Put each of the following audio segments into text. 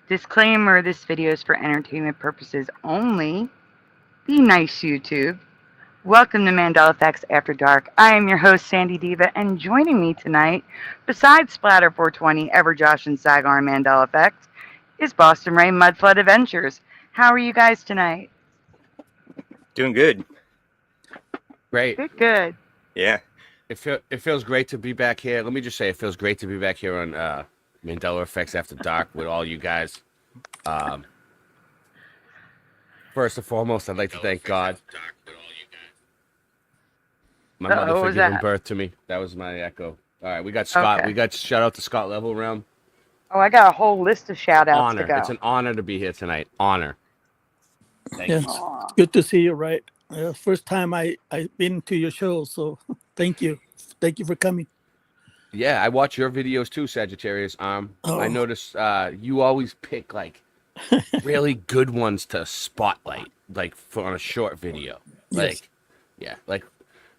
Disclaimer, this video is for entertainment purposes only. Be nice, YouTube. Welcome to Mandela Effects After Dark. I am your host, Sandy Diva, and joining me tonight, besides Splatter 420, Everjosh, and Sagar Mandela Effects, is Boston Ray Mudflood Adventures. How are you guys tonight? Doing good. Great. Good. Yeah. It feels great to be back here. Let me just say, it feels great to be back here on Mandela Effects After Dark with all you guys. First and foremost, I'd like to thank God. My mother for giving birth to me. That was my echo. All right, we got Scott. Okay. We got shout out to Scott Level Round. Oh, I got a whole list of shout outs to go. It's an honor to be here tonight. Honor. Thank you. It's good to see you, right? First time I've been to your show, so thank you. Thank you for coming. Yeah, I watch your videos too, Sagittarius. I notice you always pick like really good ones to spotlight, like on a short video. Like, yes. Like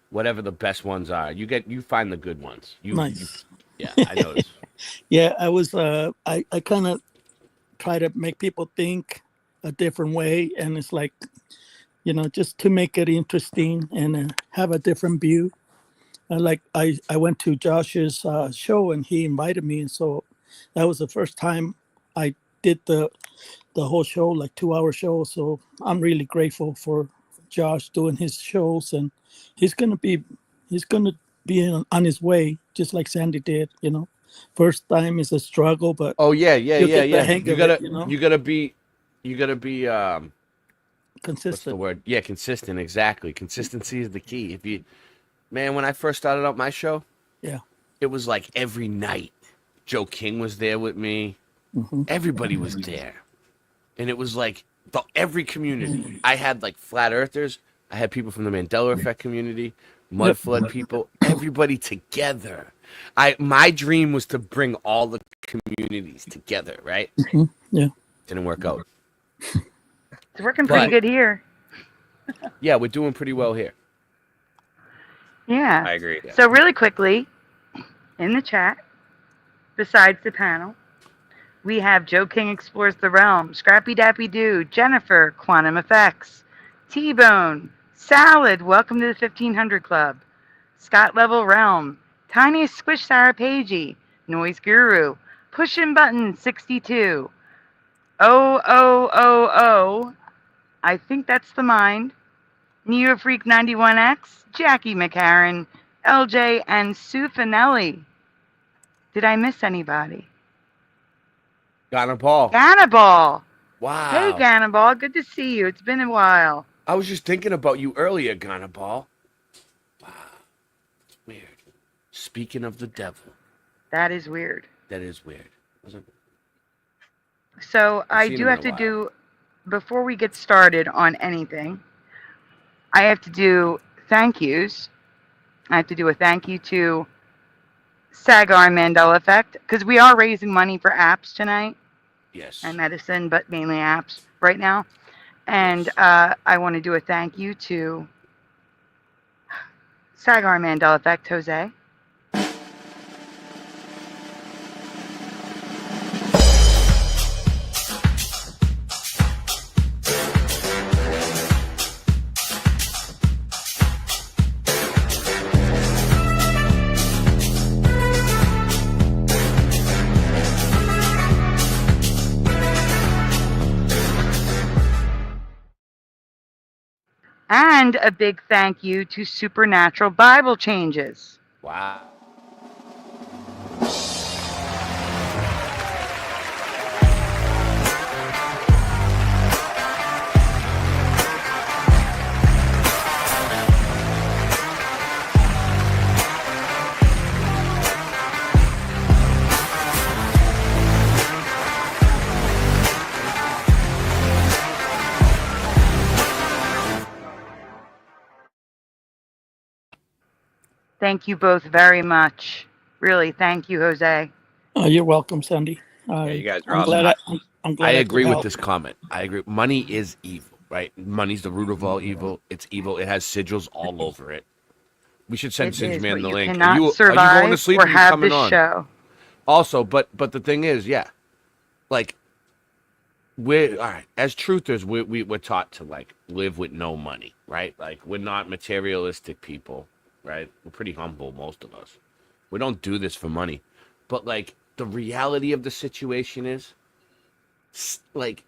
whatever the best ones are, you find the good ones. Nice. I noticed. Yeah, I was. I kind of try to make people think a different way, and it's like, just to make it interesting and have a different view. Like I went to Josh's show and he invited me, and so that was the first time I did the whole show, like 2-hour show. So I'm really grateful for Josh doing his shows, and he's gonna be on his way, just like Sandy did. First time is a struggle, but yeah. You gotta be consistent. What's the word? Yeah, consistent. Exactly. Consistency is the key. Man, when I first started out my show, it was like every night. Joe King was there with me. Mm-hmm. Everybody was there, and it was like every community. I had like flat earthers. I had people from the Mandela Effect community, mud flood people, everybody together. My dream was to bring all the communities together, right? Mm-hmm. Yeah. Didn't work out. It's working pretty good here. Yeah, we're doing pretty well here. Yeah. I agree. So really quickly, in the chat, besides the panel, we have Joe King Explores the Realm, Scrappy Dappy Doo, Jennifer, Quantum Effects, T-Bone, Salad, welcome to the 1500 Club, Scott Level Realm, Tiniest Squish Sarah Pagey, Noise Guru, Pushin' Button 62, O, I think that's the mind, Neo Freak 91X, Jackie McCarran, LJ, and Sue Finelli. Did I miss anybody? Ganaball. Wow. Hey, Ganaball. Good to see you. It's been a while. I was just thinking about you earlier, Ganaball. Wow. It's weird. Speaking of the devil. That is weird. So I do have to do, before we get started on anything, I have to do thank yous. I have to do a thank you to Sagar Mandela Effect, because we are raising money for apps tonight. Yes. And medicine, but mainly apps right now. And I want to do a thank you to Sagar Mandela Effect, Jose. And a big thank you to Supernatural Bible Changes. Wow. Thank you both very much. Really, thank you, Jose. You're welcome, Sandy. You guys are awesome. I'm glad I agree with this comment. I agree. Money is evil, right? Money's the root of all evil. It's evil. It has sigils all over it. We should send Singe Man the link. Are you going to sleep or have this show? Also, but the thing is, like we're all right. As truthers, we're taught to like live with no money, right? Like we're not materialistic people, right? We're pretty humble, most of us. We don't do this for money, but like the reality of the situation is, like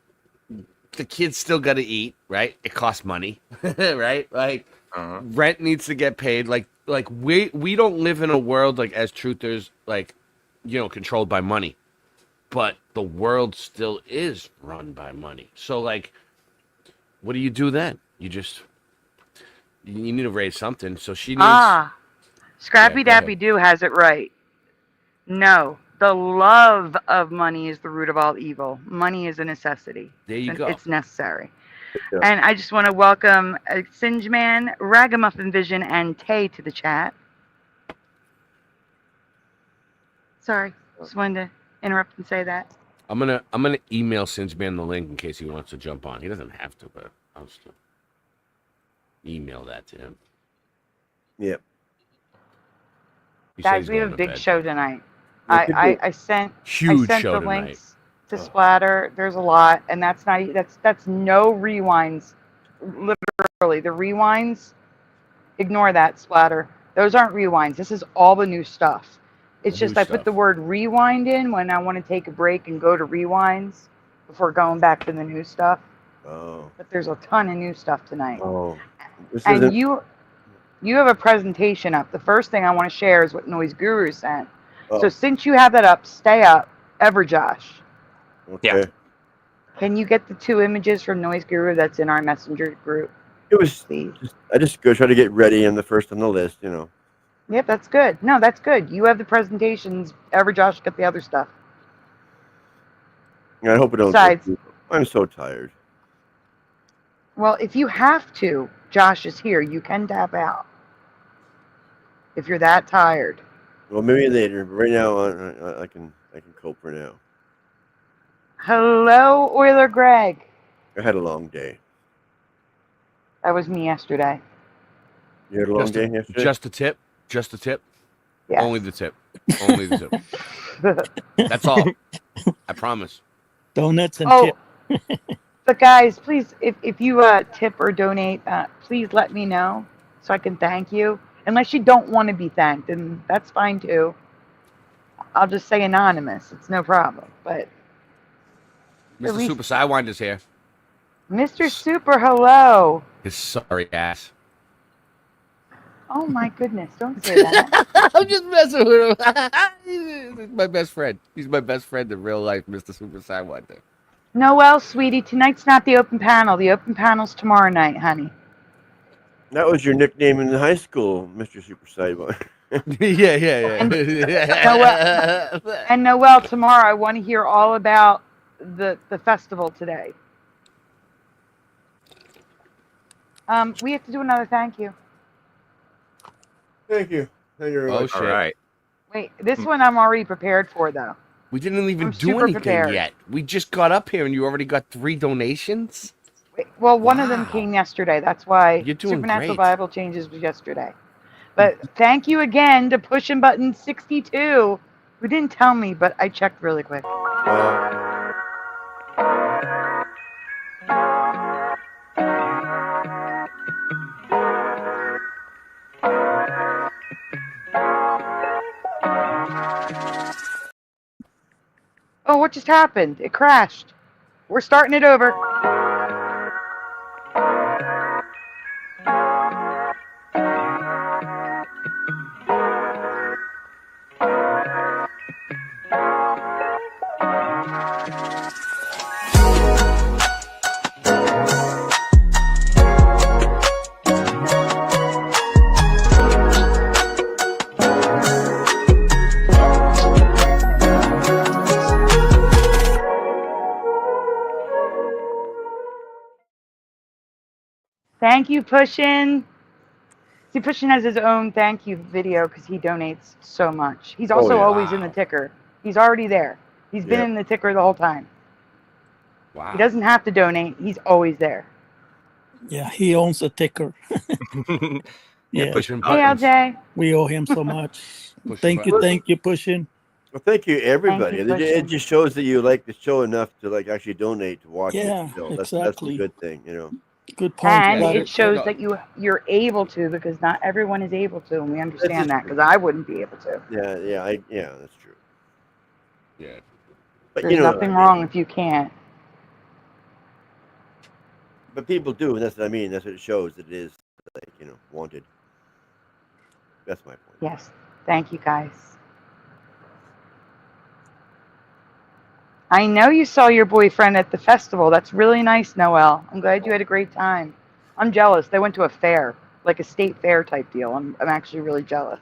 the kids still got to eat, right? It costs money, right? Like rent needs to get paid. Like we don't live in a world like as truthers, like controlled by money. But the world still is run by money. So, like, what do you do then? You need to raise something. So she needs... Scrappy go ahead. Dappy Doo has it right. No, the love of money is the root of all evil. Money is a necessity. There you go. It's necessary. Yeah. And I just want to welcome Singeman, Ragamuffin Vision, and Tay to the chat. Sorry, just wanted to interrupt and say that. I'm gonna email Singeman the link in case he wants to jump on. He doesn't have to, but I'll still email that to him. Yep. He said Guys, he's we have going a to big bed. show tonight. Yeah, I sent Huge the show tonight. links to Splatter. There's a lot, and that's no rewinds. Literally, the rewinds, ignore that, Splatter. Those aren't rewinds. This is all the new stuff. It's The just new I put stuff. the word rewind in when I want to take a break and go to rewinds before going back to the new stuff. Oh. But there's a ton of new stuff tonight. Oh. This And isn't. you have a presentation up. The first thing I want to share is what Noise Guru sent. Oh, So since you have that up, stay up. Everjosh, okay. can you get the 2 images from Noise Guru that's in our messenger group, It was. please? I just go try to get ready. I'm the first on the list. Yep, that's good. No, that's good. You have the presentations. Everjosh got the other stuff. I hope it don't. Besides- I'm so tired. Well, if you have to, Josh is here. You can tap out. If you're that tired. Well, maybe later. But right now, I can cope for now. Hello, Euler Greg. I had a long day. That was me yesterday. You had a long day yesterday. Just a tip. Just a tip. Yes. Only the tip. Only the tip. That's all. I promise. Donuts and Oh, chips. but guys, please, if you tip or donate, please let me know so I can thank you. Unless you don't want to be thanked, and that's fine too. I'll just say anonymous. It's no problem. But Mr. least- Super Sidewinder's here. Mr. Super, hello. His sorry ass. Oh my goodness, don't say that. I'm just messing with him. He's my best friend. He's my best friend in real life, Mr. Super Sidewinder. Noelle, sweetie, tonight's not the open panel. The open panel's tomorrow night, honey. That was your nickname in high school, Mr. Super Sidewinder. yeah. And Noelle, tomorrow I want to hear all about the festival today. We have to do another thank you. Thank you. Thank you very Oh, much. shit. All right. Wait, this one I'm already prepared for though. We didn't even I'm do super anything prepared. yet. We just got up here and you already got 3 donations? Wait, well, one of them Wow. came yesterday. That's why You're doing Supernatural great. Bible Changes was yesterday. But thank you again to Pushing Button 62. Who didn't tell me, but I checked really quick. Oh, what just happened? It crashed. We're starting it over. Thank you, Pushin. See, Pushin has his own thank you video because he donates so much. He's also yeah. always in the ticker. He's already there. He's been Yep. in the ticker the whole time. Wow. He doesn't have to donate. He's always there. Yeah, he owns a ticker. Yeah, Pushing Hey, buttons. LJ. we owe him so much. Pushing Thank you, buttons. Pushing. Well, thank you, everybody. you, It Christian. just shows that you like the show enough to like actually donate to watch Yeah, it. So that's a exactly. good thing, you know. Good point. And Got it it. shows that you're able to, because not everyone is able to, and we understand that, true. because I wouldn't be able to. Yeah, that's true. Yeah. But There's you know, nothing wrong if you can't. but people do, and that's what I mean. That's what it shows. That it is like, you know, wanted. That's my point. Yes. Thank you, guys. I know you saw your boyfriend at the festival. That's really nice, Noelle. I'm glad you had a great time. I'm jealous. They went to a fair, like a state fair type deal. I'm actually really jealous.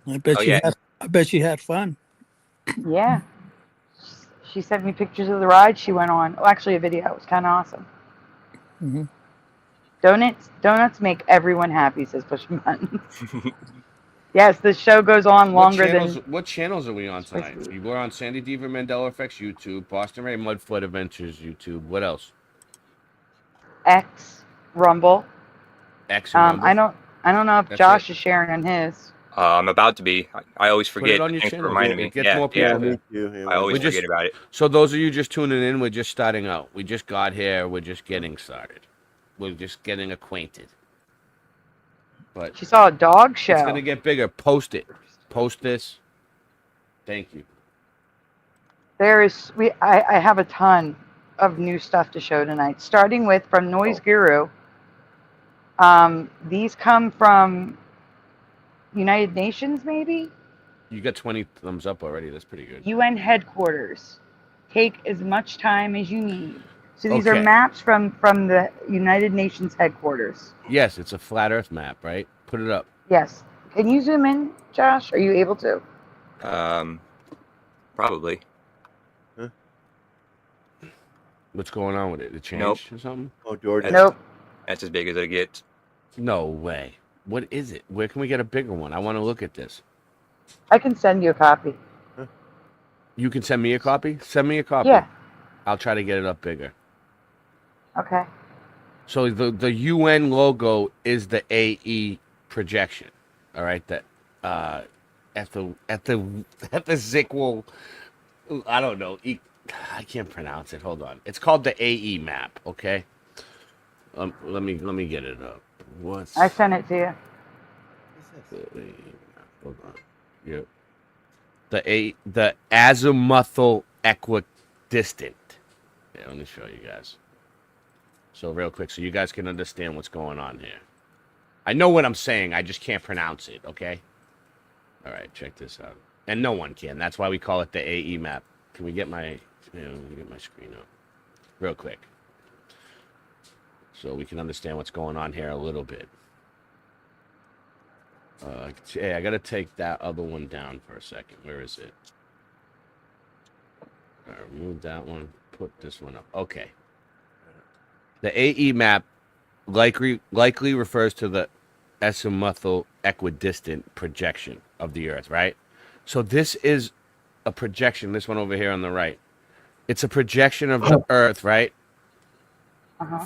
I bet Oh, you yeah. had. I bet you had fun. Yeah. She sent me pictures of the ride she went on. Oh, actually, a video. It was kind of awesome. Hmm. Donuts make everyone happy, says Pushing Buttons. Yes, the show goes on longer than. What channels are we on tonight? We're on Sandy Diva Mandela Effects YouTube, Boston Ray Mudfoot Adventures YouTube. What else? X Rumble. X and Rumble. I don't know if That's Josh it? is sharing on his. I'm about to be. I always Put forget. it on your Thanks for channel. reminding me. It gets more people Yeah. there. Me too. Yeah, I always We just- forget about it. So those of you just tuning in, we're just starting out. We just got here. We're just getting started. We're just getting acquainted. But She saw a dog show. it's gonna get bigger. Post it. Post this. Thank you. I have a ton of new stuff to show tonight, starting with from Noise Guru. These come from United Nations, maybe? You got 20 thumbs up already. That's pretty good. UN headquarters. Take as much time as you need. So these are Okay. maps from the United Nations headquarters. Yes, it's a flat Earth map, right? Put it up. Yes. Can you zoom in, Josh? Are you able to? Probably. What's going on with it? It changed Nope. or something? Oh, George. Nope. That's as big as it gets. No way. What is it? Where can we get a bigger one? I want to look at this. I can send you a copy. You can send me a copy? Send me a copy. Yeah. I'll try to get it up bigger. Okay. So the UN logo is the AE projection. All right, that at the Zikwel, I don't know. I can't pronounce it. Hold on. It's called the AE map. Okay. Let me get it up. What's I sent it to you. Hold on. Yep. The azimuthal equidistant. Yeah, let me show you guys. So real quick, so you guys can understand what's going on here. I know what I'm saying, I just can't pronounce it, okay? All right, check this out. And no one can. That's why we call it the AE map. Can we get my, let me get my screen up real quick. So we can understand what's going on here a little bit. Hey, I got to take that other one down for a second. Where is it? All right, remove that one. Put this one up. Okay. The AE map likely refers to the azimuthal equidistant projection of the Earth, right? So this is a projection. This one over here on the right. It's a projection of the Earth, right?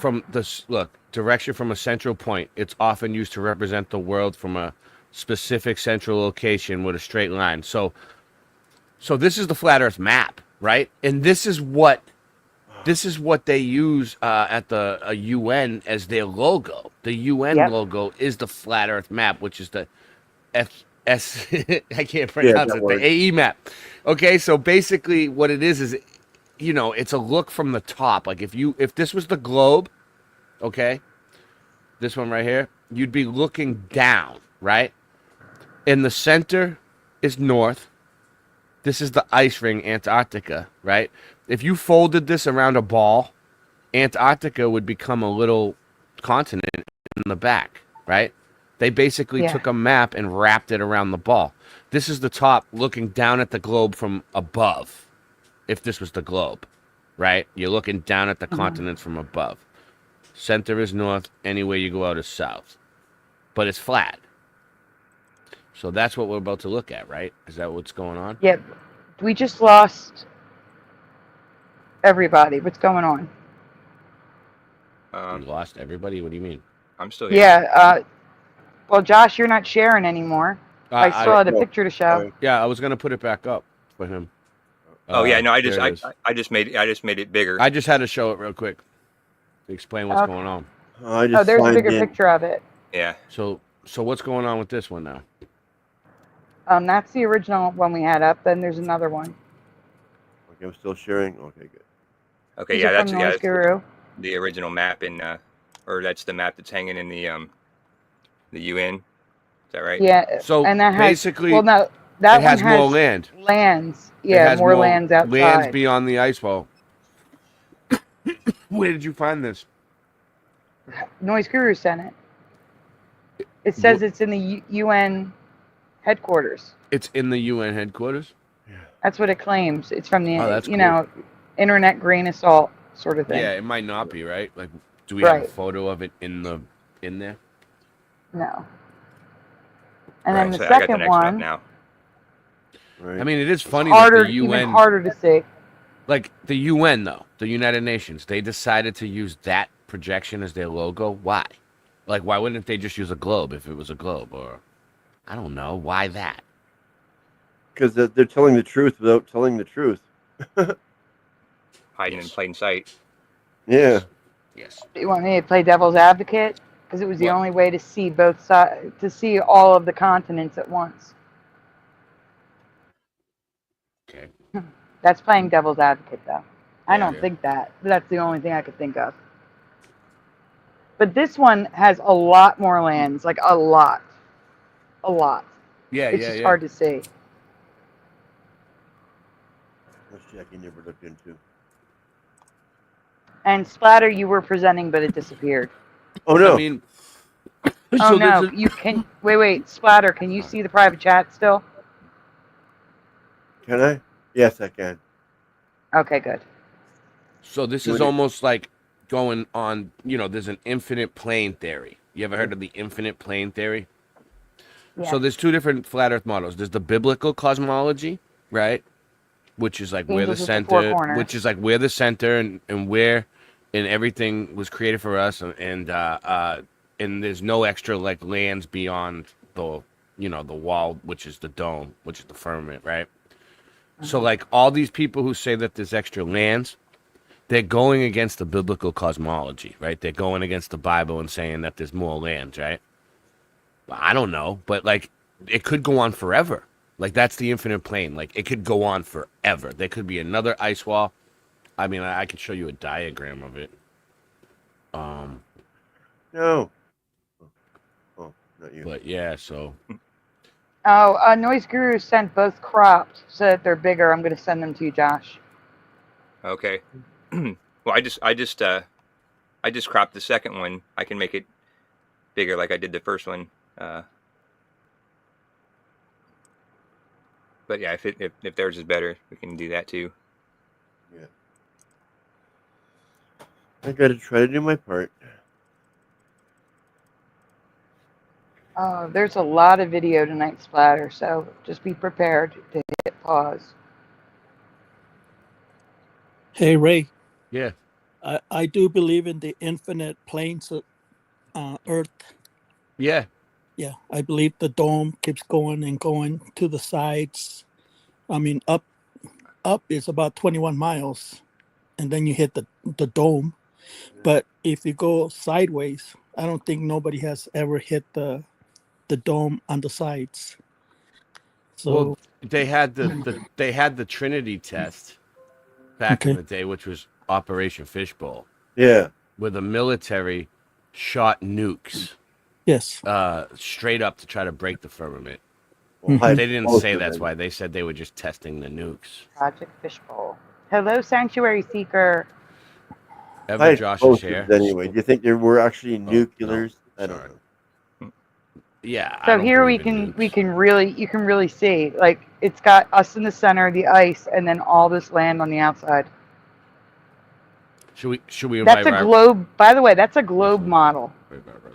From this direction from a central point. It's often used to represent the world from a specific central location with a straight line. So this is the flat Earth map, right? And this is what they use at the UN as their logo. The UN logo is the flat Earth map, which is the FS. I can't pronounce it. The AE map. Okay, so basically what it is, you know, it's a look from the top. Like if this was the globe, okay, this one right here, you'd be looking down, right? In the center is north. This is the ice ring, Antarctica, right? If you folded this around a ball, Antarctica would become a little continent in the back, right? They basically took a map and wrapped it around the ball. This is the top looking down at the globe from above. If this was the globe, right? You're looking down at the continents from above. Center is north. Anywhere you go out is south. But it's flat. So that's what we're about to look at, right? Is that what's going on? Yep. We just lost everybody. What's going on? You lost everybody? What do you mean? I'm still here. Yeah. Well, Josh, you're not sharing anymore. I still had a no. picture to show. Yeah, I was gonna put it back up for him. Oh yeah, no, I there it is. just made it bigger. I just had to show it real quick to explain what's Okay. going on. I just There's a signed bigger in. picture of it. Yeah. So what's going on with this one now? That's the original one we had up. Then there's another one. Okay, I'm still sharing. Okay, good. Okay. These Yeah, are that's from Noise Guru. the original map in, or that's the map that's hanging in the UN. Is that right? Yeah. So and that basically, has, well, no, that it has one has more land. lands. It Yeah, has more lands outside. Lands beyond the ice wall. Where did you find this? Noise Guru sent it. It says it's in the UN headquarters. It's in the UN headquarters. That's what it claims. It's from the, Oh, that's you cool. know, internet grain of salt sort of thing. Yeah, it might not be, right? Like, do we have a Right. photo of it in there? No. And Right, then the so I got the second next map one, now. Right. I mean, it is funny harder, that the UN, even harder to see. like the UN though, the United Nations, they decided to use that projection as their logo. Why? Like, why wouldn't they just use a globe if it was a globe? Or, I don't know, why that? Because they're telling the truth without telling the truth. Hiding in plain sight. Yeah. Yes. You want me to play devil's advocate? Because it was the What? only way to see both sides, to see all of the continents at once. Okay. That's playing devil's advocate, though. I Yeah, don't yeah. think that. But that's the only thing I could think of. But this one has a lot more lands, like a lot. A lot. Yeah, It's yeah, just yeah. hard to see. Which Jackie never looked into. And Splatter, you were presenting, but it disappeared. Oh no. I mean, Oh no, this is- you can wait, Splatter, can you see the private chat still? Can I? Yes, I can. Okay, good. So this Would is it- almost like going on, there's an infinite plane theory. You ever heard of the infinite plane theory? Yeah. So there's two different flat earth models. There's the biblical cosmology, right? Which is like where the Angels with the four center, corners. which is like where the center and where and everything was created for us, and there's no extra like lands beyond the the wall, which is the dome, which is the firmament, right? So like all these people who say that there's extra lands, they're going against the biblical cosmology, right? They're going against the Bible and saying that there's more lands, right? Well, I don't know, but like it could go on forever. Like that's the infinite plane. Like it could go on forever. There could be another ice wall. I mean, I could show you a diagram of it. No. Oh, not you. But yeah, so Oh, Noise Guru sent both cropped so that they're bigger. I'm going to send them to you, Josh. Okay. Well, I just cropped the second one. I can make it bigger like I did the first one. But yeah, if theirs is better, we can do that too. Yeah. I gotta try to do my part. There's a lot of video tonight, Splatter, so just be prepared to hit pause. Hey, Ray, yeah. I do believe in the infinite planes of Earth. Yeah. Yeah, I believe the dome keeps going and going to the sides. I mean, up is about 21 miles, and then you hit the dome. But if you go sideways, I don't think nobody has ever hit the dome on the sides. So Well, they had the Trinity test back in the day, which was Operation Fishbowl, Yeah. where the military shot nukes yes, straight up to try to break the firmament. Well, Mhm. They didn't say that's explosive, why. They said they were just testing the nukes. Project Fishbowl. Hello, Sanctuary Seeker. Ever High Josh's explosives hair? anyway. Do you think there were actually no, nuclears? I don't sorry. know. Yeah. I So don't here believe in you nukes. can really see, like, it's got us in the center, the ice, and then all this land on the outside. Should we invite That's a Ry- globe. By the way, that's a globe model.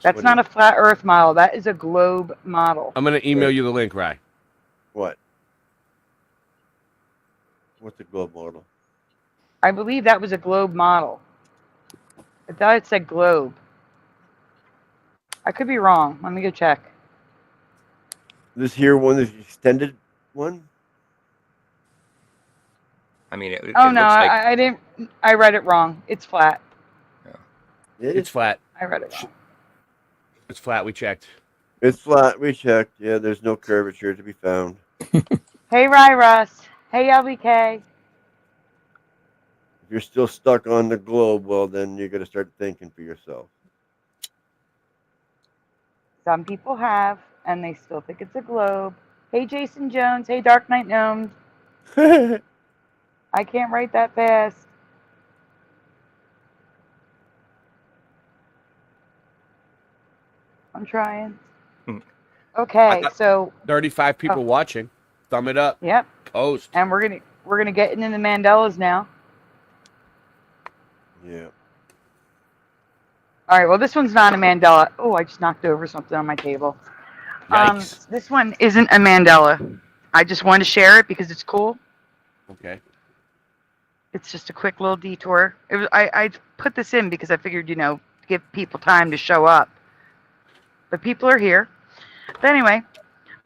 That's What not is- a flat Earth model. That is a globe model. I'm gonna email you the link, Rye. What? What's the globe model? I believe that was a globe model. I thought it said globe. I could be wrong. Let me go check. This here one is extended one. I mean, it Oh looks no, like I didn't. I read it wrong. It's flat. It's flat. I read it wrong. It's flat. We checked. It's flat. We checked. Yeah, there's no curvature to be found. Hey, Rye Russ. Hey, LBK. If you're still stuck on the globe, well, then you're gonna start thinking for yourself. Some people have, and they still think it's a globe. Hey, Jason Jones. Hey, Dark Knight Gnomes. I can't write that fast. I'm trying. Okay, so 35 people watching. Thumb it up. yep, Post. and we're gonna get into the Mandelas now. Yeah. All right. Well, this one's not a Mandela. Oh, I just knocked over something on my table. Yikes. This one isn't a Mandela. I just wanted to share it because it's cool. Okay. It's just a quick little detour. It was, I put this in because I figured, give people time to show up. But people are here. But anyway,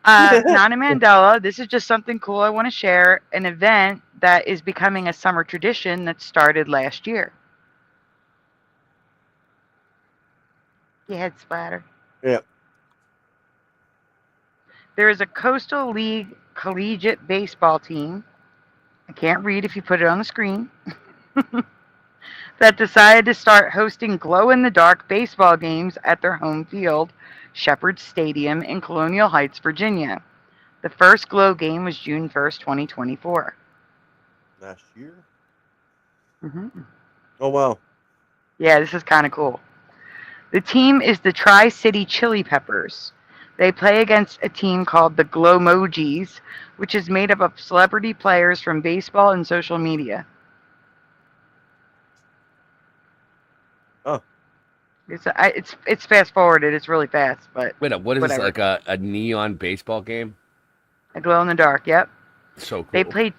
not a Mandela. This is just something cool I want to share. An event that is becoming a summer tradition that started last year. Your head splatter. Yeah. There is a Coastal League collegiate baseball team. I can't read if you put it on the screen. That decided to start hosting glow-in-the-dark baseball games at their home field, Shepherd Stadium in Colonial Heights, Virginia. The first glow game was June 1st, 2024. Last year. Mm-hmm. Oh wow. Yeah, this is kind of cool. The team is the Tri-City Chili Peppers. They play against a team called the Glowmojis, which is made up of celebrity players from baseball and social media. Oh. It's fast forwarded. It's really fast, but Wait, what is whatever. this, like a neon baseball game? A glow in the dark. Yep. So cool. They played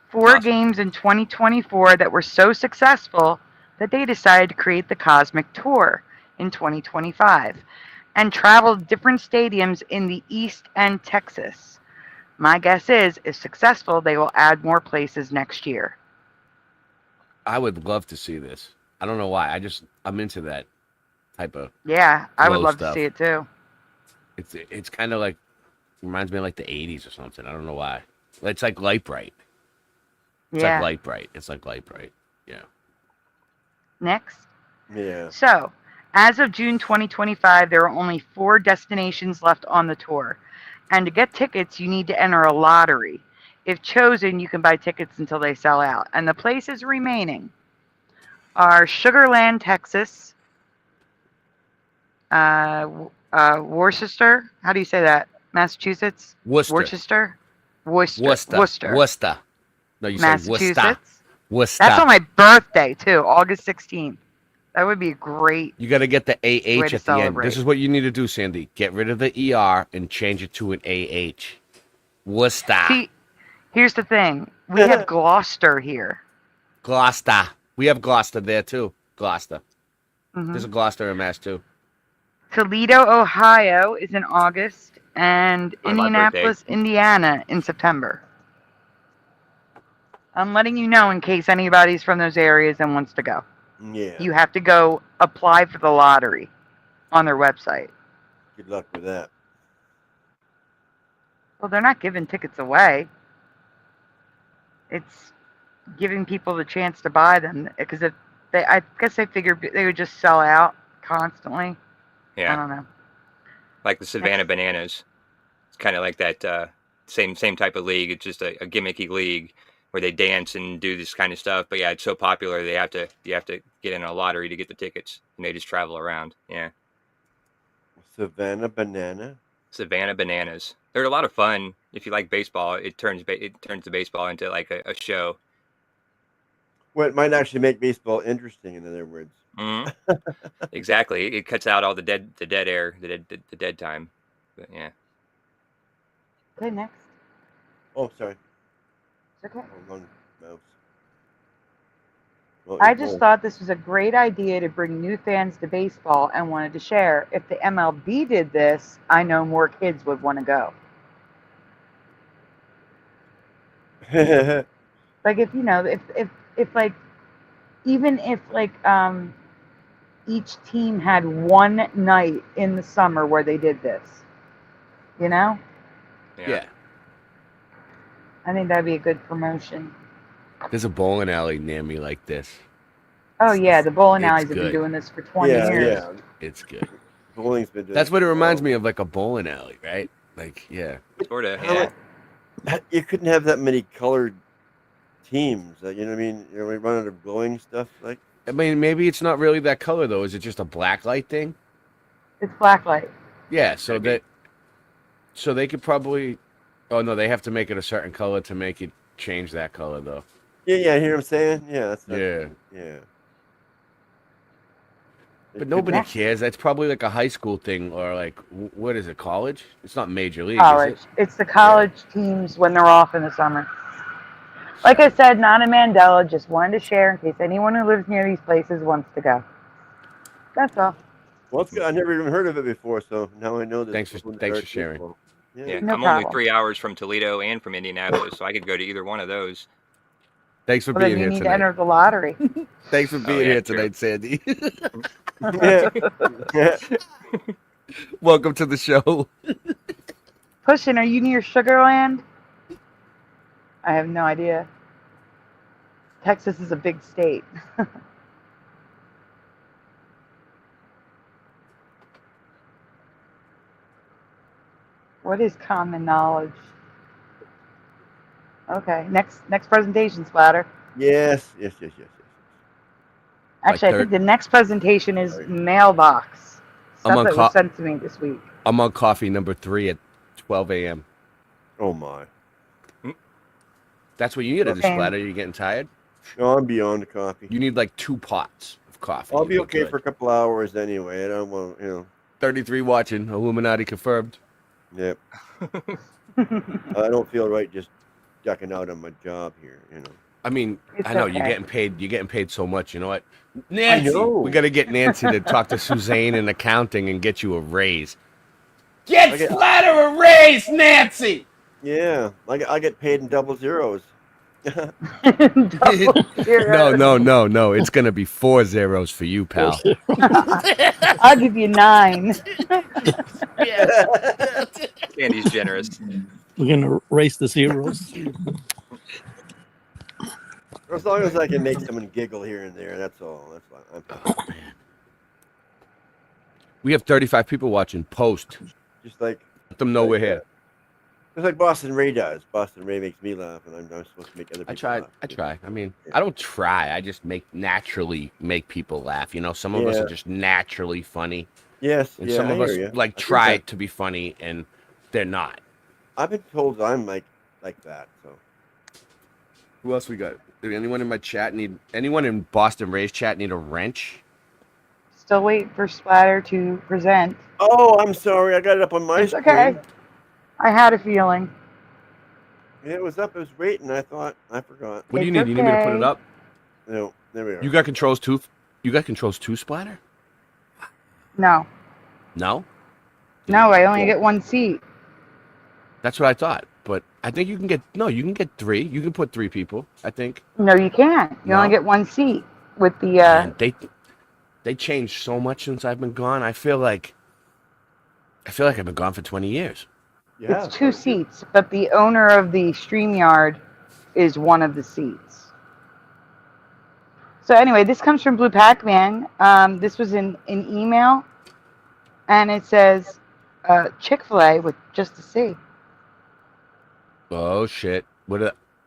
4 Awesome. games in 2024 that were so successful that they decided to create the Cosmic Tour in 2025 and traveled different stadiums in the East and Texas. My guess is, if successful, they will add more places next year. I would love to see this. I don't know why. I'm into that type of. Yeah, I would Glow love stuff. to see it too. It's kind of like, reminds me of like the 80s or something. I don't know why. It's like Light Bright. It's Yeah. like Light Bright. It's like Light Bright. Yeah. Next. Yeah. So, as of June 2025, there are only 4 destinations left on the tour. And to get tickets, you need to enter a lottery. If chosen, you can buy tickets until they sell out. And the places remaining are Sugar Land, Texas, Worcester. How do you say that? Massachusetts? Worcester. Worcester. No, you said Worcester. Massachusetts. Worcester. That's on my birthday, too, August 16th. That would be a great. You got to get the Way AH to at the end. celebrate. This is what you need to do, Sandy. Get rid of the ER and change it to an AH. Worcester. See, here's the thing. We have Gloucester here. Gloucester. We have Gloucester there, too. Gloucester. Mhm. There's a Gloucester in Mass, too. Toledo, Ohio is in August, and On my Indianapolis, Indiana in September. I'm letting you know in case anybody's from those areas and wants to go. Yeah. You have to go apply for the lottery on their website. Good luck with that. Well, they're not giving tickets away. It's giving people the chance to buy them because I guess they figured they would just sell out constantly. I yeah, don't know. like the Savannah Bananas. It's kind of like that same type of league. It's just a gimmicky league where they dance and do this kind of stuff. But yeah, it's so popular you have to get in a lottery to get the tickets, and they just travel around. Yeah, Savannah Banana. Savannah Bananas. They're a lot of fun. If you like baseball, it turns the baseball into like a show. Well, it might actually make baseball interesting. In other words. Mhm. Exactly. It cuts out all the dead air, the dead time. But yeah. Okay, next. Oh, sorry. It's okay. Wrong mouse. Well, I it's just more- thought this was a great idea to bring new fans to baseball and wanted to share. If the MLB did this, I know more kids would want to go. Like if if like even if like each team had one night in the summer where they did this, you know, Yeah. I think that'd be a good promotion. There's a bowling alley near me like this. Oh yeah, the bowling It's alleys have good. been doing this for 20 yeah, years. yeah. It's good. Bowling's been doing That's what it for a reminds while. me of, like a bowling alley, right? Like, yeah. Sort of. How Yeah. You couldn't have that many colored teams. Like, you know what I mean? You know, we run out of glowing stuff. Like, I mean, maybe it's not really that color though. Is it just a black light thing? It's blacklight. Yeah. So Maybe. they could probably. Oh no, they have to make it a certain color to make it change that color though. yeah, you hear what I'm saying? Yeah, that's Yeah. yeah. But nobody Yeah. cares. That's probably like a high school thing or like what is it? College? It's not major league, is College. it? It's the college teams when they're off in the summer. Like I said, not in Mandela. Just wanted to share in case anyone who lives near these places wants to go. That's all. Well, it's good. I never even heard of it before, so now I know this. Thanks for sharing. Yeah. Yeah. No I'm problem. only 3 hours from Toledo and from Indianapolis, so I could go to either one of those. Thanks for Well, then being you here need to tonight. enter the lottery. Thanks for being yeah, here true. tonight, Sandy. Yeah. Yeah. Welcome to the show. Pushing, are you near Sugarland? I have no idea. Texas is a big state. What is common knowledge? Okay, next presentation, Splatter. Yes. Actually, I third- think the next presentation is Sorry. mailbox. I'm Stuff on that was sent to me this week. I'm on coffee number 3 at 12 a.m. Oh my. That's what you need to do, Okay. Splatter. You're getting tired? No, I'm beyond the coffee. You need like 2 pots of coffee. I'll be You'll okay good. for a couple hours anyway. I don't want, 33 watching. Illuminati confirmed. Yep. I don't feel right just ducking out on my job here. I mean, It's I know you're okay. getting paid. You're getting paid so much. You know what, Nancy? know. We got to get Nancy to talk to Suzanne in accounting and get you a raise. Get Okay. Splatter a raise, Nancy. Yeah, I get paid in double zeros. Double zero. No. It's gonna be 4 zeros for you, pal. I'll give you 9. Sandy's generous. We're gonna erase the zeros. As long as I can make someone giggle here and there, that's all. That's fine. I'm fine. We have 35 people watching. Post. Just like Let them know we're here. Just like Boston Ray does. Boston Ray makes me laugh, and I'm supposed to make other people laugh. I try. I mean, I don't try. I just naturally make people laugh. You know, some of us Yeah. are just naturally funny, Yes, and yeah, some I of us hear ya. like I think try that- to be funny, and they're not. I've been told I'm like that. So Who else we got? Did anyone in my chat need? Anyone in Boston Ray's chat need a wrench? Still waiting for Splatter to present. oh, I'm sorry. I got it up on my It's screen. okay. I had a feeling. Yeah, it was up. It was waiting. I thought I forgot. What do you It's need? You need me to put it okay. up? No, there we are. You got controls too? You got controls too, Splatter? No. No. No, I only get 1 seat. That's what I thought. But I think you can get You can get 3. You can put 3 people. I think. No, you can't. You only No. get 1 seat with the Man, they changed so much since I've been gone. I feel like I've been gone for 20 years. Yeah, it's 2 seats, but the owner of the StreamYard is one of the seats. So anyway, this comes from Blue Pac-Man. This was in an email, and it says Chick-fil-A with just a C. Oh shit!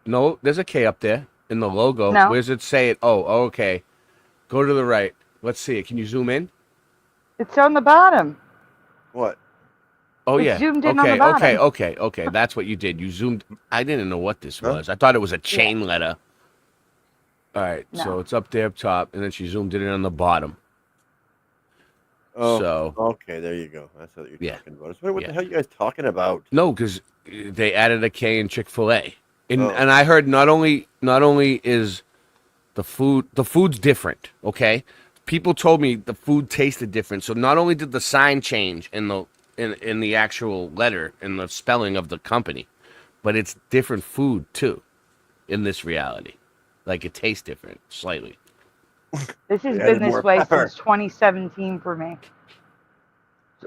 No, there's a K up there in the logo. No. Where's it say it? Oh, okay. Go to the right. Let's see it. Can you zoom in? It's on the bottom. What? Oh It's yeah. zoomed in on okay, the bottom. okay. That's what you did. You zoomed. I didn't know what this Huh? was. I thought it was a chain letter. All right, so No. it's up there up top, and then she zoomed it in on the bottom. Oh, So okay. There you go. That's what you're Yeah. talking about. I was wondering what Yeah. the hell you guys talking about? no, because they added a K in Chick-fil-A, and Oh. and I heard not only is the food's different. Okay, people told me the food tasted different. So not only did the sign change in the actual letter in the spelling of the company, but it's different food too. in this reality. Like it tastes different slightly. This has They been added this more way pepper. since 2017 for me.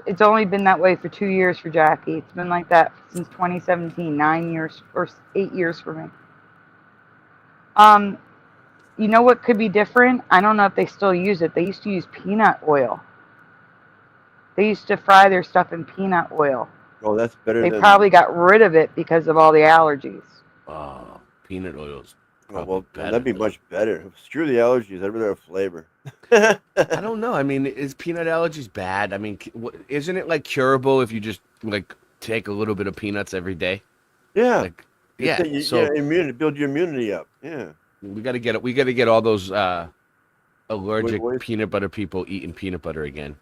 It's only been that way for 2 years for Jackie. It's been like that since 2017, 9 years or 8 years for me. You know what could be different? I don't know if they still use it. They used to use peanut oil. They used to fry their stuff in peanut oil. Oh, that's better They than. probably got rid of it because of all the allergies. Oh, peanut oil's Oh, probably well, better. that'd be much better. Screw the allergies. I'd rather have flavor. I don't know. I mean, is peanut allergies bad? I mean, isn't it like curable if you just like take a little bit of peanuts every day? Yeah. Like, yeah. So build your immunity up. Yeah. we got to get it. We got to get all those allergic boys. peanut butter people eating peanut butter again.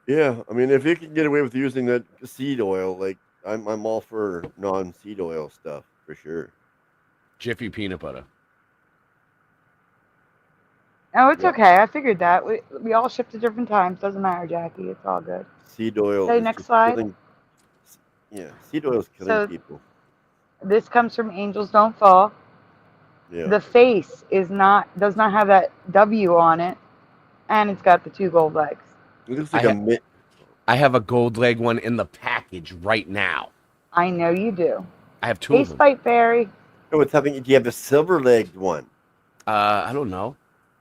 Yeah. I mean, if you can get away with using that seed oil, like I'm all for non-seed oil stuff for sure. Jiffy peanut butter. Oh, it's Yeah. okay. I figured that. We all shift at different times. Doesn't matter, Jackie. It's all good. Seed oil. Okay, is next just slide. killing- Yeah, seed oil is killing So- people. This comes from Angels Don't Fall. Yeah. The face does not have that W on it, and it's got the 2 gold legs. It looks like I a mitt. I have a gold leg one in the package right now. I know you do. I have 2 of Face them. Bite Fairy. Oh, it's having. Do you have a silver-legged one? I don't know.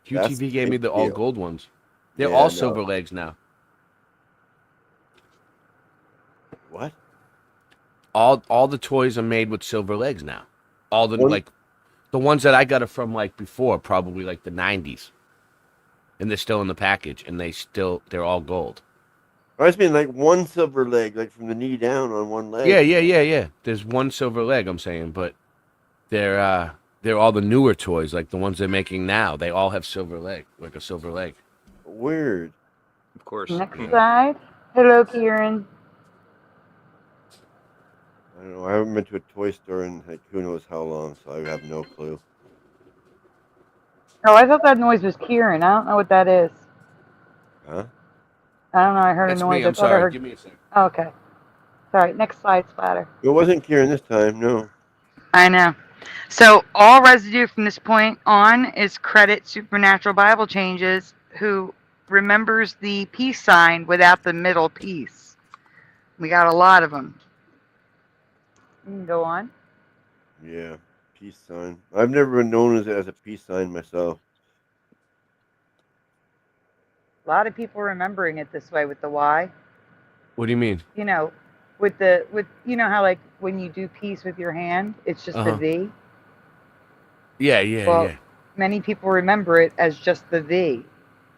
That's QTV a gave me big the all deal. gold ones. They're Yeah, all no. silver legs now. What? All the toys are made with silver legs now. All the One- like the ones that I got it from like before, probably like the 90s. And they're still in the package and they're all gold. I just mean like one silver leg, like from the knee down on one leg. Yeah. There's one silver leg, I'm saying, but they're all the newer toys, like the ones they're making now. They all have silver leg, like a silver leg. Weird. Of course. Next slide. Hello, Kieran. I don't know. I haven't been to a toy store in like who knows how long, so I have no clue. Oh, I thought that noise was Kieran. I don't know what that is. Huh? I don't know. I heard That's a noise. me. I I'm thought I sorry. heard. Give me a second. Oh, okay. Sorry. Next slide, Splatter. It wasn't Kieran this time. No. I know. So all residue from this point on is credit Supernatural Bible Changes, who remembers the peace sign without the middle piece. We got a lot of them. You can go on. Yeah. Peace sign. I've never been known as a peace sign myself. A lot of people remembering it this way with the Y. What do you mean? You know, with you know how like when you do peace with your hand, it's just the V. Yeah. Well, many people remember it as just the V,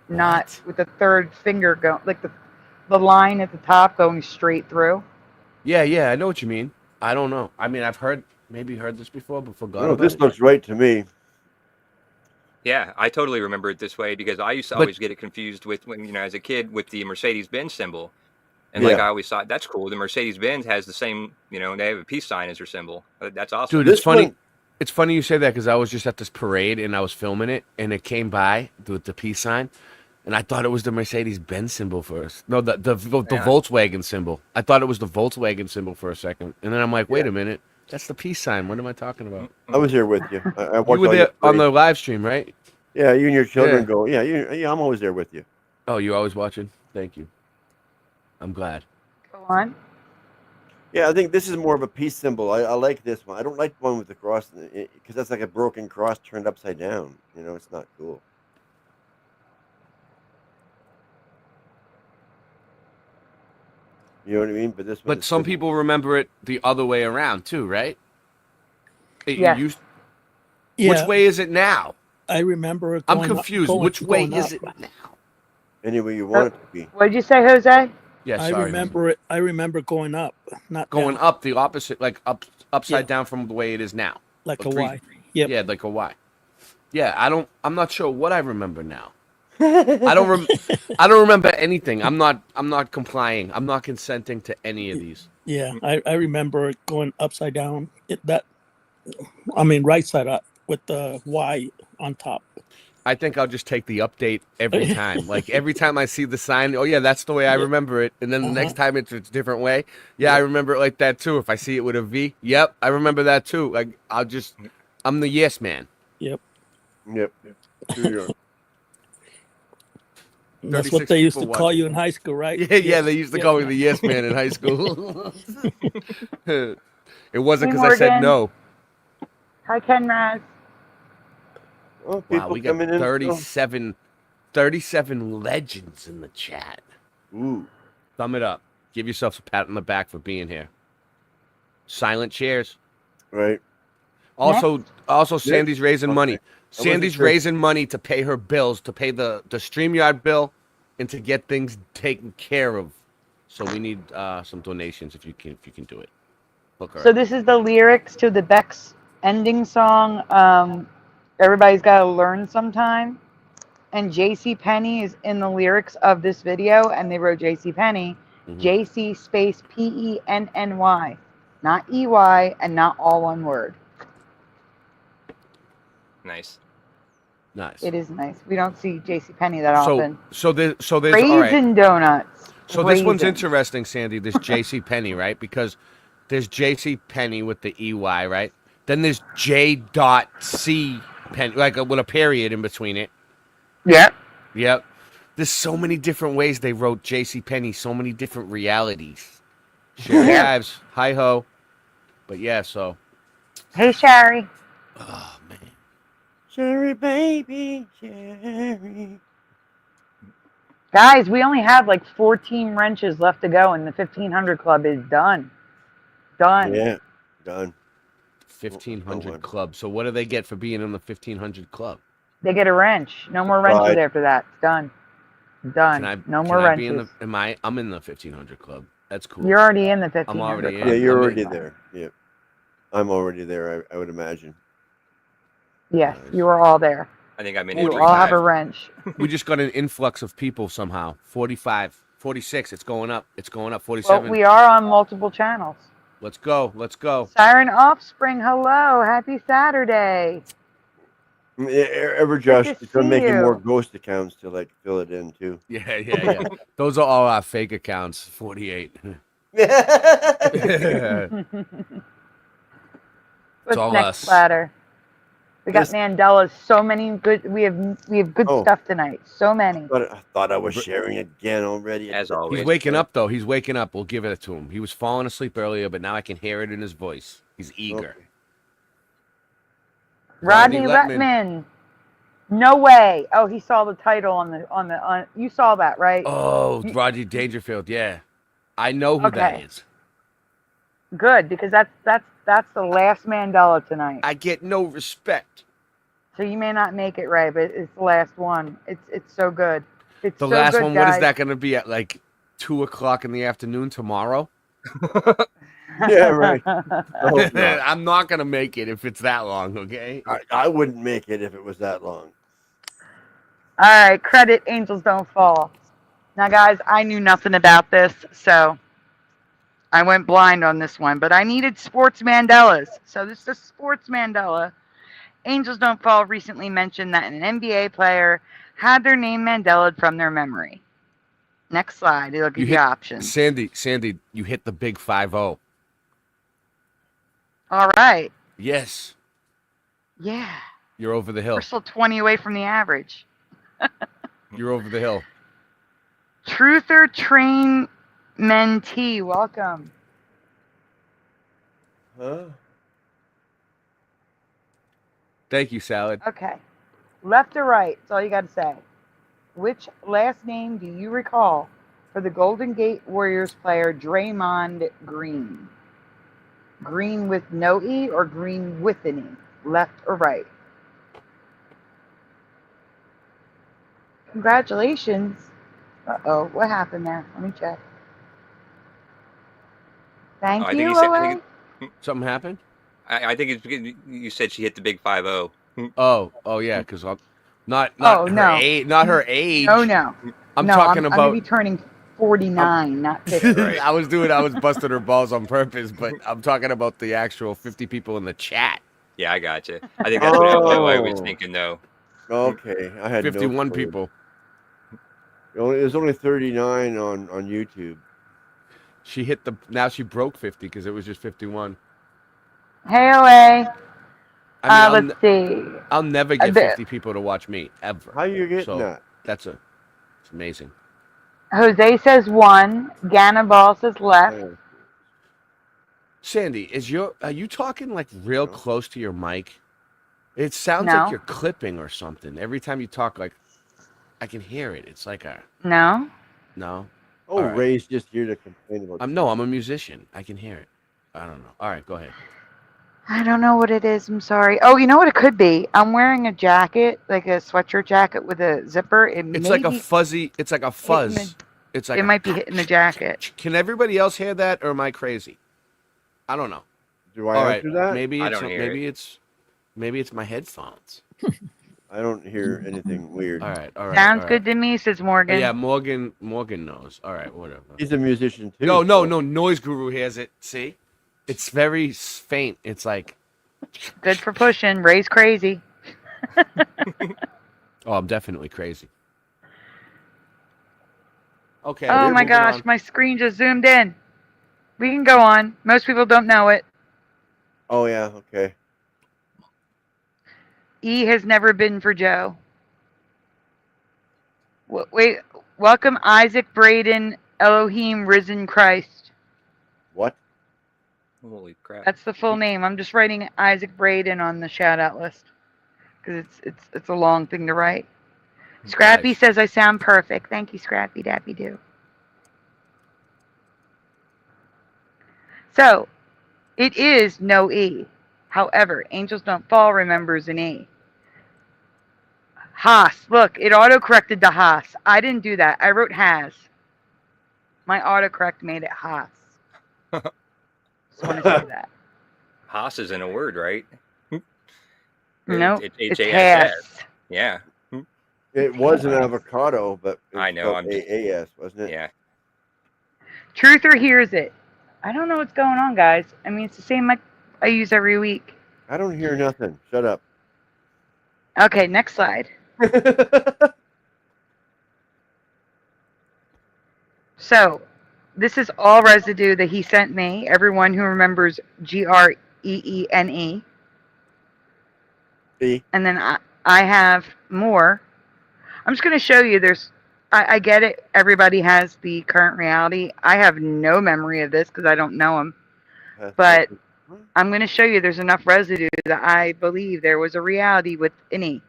not What? with the third finger going, like the line at the top going straight through. Yeah, I know what you mean. I don't know. I mean, I've maybe heard this before, but forgot No, about this it. looks right to me. Yeah, I totally remember it this way because I used to But- always get it confused with when as a kid with the Mercedes-Benz symbol. And like Yeah. I always thought that's cool. The Mercedes-Benz has the same, they have a peace sign as their symbol. That's awesome. Dude, This it's funny. one- It's funny you say that because I was just at this parade and I was filming it, and it came by with the peace sign, and I thought it was the Mercedes-Benz symbol first. No, the Yeah. Volkswagen symbol. I thought it was the Volkswagen symbol for a second, and then I'm like, wait Yeah. a minute, that's the peace sign. What am I talking about? I was here with you. I You watched were all there your on the parades. live stream, right? Yeah, you and your children Yeah. go. Yeah, yeah. I'm always there with you. Oh, you're always watching. Thank you. I'm glad. Go on. Yeah, I think this is more of a peace symbol. I like this one. I don't like the one with the cross because that's like a broken cross turned upside down. It's not cool. You know what I mean? But this one. But some people remember it the other way around too, right? Yes. Yeah, Which way is it now? I remember it I'm going up- confused. going- Which way going is up. it now? any way you want it to be. What did you say, Jose? Yeah, I sorry. remember it. I remember going up, not Going down, up the opposite, like upside Yeah. down from the way it is now. like a three- Y. Yep. Yeah, like a Y. Yeah, I'm not sure what I remember now. I don't remember anything. I'm not complying. I'm not consenting to any of these. Yeah, I remember it going upside down. Right side up with the Y on top. I think I'll just take the update every time. Like every time I see the sign, oh yeah, that's the way I Yeah. remember it. And then the next Uh-huh. time it's a different way. Yeah, I remember it like that too. If I see it with a V, yep, I remember that too. Like I'll just I'm the yes man. Yep. Yep. Too young. That's what 36 they used to people call watching. you in high school, right? Yeah, they used to call me the yes man in high school. It wasn't Hey, because I said Morgan. no. Hi, Ken Raz. Oh, Wow, people we got coming in. 37 legends in the chat. Ooh. Thumb it up. Give yourself a pat on the back for being here. Silent cheers. Right. Also, Sandy's raising money. Okay. Sandy's sure. raising money to pay her bills, to pay the StreamYard bill, and to get things taken care of. So we need some donations if you can do it. Look her So up. this is the lyrics to the Beck's ending song. Everybody's got to learn sometime. And J.C. Penney is in the lyrics of this video, and they wrote J.C. Penney, J.C. space P-E-N-N-Y, not E-Y, and not all one word. Nice. Nice. It is nice. We don't see J.C. Penney that often. So there's all right. Raisin donuts. So this one's Raisins. interesting, Sandy. This J.C. Penney, right? Because there's J.C. Penney with the E-Y, right? Then there's J.C. Penney, like with a period in between it. Yep. Yep. There's so many different ways they wrote J.C. Penney, so many different realities. Sherry Ives, hi ho. But yeah, so. Hey, Sherry. Oh man. Sherry, baby, Sherry. Guys, we only have like 14 wrenches left to go, and the 1500 club is done. Done. Yeah, done. 1500 club. So what do they get for being in the 1500 club? They get a wrench. No more wrenches after that. It's done. Done. No more wrenches. I'm in the 1500 club. That's cool. You're already in the 1500 I'm already club. Yeah, you're already there. Yeah, I'm already there. I would imagine. Yes, you are all there. I think I'm in. You all have a wrench. We just got an influx of people somehow. 45, 46. It's going up. It's going up. 47. Well, we are on multiple channels. Let's go. Let's go. Siren Offspring, hello. Happy Saturday. Ever Josh, Good to you're see making more you. ghost accounts to like fill it in too. Yeah. Those are all our fake accounts. 48. What's all next us. platter? We got Mandela's. So many good. We have good stuff tonight. So many. I thought I was sharing again already. As always. He's waking up though. He's waking up. We'll give it to him. He was falling asleep earlier, but now I can hear it in his voice. He's eager. Okay. Rodney Letman. No way. Oh, he saw the title on you saw that, right? Oh, Rodney Dangerfield. Yeah, I know who that is. Good, because that's the last Mandela tonight. I get no respect. So you may not make it right, but it's the last one. It's so good. It's The so last good, one. guys. What is that going to be at? Like 2:00 in the afternoon tomorrow? Yeah, right. I'm not going to make it if it's that long. Okay. I wouldn't make it if it was that long. All right, credit Angels Don't Fall. Now, guys, I knew nothing about this, so I went blind on this one, but I needed sports Mandelas. So this is a sports Mandela. Angels Don't Fall recently mentioned that an NBA player had their name Mandela from their memory. Next slide. It'll give you options. Sandy, you hit the big 5-0. All right. Yes. Yeah. You're over the hill. We're still 20 away from the average. You're over the hill. Truther Train Mentee, welcome. Huh? Thank you, Salad. Okay. Left or right? That's all you got to say. Which last name do you recall for the Golden Gate Warriors player Draymond Green? Green with no E or green with an E? Left or right? Congratulations. Uh-oh, what happened there? Let me check. Thank you, Owen. Something happened? I think it's because you said she hit the big 5-0. Oh yeah, because I'm not Oh, her no. age, not her age. Oh, no. I'm No, talking I'm about. going to be turning 49, not 50. I was busting her balls on purpose, but I'm talking about the actual 50 people in the chat. Yeah, I got you. I think that's what I was thinking, though. Okay, I had 51 no clue. people. There's only 39 on YouTube. She hit now she broke 50 because it was just 51. Hey, Owe. I mean, Let's see. I'll never get the- 50 people to watch me ever. How you getting So that? it's amazing. Jose says 1. Gannibal says left. Oh, Sandy, are you talking like real No. close to your mic? It sounds No. like you're clipping or something. Every time you talk, like I can hear it. It's like a No. no. Oh, All right. Ray's just here to complain about. I'm a musician. I can hear it. I don't know. All right, go ahead. I don't know what it is. I'm sorry. Oh, you know what it could be? I'm wearing a jacket, like a sweatshirt jacket with a zipper. It's like a fuzzy. It's like a fuzz. It's like It might be hitting the jacket. Can everybody else hear that, or am I crazy? I don't know. Do I All right, answer that? maybe I it's don't hear maybe it's my headphones. I don't hear anything weird. All right. Sounds good to me, says Morgan. Yeah, Morgan knows. All right, whatever. He's a musician too. No, so- Noise Guru hears it. See, it's very faint. It's like, Good for pushing. Ray's crazy. oh, I'm definitely crazy. Okay. Oh we're my moving gosh, on. my screen just zoomed in. We can go on. Most people don't know it. Oh yeah. Okay. E has never been for Joe. Wait, welcome Isaac Braden Elohim Risen Christ. What? Holy crap. That's the full name. I'm just writing Isaac Braden on the shout out list because it's a long thing to write. Scrappy Nice. says I sound perfect. Thank you, Scrappy Dappy Doo. So, it is no E. However, Angels Don't Fall remembers an E. Haas. Look, it auto-corrected to Haas. I didn't do that. I wrote Has. My autocorrect made it Haas. Just want to say that. Haas isn't a word, right? No, It's it's H-A-S-S. Haas. Yeah. It was an avocado, but it I know, spelled I'm just- AAS, wasn't it? Yeah. Truther hears it. I don't know what's going on, guys. I mean, it's the same mic I use every week. I don't hear nothing. Shut up. Okay, next slide. So, this is all residue that he sent me. Everyone who remembers Greene. See? And then I have more. I'm just going to show you. I get it. Everybody has the current reality. I have no memory of this because I don't know him. But I'm going to show you there's enough residue that I believe there was a reality with an E.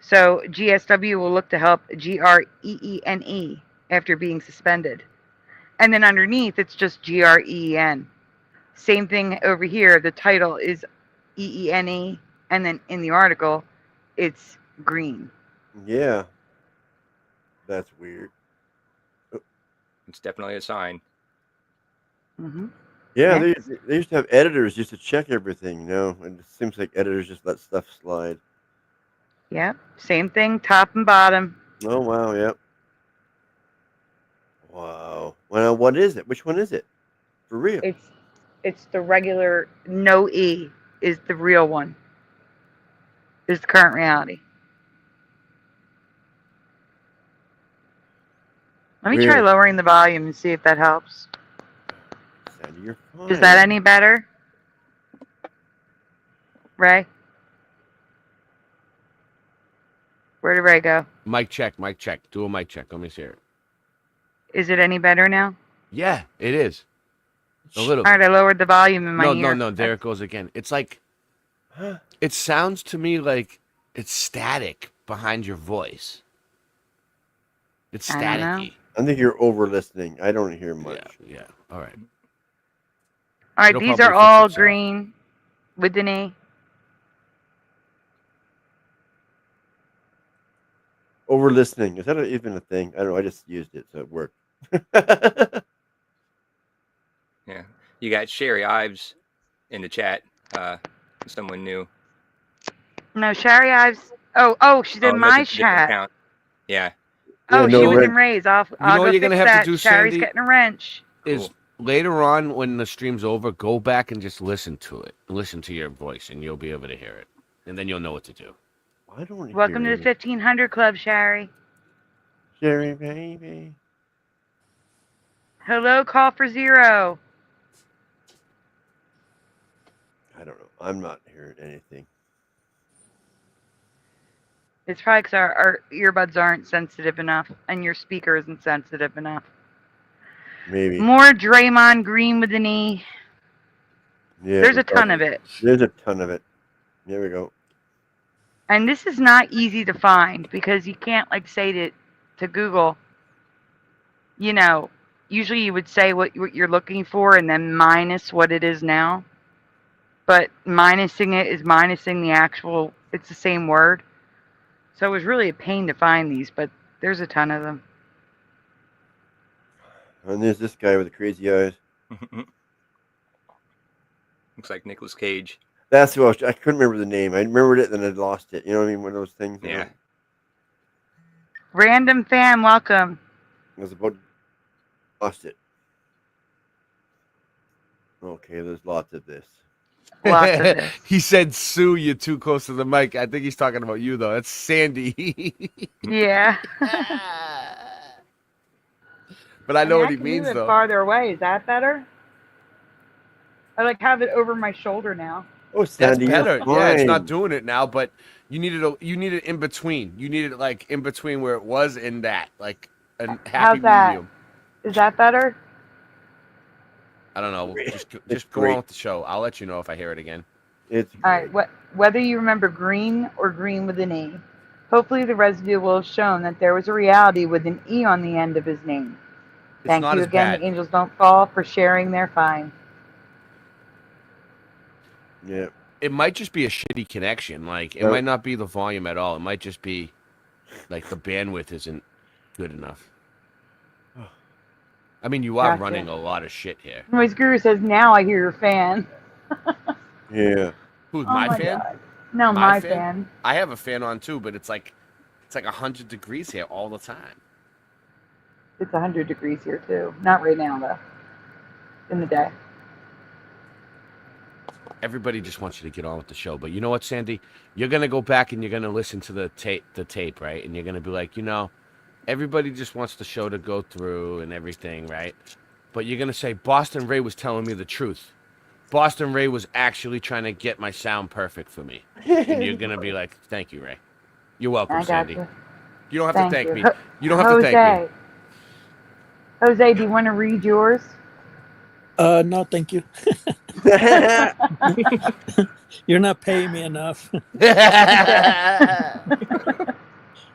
So GSW will look to help Greene after being suspended. And then underneath, it's just GREEN. Same thing over here. The title is EENE. And then in the article, it's green. Yeah. That's weird. It's definitely a sign. Mm-hmm. Yeah, Next. they used to have editors just to check everything, you know, and it seems like editors just let stuff slide. Yep. Same thing, top and bottom. Oh, wow, yep. Wow. Well, what is it? Which one is it? For real? It's the regular no E is the real one. Is the current reality. Let me try Weird. lowering the volume and see if that helps. Sandy, you're fine. Is that any better? Ray? Where did Ray go? Mic check. Do a mic check. Let me see it. Is it any better now? Yeah, it is. A little. All right, I lowered the volume in my ear. No. There it goes again. It's like, it sounds to me like it's static behind your voice. It's I don't know. staticky. I think you're over listening. I don't hear much. Yeah. All right. All right, It'll these probably are fix all itself. green with an E. Over listening. Is that even a thing? I don't know. I just used it, so it worked. Yeah. You got Sherry Ives in the chat. Someone new. No, Sherry Ives. Oh, she's Oh, in that's a my different chat. account. Yeah. Oh, Yeah, she no was red- in Ray's. I'll know go what you're fix gonna have to that. do, Sherry's Sandy? getting a wrench. Is Cool. later on when the stream's over, go back and just listen to it. Listen to your voice, and you'll be able to hear it. And then you'll know what to do. I don't Welcome hear to the 1500 Club, Sherry. Sherry, baby. Hello, call for zero. I don't know. I'm not hearing anything. It's probably because our earbuds aren't sensitive enough and your speaker isn't sensitive enough. Maybe. More Draymond Green with an E. Yeah. There's a ton of it. There's a ton of it. There we go. And this is not easy to find because you can't like say to Google, you know, usually you would say what you're looking for and then minus what it is now. But minusing it is minusing the actual, it's the same word. So it was really a pain to find these, but there's a ton of them. And there's this guy with the crazy eyes. Looks like Nicolas Cage. That's who I couldn't remember the name. I remembered it, then I lost it. You know what I mean? One of those things. Yeah. Random fan, welcome. I was about to lost it. Okay, there's lots of this. Lots of this. He said, Sue, you're too close to the mic. I think he's talking about you, though. That's Sandy. Yeah. But I know what he I can means, move it though. farther away. Is that better? I like have it over my shoulder now. Oh, That's Sandy, better. you're Yeah, it's fine. not doing it now, but you need it in between. You need it like in between where it was and that, like a happy How's that? medium. Is that better? I don't know. It's Just go great. on with the show. I'll let you know if I hear it again. It's All right. Whether you remember green or green with an E, hopefully the residue will have shown that there was a reality with an E on the end of his name. It's Thank not you as again, bad. the Angels Don't Fall, for sharing their find. yeah. It might just be a shitty connection. Like, it No. might not be the volume at all. It might just be, like, the bandwidth isn't good enough. I mean, you are Gotcha. running a lot of shit here. Noise Guru says, now I hear your fan. Yeah. Who's Oh my fan? God. No, My my fan? fan. I have a fan on too, but it's like 100 degrees here all the time. It's 100 degrees here too. Not right now though. In the day. Everybody just wants you to get on with the show, but you know what, Sandy? You're gonna go back and you're gonna listen to the tape, right? And you're gonna be like, you know, everybody just wants the show to go through and everything, right? But you're gonna say Boston Ray was telling me the truth. Boston Ray was actually trying to get my sound perfect for me. And you're gonna be like, thank you, Ray. You're welcome, I got Sandy. you. You don't have to thank you. me. You don't have to thank me. Jose, do you want to read yours? No, thank you. You're not paying me enough.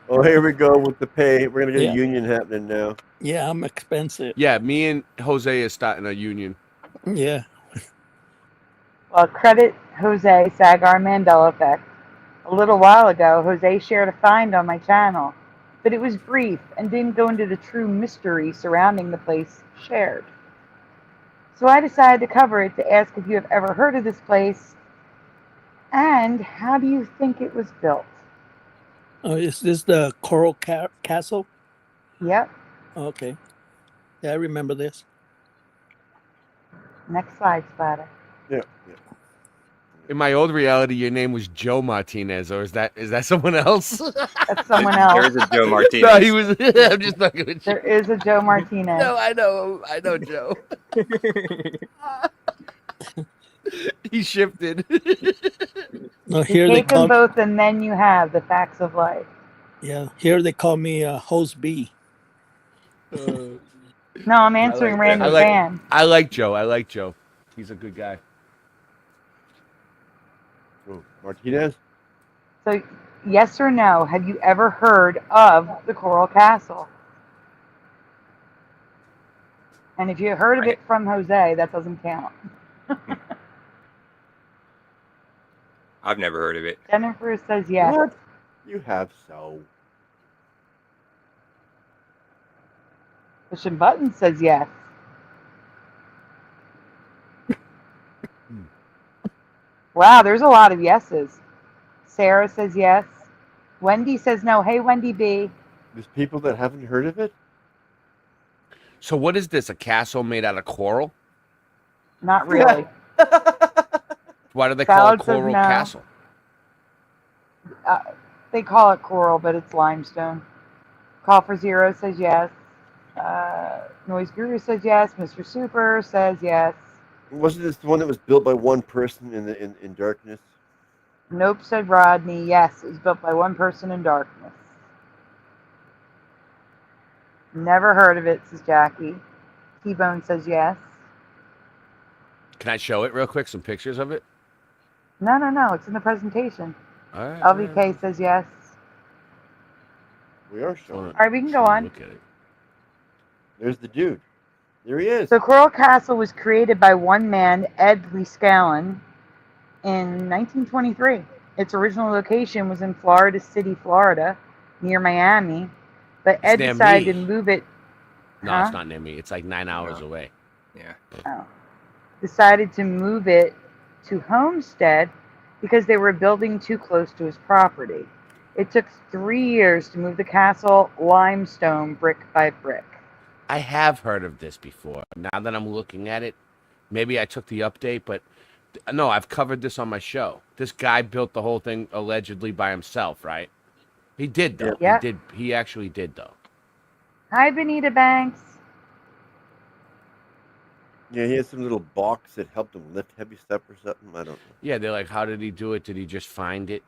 Oh, here we go with the pay. We're gonna get Yeah. a union happening now. Yeah, I'm expensive. Yeah, me and Jose is starting a union. Yeah. Well, credit Jose Sagar Mandela Effect. A little while ago, Jose shared a find on my channel, but it was brief and didn't go into the true mystery surrounding the place shared. So I decided to cover it to ask if you have ever heard of this place, and how do you think it was built? Oh, is this the Coral Castle? Yep. Okay. Yeah, I remember this. Next slide, Splatter. Yeah. Yeah. In my old reality, your name was Joe Martinez, or is that someone else? That's someone There else. is a Joe Martinez. No, he was. I'm just fucking with you. There is a Joe Martinez. No, I know Joe. He shifted. No, here they Take them call both, and then you have the facts of life. here they call me Host B. No, I'm answering like random that. I like- fan. I like Joe. He's a good guy. Oh, Martinez. So, yes or no, have you ever heard of the Coral Castle? And if you heard of it from Jose, that doesn't count. I've never heard of it. Jennifer says yes. What? You have so. Pushing Button says yes. Wow, there's a lot of yeses. Sarah says yes. Wendy says no. Hey, Wendy B. There's people that haven't heard of it. So what is this? A castle made out of coral? Not really. Why do they call Salad it says Coral no. Castle? They call it coral, but it's limestone. Call for Zero says yes. Noise Guru says yes. Mr. Super says yes. Wasn't this the one that was built by one person in darkness? Nope, said Rodney. Yes, it was built by one person in darkness. Never heard of it, says Jackie. T-Bone says yes. Can I show it real quick? Some pictures of it? No. It's in the presentation. All right. LVK says yes. We are showing. All right, we can go on. Look at it. There's the dude. There he is. So Coral Castle was created by one man, Ed Leescallen, in 1923. Its original location was in Florida City, Florida, near Miami, but Ed near decided me. to move it. No, Huh? it's not near me. It's like 9 hours away. Yeah. Oh. Decided to move it to Homestead because they were building too close to his property. It took 3 years to move the castle limestone brick by brick. I have heard of this before. Now that I'm looking at it, maybe I took the update, but no, I've covered this on my show. This guy built the whole thing allegedly by himself, right? He did, though. Yep. He actually did, though. Hi, Benita Banks. Yeah, he had some little box that helped him lift heavy stuff or something. I don't know. Yeah, they're like, how did he do it? Did he just find it?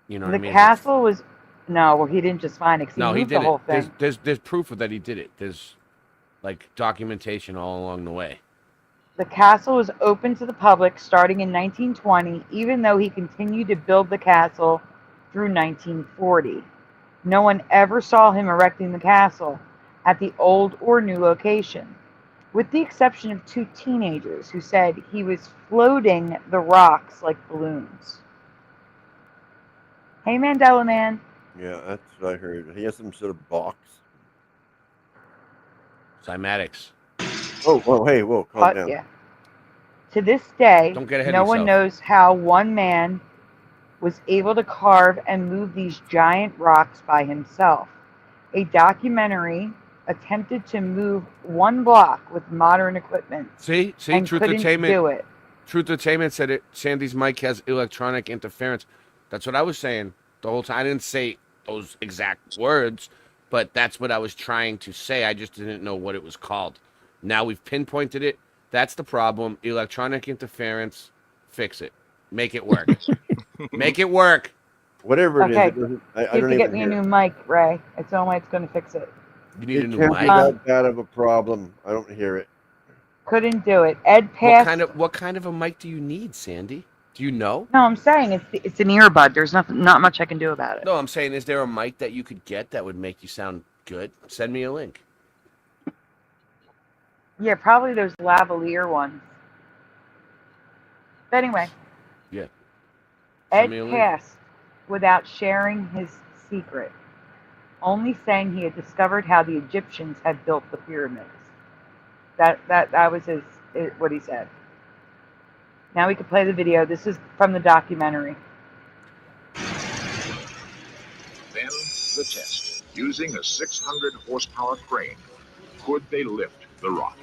You know what The I mean? castle was... No, well, he didn't just find it. 'Cause No, he he moved did the whole it. thing. There's proof that he did it. There's like documentation all along the way. The castle was open to the public starting in 1920, even though he continued to build the castle through 1940. No one ever saw him erecting the castle at the old or new location, with the exception of 2 teenagers who said he was floating the rocks like balloons. Hey, Mandela Man. Yeah, that's what I heard. He has some sort of box. Cymatics. Oh, whoa, hey, whoa, calm down. Yeah. To this day, Don't get ahead no of one yourself. knows how one man was able to carve and move these giant rocks by himself. A documentary attempted to move 1 block with modern equipment See, and Truth couldn't Entertainment. do it. Truth Entertainment said it. Sandy's mic has electronic interference. That's what I was saying the whole time. I didn't say those exact words, but that's what I was trying to say. I just didn't know what it was called. Now we've pinpointed it. That's the problem. Electronic interference. Fix it. Make it work. Make it work. Whatever it is, Okay. it doesn't, I You have don't to even get me a hear new it. mic, Ray. It's the only way it's going to fix it. You need a It new can't be mic. that bad of a problem. I don't hear it. Couldn't do it. Ed passed. What kind of a mic do you need, Sandy? Do you know? No, I'm saying it's an earbud. There's not much I can do about it. No, I'm saying, is there a mic that you could get that would make you sound good? Send me a link. Yeah, probably those lavalier ones. But anyway. Yeah. Ed Send me a link. passed without sharing his secret, only saying he had discovered how the Egyptians had built the pyramids. That was what he said. Now we can play the video. This is from the documentary. Then the test. Using a 600 horsepower crane, could they lift the rock?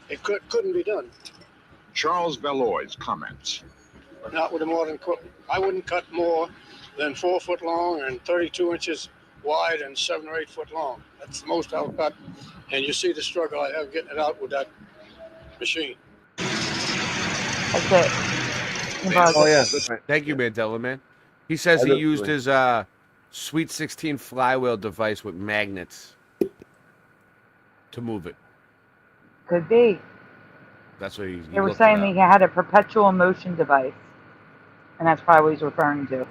It couldn't be done. Charles Belloy's comments. Not with the modern equipment. I wouldn't cut more than 4 foot long and 32 inches wide and 7 or 8 foot long. That's the most I'll cut. And you see the struggle I have getting it out with that machine. That's it. Oh, yeah. That's right. Thank you, Mandela, man. He says I he look used good. his Sweet 16 flywheel device with magnets to move it. Could be. That's what he They were looked it saying up. he had a perpetual motion device, and that's probably what he's referring to.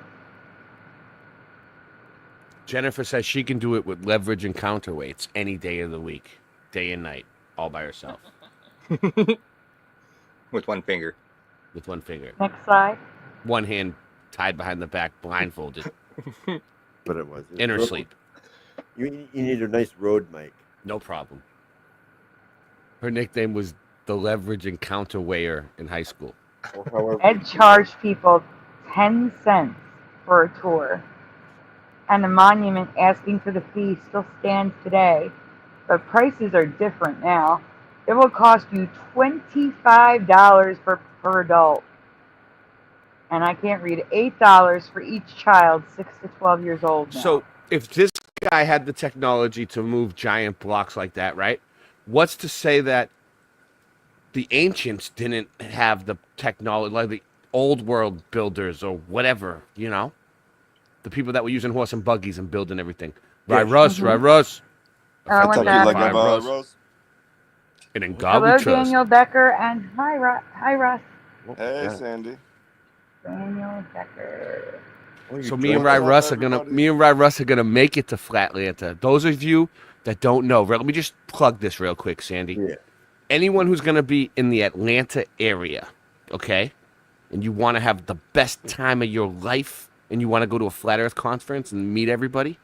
Jennifer says she can do it with leverage and counterweights any day of the week, day and night, all by herself, With 1 finger. with 1 finger. Next slide. 1 hand tied behind the back, blindfolded, But it was. in her sleep. You need a nice road mic. No problem. Her nickname was the leverage and counterweighter in high school. Or however. Ed charged people 10 cents for a tour, and the monument asking for the fee still stands today, but prices are different now. It will cost you $25 per adult, and I can't read it, $8 for each child 6 to 12 years old now. So if this guy had the technology to move giant blocks like that, right? What's to say that the ancients didn't have the technology, like the old world builders or whatever, you know? The people that were using horse and buggies and building everything. Right, Yes. Russ, right, Russ. Oh, I want Talk to you that. like Right, a Russ. Rose. And in God Hello, we trust. Daniel Becker, and hi, Russ. Hey, Sandy. Daniel Becker. So me and Ry Russ are gonna make it to Flatlanta. Those of you that don't know, let me just plug this real quick, Sandy. Yeah. Anyone who's gonna be in the Atlanta area, okay, and you want to have the best time of your life, and you want to go to a Flat Earth conference and meet everybody,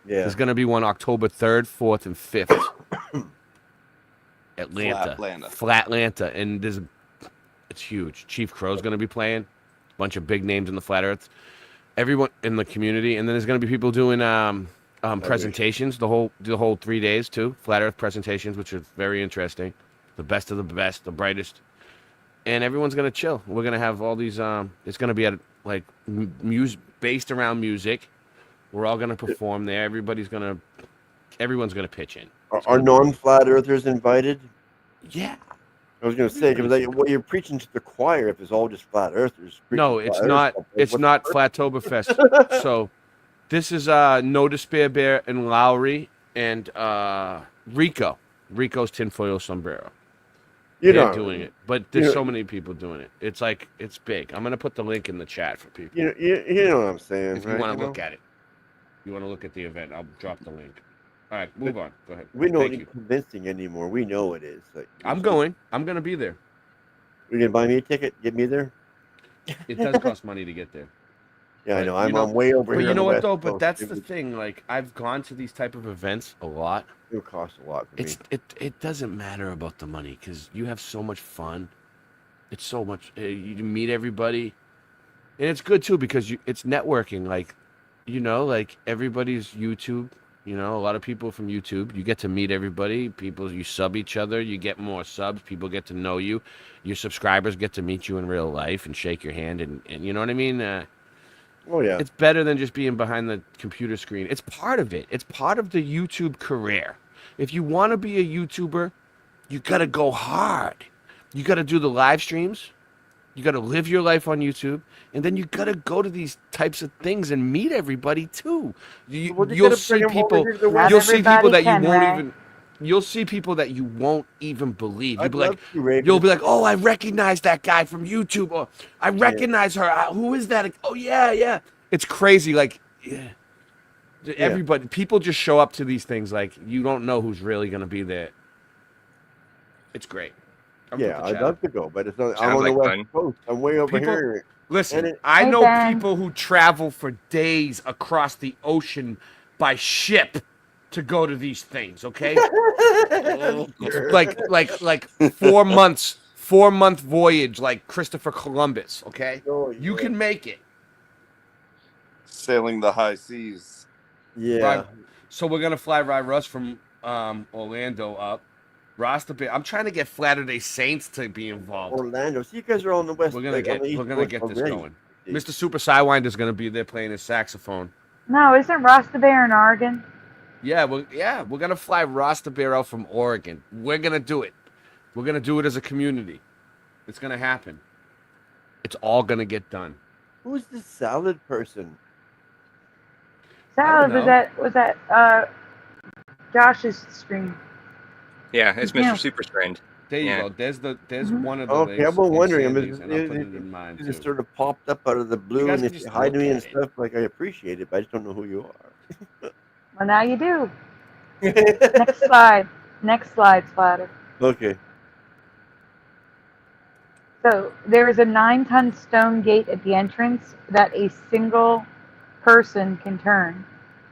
Yeah. there's gonna be one October 3rd, 4th, and 5th. Atlanta, Flatlanta, and it's huge. Chief Crow's gonna be playing, a bunch of big names in the Flat Earth. Everyone in the community, and then there's going to be people doing presentations the whole 3 days too. Flat Earth presentations, which are very interesting. The best of the best, the brightest, and everyone's going to chill. We're going to have all these. It's going to be at like music based around music. We're all going to perform there. Everyone's going to pitch in. Are non-flat earthers invited? Yeah. I was going to say, because what you're preaching to the choir if it's all just flat earthers. No, it's not. It's not Flattoberfest. So this is No Despair Bear and Lowry and Rico. Rico's tinfoil sombrero. They're doing it, but there's so many people doing it. It's like it's big. I'm gonna put the link in the chat for people. You know what I'm saying? If you want to look at it, you want to look at the event. I'll drop the link. All right, move on. Go ahead. We don't need convincing anymore. We know it is. Like, I'm going. I'm gonna be there. You're gonna buy me a ticket? Get me there? It does cost money to get there. Yeah, I know. But, I'm way over But here. you know on the what though? West But Coast. that's the thing. Like I've gone to these type of events a lot. It would cost a lot for me. It doesn't matter about the money because you have so much fun. It's so much. You meet everybody, and it's good too because it's networking. Like, like everybody's YouTube. A lot of people from YouTube. You get to meet everybody. People, you sub each other. You get more subs. People get to know you. Your subscribers get to meet you in real life and shake your hand. And you know what I mean? Oh, yeah. It's better than just being behind the computer screen. It's part of it. It's part of the YouTube career. If you want to be a YouTuber, you got to go hard. You got to do the live streams. You got to live your life on YouTube. And then you got to go to these types of things and meet everybody too. You'll see people that you won't even. You'll see people that you won't even believe. You'll be like, oh, I recognize that guy from YouTube, or I recognize her. Who is that? Oh yeah. It's crazy. Like, yeah. Everybody, people just show up to these things like you don't know who's really gonna be there. It's great. I'd love to go, but it's not. I'm on the West Coast. I'm way over here. Listen, I know people who travel for days across the ocean by ship to go to these things. Okay, like 4 months, 4-month voyage, like Christopher Columbus. Okay, you can make it. Sailing the high seas. Yeah. So we're gonna fly Russ from Orlando up. Rasta Bear. I'm trying to get Flatter-day Saints to be involved. Orlando. See, you guys are on the West. We're gonna get this going. Mr. Super Sidewinder is gonna be there playing his saxophone. No, isn't Rasta Bear in Oregon? Yeah, we're gonna fly Rasta Bear out from Oregon. We're gonna do it. We're gonna do it as a community. It's gonna happen. It's all gonna get done. Who's the salad person? Salad was that Josh's stream. Yeah, it's Mr. Super Strand. There you go. There's one of the. Okay, I'm wondering. It just sort of popped up out of the blue, and if you hide me and stuff, like I appreciate it, but I just don't know who you are. Well, now you do. Next slide. Next slide, Splatter. Okay. So there is a 9-ton stone gate at the entrance that a single person can turn.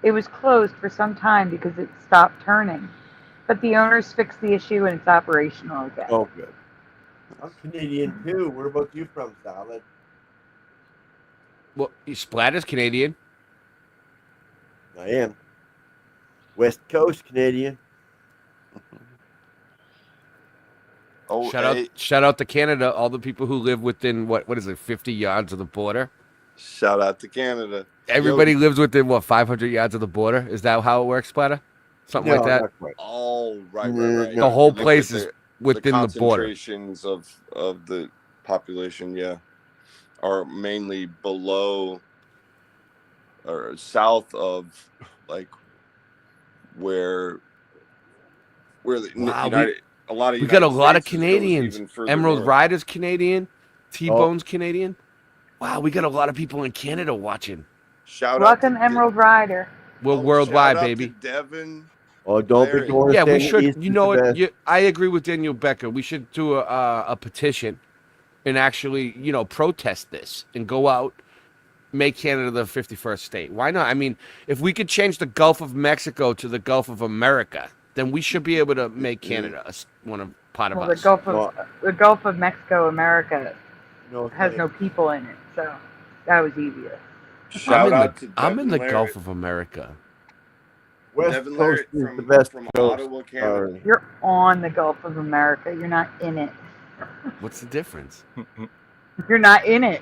It was closed for some time because it stopped turning. But the owners fixed the issue and it's operational again. Oh, good. I'm Canadian too. Where about you from, Salad? Well, Splatter's Canadian. I am. West Coast Canadian. Shout out to Canada, all the people who live within what is it, 50 yards of the border. Shout out to Canada. Everybody Yo, lives within what 500 yards of the border. Is that how it works, Splatter? Something like No, that. not quite. oh, right. No. The whole Look at place is the within the border. concentrations of the population, yeah, are mainly below or south of like where the Wow, United, a lot of We got a United lot of States goes Canadians. even further Emerald north. Rider's Canadian. T-Bone's Canadian. Wow, we got a lot of people in Canada watching. Shout Welcome, out to Emerald Rider. We're shout worldwide, out baby. to Devin. Oh, don't be Larry. going Yeah, we standing should. east You is know the what? best. I agree with Daniel Becker. We should do a petition and actually, protest this and go out, make Canada the 51st state. Why not? I mean, if we could change the Gulf of Mexico to the Gulf of America, then we should be able to make Canada part of Well, us. the Gulf of Mexico, America, No, has no people in it, so that was easier. Shout out to I'm in Devin the Larry. Gulf of America. West Devin Coast Larry is the best from coast. Ottawa, Canada. Sorry. You're on the Gulf of America. You're not in it. What's the difference? You're not in it.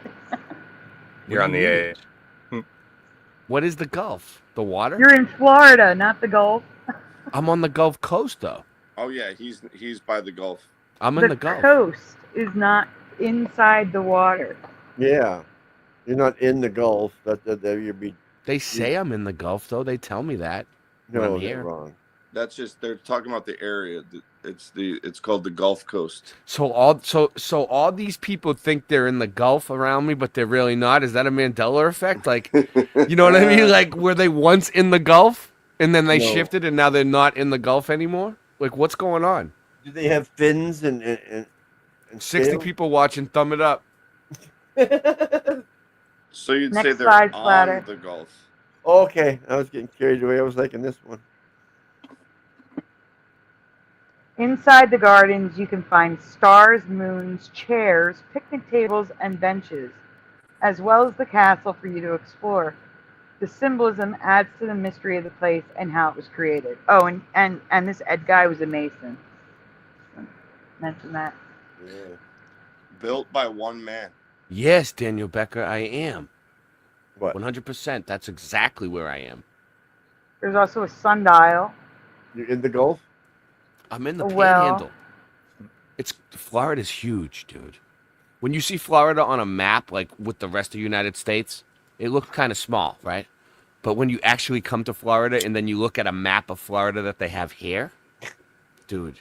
You're on the edge. What is the Gulf? The water? You're in Florida, not the Gulf. I'm on the Gulf Coast, though. Oh yeah, he's by the Gulf. I'm in the Gulf. coast is not inside the water. Yeah, you're not in the Gulf. That you'd be. They say I'm in the Gulf, though. They tell me that. when No, I'm they're here. wrong. That's just they're talking about the area. It's called the Gulf Coast. So all these people think they're in the Gulf around me, but they're really not. Is that a Mandela effect? Like, you know what I mean? Like, were they once in the Gulf and then they No. shifted and now they're not in the Gulf anymore? Like, what's going on? Do they have fins and 60 scales? people watching. Thumb it up. So you'd Next say they're slide, on Splatter. the Gulf. Okay, I was getting carried away. I was liking this one. Inside the gardens, you can find stars, moons, chairs, picnic tables, and benches, as well as the castle for you to explore. The symbolism adds to the mystery of the place and how it was created. Oh, and this Ed guy was a Mason. Mention that. Yeah. Built by one man. Yes, Daniel Becker, I am. What? 100%. That's exactly where I am. There's also a sundial. You're in the Gulf? I'm in the Well- panhandle. Florida's huge, dude. When you see Florida on a map, like with the rest of the United States, it looks kind of small, right? But when you actually come to Florida and then you look at a map of Florida that they have here, dude.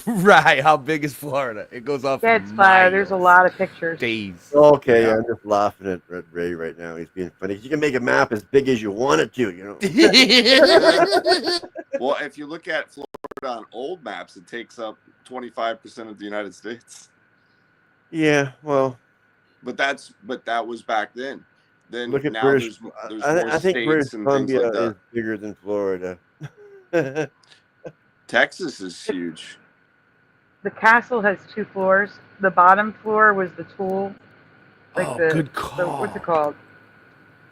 Right, how big is Florida? It goes off. Yeah, it's fire. There's a lot of pictures. Days. Okay, Yeah. I'm just laughing at Ray right now. He's being funny. You can make a map as big as you want it to, you know. Well, if you look at Florida on old maps, it takes up 25% of the United States. Yeah, well, But that was back then. Then look at now British. there's I more think British states and things Columbia like that. is bigger than Florida. Texas is huge. The castle has 2 floors. The bottom floor was the tool. Oh, good call. What's it called?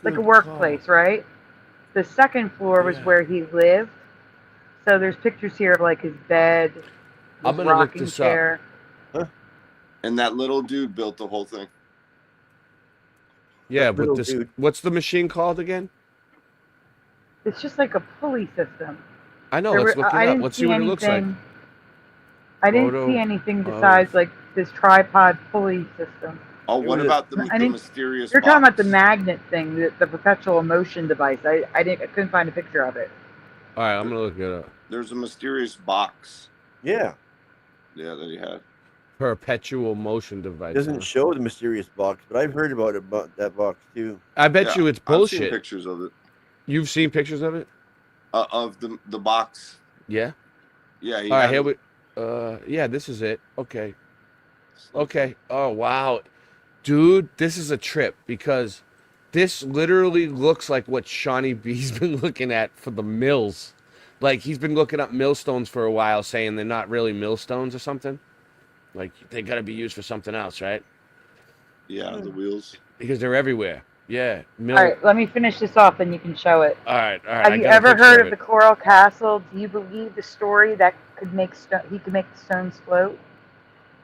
Like a Good workplace, right? The second floor was Yeah. where he lived. So there's pictures here of like his bed, his I'm gonna look rocking this up. chair. And that little dude built the whole thing. Yeah, That but little this. dude. What's the machine called again? It's just like a pulley system. I know. There Let's were- look I it up. didn't Let's see what it looks like. anything- I didn't Photo see anything of- besides like this tripod pulley system. Oh, what was- about the I didn't- mysterious You're talking about the box? magnet thing, the perpetual motion device. I couldn't find a picture of it. All right, I'm gonna look it up. There's a mysterious box. Yeah, Yeah, that he had. Perpetual motion it device. doesn't huh? show the mysterious box, but I've heard about that box too. I bet Yeah, you it's I've seen bullshit. pictures of it. You've seen pictures of it? Of the box. Yeah. Yeah. He All right, had here it. we. Yeah, this is it. Okay. Okay. Oh wow, dude, this is a trip because this literally looks like what Shawnee B's been looking at for the mills. Like he's been looking up millstones for a while, saying they're not really millstones or something. Like they got to be used for something else, right? Yeah, the wheels. Because they're everywhere. Yeah. Mill. All right, let me finish this off, and you can show it. All right. I Have you got a ever picture heard of it. the Coral Castle? Do you believe the story that he could make the stones float?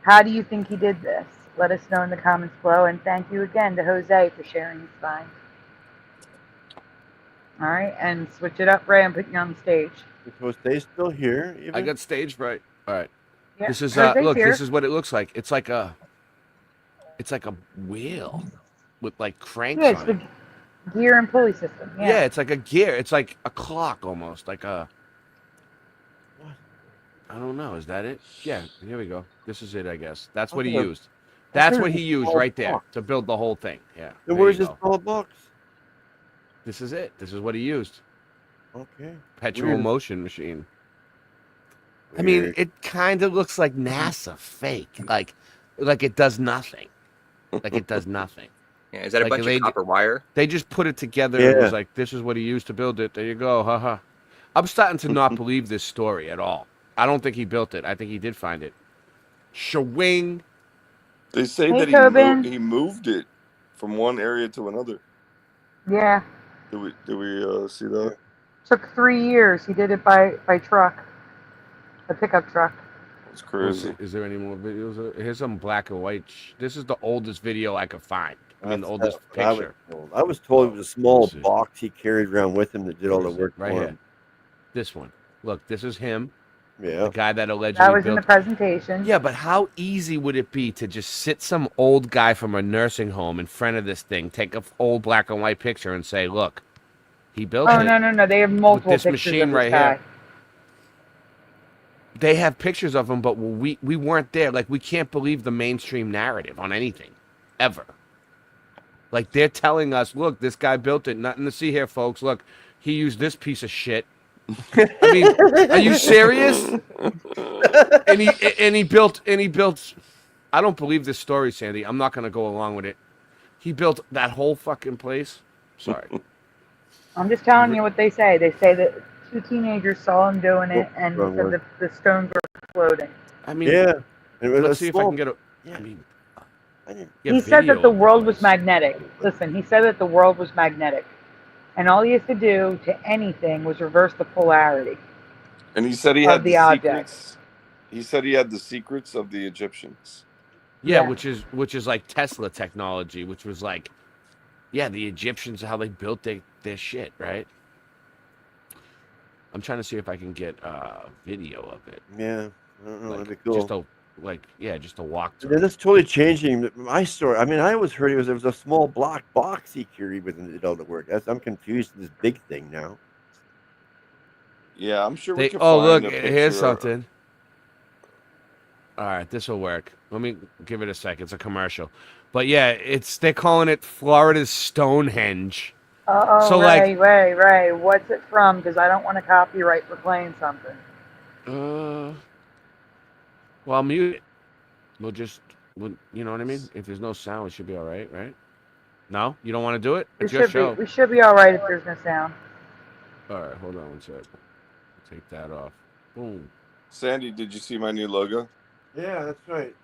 How do you think he did this? let us know in the comments below. And thank you again to Jose for sharing his find. All right, and switch it up, Ray. I'm putting you on the stage. Is Jose still here? Even? I got stage fright. All right. Yeah, This is Jose's look. here. This is what it looks like. It's like a wheel with like cranks Yeah, it's on the it. gear and pulley system. Yeah. Yeah, it's like a gear. It's like a clock almost, like a. What? I don't know. Is that it? Yeah. Here we go. This is it, I guess. That's what he Okay. used. That's There's what he a used small right there box. to build the whole thing. Yeah. Then there where's you this go. small box? This is it. This is what he used. Okay. Perpetual Weird. motion machine. I mean, Weird. it kind of looks like NASA fake. Like it does nothing. Like it does nothing. Yeah, is that a Like, bunch they of copper wire? They just put it together and Yeah. was like, this is what he used to build it. There you go. Haha. I'm starting to not believe this story at all. I don't think he built it. I think he did find it. Shawing. They say Hey, that Tobin. he moved it from one area to another. Yeah. Did we see that? Took 3 years. He did it by truck, a pickup truck. That's Let's crazy. see, is there any more videos? Here's some black and white. This is the oldest video I could find. I mean, the oldest That's what picture. I was told it was a small Let's see. box he carried around with him that did all Where the is it? work Right for here. him. This one. Look, this is him, Yeah. the guy that allegedly That was in built. the presentation. Yeah, but how easy would it be to just sit some old guy from a nursing home in front of this thing, take an old black and white picture, and say, "Look, he built Oh it." no! They have multiple this pictures machine of this right guy. here. They have pictures of him, but we weren't there. Like, we can't believe the mainstream narrative on anything, ever. Like, they're telling us, "Look, this guy built it. Nothing to see here, folks. Look, he used this piece of shit." I mean, are you serious? And he built. I don't believe this story, Sandy. I'm not gonna go along with it. He built that whole fucking place. Sorry. I'm just telling you what they say. They say that 2 teenagers saw him doing it, Oh, and wrong said word. the stones were floating. I mean, Yeah. And it was let's a see if I small- can get a. Yeah. I mean, I didn't- get He said video that the of world was place. magnetic. Listen, he said that the world was magnetic, and all he has to do to anything was reverse the polarity. And he said he Of had the the object. secrets. He said he had the secrets of the Egyptians. Yeah, Yeah. which is like Tesla technology, which was like, yeah, the Egyptians, how they built their shit, right? I'm trying to see if I can get video of it. Yeah. I don't know. Like, That'd be cool. just a walkthrough. Yeah, that's totally changing my story. I mean, I always heard it was a small black box he carried with him that did all the work. I'm confused with this big thing now. Yeah, I'm sure we They, can oh, find look, a here's picture. something. All right, this will work. Let me give it a sec. It's a commercial. But yeah, they're calling it Florida's Stonehenge. Oh, So, Ray, what's it from? Because I don't want to copyright for playing something. Well, I'll mute it. You know what I mean? If there's no sound, it should be all right, right? No? You don't want to do it? It's your show. We should be all right if there's no sound. All right, hold on one sec. Take that off. Boom. Sandy, did you see my new logo? Yeah, that's right.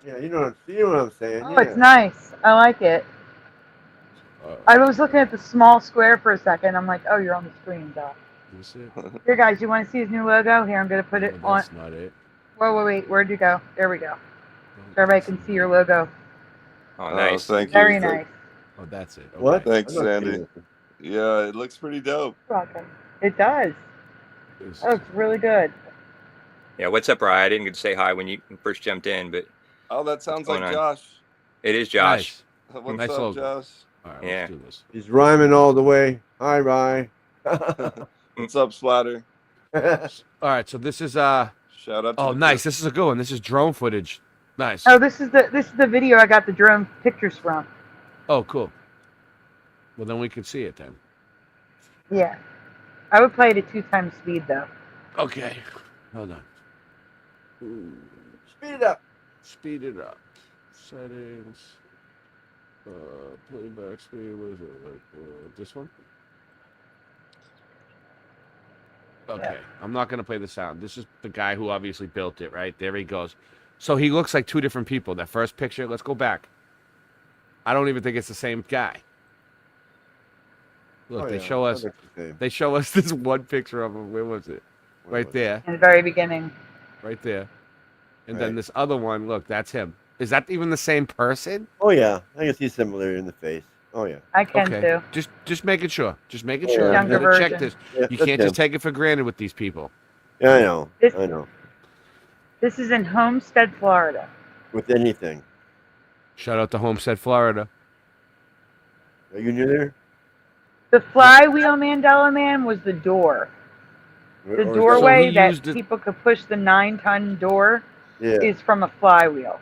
Yeah, you know what I'm saying. Oh, yeah. it's nice. I like it. Uh, I was looking at the small square for a second. I'm like, oh, you're on the screen, Doc. Is it? Here, guys, you want to see his new logo? Here, I'm going to put it No, on. that's not it. Wait. Where'd you go? There we go. So everybody can see your logo. Oh, nice. Thank you. Very nice. Oh, that's it. Okay. What? Thanks, I'm not Sandy. seeing it. Yeah, it looks pretty dope. Welcome. It does. It's- Oh, it's really good. Yeah, what's up, Ryan? I didn't get to say hi when you first jumped in, but Oh, that sounds like going on? Josh. it is Josh. Nice. What's Nice up, logo. Josh? All right, Yeah. let's do this. He's rhyming all the way. Hi, Rye. What's up, Splatter? All right, so this is Shout out to oh, the nice. This is a good one. This is drone footage. Nice. Oh, this is the video I got the drone pictures from. Oh, cool. Well, then we can see it then. Yeah. I would play it at 2 times speed, though. Okay. Hold on. Ooh, Speed it up. speed it up. Settings. Playback speed. What is it? Like this one? Okay. I'm not gonna play the sound. This is the guy who obviously built it, right? There he goes. So he looks like 2 different people. That first picture. Let's go back. I don't even think it's the same guy. Look, Oh, they yeah, show us. that looks the same. They show us this one picture of him. Where was it? Where Right was it? there. In the very beginning. Right there. And then Right. this other one, look, that's him. Is that even the same person? Oh yeah, I can see similarity in the face. Oh yeah. I can Okay. too. Just making sure. Just making Oh, sure. yeah. You Younger gotta check version. this. Yeah, You that's can't just him. take it for granted with these people. Yeah, I know. This- I know. This is in Homestead, Florida. With anything. Shout out to Homestead, Florida. Are you new there? The flywheel Mandela Man was the door. Or The is that- doorway he that used it- people could push the 9-ton door Yeah. is from a flywheel.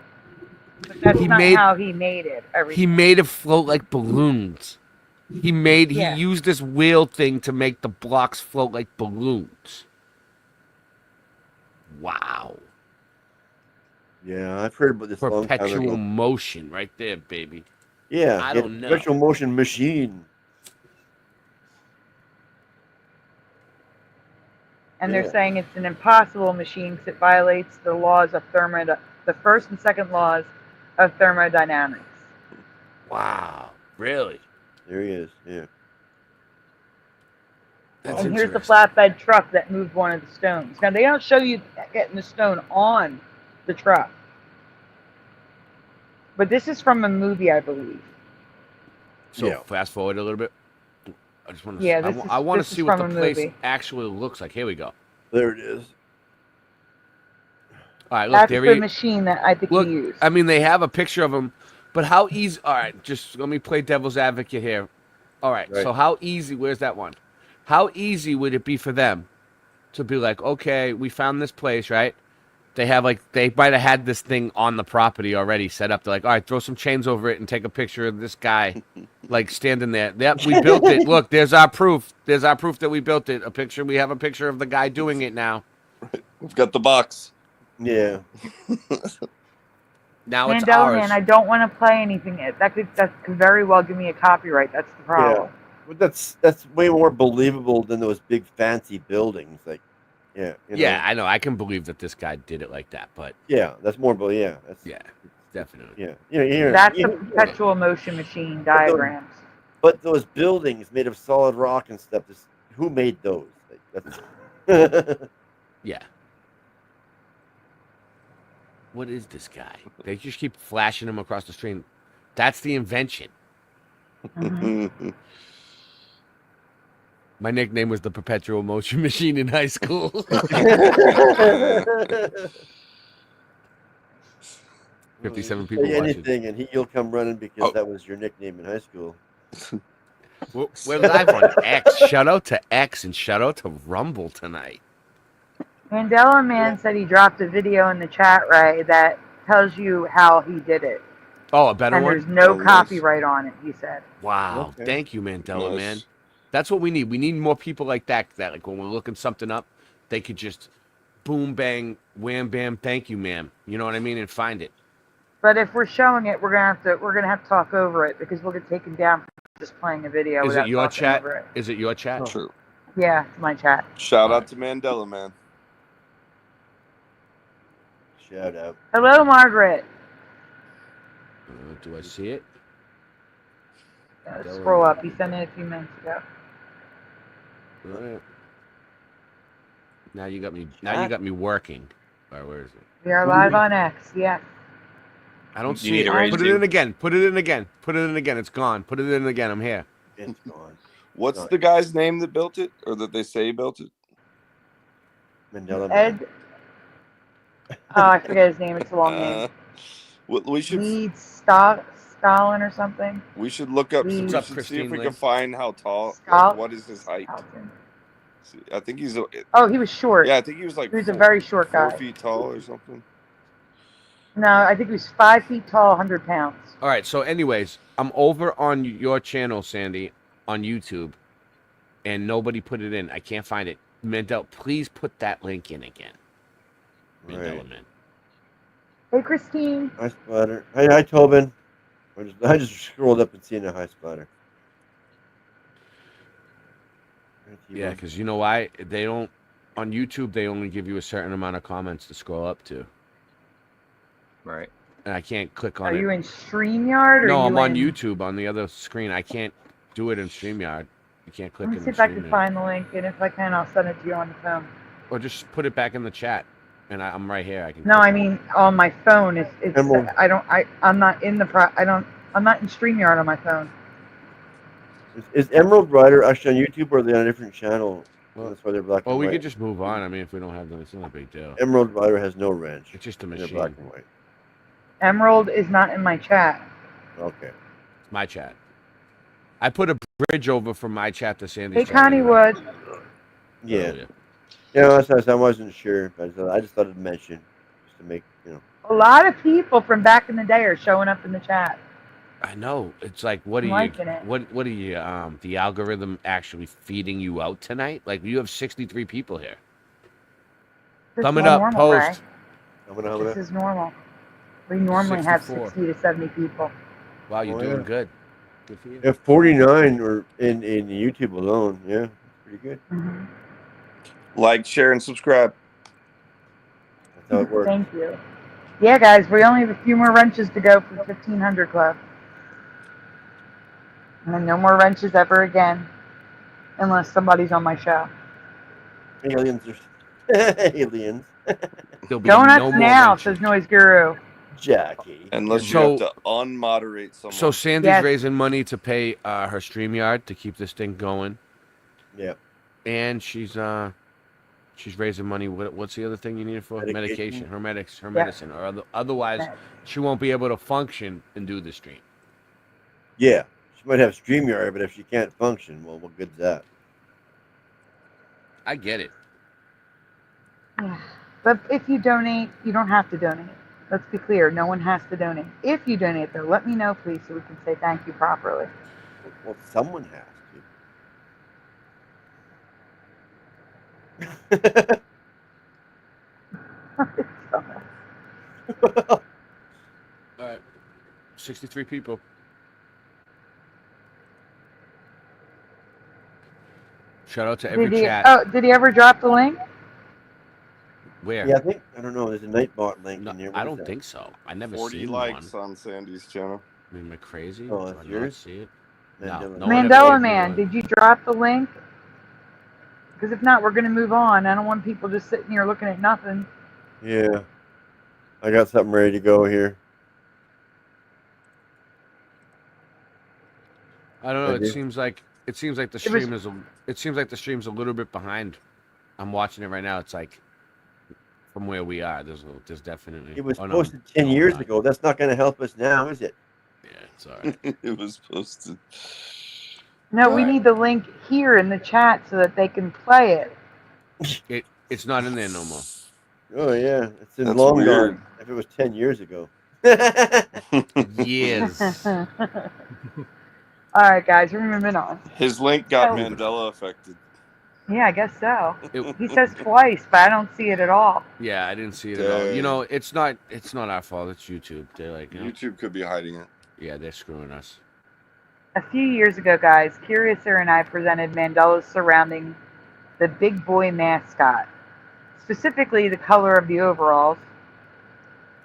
But that's He not made- how he made it. He made it float like balloons. He Yeah. used this wheel thing to make the blocks float like balloons. Wow. Yeah, I've heard about this a long time Perpetual ago. motion right there, baby. Yeah, I yeah, don't know. Perpetual motion machine. And they're Yeah. saying it's an impossible machine because it violates the laws of the first and second laws of thermodynamics. Wow. Really? There he is. Yeah. That's And here's the interesting. flatbed truck that moved one of the stones. Now, they don't show you getting the stone on the truck. But this is from a movie, I believe. So Yeah. fast forward a little bit. I just want to. Yeah, I want to this is see what the from a place movie. actually looks like. Here we go. There it is. All right, look That's there. the He, machine that I think look, he used. I mean, they have a picture of him, but how easy? All right, just let me play devil's advocate here. All right, Right. so how easy? Where's that one? How easy would it be for them to be like, okay, we found this place, right? They have they might have had this thing on the property already set up. They're like, all right, throw some chains over it and take a picture of this guy, like standing there. Yep, we built it. Look, there's our proof. There's our proof that we built it. A picture. We have a picture of the guy doing it now. We've got the box. Yeah. Now it's Mandela ours. Man, I don't want to play anything. That could very well give me a copyright. That's the problem. But that's way more believable than those big fancy buildings. Like, yeah. You know? Yeah, I know. I can believe that this guy did it like that, but Yeah, that's more. Yeah. That's. yeah, definitely. Yeah. Yeah. That's the perpetual motion machine diagrams. But those buildings made of solid rock and stuff. Who made those? Like, that's. Yeah. What is this guy? They just keep flashing him across the screen. That's the invention. Mhm. My nickname was the Perpetual Motion Machine in high school. 57 people Say watching. anything, and you'll come running because that was your nickname in high school. We're live on X. Shout out to X and shout out to Rumble tonight. Mandela Man said he dropped a video in the chat, right, that tells you how he did it. Oh, a better And one? there's no Oh, nice. copyright on it, he said. Wow. Okay. Thank you, Mandela, Nice. man. That's what we need. We need more people like that. That like when we're looking something up, they could just boom, bang, wham, bam, thank you, ma'am. You know what I mean? And find it. But if we're showing it, we're gonna have to talk over it because we'll get taken down for just playing a video. Is without it your talking chat? over it. Is it your chat? True. Yeah, it's my chat. Shout out to Mandela, man. Shout out. Hello, Margaret. Do I see it? Scroll up. He sent it a few minutes ago. All right. Now you got me. Now you got me working. All right, where is it? We are live on X. Yes. I don't You see need it. to raise Put it two. in again. Put it in again. Put it in again. It's gone. Put it in again. I'm here. It's gone. What's Nice. the guy's name that built it, or that they say built it? Mandela. Man. Ed. Oh, I forget his name. It's a long name. We should Lead Stalin or something. we should look up. What's We up, should see Christine if we Lee? can find how tall. Stal- Like, what is his height? Stalin. See, I think he's. Oh, he was short. Yeah, I think he was like. He was a very short 4 guy. feet tall or something. No, I think he was 5 feet tall, 100 pounds. All right. So, anyways, I'm over on your channel, Sandy, on YouTube, and nobody put it in. I can't find it. Mandela, please put that link in again. Mandela, Right. man. Hey, Christine. Hi, Splatter. Hi, Tobin. I just scrolled up and seen a high splatter. Hi, T-Bone. Yeah, because you know why? They don't on YouTube. They only give you a certain amount of comments to scroll up to, Right. and I can't click on Are it. you in StreamYard? Or No, you I'm on in... YouTube on the other screen. I can't do it in StreamYard. You can't click Let me in see if I StreamYard. can find the link, and if I can, I'll send it to you on the phone. Or just put it back in the chat. and I'm right here. I can. No, click I on mean on my phone. It's Emerald. I'm not in I'm not in StreamYard on my phone. Is Emerald Rider actually on YouTube or are they on a different channel? Well, That's why they're black Well, and we white. could just move on. I mean, if we don't have them, it's not a big deal. Emerald Rider has no wrench. It's just a They're machine. black and white. Emerald is not in my chat. Okay. It's my chat. I put a bridge over from my chat to Sandy's Hey, chat. Connie anyway. Wood. Yeah. Earlier. Yeah, I wasn't sure, but I just thought I'd mention just to make A lot of people from back in the day are showing up in the chat. I know. It's like, what are I'm you? liking it. What are you? The algorithm actually feeding you out tonight? Like you have 63 people here. This Thumb is it up. normal, Post. Ray. I'm gonna have This it. is normal. We normally have 64. 60 to 70 people. Wow, you're Oh, doing yeah. good. Good for you. If 49 or in YouTube alone, yeah, pretty good. Mhm. Like, share, and subscribe. That's how it works. Thank you. Yeah, guys, we only have a few more wrenches to go for 1500 Club. And then no more wrenches ever again. Unless somebody's on my show. Aliens are aliens. There'll be Donuts no more now, wrenches. says Noise Guru. Jackie. Unless you So- have to unmoderate someone. So Sandy's Yes. raising money to pay her StreamYard to keep this thing going, Yeah. and she's raising money. What's the other thing you need it for? Medication. Her Yeah. medicine, or otherwise she won't be able to function and do the stream. Yeah. She might have StreamYard, but if she can't function, well, what good's that? I get it. Yeah. But if you donate, you don't have to donate. Let's be clear, no one has to donate. If you donate, though, let me know, please, so we can say thank you properly. Well, someone has to. All right, 63 people. Shout out to every chat. Did he ever drop the link? Where? Yeah, I don't know. There's a Nightbot link No, in here. I What is don't that? think so. I never 40 seen likes one. on Sandy's channel. I mean, am I crazy? Oh, Do that's I not yours? see it? Mandela. No one ever Mandela gave me Man, one. did you drop the link? Because if not, we're going to move on. I don't want people just sitting here looking at nothing. Yeah. I got something ready to go here. I don't know. I It do. seems like the stream is. It seems like the stream's a little bit behind. I'm watching it right now. It's like from where we are. There's definitely. It was oh, no, posted 10 no, years not. ago. That's not going to help us now, is it? Yeah, it's all right. It was posted. No, we Right. need the link here in the chat so that they can play it. It's not in there no more. Oh, yeah. It's in That's long weird. gone. If it was 10 years ago. Years. All right, guys, we're moving on. His link got Oh. Mandela affected. Yeah, I guess so. It- He says twice, but I don't see it at all. yeah, I didn't see it at all. You Dang. know, it's not our fault. It's YouTube. They're like, you know, YouTube could be hiding it. yeah, they're screwing us. A few years ago, guys, Curiouser and I presented Mandela's surrounding the big boy mascot, specifically the color of the overalls,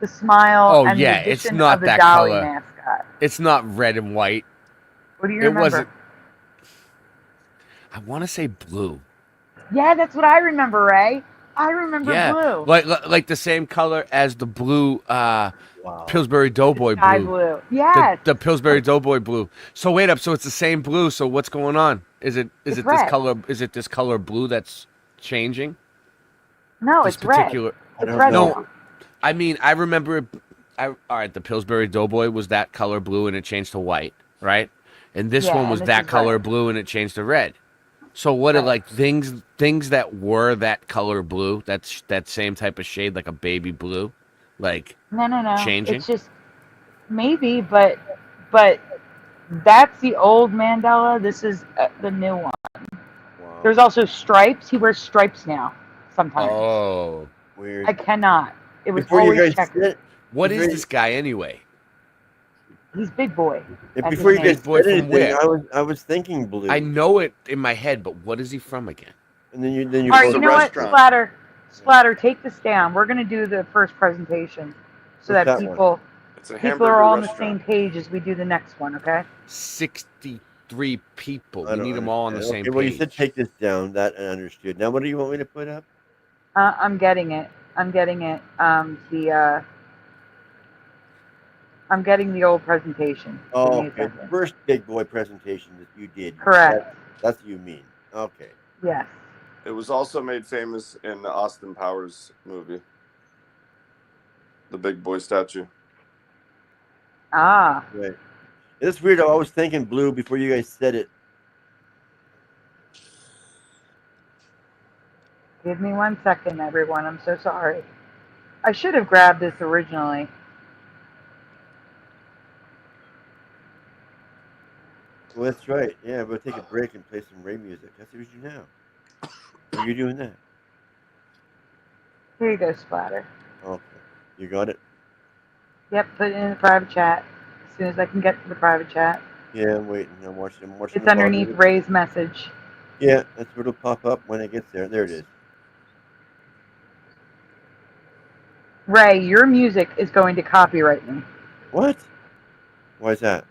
the smile, Oh, and yeah, the it's addition not of the that Dolly color. mascot. It's not red and white. What do you It remember? wasn't. I want to say blue. Yeah, that's what I remember, Ray. I remember Yeah, blue. like the same color as the blue Wow. Pillsbury Doughboy Sky blue. blue. Yes. The Pillsbury Doughboy blue. So wait up. So it's the same blue. So what's going on? Is it It's this red. color? Is it this color blue that's changing? No, This it's red. particular. I It's don't red know. now. I mean, I remember. All right, the Pillsbury Doughboy was that color blue and it changed to white, right? And this Yeah, one and was this that is color red. blue and it changed to red. So what are Right. like things that were that color blue? That's that same type of shade, like a baby blue, like No. changing? It's just maybe, but that's the old Mandela. This is the new one. Wow. There's also stripes. He wears stripes now. Sometimes Oh, Weird. I cannot. It was Before you always guys checkers. said, what is Very- this guy anyway? He's big boy. That's before you his name. guys Boy said from anything, where? I was thinking blue. I know it in my head, but what is he from again? And then you All right, It's you a know what, restaurant. Splatter, take this down. We're gonna do the first presentation so What's that that people It's a people hamburger are all on the restaurant. same page as we do the next one. Okay. 63 people. I We don't need them all on the understand. same Okay, well, page. you said take this down. That I understood. Now, what do you want me to put up? I'm getting it. I'm getting it. I'm getting the old presentation. Give Oh, me a okay. The second. first big boy presentation that you did. Correct. That's what you mean. Okay. Yes. It was also made famous in the Austin Powers movie, the big boy statue. Ah. Right. It's weird. I was thinking blue before you guys said it. Give me 1 second, everyone. I'm so sorry. I should have grabbed this originally. Well, that's right. Yeah, we'll take a break and play some Ray music. That's what we do now. Are you doing that? Here you go, Splatter. Okay. You got it? Yep, put it in the private chat. As soon as I can get to the private chat. Yeah, I'm waiting. I'm watching It's the underneath volume. Ray's message. Yeah, that's where it'll pop up when it gets there. There it is. Ray, your music is going to copyright me. What? Why is that?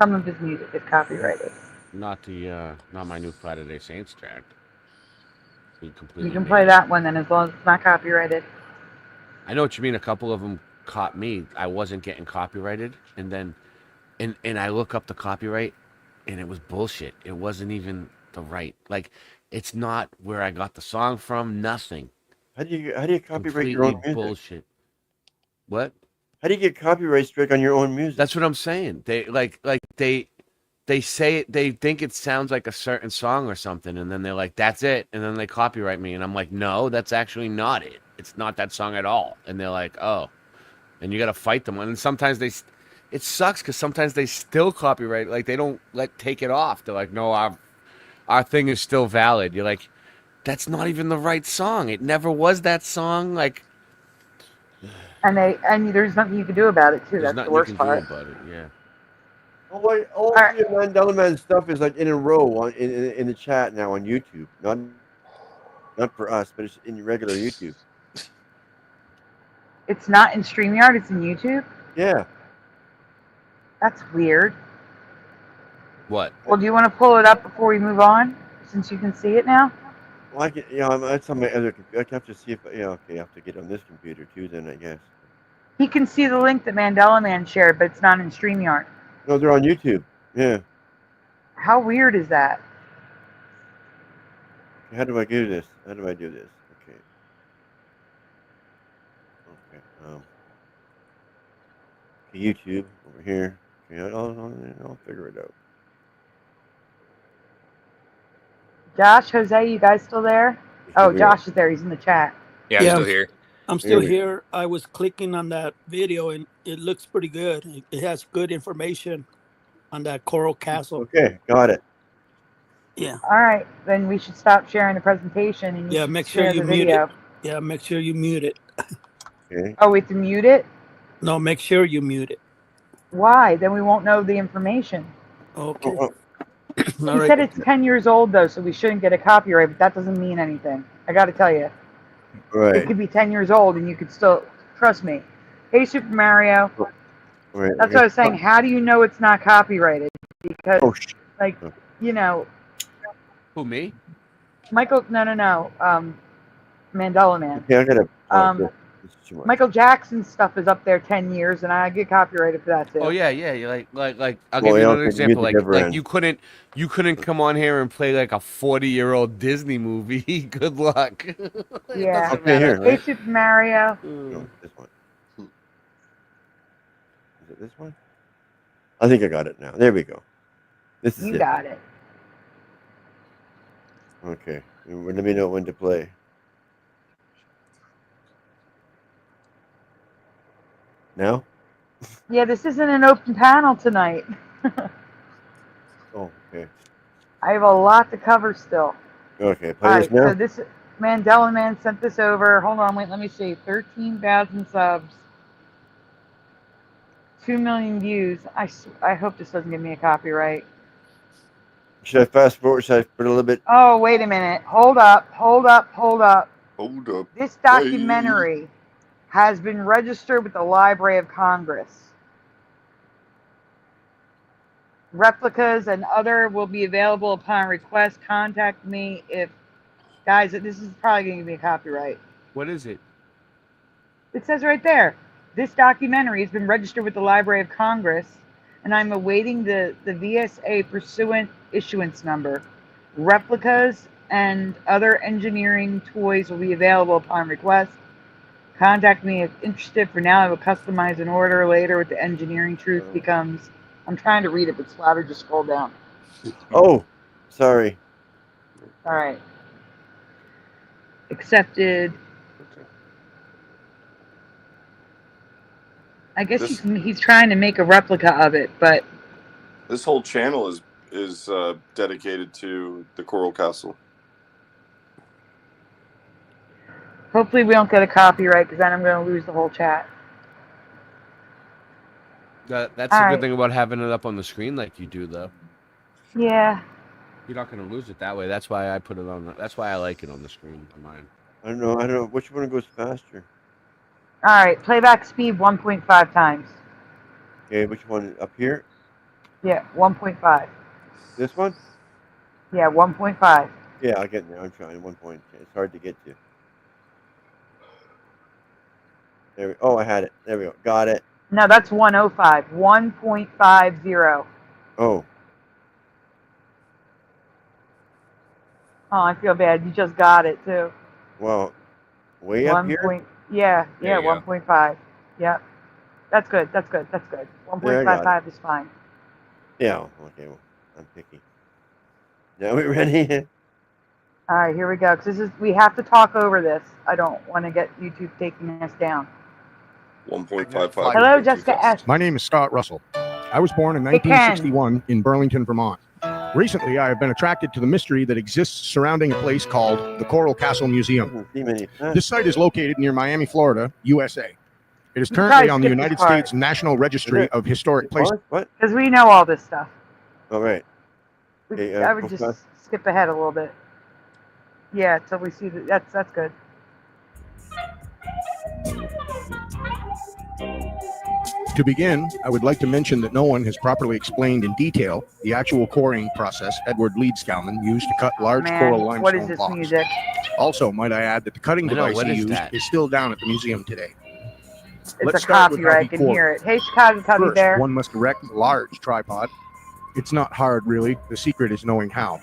Some of his music is copyrighted. Not my new Friday Saints track. You can play that one then, as long as it's not copyrighted. I know what you mean. A couple of them caught me. I wasn't getting copyrighted, and then, and I look up the copyright, and it was bullshit. It wasn't even the right. Like, it's not where I got the song from. Nothing. How do you copyright your own music? Bullshit. What? How do you get copyright strike on your own music? That's what I'm saying. They say it, they think it sounds like a certain song or something, and then they're like, that's it, and then they copyright me, and I'm like, no, that's actually not it. It's not that song at all. And they're like, oh, and you got to fight them. And sometimes it sucks because sometimes they still copyright, like they don't take it off. They're like, no, our thing is still valid. You're like, that's not even the right song. It never was that song. Like, and there's nothing you can do about it too. That's the worst part. About it, yeah. All right. the Mandela Man stuff is like in a row in the chat now on YouTube. Not for us, but it's in regular YouTube. It's not in StreamYard, it's in YouTube? Yeah. That's weird. What? Well, do you want to pull it up before we move on, since you can see it now? Well, I can, that's on my other computer. I have to see if, okay, I have to get on this computer too then, I guess. He can see the link that Mandela Man shared, but it's not in StreamYard. No, they're on YouTube. Yeah. How weird is that? How do I do this? How do I do this? Okay. Okay. YouTube over here. Okay, I'll figure it out. Josh, Jose, you guys still there? Oh, Josh is there. He's in the chat. Yeah, I'm still here. I'm still here. I was clicking on that video, and it looks pretty good. It has good information on that coral castle. Okay, got it. Yeah. All right, then we should stop sharing the presentation. And you Make sure you mute it. Yeah, make sure you mute it. Okay. Oh, we have to mute it? No, make sure you mute it. Why? Then we won't know the information. Okay. He said it's 10 years old, though, so we shouldn't get a copyright, but that doesn't mean anything. I got to tell you. Right. It could be 10 years old, and you could still, trust me. Hey, Super Mario. Right. That's what I was saying. How do you know it's not copyrighted? Because, Who, me? Michael, no. Mandela Man. Okay, I gotta. Michael Jackson's stuff is up there 10 years, and I get copyrighted for that too. Oh yeah. You're like I'll give you another example. Like you couldn't come on here and play like a 40-year-old Disney movie. Good luck. Yeah. Okay, here. Hey, Super Mario. No, this one. Is it this one? I think I got it now. There we go. This is You got it. Okay. Let me know when to play. Now? Yeah, this isn't an open panel tonight. Oh, okay. I have a lot to cover still. Okay, play this now? So this Mandela Man sent this over. Hold on, wait, let me see. 13,000 subs. 2 million views. I hope this doesn't give me a copyright. Should I fast forward? Should I put a little bit? Oh, wait a minute. Hold up. Hold up. This documentary has been registered with the Library of Congress. Replicas and other will be available upon request. Contact me if... Guys, this is probably going to be a copyright. What is it? It says right there, this documentary has been registered with the Library of Congress, and I'm awaiting the VSA pursuant issuance number. Replicas and other engineering toys will be available upon request. Contact me if interested. For now, I will customize an order later with the engineering truth becomes. I'm trying to read it, but Slatter just scroll down. Oh, sorry. All right. Accepted. I guess he's trying to make a replica of it, but This whole channel is dedicated to the Coral Castle. hopefully we don't get a copyright because then I'm going to lose the whole chat. That's All the good right. thing about having it up on the screen like you do, though. Yeah. You're not going to lose it that way. That's why I put it on. That's why I like it on the screen on mine. I don't know. Which one goes faster? All right. Playback speed 1.5 times. Okay, which one? Up here? Yeah, 1.5. This one? Yeah, 1.5. Yeah, I'll get there. I'm trying. 1 point. It's hard to get to. Oh, I had it. There we go. Got it. No, that's 105. 1.50. Oh. Oh, I feel bad. You just got it too. Well, way up here? Yeah, There you go. 1.5. Yep. That's good. That's good. That's good. Yeah, I got 1.55 is fine. Yeah. Okay. Well, I'm picky. Now we ready? All right, here we go. Because we have to talk over this. I don't want to get YouTube taking us down. 1.55. Hello, Jessica S. My name is Scott Russell. I was born in Hey, Ken. 1961 in Burlington, Vermont. Recently, I have been attracted to the mystery that exists surrounding a place called the Coral Castle Museum. This site is located near Miami, Florida, USA. It is You currently probably on the skipped this United part. States National Registry of Historic Places. What? Because we know all this stuff. All right. Okay, I would just skip ahead a little bit. Yeah, until we see that's good. To begin, I would like to mention that no one has properly explained in detail the actual coring process Edward Leedskalnin used to cut large coral Man, what is limestone this blocks. music? Also, might I add that the cutting I know, device what he is used that? is still down at the museum today. It's Let's a start with how copyright. he I can cored. hear it. Hey, Chicago Cubby First, Bear. one must erect a large tripod. It's not hard, really. The secret is knowing how.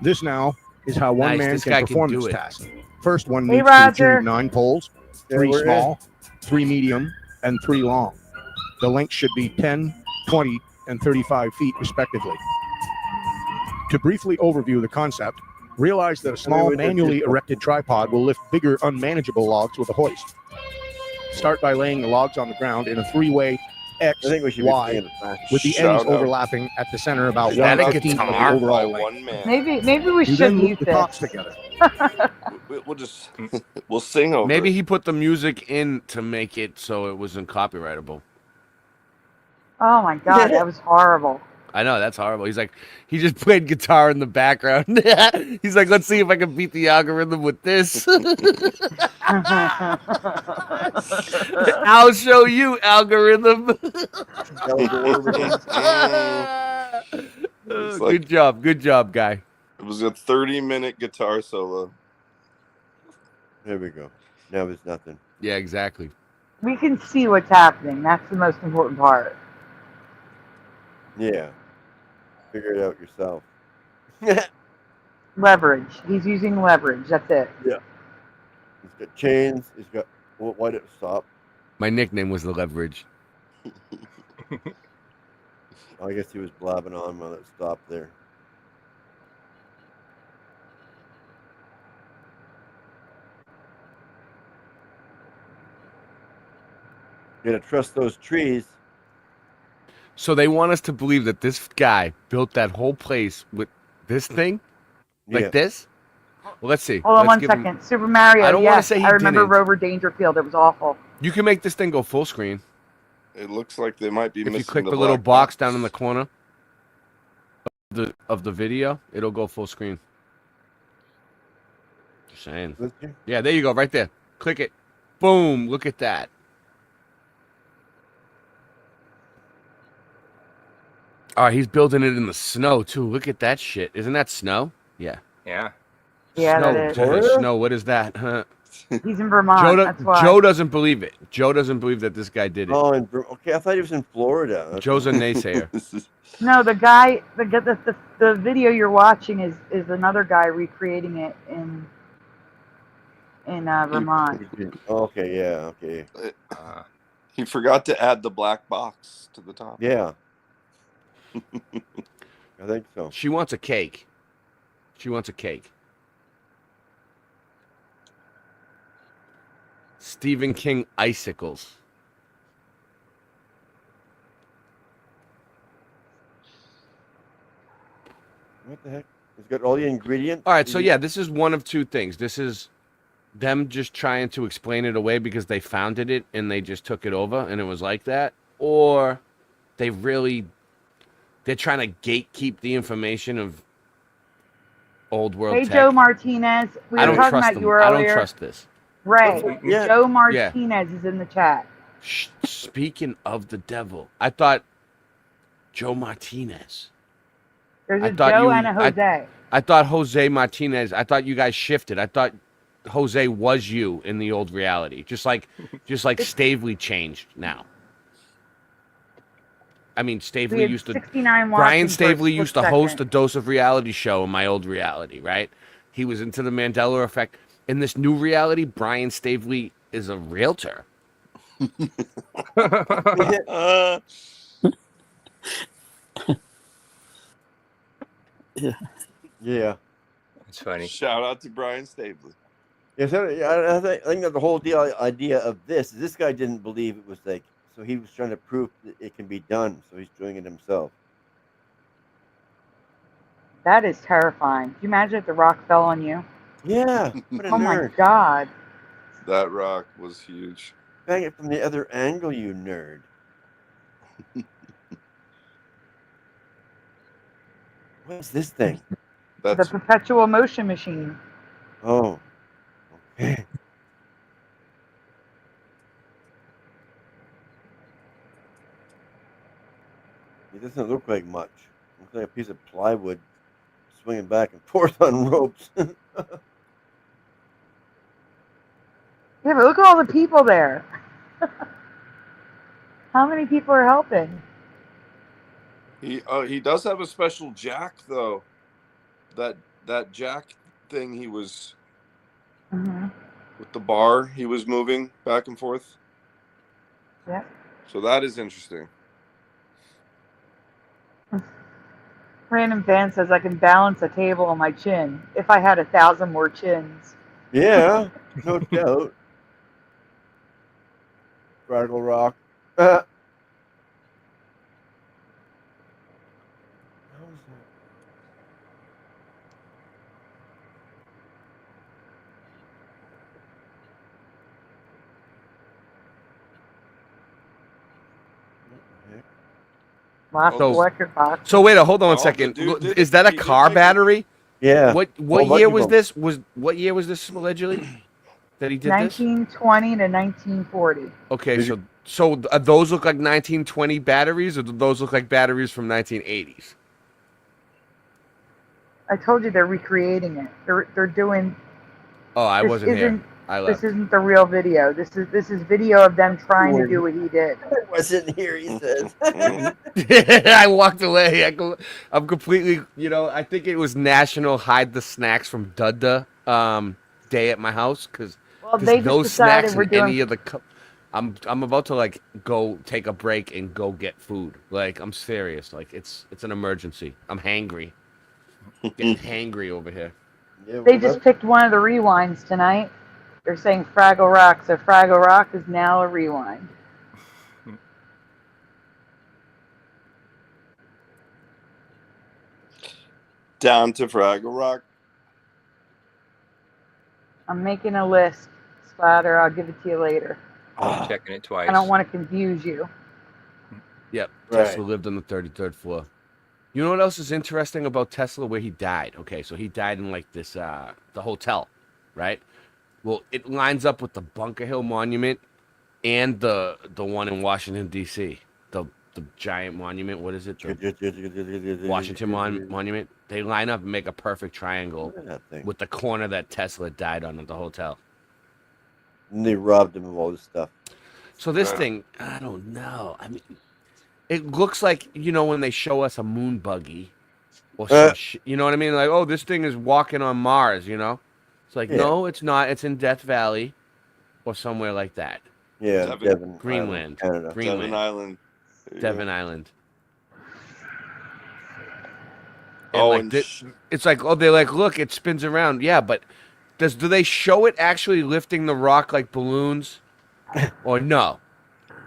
This now is how one Nice, man this can guy can perform do this it. task. First, one Hey, needs to Roger. retrieve 9 poles, 3 we're in. small, 3 medium, and 3 long. The length should be 10, 20, and 35 feet, respectively. To briefly overview the concept, realize that a small manually erected tripod will lift bigger, unmanageable logs with a hoist. Start by laying the logs on the ground in a 3-way X, I think we should be Y, playing it fast. with the Shout ends out. overlapping at the center about Is that a 1/15 of the guitar? overall By length. one man. Maybe we You should then loop mute the tops this. together. We'll just we'll sing over. Maybe it. he put the music in to make it so it wasn't copyrightable. Oh my god, that was horrible. I know, that's horrible. He's like, he just played guitar in the background. He's like, let's see if I can beat the algorithm with this. I'll show you, algorithm. It's Good job, guy. It was a 30-minute guitar solo. There we go. Now there's nothing. Yeah, exactly. We can see what's happening. That's the most important part. Yeah. Figure it out yourself. Leverage. He's using leverage. That's it. Yeah. He's got chains. He's got. Well, why did it stop? My nickname was the leverage. I guess he was blabbing on while it stopped there. You gotta trust those trees. So they want us to believe that this guy built that whole place with this thing? Like Yeah. this? Well, let's see. Hold on Let's one give him- second. Super Mario. I don't wanna yes, say he I remember didn't. Rover Dangerfield. It was awful. You can make this thing go full screen. It looks like they might be If missing you click the black little box down in the corner of the video, it'll go full screen. Just saying. Let's see. Yeah, there you go, right there. Click it. Boom. Look at that. All right, he's building it in the snow too. Look at that shit. Isn't that snow? Yeah. Yeah. Yeah, Snow. that is. Snow. What is that? Huh? He's in Vermont. Joe, That's why. Joe doesn't believe it. Joe doesn't believe that this guy did it. Oh, okay. I thought he was in Florida. Okay. Joe's a naysayer. No, the guy, the video you're watching is another guy recreating it in Vermont. Okay, yeah, okay. He forgot to add the black box to the top. Yeah. I think so. She wants a cake. She wants a cake. Stephen King icicles. What the heck? It's got all the ingredients. All right, so yeah, this is one of two things. This is them just trying to explain it away because they founded it and they just took it over and it was like that, or they're trying to gatekeep the information of old world Hey, tech. Joe Martinez. We I were don't talking trust about them. you I earlier. don't trust this. Right. Yeah. Joe Martinez is in the chat. Speaking of the devil, I thought Joe Martinez. There's a thought Joe you- and a Jose. I thought Jose Martinez. I thought you guys shifted. I thought Jose was you in the old reality, just like Stavely changed now. I mean, We Stavely had used to. 69 Brian watching for a Stavely split used to host a second. Dose of Reality show in my old reality, right? He was into the Mandela effect. In this new reality, Brian Stavely is a realtor. Yeah. That's funny. Shout out to Brian Stavely. Yeah, so, I think that the whole idea of this guy didn't believe it was like, so he was trying to prove that it can be done, so he's doing it himself. That is terrifying. Can you imagine if the rock fell on you? Yeah, what a Oh my nerd. God. That rock was huge. Bang it from the other angle, you nerd. What's this thing? The That's perpetual motion machine. Oh. Okay. It doesn't look like much. It looks like a piece of plywood swinging back and forth on ropes. Yeah, but look at all the people there. How many people are helping? he does have a special jack though. That jack thing he was Mm-hmm. with the bar he was moving back and forth. Yeah. So that is interesting. Random fan says I can balance a table on my chin if I had 1,000 more chins. Yeah, no doubt. Fraggle Rock. Lots So- of electric box. So wait, hold on Oh, a the second. dude did Is it. that a He did car make it. battery? Yeah. What Well, year what was you this? What year was this allegedly that he did this? 1920 to 1940. Okay, so those look like 1920 batteries, or do those look like batteries from 1980s? I told you they're recreating it. They're doing. Oh, I This wasn't here. isn't- I This left. isn't the real video. This is video of them trying to do what he did. I wasn't here, he says. I walked away. I'm completely, I think it was National Hide the Snacks from Dudda day at my house because Well, they just those decided snacks we're in any doing. of the. I'm about to go take a break and go get food. I'm serious. It's an emergency. I'm hangry. Getting hangry over here. Yeah, They well, just picked one of the rewinds tonight. They're saying Fraggle Rock, so Fraggle Rock is now a rewind. Down to Fraggle Rock. I'm making a list, Splatter. I'll give it to you later. Checking it twice. I don't want to confuse you. Yep. Right. Tesla lived on the 33rd floor. You know what else is interesting about Tesla? Where he died. Okay, so he died in this the hotel, right? Well, it lines up with the Bunker Hill Monument and the one in Washington D.C. The giant monument. What is it? The Washington Monument. They line up and make a perfect triangle Look at that thing. with the corner that Tesla died on at the hotel. And they robbed him of all this stuff. So this thing, I don't know. I mean, it looks like, you know, when they show us a moon buggy or some you know what I mean? Like, oh, this thing is walking on Mars, you know? It's like, no, it's not. It's in Death Valley or somewhere like that. Yeah, Devon Greenland. Island, Canada. Greenland. Devon Island. Devon Island. Oh, like it's like, oh, they're like, look, it spins around. Yeah, but do they show it actually lifting the rock like balloons? Or no?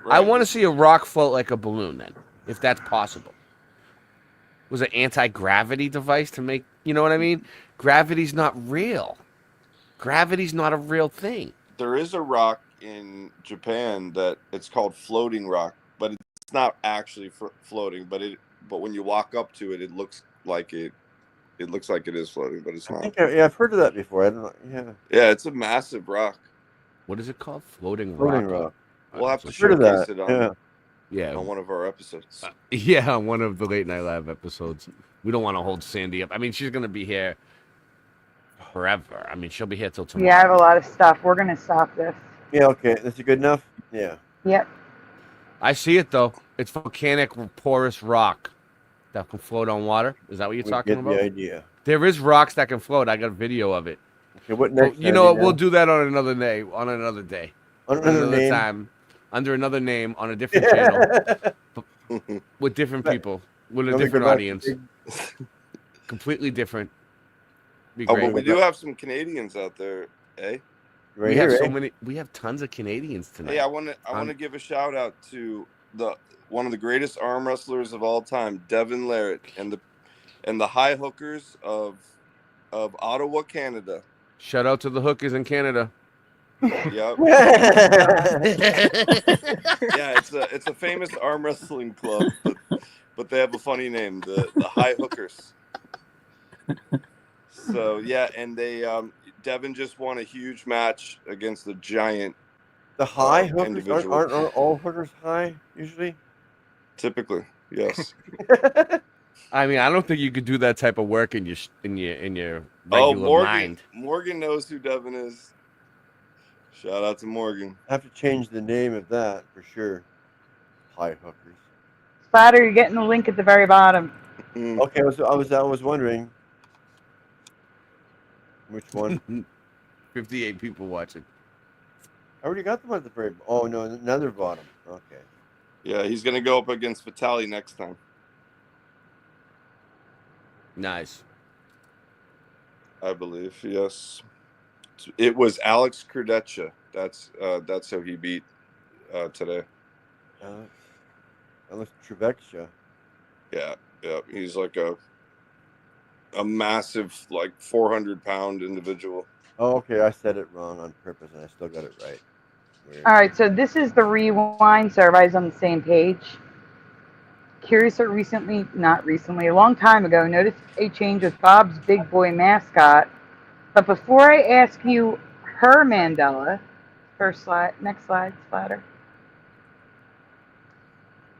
Right. I want to see a rock float like a balloon then, if that's possible. Was it an anti-gravity device to make, you know what I mean? Gravity's not real. Gravity's not a real thing. There is a rock in Japan that it's called floating rock, but it's not actually floating. But when you walk up to it, it looks like it looks like it is floating, but it's not. I've heard of that before. I don't know. Yeah. Yeah, it's a massive rock. What is it called? Floating rock. We'll have to Heard of showcase that. it on on one of our episodes. Yeah, on one of the Late Night Live episodes. We don't want to hold Sandy up. I mean, she's going to be here forever. I mean, she'll be here till tomorrow. Yeah, I have a lot of stuff. We're going to stop this. Yeah, okay. Is it good enough? Yeah. Yep. I see it, though. It's volcanic porous rock that can float on water. Is that what you're talking about? The idea. There is rocks that can float. I got a video of it. Okay, what next? You know what? We'll do that on another day. On another day. On another time. Under another name on a different channel. With different people. With a different audience. Completely different. Be Oh, great. but we do have some Canadians out there, eh? We have so many. We have tons of Canadians tonight. Hey, I want to give a shout out to one of the greatest arm wrestlers of all time, Devin Larratt, and the high hookers of Ottawa, Canada. Shout out to the hookers in Canada. Yep. Yeah, it's a famous arm wrestling club, but they have a funny name, the High Hookers. So yeah, and they Devin just won a huge match against the giant. The high hookers aren't all hookers high usually? Typically, yes. I mean, I don't think you could do that type of work in your regular mind. Morgan knows who Devin is. Shout out to Morgan. I have to change the name of that for sure. High hookers. Spider, you're getting the link at the very bottom. Okay, I was wondering which one. 58 people watching. I already got the one at the very. Oh no, another bottom. Okay. Yeah, he's gonna go up against Vitali next time. Nice. I believe, yes. It was Alex Kurdetcha. That's who he beat today. Alex Trebekcha. Yeah. He's like a massive, like 400-pound individual. Oh, okay. I said it wrong on purpose, and I still got it right. Weird. All right, so this is the rewind, so everybody's on the same page. Curious what a long time ago, noticed a change with Bob's Big Boy mascot. But before I ask you her Mandela, next slide, Splatter.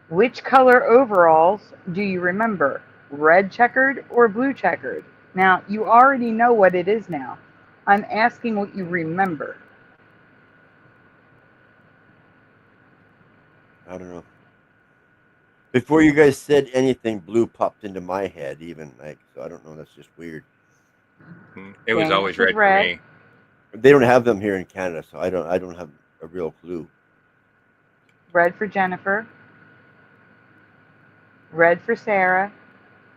Which color overalls do you remember? Red checkered or blue checkered? Now, you already know what it is now. I'm asking what you remember. I don't know. Before you guys said anything, blue popped into my head, so I don't know. That's just weird. It was always red for me. They don't have them here in Canada, so I don't have a real clue. Red for Jennifer. Red for Sarah.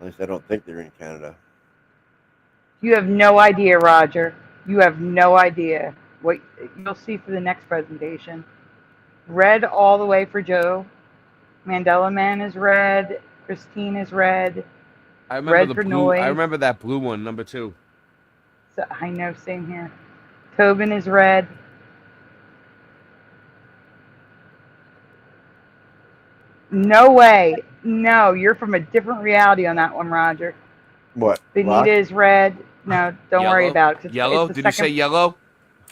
At least I don't think they're in Canada. You have no idea, Roger. You have no idea what you'll see for the next presentation. Red all the way for Joe. Mandela Man is red. Christine is red. I remember red the for blue. Noise. I remember that blue one, number 2. So, I know, same here. Tobin is red. No way. No, you're from a different reality on that one, Roger. What? Benita is red. No, don't worry about it. Yellow? Did you say yellow?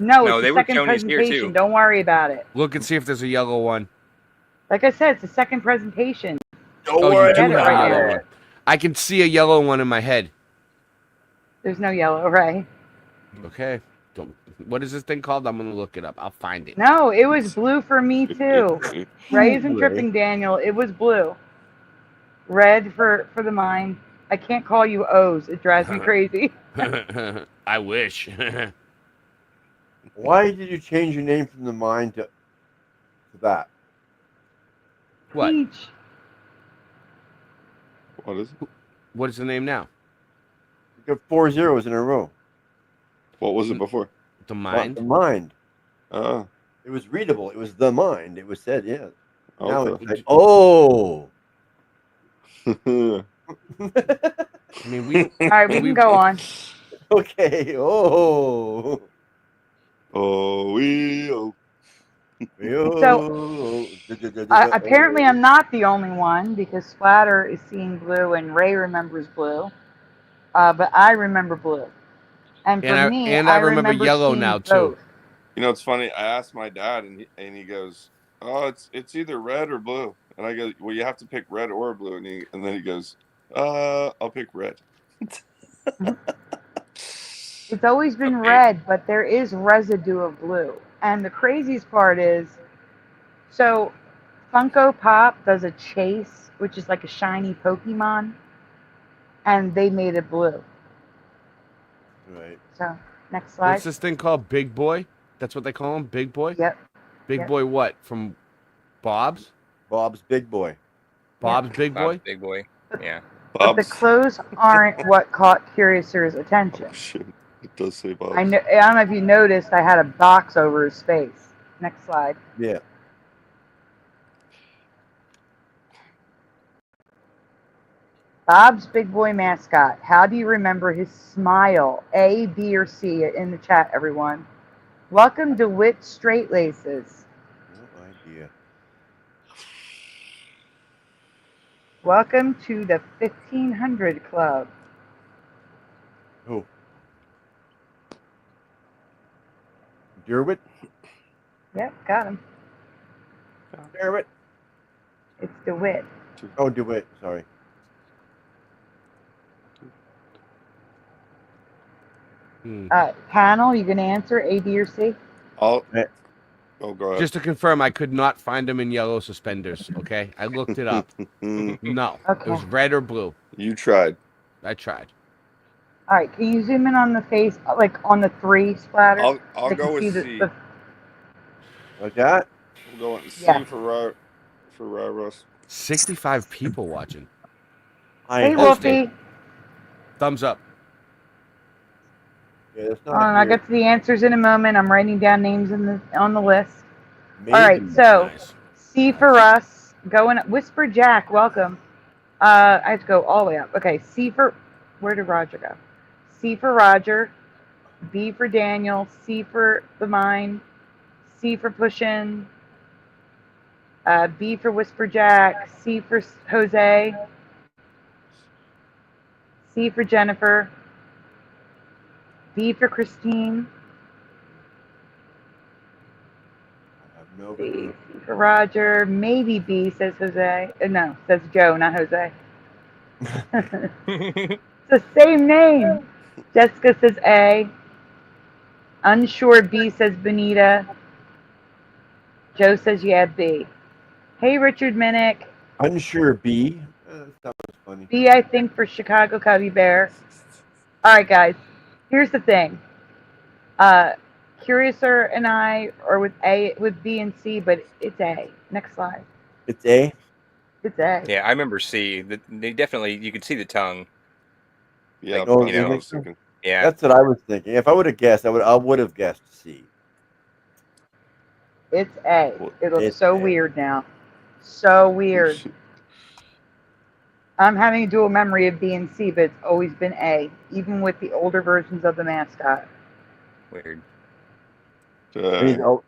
No, it's the second presentation. Don't worry about it. Look and see if there's a yellow one. Like I said, it's the second presentation. Don't you worry do have a right yellow here. one. I can see a yellow one in my head. There's no yellow, right? Okay. What is this thing called? I'm gonna look it up. I'll find it. No, it was blue for me too. Ray isn't tripping, Daniel. It was blue. Red for the mind. I can't call you O's. It drives me crazy. I wish. Why did you change your name from the mind to that? What? Peach. What is it? What is the name now? You got 4 zeros in a row. What was it before? The What? mind. The mind. Oh, It was readable. It was the mind. It was said, yeah. Now okay. it's like, oh. I mean, we. All right, we can go on. Okay. Oh. Oh, Apparently, I'm not the only one because Splatter is seeing blue and Ray remembers blue. But I remember blue. And for me, I remember yellow seeing now too. both. You know, it's funny. I asked my dad, and he goes, "Oh, it's either red or blue." And I go, "Well, you have to pick red or blue." And then he goes, "I'll pick red." It's always been red, but there is residue of blue. And the craziest part is, so Funko Pop does a chase, which is like a shiny Pokemon, and they made it blue. Right. So, next slide. What's this thing called? Big Boy? That's what they call him? Big Boy? Yep. Big Yep. Boy what? From Bob's? Bob's Big Boy. Bob's Big Boy? Bob's Big Boy. Yeah. But the clothes aren't what caught Curious's attention. Oh, shit. It does say Bob's. I don't know if you noticed, I had a box over his face. Next slide. Yeah. Bob's Big Boy mascot. How do you remember his smile? A, B, or C? In the chat, everyone. Welcome to Wit Straight Laces. No idea. Welcome to the 1500 Club. Oh. Derwit? Yep, got him. Derwit? It's DeWitt. Oh, DeWitt. Sorry. Panel, you gonna answer A, B, or C? Oh, go ahead. Just to confirm, I could not find him in yellow suspenders, okay? I looked it up. No. Okay. It was red or blue. You tried. I tried. All right, can you zoom in on the face, like on the 3 splatter? I'll So you go can with see C. Like that? We'll go with C Yeah. for Russ. 65 people watching. Hey, Hosting. Wolfie. Thumbs up. Yeah, that's not Hold on, I'll here. get to the answers in a moment. I'm writing down names on the list. Maybe. All right, so Nice. C for us. Going Whisper Jack, welcome. I have to go all the way up. Okay, C for, where did Roger go? C for Roger, B for Daniel, C for the Mind, C for Pushin, B for Whisper Jack, C for Jose, C for Jennifer, B for Christine, I have no C clue. for Roger, maybe B, says Jose. No, says Joe, not Jose. It's the same name. Jessica says A. Unsure B says Benita. Joe says yeah, B. Hey, Richard Minnick. Unsure B. That was funny. B, I think, for Chicago Cubby Bear. All right, guys. Here's the thing. Curiouser and I are with B and C, but it's A. Next slide. It's A. It's A. Yeah, I remember C. They definitely, you could see the tongue. Yeah, Like, oh, that's you what I know, was thinking. Yeah. That's what I was thinking. If I would have guessed, I would have guessed C. It's A. It looks It's so A. weird now. So weird. I'm having a dual memory of B and C, but it's always been A, even with the older versions of the mascot. Weird. I mean, oh,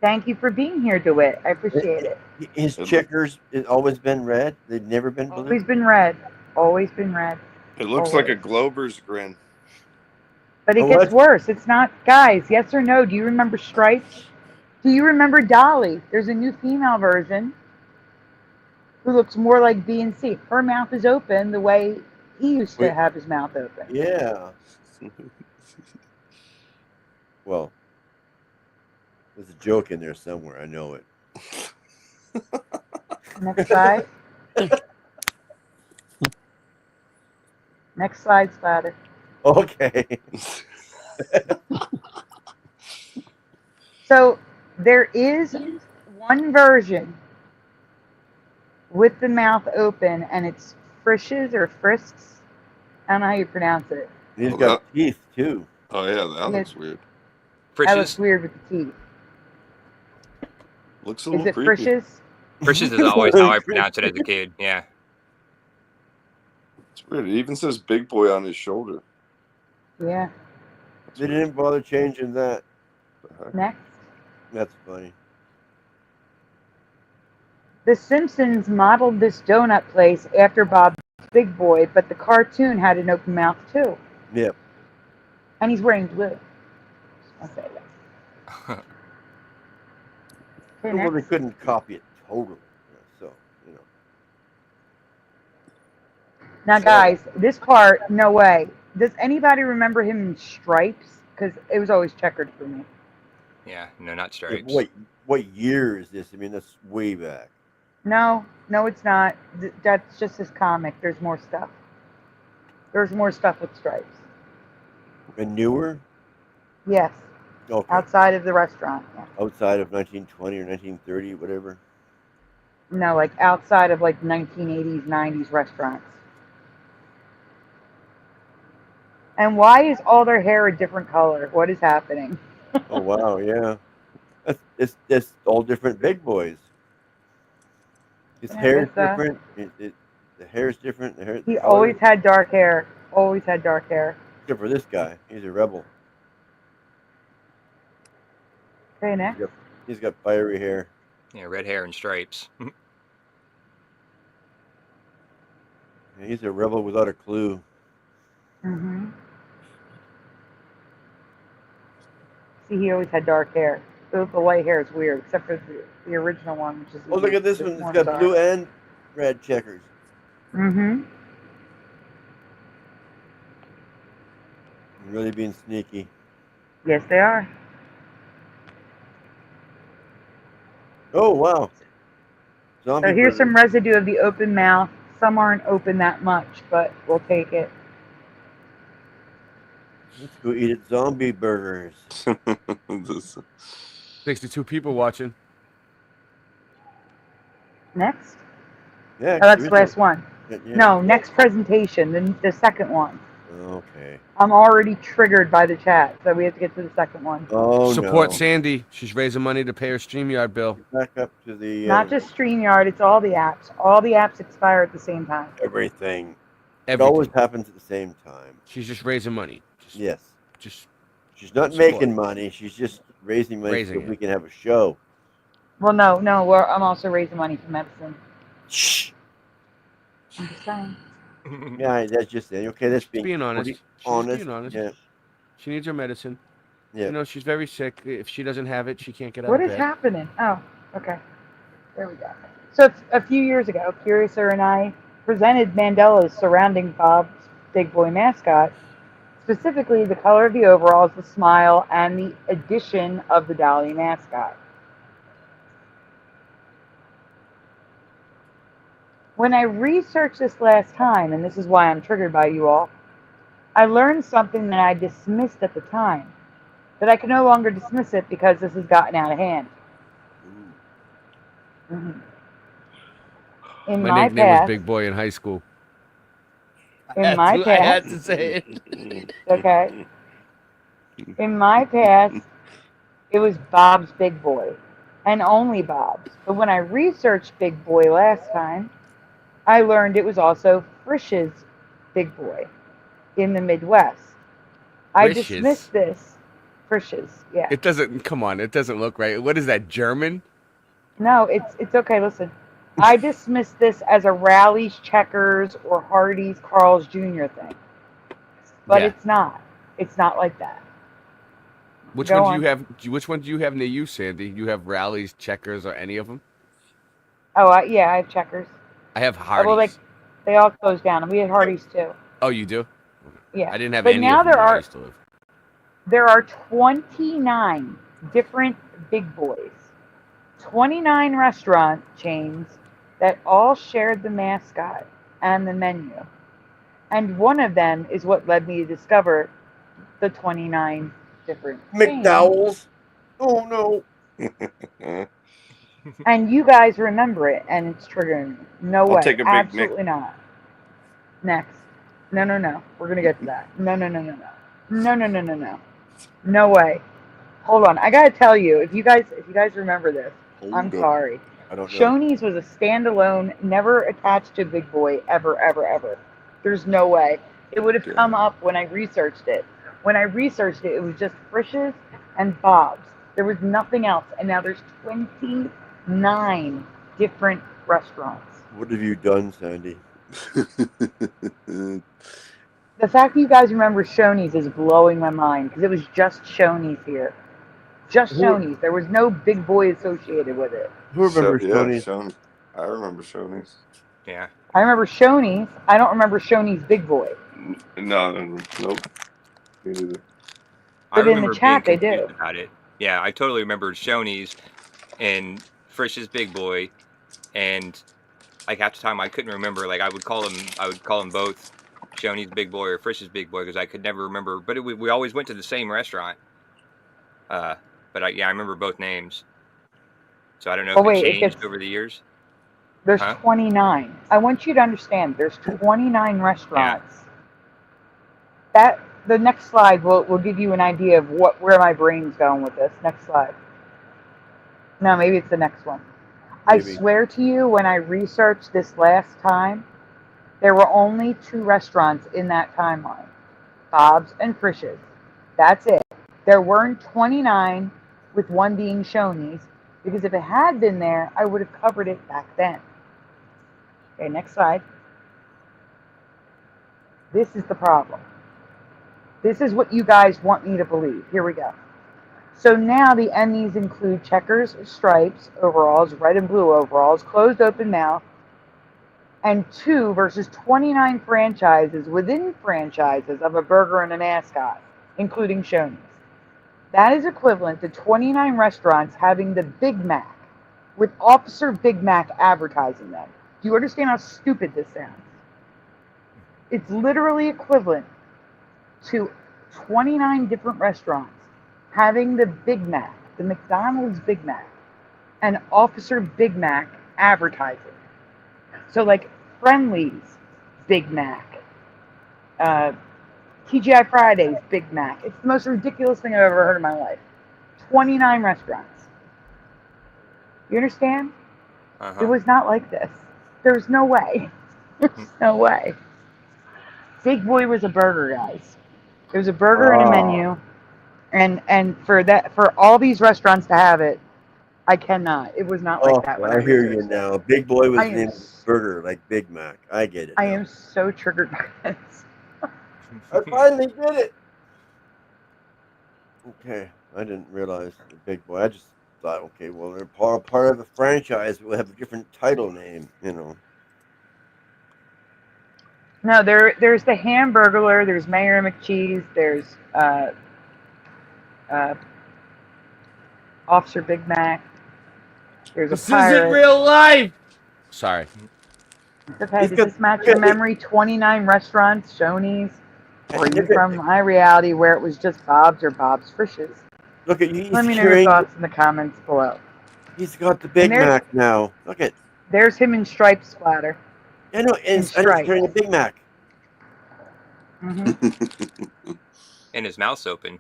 Thank you for being here, DeWitt. I appreciate it. his checkers has always been red. They've never been blue. Always been red. Always been red. It looks like a Always. Glober's grin. But it Oh, gets that's- worse. It's not, guys, yes or no? Do you remember Stripes? Do you remember Dolly? There's a new female version who looks more like B and C. Her mouth is open the way he used to Wait. have his mouth open. Yeah. Well, there's a joke in there somewhere. I know it. Next slide. Next slide, Spider. Okay. So there is one version with the mouth open, and it's Frisch's or Frisks. I don't know how you pronounce it. He's Oh, got teeth too. Oh yeah, that Yeah. looks weird. That looks Frisch's. weird with the teeth. Looks a Is little it creepy. Frisch's? Frisch's is always how I pronounce it as a kid. Yeah. It's weird. It even says Big Boy on his shoulder. Yeah. That's They weird. didn't bother changing that. What the heck? Next. That's funny. The Simpsons modeled this donut place after Bob's Big Boy, but the cartoon had an open mouth too. Yep. And he's wearing blue. I'll say that. Okay, Well, they next. couldn't copy it totally. So, you know. Now, guys, this part, no way. Does anybody remember him in stripes? Because it was always checkered for me. Yeah. No, not stripes. What year is this? I mean, that's way back. No, it's not. That's just his comic. There's more stuff. There's more stuff with stripes. And newer? Yes, Okay. outside of the restaurant. Yeah. Outside of 1920 or 1930, whatever. No, like outside of like 1980s, 90s restaurants. And why is all their hair a different color? What is happening? Oh wow, yeah. It's all different big boys. His Yeah, hair is but, different. The hair is different. The hair. He the color- always had dark hair. Always had dark hair. Except for this guy, he's a rebel. Okay, next. He's got fiery hair. Yeah, red hair and stripes. Yeah, he's a rebel without a clue. Mm-hmm. See, he always had dark hair. The white hair is weird, except for the original one, which is. Oh, look at this one. It's got blue and red checkers. Mm-hmm. Really being sneaky. Yes, they are. Oh wow. Zombie So here's burger. some residue of the open mouth. Some aren't open that much, but we'll take it. Let's go eat at zombie burgers. This- 62 people watching. Next. Yeah. Oh, that's the last one. Yeah. No, next presentation, the second one. Okay. I'm already triggered by the chat, so we have to get to the second one. Oh Support no. Sandy. She's raising money to pay her StreamYard bill. Back up to the. Not just StreamYard, it's all the apps. All the apps expire at the same time. everything. It Everything. always happens at the same time. She's just raising money. Yes. Just She's not Support. making money. She's just raising money Raising so it. we can have a show. Well, no, I'm also raising money for medicine. Shh. I'm just saying. Yeah, that's just it. Okay, that's being honest. pretty She's honest. being honest. Yeah. She needs her medicine. Yeah. You know, she's very sick. If she doesn't have it, she can't get out What of is bed. happening? Oh, okay. There we go. So a few years ago, Curiouser and I presented Mandela's surrounding Bob's Big Boy mascot, specifically the color of the overalls, the smile, and the addition of the Dolly mascot. When I researched this last time, and this is why I'm triggered by you all, I learned something that I dismissed at the time, but I can no longer dismiss it because this has gotten out of hand. Mhm. In My my nickname past, was Big Boy in high school. in my I had past, to say it. okay, in my past, it was Bob's Big Boy, and only Bob's. But when I researched Big Boy last time, I learned it was also Frisch's Big Boy in the Midwest. I Frisch's? dismissed this. Frisch's, yeah. It doesn't. Come on, it doesn't look right. What is that? German? No, it's okay. Listen, I dismissed this as a Rally's, Checkers, or Hardee's, Carl's Jr. thing, but Yeah. it's not. It's not like that. Which Go one do on. you have? Which one do you have near you, Sandy? You have Rallies, Checkers, or any of them? Oh, yeah, I have Checkers. I have Oh, Hardee's. well, they all closed down, and we had Hardee's too. Oh, you do? Yeah, I didn't have but any now of them there where I are. used to live. There are 29 different big boys, 29 restaurant chains that all shared the mascot and the menu. And one of them is what led me to discover the 29 different chains. McDowell's. Oh no. And you guys remember it, and it's triggering me. No I'll way. take a Big Mac. Absolutely not. Next. No. We're going to get to that. No. No. No way. Hold on. I got to tell you, if you guys remember this, I'm sorry. I don't know. Shoney's was a standalone, never attached to Big Boy, ever. There's no way. It would have come up when I researched it. When I researched it, it was just Frisch's and Bob's. There was nothing else. And now there's 29 different restaurants. What have you done, Sandy? The fact that you guys remember Shoney's is blowing my mind because it was just Shoney's here. Just Shoney's. There was no Big Boy associated with it. Who remembers Shoney's? Shoney's. I remember Shoney's. Yeah. I remember Shoney's. I don't remember Shoney's Big Boy. No, nope. Me neither. I But in the remember chat, being they do. confused about it. Yeah, I totally remember Shoney's and Frisch's Big Boy, and like half the time I couldn't remember. Like I would call them both Shoney's Big Boy or Frisch's Big Boy because I could never remember. But we always went to the same restaurant. But I remember both names. So I don't know if it changed over the years. There's 29. I want you to understand. There's 29 restaurants. Yeah. The next slide will give you an idea of where my brain's going with this. Next slide. No, maybe it's the next one. Maybe. I swear to you, when I researched this last time, there were only 2 restaurants in that timeline. Bob's and Frisch's. That's it. There weren't 29 with one being Shoney's, because if it had been there, I would have covered it back then. Okay, next slide. This is the problem. This is what you guys want me to believe. Here we go. So now the M.E.s include checkers, stripes, overalls, red and blue overalls, closed open mouth, and 2 versus 29 franchises within franchises of a burger and a mascot, including Shoney's. That is equivalent to 29 restaurants having the Big Mac, with Officer Big Mac advertising them. Do you understand how stupid this sounds? It's literally equivalent to 29 different restaurants having the Big Mac, the McDonald's Big Mac, and Officer Big Mac advertising. So like Friendly's Big Mac, TGI Fridays Big Mac. It's the most ridiculous thing I've ever heard in my life. 29 restaurants. You understand? It was not like this. There's no way. There's no way. Big Boy was a burger, guys. There was a burger and a menu, and for all these restaurants to have it, I cannot. It was not like that. When I hear you now. Big Boy was named burger, like Big Mac. I get it. I am so triggered by this. I finally did it. Okay, I didn't realize the Big Boy. I just thought, okay, well, they're part of the franchise. We'll have a different title name, you know. No, there's the Hamburglar, there's Mayor McCheese, there's Officer Big Mac, there's a pirate. This isn't real life! Sorry. Okay, does this match your memory? 29 restaurants, Shoney's, or you from my reality where it was just Bob's or Bob's Frisch's? Look at you. Let me know your thoughts in the comments below. He's got the Big Mac now. Look at. There's him in striped splatter. I know, and he's carrying a Big Mac. Mm-hmm. And his mouth's open.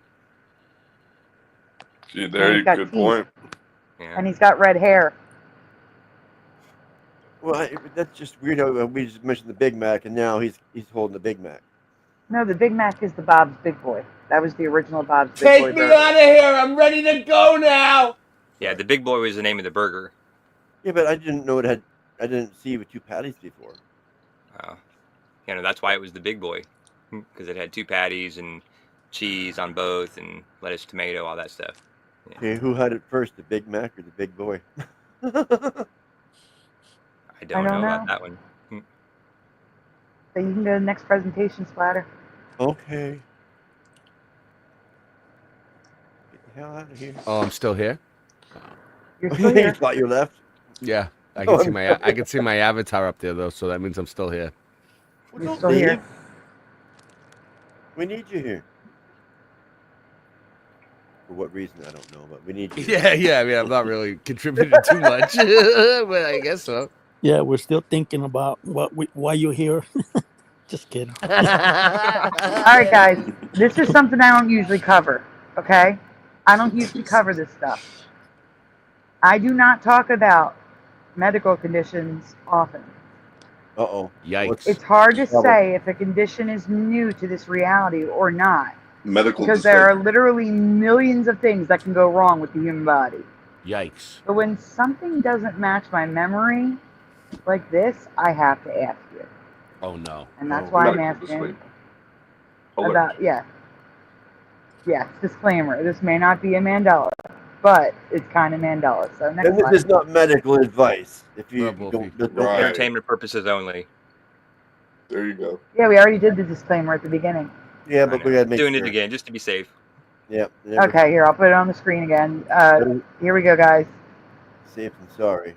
Gee, there you go. Good point. Yeah. And he's got red hair. Well, that's just weird how we just mentioned the Big Mac, and now he's holding the Big Mac. No, the Big Mac is the Bob's Big Boy. That was the original Bob's Big Boy. Take me out of here! I'm ready to go now! Yeah, the Big Boy was the name of the burger. Yeah, but I didn't know it had. I didn't see it with 2 patties before. Oh, yeah, no, that's why it was the Big Boy, because it had 2 patties and cheese on both, and lettuce, tomato, all that stuff. Yeah. Okay, who had it first, the Big Mac or the Big Boy? I don't know about that one. So you can go to the next presentation, Splatter. Okay. hell out of here. Oh, I'm still here. You're still You here. thought you left? Yeah, I Oh, can see I'm my I can see my avatar up there though, so that means I'm still here. Well, You're don't still here. leave. We need you here. For what reason, I don't know, but we need you. Yeah. I mean, I'm not really contributing too much, but I guess so. Yeah, we're still thinking about why you're here. Just kidding. All right, guys. This is something I don't usually cover. Okay, I don't usually cover this stuff. I do not talk about medical conditions often. Uh-oh. Yikes. It's hard to Trouble. say if a condition is new to this reality or not, Medical because there are disclaimer. literally millions of things that can go wrong with the human body. Yikes. But when something doesn't match my memory, like this, I have to ask you. Oh no. And that's Oh. why I'm Medical asking disclaimer. Alert. about, yes, disclaimer. This may not be a Mandela, but it's kind of Mandela. So next And this slide. is not medical advice. If you Well, don't Right. Entertainment purposes only. There you go. Yeah, we already did the disclaimer at the beginning. Yeah, I but know. we gotta make Doing sure. it again just to be safe. Yep. Never Okay, here, I'll put it on the screen again. better Here we go, guys. safe than sorry.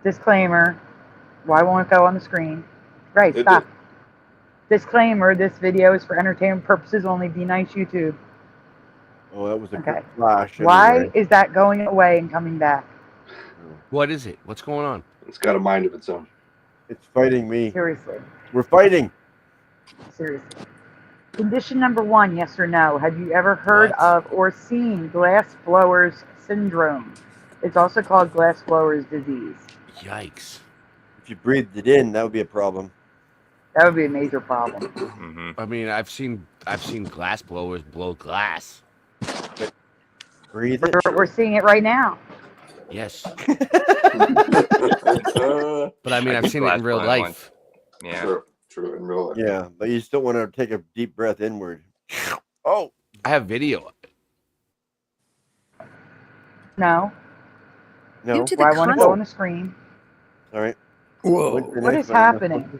Disclaimer. Why won't it go on the screen? Right, It stop. Disclaimer, this video is for entertainment purposes only. Be nice, YouTube. Oh, that was a Okay. quick flash. Why anyway. is that going away and coming back? What is it? What's going on? It's got a mind of its own. It's fighting me. Seriously. We're fighting. Seriously. Condition number 1, yes or no. Have you ever heard What? of or seen glass blowers syndrome? It's also called glass blowers disease. Yikes. If you breathed it in, that would be a problem. That would be a major problem. Hmm. I mean, I've seen glass blowers blow glass. Breathe it. We're seeing it right now. Yes. True, But I mean, I I've did seen it in glass real blowing life. Yeah. true, in real life. Yeah, but you still want to take a deep breath inward. Oh, I have video of it. No. no. Due to the Why won't it go on the screen? All right. Whoa. What is happening?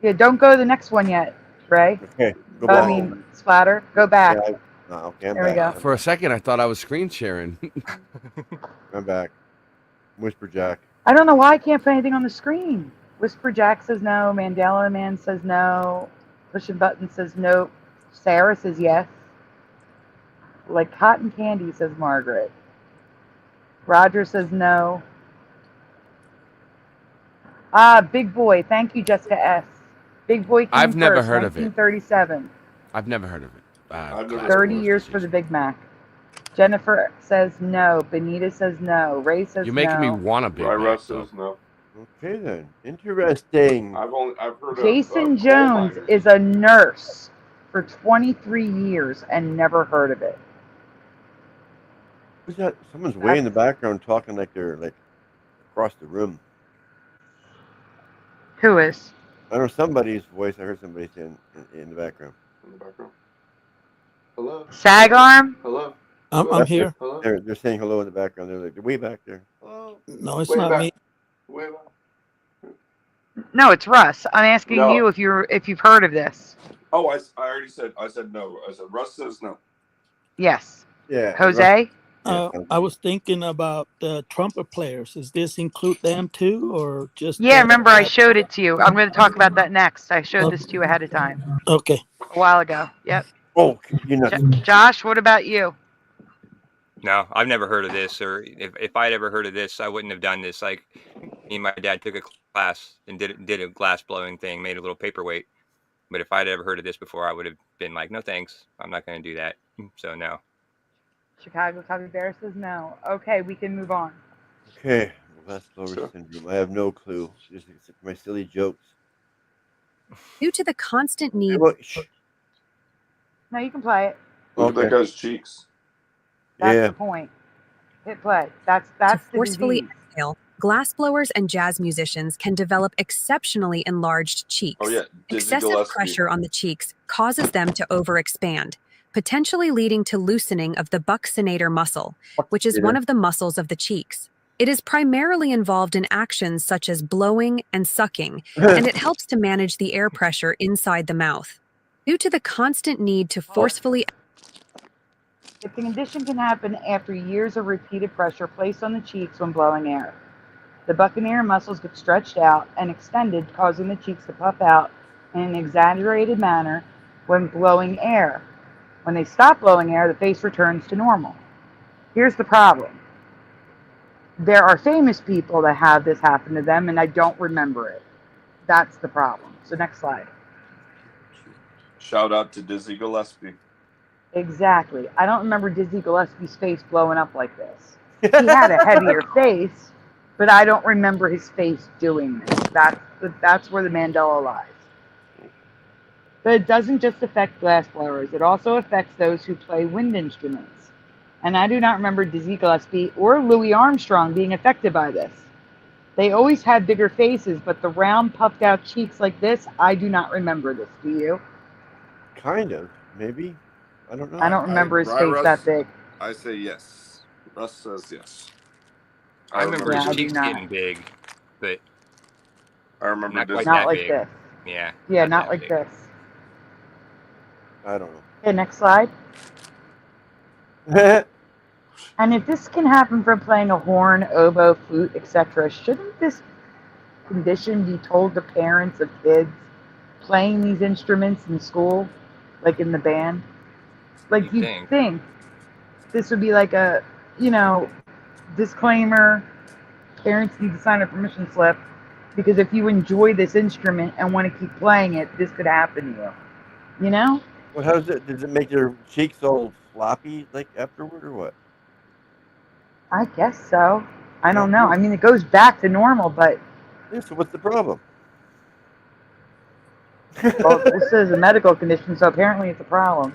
Yeah, don't go to the next one yet, Ray. Okay, go I back. mean, Splatter. Go back. Yeah, okay, I'm There we back. go. For a second, I thought I was screen sharing. I'm back. Whisper Jack. I don't know why I can't put anything on the screen. Whisper Jack says no. Mandela Man says no. Pushing Button says nope. Sarah says yes. Like cotton candy, says Margaret. Roger says no. Big Boy. Thank you, Jessica S. Big Boy came I've never first, heard of it. 1937. I've never heard of it. I've never glass 30 blowers years for disease. the Big Mac. Jennifer says no. Benita says no. Ray says You're making me no. want a big Right, Mac, Russ though. says no. Okay then. Interesting. I've heard Jason of coal Jones miners. is a nurse for 23 years and never heard of it. Who's that? Someone's way in the background talking like they're like across the room. Who is? I don't know somebody's voice. I heard somebody saying in the background. in the background. Hello. Sagarm? Hello. I'm That's here. Hello. They're saying hello in the background. They're like they're way back there. Hello. No, it's Way not back. me. Way back. No, it's Russ. I'm asking No. you if you've heard of this. Oh, I already said. I said no. I said Russ says no. Yes. Yeah. Jose? I was thinking about the trumpet players. Does this include them too, or just? Yeah, remember I showed it to you. I'm going to talk about that next. I showed this to you ahead of time. Okay. A while ago. Yep. Oh, you know. Josh, what about you? No, I've never heard of this. Or if I'd ever heard of this, I wouldn't have done this. Like me and my dad took a class and did a glass blowing thing, made a little paperweight. But if I'd ever heard of this before, I would have been like, no thanks, I'm not going to do that. So no. Chicago Copy Bear says no. Okay, we can move on. Okay. Glass blower Sure. syndrome. I have no clue. Just my silly jokes. Due to the constant Hey, need look, shh. No, you can play it. Look at Okay. that guy's cheeks. That's Yeah. the point. Hit play. That's to the forcefully disease. exhale, glassblowers and jazz musicians can develop exceptionally enlarged cheeks. Oh yeah. Dizzy Excessive Gillespie. pressure on the cheeks causes them to overexpand, potentially leading to loosening of the buccinator muscle, which is one of the muscles of the cheeks. It is primarily involved in actions such as blowing and sucking, and it helps to manage the air pressure inside the mouth. Due to the constant need to forcefully The condition can happen after years of repeated pressure placed on the cheeks when blowing air. The buccal muscles get stretched out and extended, causing the cheeks to puff out in an exaggerated manner when blowing air. When they stop blowing air, the face returns to normal. Here's the problem. There are famous people that have this happen to them, and I don't remember it. That's the problem. So next slide. Shout out to Dizzy Gillespie. Exactly. I don't remember Dizzy Gillespie's face blowing up like this. He had a heavier face, but I don't remember his face doing this. That's where the Mandela lies. But it doesn't just affect glass blowers. It also affects those who play wind instruments. And I do not remember Dizzy Gillespie or Louis Armstrong being affected by this. They always had bigger faces, but the round, puffed out cheeks like this, I do not remember this. Do you? Kind of, maybe. I don't know. I don't remember his face Russ, that big. I say yes. Russ says yes. I remember Yeah, his I do cheeks not. getting big, but I remember not this. quite Not that like big. this. Yeah. Yeah, not that like big. this. I don't Okay, next slide. know. And if this can happen from playing a horn, oboe, flute, etc., shouldn't this condition be told to parents of kids playing these instruments in school, like in the band? Like You'd you'd think this would be like a, disclaimer. Parents need to sign a permission slip because if you enjoy this instrument and want to keep playing it, this could happen to you. You know? Well, how does it? Does it make your cheeks all floppy like afterward, or what? I guess so. I don't know. I mean, it goes back to normal, but Yeah, so what's the problem? well, this is a medical condition, so apparently it's a problem.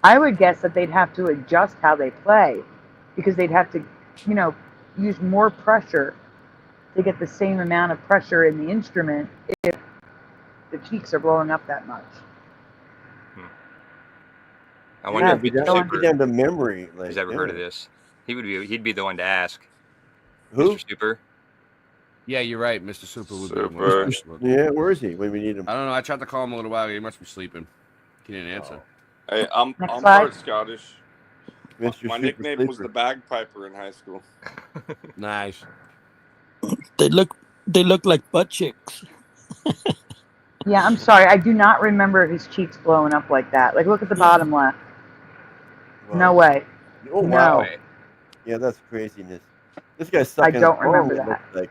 I would guess that they'd have to adjust how they play because they'd have to, use more pressure to get the same amount of pressure in the instrument if the cheeks are blowing up that much. I wonder if Be Mr. down, Super be down to memory. Like, has ever heard of this. He'd be the one to ask. Who? Mr. Super. Yeah, you're right. Mr. Super would be the Super. one to ask. Yeah, where is he when we need him? I don't know. I tried to call him a little while ago. He must be sleeping. He didn't answer. Hey, I'm Next part slide. Scottish. Mr. My Super nickname was Sleeper. the bagpiper in high school. Nice. They look like butt cheeks. Yeah, I'm sorry. I do not remember his cheeks blowing up like that. Like, look at the bottom left. No way. Oh wow. No. Yeah, that's craziness. This guy's sucking. don't a bone, remember it that. looks like.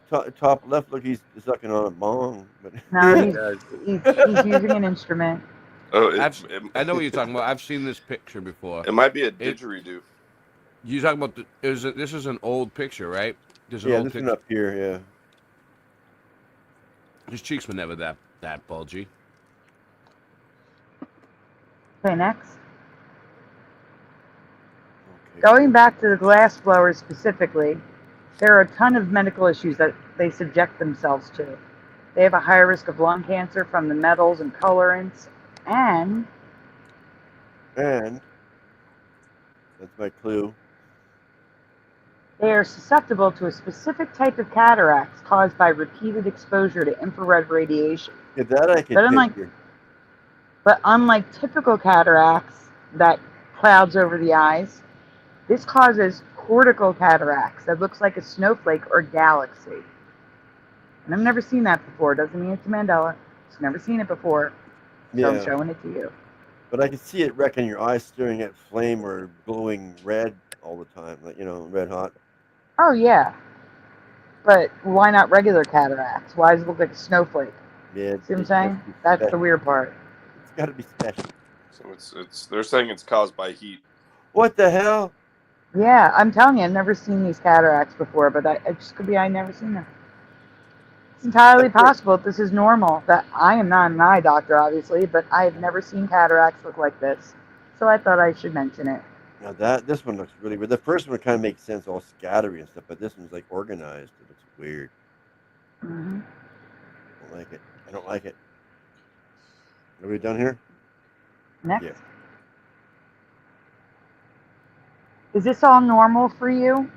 The top left, look, he's sucking on a bong. But No, he's using an instrument. Oh, I know what you're talking about. I've seen this picture before. It might be a didgeridoo. You talking about this is an old picture, right? There's an yeah, old this picture. one up here, yeah. His cheeks were never that bulgy. Okay, next. Going back to the glass blowers specifically, there are a ton of medical issues that they subject themselves to. They have a higher risk of lung cancer from the metals and colorants, and that's my clue. they are susceptible to a specific type of cataracts caused by repeated exposure to infrared radiation. Yeah, that I can picture. But unlike typical cataracts that clouds over the eyes, this causes cortical cataracts that looks like a snowflake or galaxy. And I've never seen that before. Doesn't mean it's Mandela. Just never seen it before. So Yeah. I'm showing it to you. But I can see it wrecking your eyes, staring at flame or glowing red all the time, like red hot. Oh, yeah. But why not regular cataracts? Why does it look like a snowflake? Yeah, See what I'm saying? That's the weird part. It's got to be special. So it's they're saying it's caused by heat. What the hell? Yeah, I'm telling you, I've never seen these cataracts before, but it just could be I've never seen them. It's entirely possible that this is normal. That I am not an eye doctor, obviously, but I've never seen cataracts look like this. So I thought I should mention it. Now this one looks really weird. The first one kind of makes sense, all scattery and stuff, but this one's like organized. It looks weird. Mm-hmm. I don't like it. I don't like it. Are we done here? Next. Yeah. Is this all normal for you?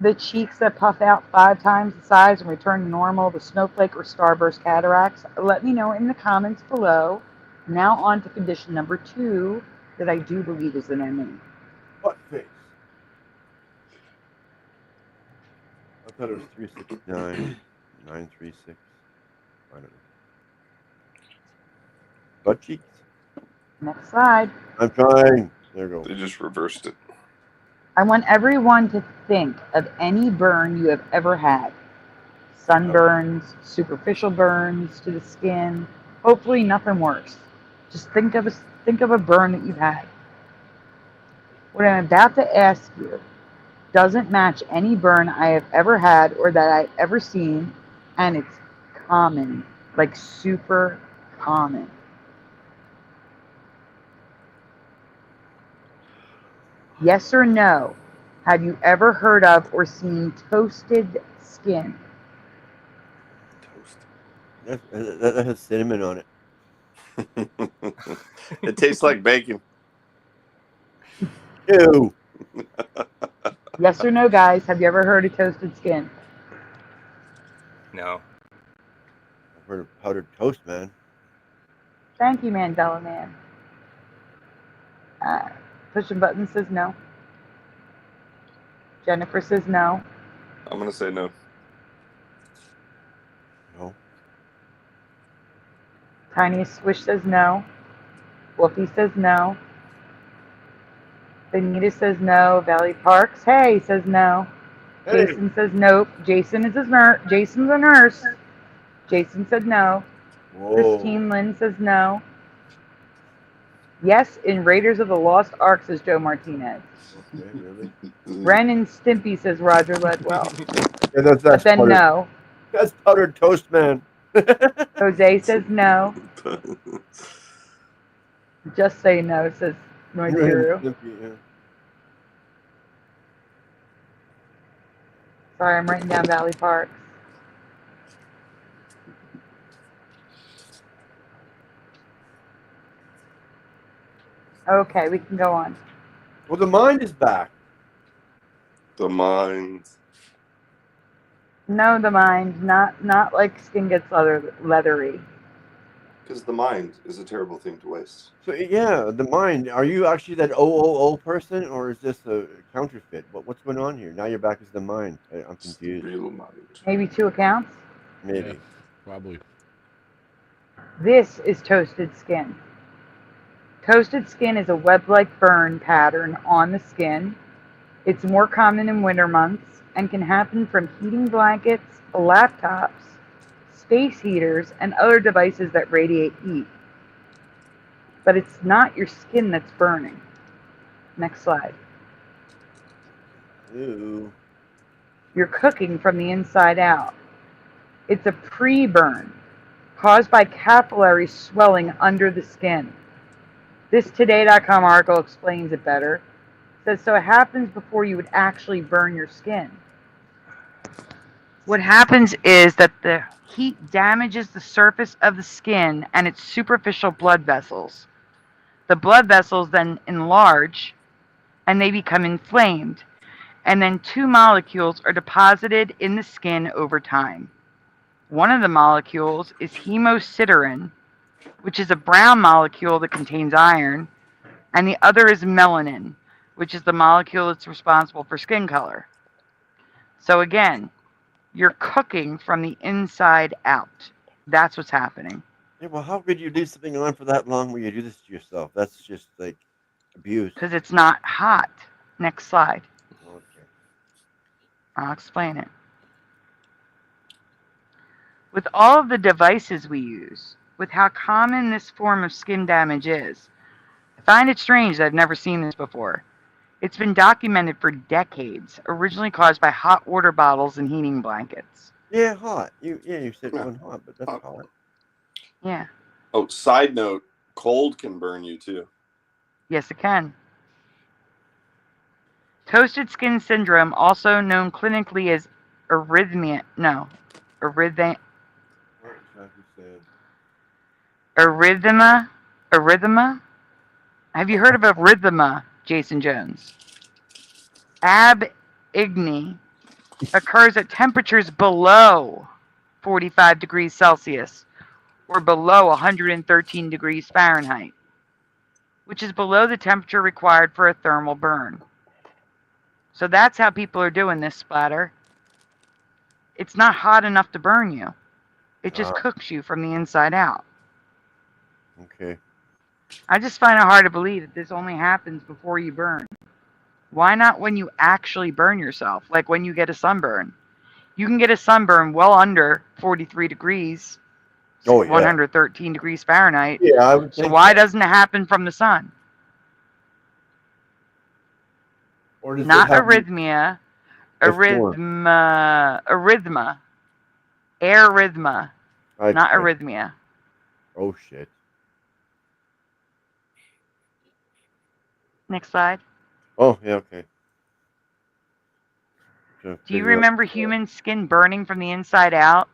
The cheeks that puff out 5 times the size and return to normal, the snowflake or starburst cataracts? Let me know in the comments below. Now on to condition number 2 that I do believe is an ME. Butt face. I thought it was 369, 936. I don't know. Butt cheeks. Next slide. I'm trying. There you go. They just reversed it. I want everyone to think of any burn you have ever had. Sunburns, superficial burns to the skin. Hopefully nothing worse. Just think of a burn that you've had. What I'm about to ask you doesn't match any burn I have ever had or that I've ever seen, and it's common, like super common. Yes or no? Have you ever heard of or seen toasted skin? That has cinnamon on it. It tastes like bacon. Ew. Yes or no, guys? Have you ever heard of toasted skin? No. I've heard of powdered toast, man. Thank you, Mandela man. Pushing Button says no. Jennifer says no. I'm gonna say no. No. Tiniest Swish says no. Wolfie says no. Benita says no. Valley Parks, hey, says no. Hey. Jason says nope. Jason is a nurse. Jason's a nurse. Jason said no. Whoa. Christine Lynn says no. Yes, in Raiders of the Lost Ark, says Joe Martinez. Okay, really? Ren and Stimpy, says Roger Ledwell. Yeah, that's But then powdered. no. That's powdered toast, man. Jose says no. Just say no, says Noijiru. Yeah. Sorry, I'm writing down Valley Parks. Okay, we can go on. Well, the mind is back. The mind. No, the mind, not like skin gets leathery. Because the mind is a terrible thing to waste. So yeah, the mind. Are you actually that OOO person, or is this a counterfeit? What's going on here? Now you're back as the mind. I'm confused. Real mind. Maybe 2 accounts. Maybe. Yeah, probably. This is toasted skin. Toasted skin is a web-like burn pattern on the skin. It's more common in winter months and can happen from heating blankets, laptops, space heaters, and other devices that radiate heat. But it's not your skin that's burning. Next slide. Ooh. You're cooking from the inside out. It's a pre-burn caused by capillary swelling under the skin. This Today.com article explains it better. It says, so it happens before you would actually burn your skin. What happens is that the heat damages the surface of the skin and its superficial blood vessels. The blood vessels then enlarge and they become inflamed. And then 2 molecules are deposited in the skin over time. One of the molecules is hemosiderin, which is a brown molecule that contains iron, and the other is melanin, which is the molecule that's responsible for skin color. So again, you're cooking from the inside out. That's what's happening. Yeah, well, how could you leave something on for that long when you do this to yourself? That's just like abuse. Because it's not hot. Next slide. Okay. I'll explain it. With all of the devices we use, with how common this form of skin damage is, I find it strange that I've never seen this before. It's been documented for decades, originally caused by hot water bottles and heating blankets. Yeah, hot. You said one hot, but that's hot. Yeah. Oh, side note, cold can burn you too. Yes, it can. Toasted skin syndrome, also known clinically as arrhythmia. Arrhythma? Have you heard of arrhythma, Jason Jones? Ab igni occurs at temperatures below 45 degrees Celsius, or below 113 degrees Fahrenheit, which is below the temperature required for a thermal burn. So that's how people are doing this splatter. It's not hot enough to burn you. It just cooks you from the inside out. Okay. I just find it hard to believe that this only happens before you burn. Why not when you actually burn yourself, like when you get a sunburn? You can get a sunburn well under 43 degrees, Oh, yeah. 113 degrees Fahrenheit. Yeah, I would So think why so. doesn't it happen from the sun? Or does Not it happen arrhythmia, before? arrhythma, arrhythma, not Okay. arrhythmia. Oh, shit. Next slide. Oh, yeah, okay. Do you remember human skin burning from the inside out?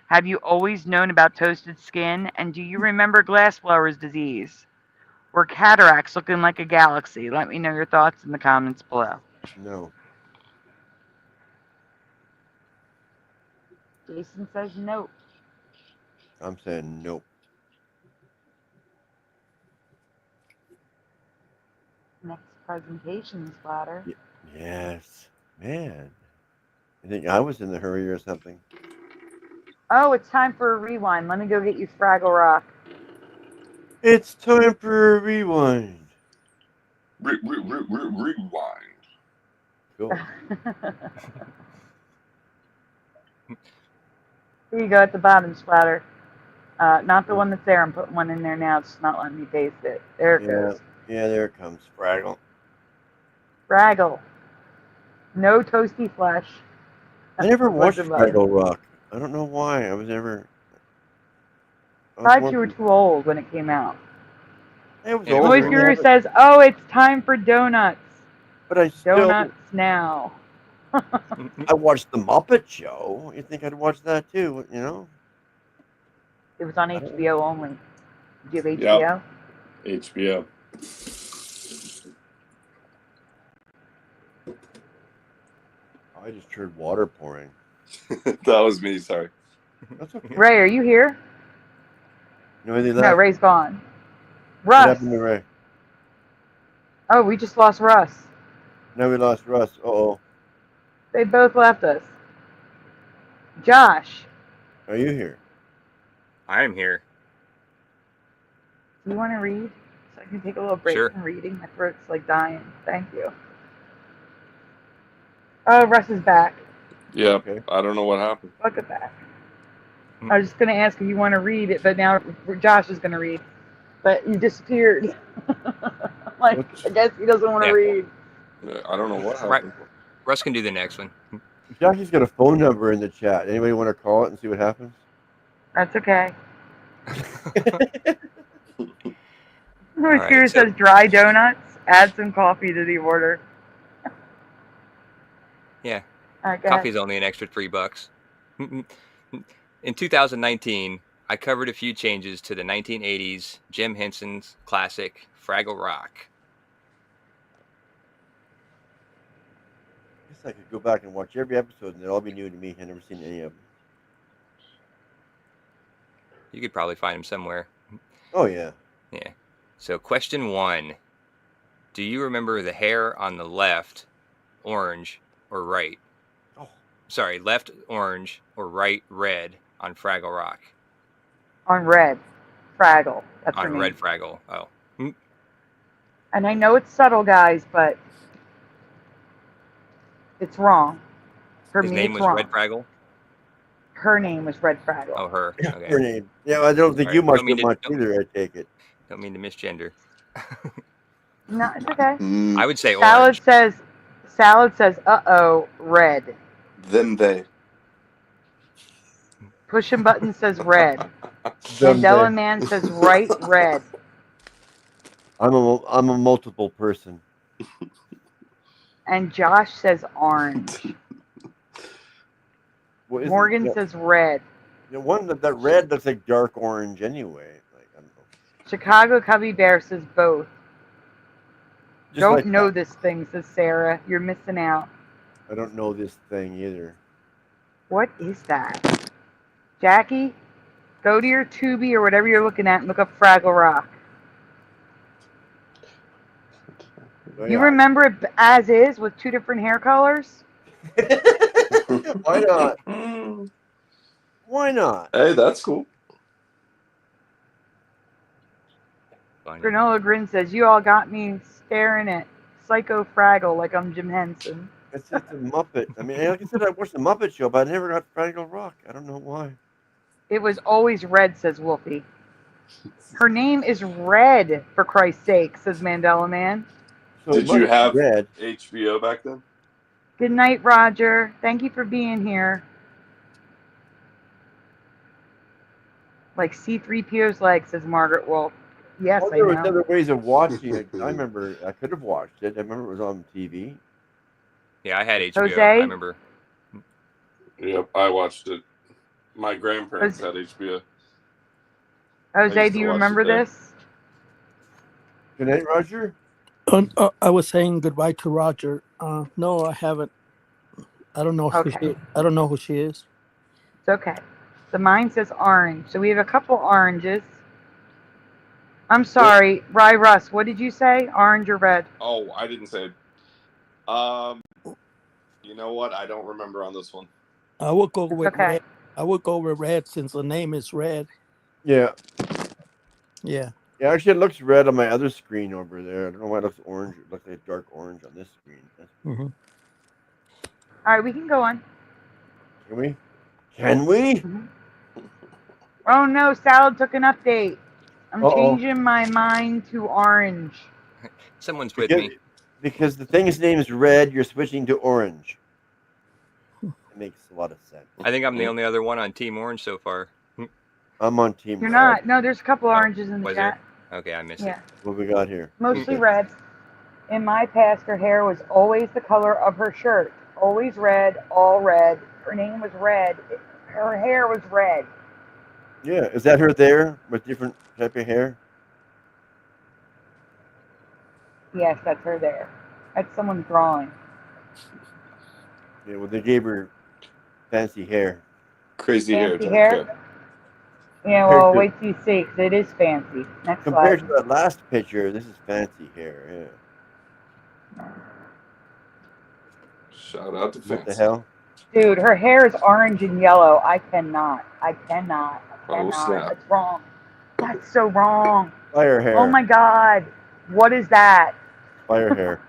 Have you always known about toasted skin? And do you remember glassblower's disease? Or cataracts looking like a galaxy? Let me know your thoughts in the comments below. No. Jason says nope. I'm saying nope. Next presentation splatter. Yes. Man. I think I was in the hurry or something. Oh, it's time for a rewind. Let me go get you Fraggle Rock. It's time for a rewind. Rewind. Cool. Here you go at the bottom, splatter. Not the one that's there. I'm putting one in there now. It's not letting me paste it. There it goes. Yeah, there it comes. Fraggle. Fraggle. No toasty flesh. I never watched What's the button? Fraggle Rock. I don't know why. I was never. Probably you were too old when it came out. It was Noise older. Guru says, "Oh, it's time for donuts. But I still. Donuts now." I watched the Muppet Show. You think I'd watch that too? You know. It was on HBO only. Do you have HBO? Yep. HBO. I just heard water pouring. That was me. Sorry. That's okay. Ray, are you here? No, they No, left. Ray's gone. What Russ. happened to Ray? Oh, we just lost Russ. Now we lost Russ. Uh-oh. They both left us. Josh, Are you here? I am here. do you want to read? So I can take a little break Sure. from reading. My throat's like dying. Thank you. Oh, Russ is back. Yeah. Okay. I don't know what happened. Look at that. I was just going to ask if you want to read it, but now Josh is going to read. But you disappeared. Like, I guess he doesn't want to Yeah. read. I don't know what Right. happened. Russ can do the next one. Josh's got a phone number in the chat. Anybody want to call it and see what happens? That's okay. right, Kira so- says dry donuts. Add some coffee to the order. Yeah. All right, go ahead. Coffee's only an extra $3. In 2019, I covered a few changes to the 1980s Jim Henson's classic Fraggle Rock. I guess I could go back and watch every episode and they'll all be new to me. I've never seen any of them. You could probably find them somewhere. Oh, yeah. Yeah. So question 1. Do you remember the hair on the left orange or right? Oh. Sorry, left orange or right red on Fraggle Rock? On red. Fraggle. That's her On name. red Fraggle. Oh. And I know it's subtle, guys, but it's wrong. For His me, name it's was wrong. Red Fraggle? Her name was Red Fraggle. Oh, her. Okay. Her name. Yeah, I don't think All you right, must don't mean have to- much don't- either, I take it. Don't mean to misgender. No, it's okay. I would say Salad orange. says, uh-oh, red. Then they. Pushing button says red. Them Mandela days. Man says right red. I'm a multiple person. And Josh says orange. Well, isn't- Morgan yeah, says red. the one that red looks like dark orange anyway. Like I don't know. Chicago Cubby Bear says both. Just Don't like know that. this thing, says Sarah. You're missing out. I don't know this thing either. What is that? Jackie? Go to your Tubi or whatever you're looking at and look up Fraggle Rock. Oh, You yeah. remember it as is with 2 different hair colors? Why not? Why not? Hey, that's cool. Funny. Granola Grin says, you all got me staring at Psycho Fraggle like I'm Jim Henson. It's just a Muppet. I mean, like I said, I watched the Muppet Show, but I never got Fraggle Rock. I don't know why. It was always Red, says Wolfie. Her name is Red, for Christ's sake, says Mandela Man. So Did you have Red? HBO back then? Good night, Roger. Thank you for being here. Like C-3PO's leg, says Margaret Wolf. Yes, Well, I there was know. other ways of watching it. I remember I could have watched it. I remember it was on TV. Yeah, I had HBO. Jose? I remember. Yep, I watched it. My grandparents had HBO. Jose, used do to you watch remember it there. this? Good night, Roger. I was saying goodbye to Roger. No, I haven't. I don't know. Okay. I don't know who she is. It's okay. So mine says orange. So we have a couple oranges. I'm sorry, Rye Russ, what did you say? Orange or red? Oh, I didn't say. You know what? I don't remember on this one. I would go with okay. red. I would go with red since the name is Red. Yeah. Yeah. Yeah, actually, it looks red on my other screen over there. I don't know why it looks orange. It looks like dark orange on this screen. Mm-hmm. All right, we can go on. Can we? Can we? Oh no, Salad took an update. I'm Uh-oh. changing my mind to orange. Someone's with me. Because the thing's name is red, you're switching to orange. It makes a lot of sense. I think I'm the only other one on Team Orange so far. I'm on team You're red. not. No, there's a couple oranges in the Was chat. there? Okay, I missed Yeah, it. What we got here? mostly red. In my past, her hair was always the color of her shirt. Always red, all red. Her name was Red. Her hair was red. Yeah, is that her there with different type of hair? Yes, that's her there. That's someone's drawing. Yeah, well, they gave her fancy hair. Crazy Fancy hair. hair? Okay. Yeah, well, wait till you see, because it is fancy. Next Compared slide. to that last picture, this is fancy hair. Yeah. Shout out to What the Fancy. hell? Dude, her hair is orange and yellow. I cannot. Oh, snap. That's wrong. That's so wrong. Fire hair. Oh my God. What is that? Fire hair.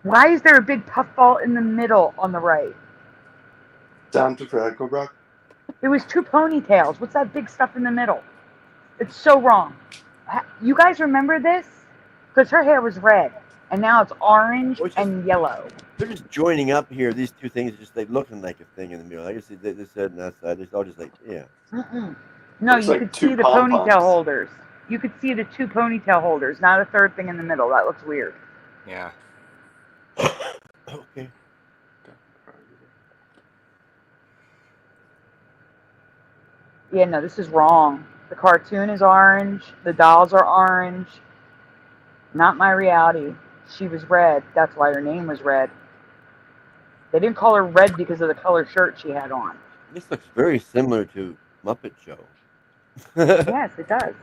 Why is there a big puffball in the middle on the right? Down to Fraggle Rock. There was 2 ponytails. What's that big stuff in the middle? It's so wrong. You guys remember this? Because her hair was red, and now it's orange and yellow. They're just joining up here. These two things, just like looking like a thing in the middle. I guess this side and that side. It's all just like, yeah. No, Looks you like could 2 see the pom-poms. ponytail holders. You could see the 2 ponytail holders, not a third thing in the middle. That looks weird. Yeah. Okay. Yeah, no, this is wrong. The cartoon is orange. The dolls are orange. Not my reality. She was red. That's why her name was Red. They didn't call her Red because of the color shirt she had on. This looks very similar to Muppet Show. Yes, it does.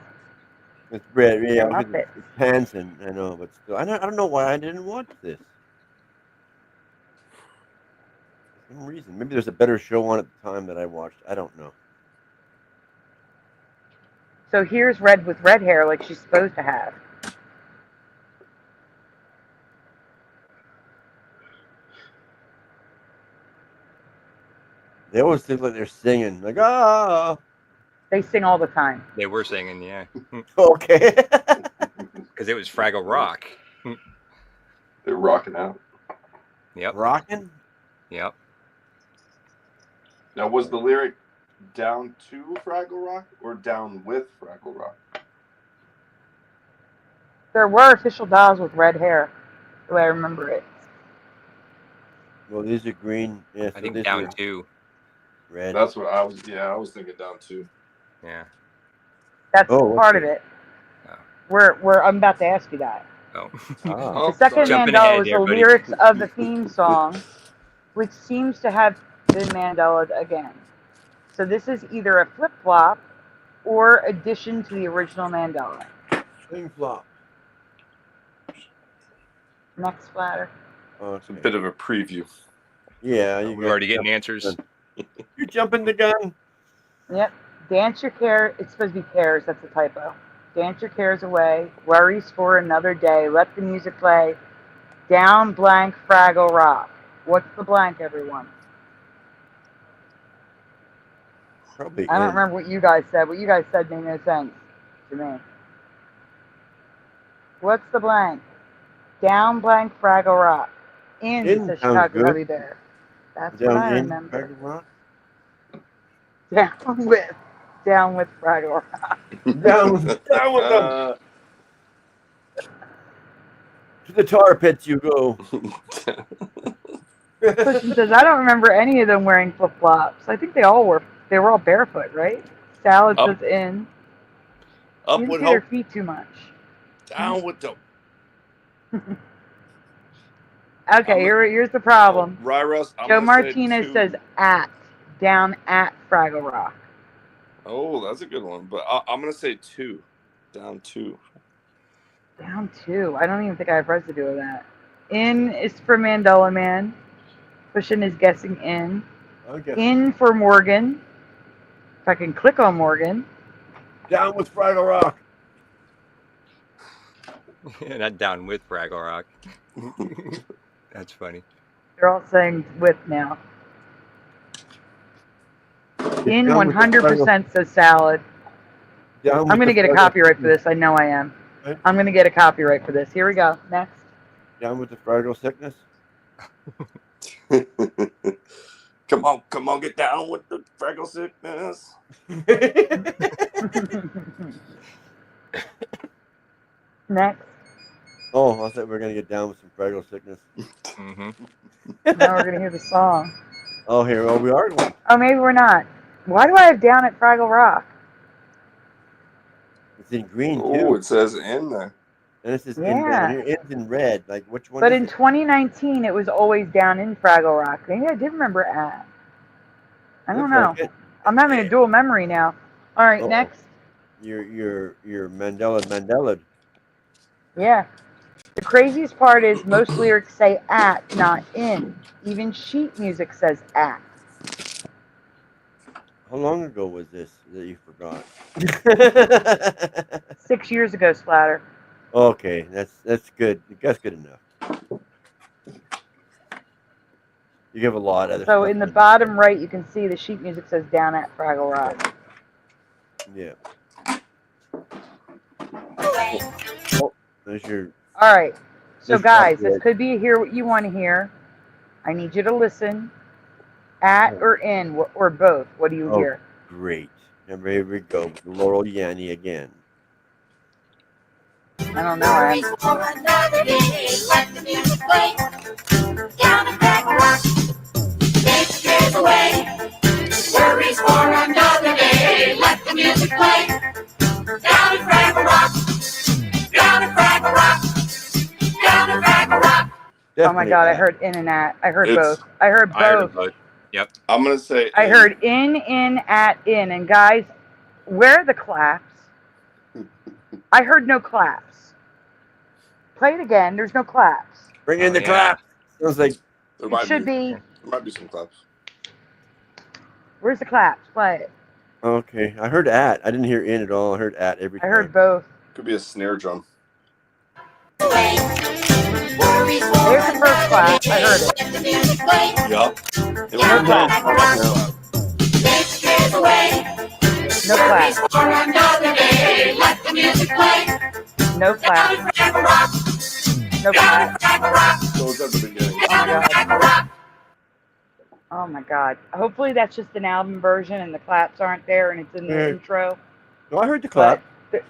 It's red, yeah. Muppet. It's Hanson, I know, but still, I don't know why I didn't watch this. For some reason, maybe there's a better show on at the time that I watched. I don't know. So here's Red with red hair like she's supposed to have. They always think like they're singing, like ah. They sing all the time. They were singing, yeah. Okay. Because it was Fraggle Rock. They're rocking out. Yep. Rocking. Yep. Now, was the lyric down to Fraggle Rock or down with Fraggle Rock? There were official dolls with red hair, the way I remember it. Well, these are green. Yeah, I think down 2. Red. That's what I was. Yeah, I was thinking down to. Yeah. That's Oh, part okay. of it. Oh. I'm about to ask you that. Oh. Ah. The second Jumping Mandela ahead was there, the buddy. lyrics of the theme song, which seems to have been Mandela again. So this is either a flip-flop or addition to the original Mandela. Swing flop. Next splatter. It's a bit of a preview. Yeah, We're already getting answers. You're jumping the gun. Yep. Dance your care. It's supposed to be cares. That's a typo. Dance your cares away. Worries for another day. Let the music play. Down blank Fraggle Rock. What's the blank, everyone? Probably. I don't remember what you guys said. What you guys said made no sense to me. What's the blank? Down blank Fraggle Rock. In says sounds Chicago good. Hubby Bear. That's what I Down in remember. Fraggle Rock. Down with Fraggle Rock. Down with them. To the tar pits you go. Person says, I don't remember any of them wearing flip-flops. I think they were all barefoot, right? Salad says in. Up You didn't with see their hope. feet too much. Down with them. Okay, here's the problem. Ryros, Joe Martinez says down at Fraggle Rock. Oh, that's a good one. But I'm going to say 2. Down 2. Down 2. I don't even think I have residue of that. In is for Mandela Man. Cushion is guessing in. In for Morgan. If I can click on Morgan. Down with Fraggle Rock. Not down with Fraggle Rock. That's funny. They're all saying with now. In down with the 100% says salad. Down with I'm going to the get a Fraggle- copyright for this. I know I am. Right. I'm going to get a copyright for this. Here we go. Next. Down with the Fraggle sickness. Come on, get down with the Fraggle sickness. Next. Oh, I thought we were going to get down with some Fraggle sickness. Mm-hmm. Now we're going to hear the song. Oh, here. Oh, we are going. Oh, maybe we're not. Why do I have down at Fraggle Rock? It's in green, Oh, too. it says in there. And it says in Yeah. down here. It's in red. Like, which one But is in it? 2019, it was always down in Fraggle Rock. Maybe I did remember at. I don't know. Looks like it. I'm having a dual memory now. All right, Uh-oh. next. Your Mandela. Yeah. The craziest part is most lyrics say at, not in. Even sheet music says at. How long ago was this that you forgot? 6 years ago, Splatter. Okay, that's good. That's good enough. You have a lot of other So stuff in the bottom right, you can see the sheet music says down at Fraggle Rock. Yeah. Oh, there's your. All right. So This guys, copyright. this could be hear what you want to hear. I need you to listen. At or in or both. What do you Oh, hear? great. And here we go with Laurel Yanny again. I don't know. Worries for another day. Let the music play. Down at Fraggle Rock. Take the cares away. Worries for another day. Let the music play. Down at Fraggle Rock. Down at Fraggle Rock. Down at Fraggle Rock. Oh my God! I heard in and at. I heard It's- both. I heard I heard both. both. Yep. I'm going to say I in. heard in, at, in. And guys, where are the claps? I heard no claps. Play it again. There's no claps. Bring in Oh, the yeah. clap. Sounds like There It might should be. be. There might be some claps. Where's the claps? Play it. okay. I heard at. I didn't hear in at all. I heard at every I time. heard both. Could be a snare drum. Worries for There's the first clap. I heard it. Let the music play. Yup. It was No a clap. clap. Take the cares away. No Worries clap. for another day. Let the music play. No Down clap. at Fraggle Rock. No Down clap. at Fraggle Rock. So it's at the beginning. Down at Fraggle Rock. Oh my God. Hopefully that's just an album version and the claps aren't there and it's in the Yeah. intro. No, I heard the clap. But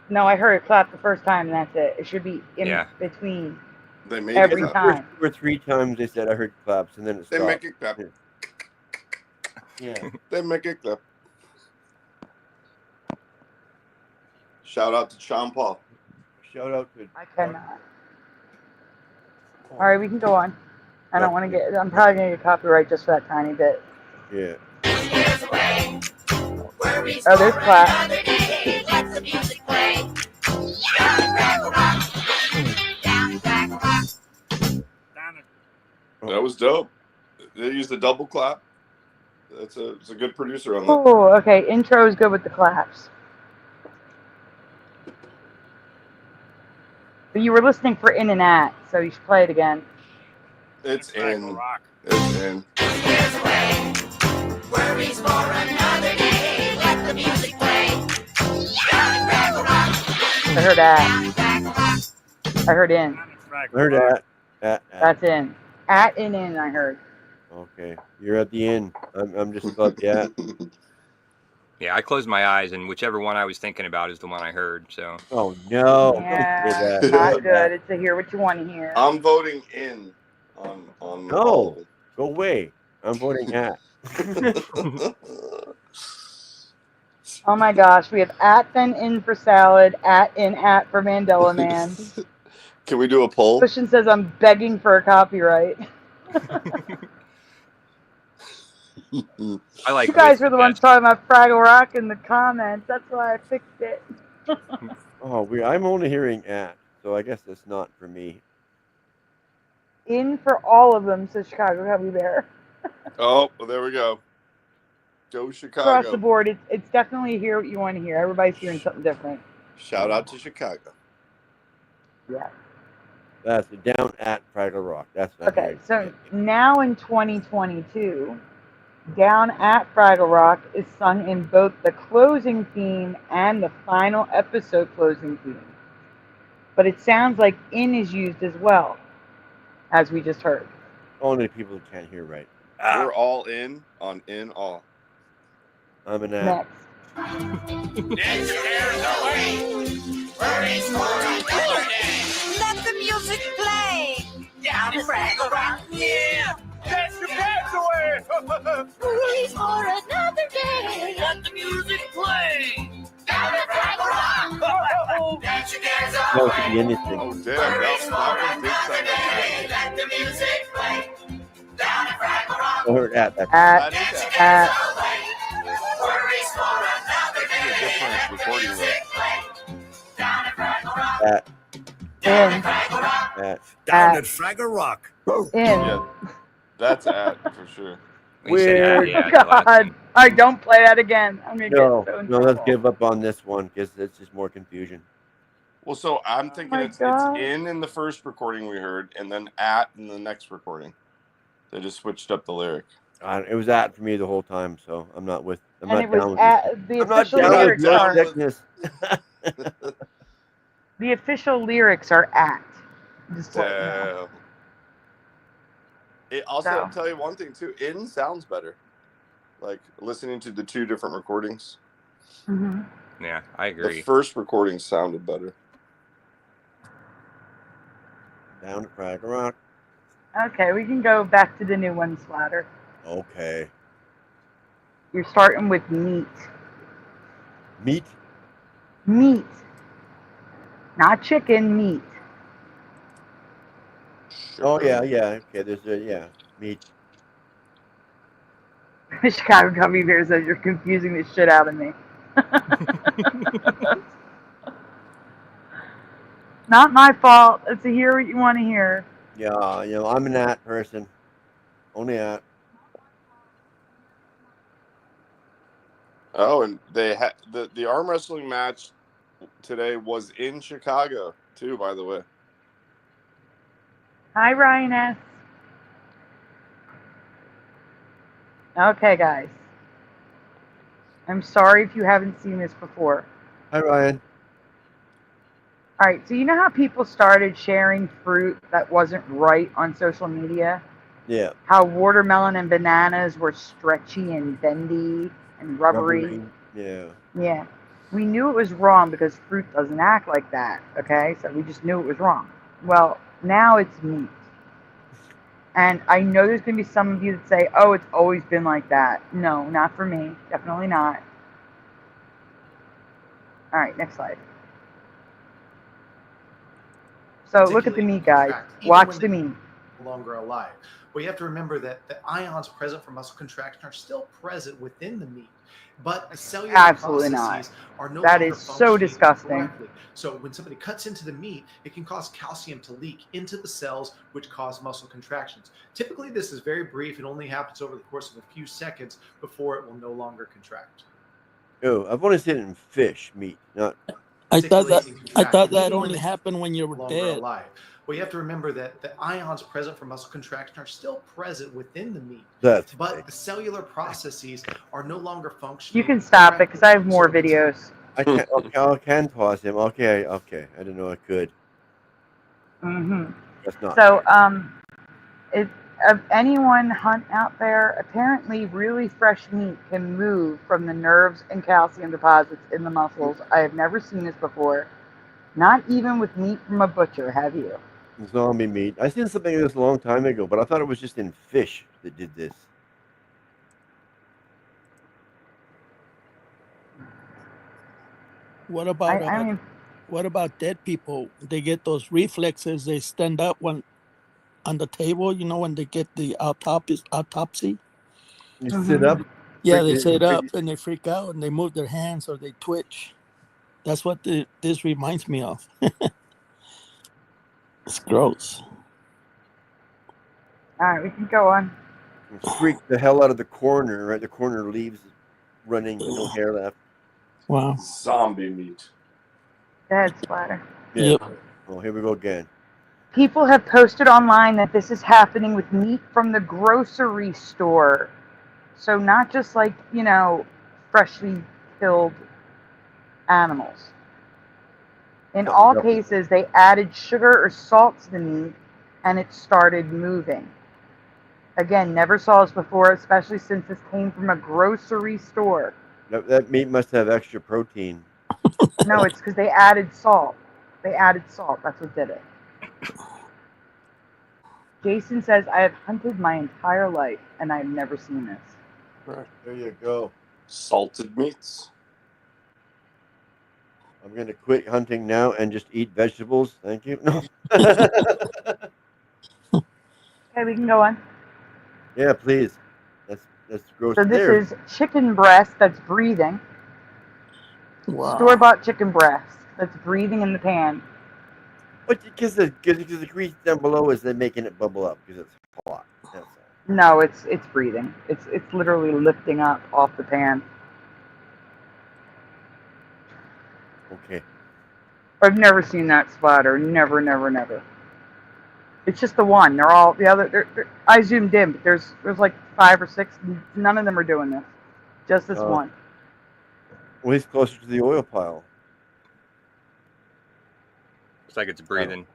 no, I heard it clap the first time and that's it. It should be in Yeah. between They make every it clap. time. 2 or 3 times they said I heard claps and then it They stopped. make it clap. Yeah. They make it clap. Shout out to Sean Paul. Shout out to. I cannot. All right, we can go on. I don't want to get. I'm probably gonna get copyright just for that tiny bit. Yeah. Cares away. Worries Oh, there's for clap. another day. Let the music play. Down at Fraggle Rock. Down at Fraggle Rock. That was dope. They used a double clap. It's a good producer on that. Oh, okay. Intro is good with the claps. But you were listening for in and at, so you should play it again. It's in. It's in. Scares away. Worries for another day. Let the music play. Down at Fraggle Rock. I heard at. Down at Fraggle Rock. I heard in. Heard that. That's in. At and in, I heard. Okay, you're at the end. I'm just about the at. Yeah, I closed my eyes, and whichever one I was thinking about is the one I heard. So. Oh no! Yeah, Don't say that. not good. It's to hear what you want to hear. I'm voting in on all No, of it. go away. I'm voting at. Oh my gosh, we have at then in for salad, at in at for Mandela Man. Can we do a poll? Christian says I'm begging for a copyright. I like. You guys were the ones talking about Fraggle Rock in the comments. That's why I fixed it. Oh, I'm only hearing at, so I guess it's not for me. In for all of them, says Chicago Cubby Bear. Oh, well, there we go. Go Chicago. Across the board, it's definitely hear what you want to hear. Everybody's hearing something different. Shout out to Chicago. Yeah. That's down at Fraggle Rock. That's not Okay, so now in 2022, Down at Fraggle Rock is sung in both the closing theme and the final episode closing theme. But it sounds like in is used as well, as we just heard. Only people who can't hear right. We're all in on in all. I'm an at. Next. Worries for another day. Let the music play. Down at Fraggle Rock. Yeah. Get your pants away! Worries for another day. Let the music play. Down at Fraggle Rock. Let your cares No, it away. could be anything. Oh, damn. That one did sound like that. Let the music play. Down at Fraggle Rock. I heard at. That's At, That is at. Worries for another day. different recording Let the music play. Down at Fraggle Rock. at. In. Fraggle Rock. At. Down at Fraggle Rock. In. Yeah, that's at for sure. We said at, Weird. yeah, God. All right, don't play that again. I'm going to No, get so in no, let's trouble. give up on this one because it's just more confusion. Well, so I'm thinking my it's God. in the first recording we heard, and then at in the next recording. They just switched up the lyric. It was at for me the whole time, so I'm not with. I'm And not it was down with at, the I'm not official down with lyrics your are sickness. the official lyrics are at. Just to let you know. Damn. It also, So. I'll tell you one thing too. In sounds better. Like listening to the two different recordings. Mhm. Yeah, I The agree. first recording sounded better. Down at Fraggle Rock. Okay, we can go back to the new one, Splatter. Okay. You're starting with meat. Meat. Meat. Not chicken, meat. Oh yeah, yeah. Okay, there's meat. Chicago Gummy Bear says you're confusing the shit out of me. Not my fault. It's to hear what you want to hear. Yeah, I'm an at person. Only at. Oh, and they had the arm wrestling match today was in Chicago too, by the way. Hi, Ryan S. Okay, guys. I'm sorry if you haven't seen this before. Hi, Ryan. All right, so you know how people started sharing fruit that wasn't right on social media? Yeah. How watermelon and bananas were stretchy and bendy and rubbery? Yeah. Yeah. We knew it was wrong because fruit doesn't act like that, okay? So we just knew it was wrong. Well, now it's meat. And I know there's going to be some of you that say, oh, it's always been like that. No, not for me. Definitely not. All right, next slide. So look at the meat, guys. Watch the meat. No longer alive. Well, you have to remember that the ions present for muscle contraction are still present within the meat, but the cellular Absolutely processes not. are no That longer is so functioning disgusting. correctly. So when somebody cuts into the meat, it can cause calcium to leak into the cells, which cause muscle contractions. Typically, this is very brief. It only happens over the course of a few seconds before it will no longer contract. Oh, I've only seen it in fish meat, not. I thought that Even when only it's happened when you were longer dead. alive. Well, you have to remember that the ions present for muscle contraction are still present within the meat, but the cellular processes are no longer functioning. You can stop it because I have more videos. I can. Okay, I can pause him. Okay. I didn't know I could. Mm-hmm. That's not. So, if anyone hunt out there, apparently really fresh meat can move from the nerves and calcium deposits in the muscles. I have never seen this before. Not even with meat from a butcher, have you? Zombie meat. I seen something of this a long time ago, but I thought it was just in fish that did this. What about I mean, what about dead people? They get those reflexes. They stand up when on the table. You know, when they get the autopsy. You sit up. Yeah, they sit up and they freak out and they move their hands or they twitch. That's what this reminds me of. It's gross. all right, we can go on. Freak the hell out of the coroner. Right, the coroner leaves running with no hair left. Wow. Zombie meat. Dead splatter. Yeah. Yep. Oh, here we go again. People have posted online that this is happening with meat from the grocery store. So not just like, freshly killed animals. In all cases, they added sugar or salt to the meat and it started moving. Again, never saw this before, especially since this came from a grocery store. That meat must have extra protein. No, it's because they added salt. They added salt. That's what did it. Jason says, I have hunted my entire life and I've never seen this. Right, there you go. Salted meats. I'm going to quit hunting now and just eat vegetables. Thank you. No. Okay, we can go on. Yeah, please. That's gross. So this is chicken breast that's breathing. Wow. Store-bought chicken breast that's breathing in the pan. But because the grease down below is then making it bubble up because it's hot. That's all. No, it's breathing. It's literally lifting up off the pan. Okay. I've never seen that splatter. Never, never, never. It's just the one. They're all the other. I zoomed in, but there's like 5 or 6. None of them are doing this. Just this one. Well, he's closer to the oil pile. Looks like it's breathing.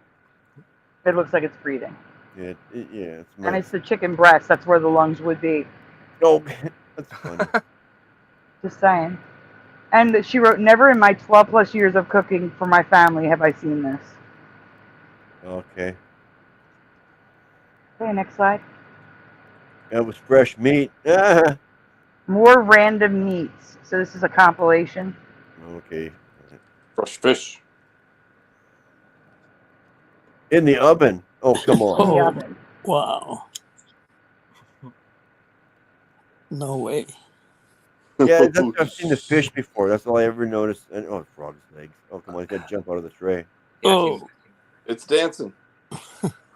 It looks like it's breathing. Yeah, it's. And it's the chicken breast. That's where the lungs would be. Oh, that's funny. Just saying. And she wrote, never in my 12 plus years of cooking for my family have I seen this. Okay. Okay, next slide. That was fresh meat. More random meats. So this is a compilation. Okay. Fresh fish. In the oven. Oh, come on. In the oven. Wow. No way. Yeah, I've seen the fish before. That's all I ever noticed. And frog's legs. Oh, come on, he's got to jump out of the tray. Oh, it's dancing.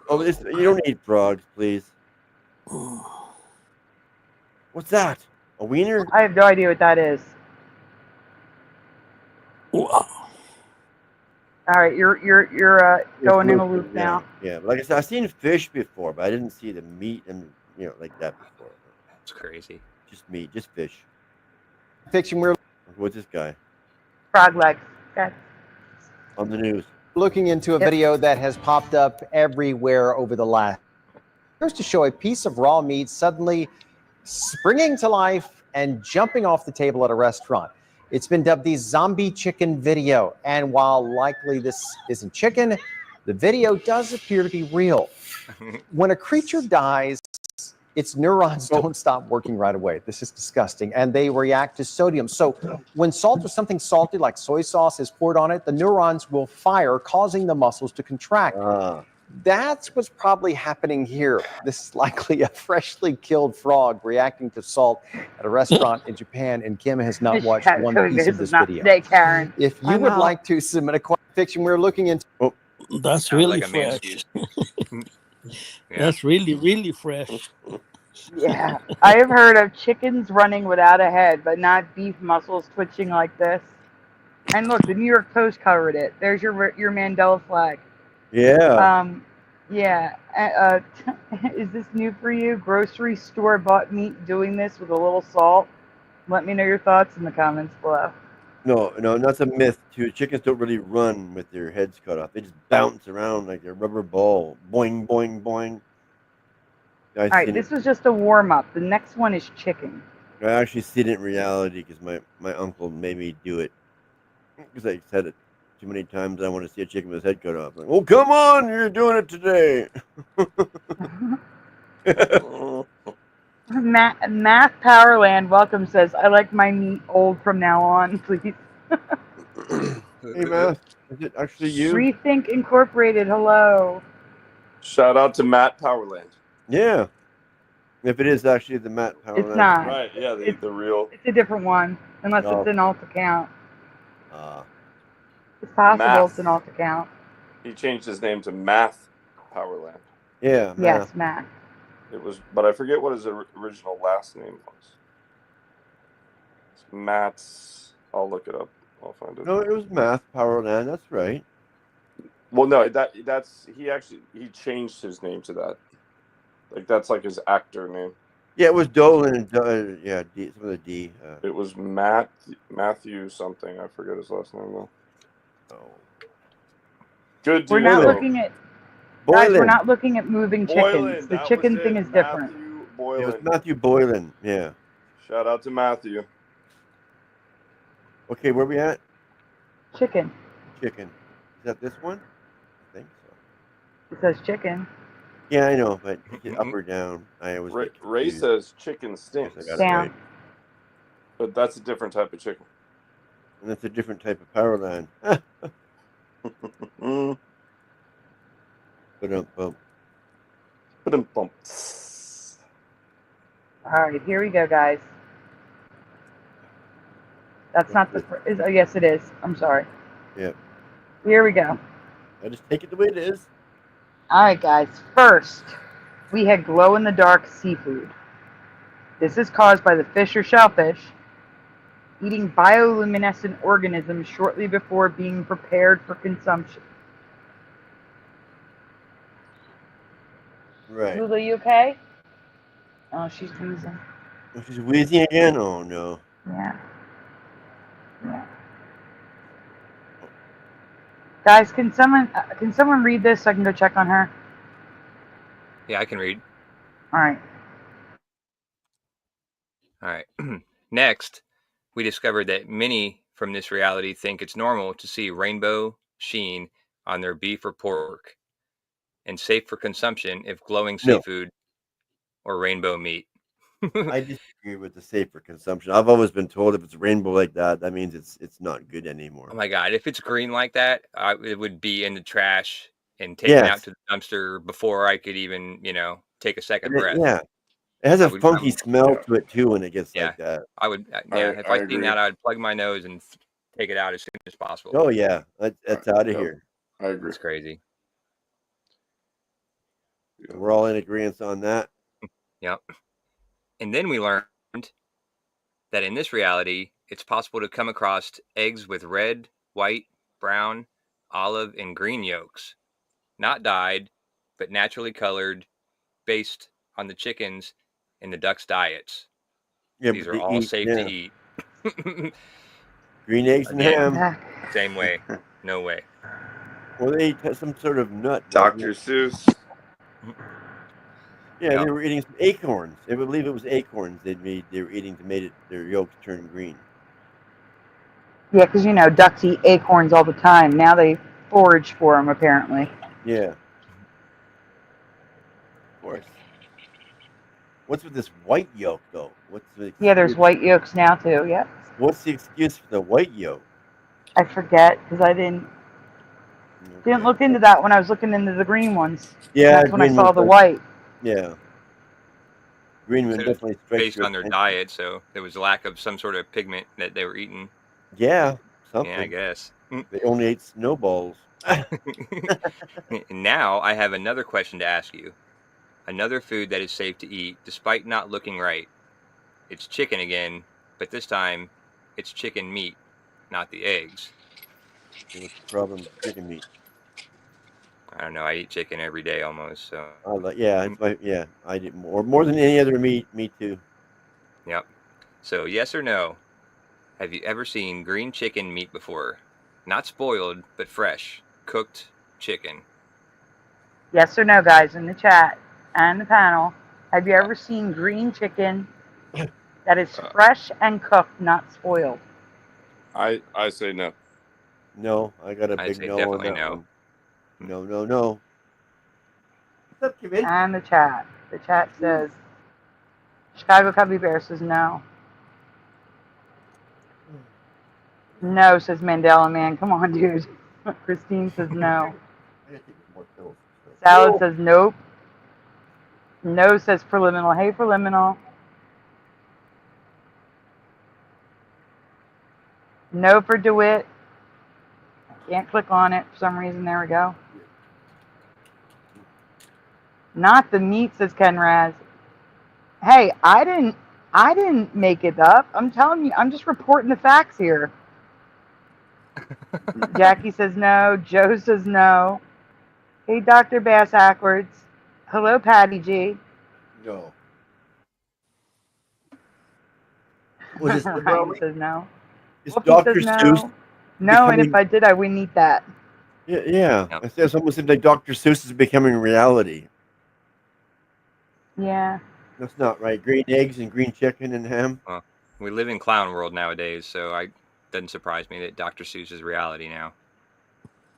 Oh, you don't eat frogs, please. What's that? A wiener? I have no idea what that is. Wow. All right, you're going in a loop now. Yeah, like I said, I've seen fish before, but I didn't see the meat and like that before. It's crazy. Just meat, just fish. Fiction. We're What's this guy Frog legs. Okay. on the news? looking into a video that has popped up everywhere over the last. Here's to show a piece of raw meat suddenly springing to life and jumping off the table at a restaurant. It's been dubbed the zombie chicken video. And while likely this isn't chicken, the video does appear to be real. When a creature dies, its neurons don't stop working right away. This is disgusting. And they react to sodium. So when salt or something salty like soy sauce is poured on it, the neurons will fire, causing the muscles to contract. That's what's probably happening here. This is likely a freshly killed frog reacting to salt at a restaurant in Japan, and Kim has not watched one piece of this video. Today, Karen. If you would like to submit a crime fiction, we're looking into. Oh, that's Sounds really like a man fresh. Yeah. That's really fresh. Yeah, I have heard of chickens running without a head, but not beef muscles twitching like this. And look, the New York Post covered it. There's your Mandela flag. Yeah. Yeah. Is this new for you? Grocery store bought meat doing this with a little salt? Let me know your thoughts in the comments below. No, that's a myth too. Chickens don't really run with their heads cut off. They just bounce around like a rubber ball. Boing, boing, boing. All right, this was just a warm-up. The next one is chicken. I actually seen it in reality because my uncle made me do it. Because I said it too many times. I want to see a chicken with his head cut off. Like, oh, come on, you're doing it today. Math Powerland welcome says, I like my meat old from now on, please. Hey, Matt, is it actually you? Rethink Incorporated, hello. Shout out to Matt Powerland. Yeah. If it is actually the Matt Powerland. It's not. Right, yeah, the real. It's a different one, unless No. it's an alt account. It's possible Math. it's an alt account. He changed his name to Math Powerland. Yeah. Yes, Matt. It was, but I forget what his original last name was. It's Matt's. I'll look it up. I'll find it. No, it was Math Powerland. That's right. Well, no, that's he changed his name to that. Like that's like his actor name. Yeah, it was Dolan. Yeah, D, some of the D. It was Matthew something. I forget his last name though. Oh. Good. We're not looking at. Guys, we're not looking at moving chickens. Boylan, The that chicken was thing it. is different. Matthew It Boylan. was Matthew Boylan. Yeah. Shout out to Matthew. Okay, where we at? Chicken. Chicken. Is that this one? I think so. It says chicken. Yeah, I know, but hit it up or down. I always Ray says chicken stinks. I got it Down. right. But that's a different type of chicken. And that's a different type of Powerland. Ba-dum-bum. Ba-dum-bum. All right, here we go, guys. That's not the. Oh, yes, it is. I'm sorry. Yeah. Here we go. I just take it the way it is. All right, guys. First, we had glow-in-the-dark seafood. This is caused by the fish or shellfish eating bioluminescent organisms shortly before being prepared for consumption. Right. Lulu, you okay? Oh, she's wheezing. Oh, she's wheezing again? Oh, no. Yeah. Yeah. Guys, can someone read this so I can go check on her? Yeah, I can read. All right. All right. Next, we discovered that many from this reality think it's normal to see rainbow sheen on their beef or pork and safe for consumption if glowing No. seafood or rainbow meat. I disagree with the safe for consumption. I've always been told if it's rainbow like that, that means it's not good anymore. Oh my God. If it's green like that, it would be in the trash and taken Yes. out to the dumpster before I could even, take a second And breath. yeah. It has I a would- funky I would- smell to it too when it gets Yeah. like that. I would, if I I seen agree. that, I'd plug my nose and take it out as soon as possible. Oh yeah, that's out of Yep. here. I agree. It's crazy. We're all in agreement on that. Yep. And then we learned that in this reality, it's possible to come across eggs with red, white, brown, olive, and green yolks, not dyed, but naturally colored, based on the chickens and the ducks' diets. Yeah, These but are they all eat- safe yeah. to eat. Green eggs and Again. ham. Same way. No way. Well, they eat some sort of nut. Dr. Seuss. Yeah, Yep. they were eating some acorns. I believe it was acorns they were eating to make their yolks turn green. Yeah, because ducks eat acorns all the time. Now they forage for them, apparently. Yeah. Of course. What's with this white yolk though? What's the Yeah, there's excuse- white yolks now too. Yeah. What's the excuse for the white yolk? I forget because I didn't. Didn't look into that when I was looking into the green ones. Yeah, That's when I green saw ones the are- white. Yeah. Green one So it was definitely strikes based your on their attention. diet, so there was a lack of some sort of pigment that they were eating. Yeah, something. Yeah, I guess. They only ate snowballs. And now I have another question to ask you. Another food that is safe to eat despite not looking right. It's chicken again, but this time it's chicken meat, not the eggs. What's the problem with chicken meat? I don't know. I eat chicken every day almost. So I did more than any other meat. Me too. Yep. So yes or no? Have you ever seen green chicken meat before? Not spoiled, but fresh, cooked chicken. Yes or no, guys, in the chat and the panel. Have you ever seen green chicken that is fresh and cooked, not spoiled? I say no. No, I got a I'd big say no on definitely that no. one. No. What's up, Kevin? And the chat. The chat says Chicago Cubby Bear says no. No, says Mandela Man. Come on, dude. Christine says no. Salad says nope. No says preliminal. Hey, preliminal. No for DeWitt. I can't click on it for some reason. There we go. Not the meat, says Ken Raz. Hey, I didn't make it up. I'm telling you, I'm just reporting the facts here. Jackie says no. Joe says no. Hey, Dr. Bass Ackwards. Hello, Patty G. No. What is Ryan says no. Is Whoopi Dr. says no. Seuss No, and if becoming- I did, I wouldn't eat that. Yeah. I say it's almost seems like Dr. Seuss is becoming reality. Yeah. That's not right. Green eggs and green chicken and ham. Well, we live in clown world nowadays, so it doesn't surprise me that Dr. Seuss is reality now.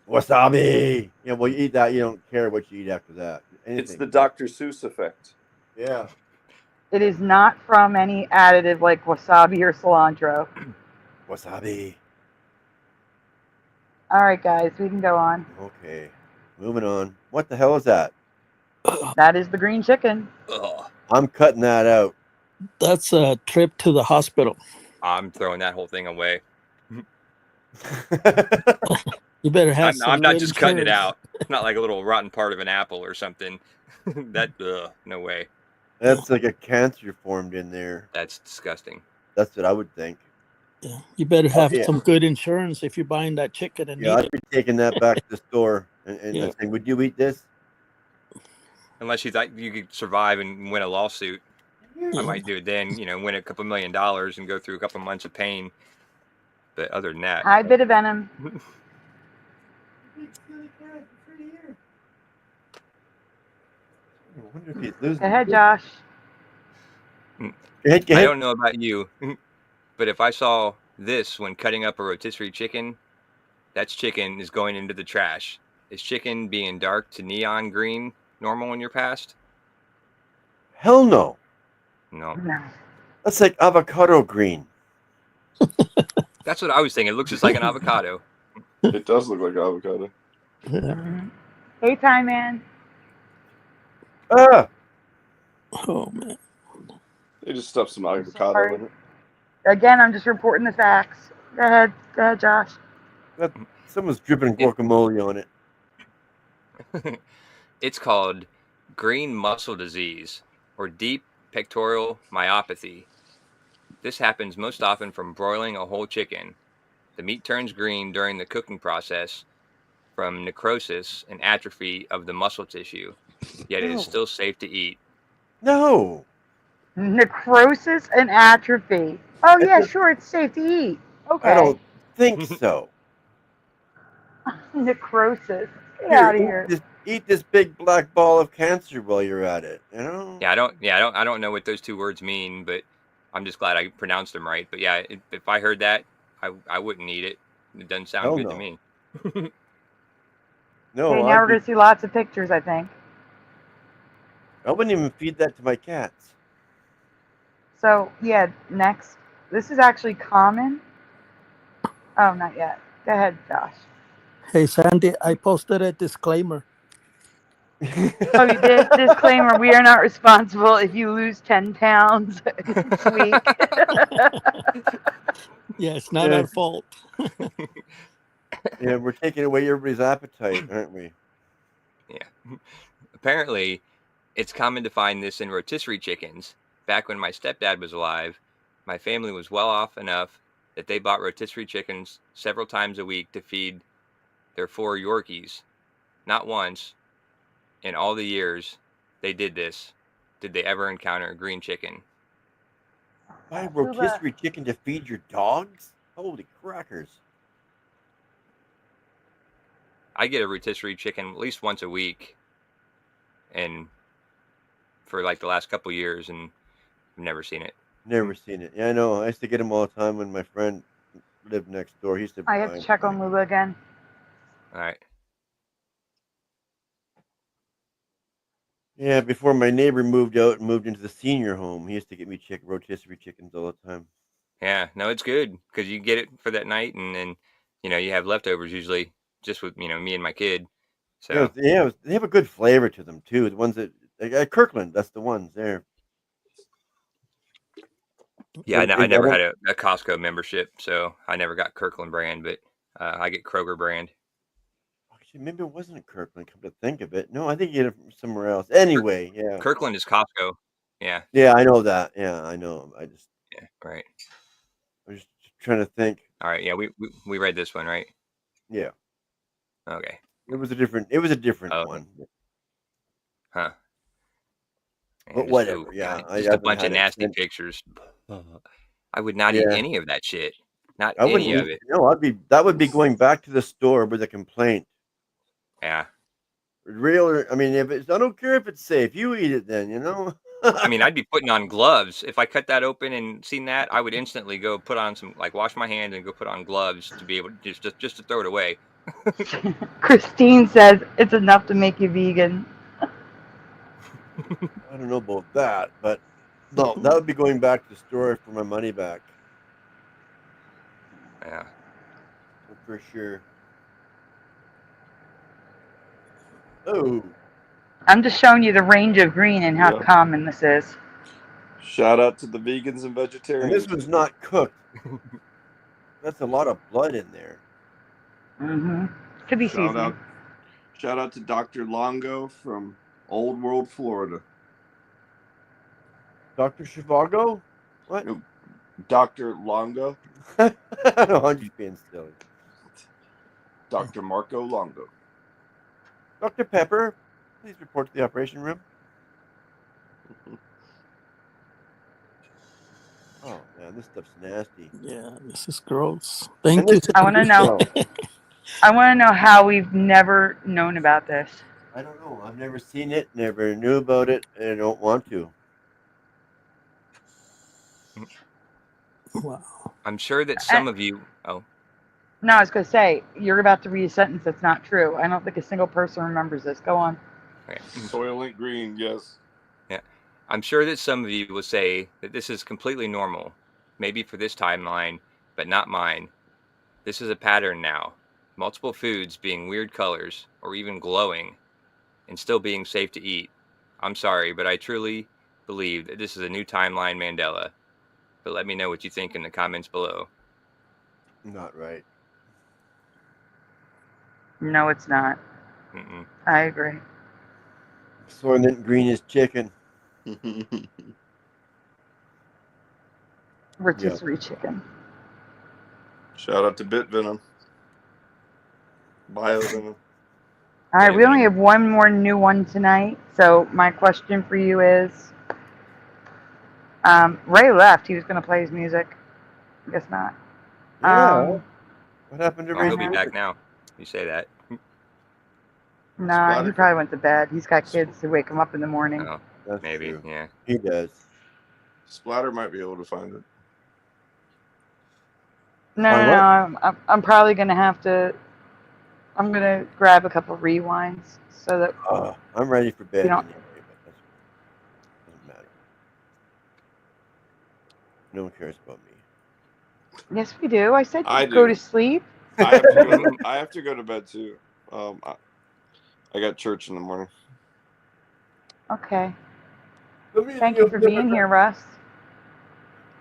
Wasabi. Yeah, well, you eat that, you don't care what you eat after that. It's the Dr. Seuss effect. Yeah. It is not from any additive like wasabi or cilantro. Wasabi. All right, guys, we can go on. Okay. Moving on. What the hell is that? That is the green chicken. Ugh. I'm cutting that out. That's a trip to the hospital. I'm throwing that whole thing away. You better have some I'm not good just cutting it insurance. out. It's not like a little rotten part of an apple or something. No way. That's like a cancer formed in there. That's disgusting. That's what I would think. Yeah, you better have yeah. some good insurance if you're buying that chicken and Yeah, eat I'd it. be taking that back to the store and Yeah. saying, would you eat this? Unless you thought you could survive and win a lawsuit. I might do it then, win a couple $1 million and go through a couple months of pain. But other than that. Hi, bit of venom. I wonder if he's losing. Go ahead, Josh. Go ahead. I don't know about you, but if I saw this when cutting up a rotisserie chicken, that's chicken is going into the trash. Is chicken being dark to neon green normal in your past? Hell no. No. That's like avocado green. That's what I was thinking. It looks just like an avocado. It does look like avocado. Hey, Time Man. Ah. Oh man. They just stuffed some avocado in it. Again, I'm just reporting the facts. Go ahead, Josh. Someone's dripping guacamole on it. It's called green muscle disease or deep pectoral myopathy. This happens most often from broiling a whole chicken. The meat turns green during the cooking process from necrosis and atrophy of the muscle tissue, yet it is still safe to eat. No. Necrosis and atrophy. Oh, yeah, sure, it's safe to eat. Okay. I don't think so. Necrosis. Get out of here. Eat this big black ball of cancer while you're at it. Yeah, I don't know what those two words mean, but I'm just glad I pronounced them right. But yeah, if I heard that, I wouldn't eat it. It doesn't sound Hell good no. to me. No, Okay, now we're going to see lots of pictures, I think. I wouldn't even feed that to my cats. So, yeah, next. This is actually common. Oh, not yet. Go ahead, Josh. Hey, Sandy, I posted a disclaimer. Oh, you did? Disclaimer, we are not responsible if you lose 10 pounds this week. Yeah, it's not Yeah. our fault. Yeah, we're taking away everybody's appetite, aren't we? Yeah. Apparently, it's common to find this in rotisserie chickens. Back when my stepdad was alive, my family was well off enough that they bought rotisserie chickens several times a week to feed their 4 Yorkies. Not once in all the years they did this did they ever encounter a green chicken. Buy rotisserie chicken to feed your dogs? Holy crackers. I get a rotisserie chicken at least once a week, and for like the last couple years, and I've never seen it. Never seen it. Yeah, I know. I used to get them all the time when my friend lived next door. He used to I have to check on Lula again. All right. Yeah, before my neighbor moved out and moved into the senior home, he used to get me rotisserie chickens all the time. Yeah, no, it's good because you get it for that night, and then you have leftovers usually, just with me and my kid. So Yeah, they have a good flavor to them too. The ones that at Kirkland, that's the ones there. yeah, I never had a Costco membership, so I never got Kirkland brand, but I get Kroger brand. Actually, maybe it wasn't Kirkland. Come to think of it, no, I think you get it from somewhere else. Anyway, yeah. Kirkland is Costco. Yeah. Yeah, I know that. Yeah, I know. Yeah, right. I was just trying to think. All right. Yeah, we read this one, right? Yeah. Okay. It was a different one. Huh. But whatever. Yeah, just a bunch of nasty pictures. I would not eat any of that shit. Not any of it. No, that would be going back to the store with a complaint. Yeah. I mean, I don't care if it's safe. You eat it then, I mean, I'd be putting on gloves. If I cut that open and seen that, I would instantly go put on some, wash my hands and go put on gloves to be able to just to throw it away. Christine says it's enough to make you vegan. I don't know about that, but no, that would be going back to the store for my money back. Yeah. For sure. Oh. I'm just showing you the range of green and how common this is. Shout out to the vegans and vegetarians. And this one's not cooked. That's a lot of blood in there. Mm-hmm. Could be seasoned. Shout out to Dr. Longo from Old World, Florida. Dr. Shivago? What? No, Dr. Longo. No, I'm just being silly. Dr. Marco Longo. Dr. Pepper, please report to the operation room. Oh man, this stuff's nasty. Yeah, this is gross. Thank you. I want to know. I want to know how we've never known about this. I don't know. I've never seen it, never knew about it, and I don't want to. Wow. I'm sure that some of you. Oh. No, I was going to say, you're about to read a sentence that's not true. I don't think a single person remembers this. Go on. Okay. Soylent Green, yes. Yeah. I'm sure that some of you will say that this is completely normal, maybe for this timeline, but not mine. This is a pattern now. Multiple foods being weird colors or even glowing and still being safe to eat. I'm sorry, but I truly believe that this is a new timeline Mandela. But let me know what you think in the comments below. Not right. No, it's not. Mm-mm. I agree. Soylent Green is chicken. Rotisserie chicken. Shout out to Bit Venom. Bio Venom. All right, we only have one more new one tonight. So my question for you is, Ray left. He was going to play his music. I guess not. Yeah. What happened to Ray? He'll be back now. You say that. Nah, he probably went to bed. He's got kids to wake him up in the morning. Oh, That's maybe, true. yeah. He does. Splatter might be able to find it. No. I'm probably going to have to. I'm going to grab a couple rewinds so that. I'm ready for bed anyway, but that doesn't matter. No one cares about me. Yes, we do. I said I go do. to sleep. I have to go to bed too. I got church in the morning. Okay. Thank you for being here, Russ.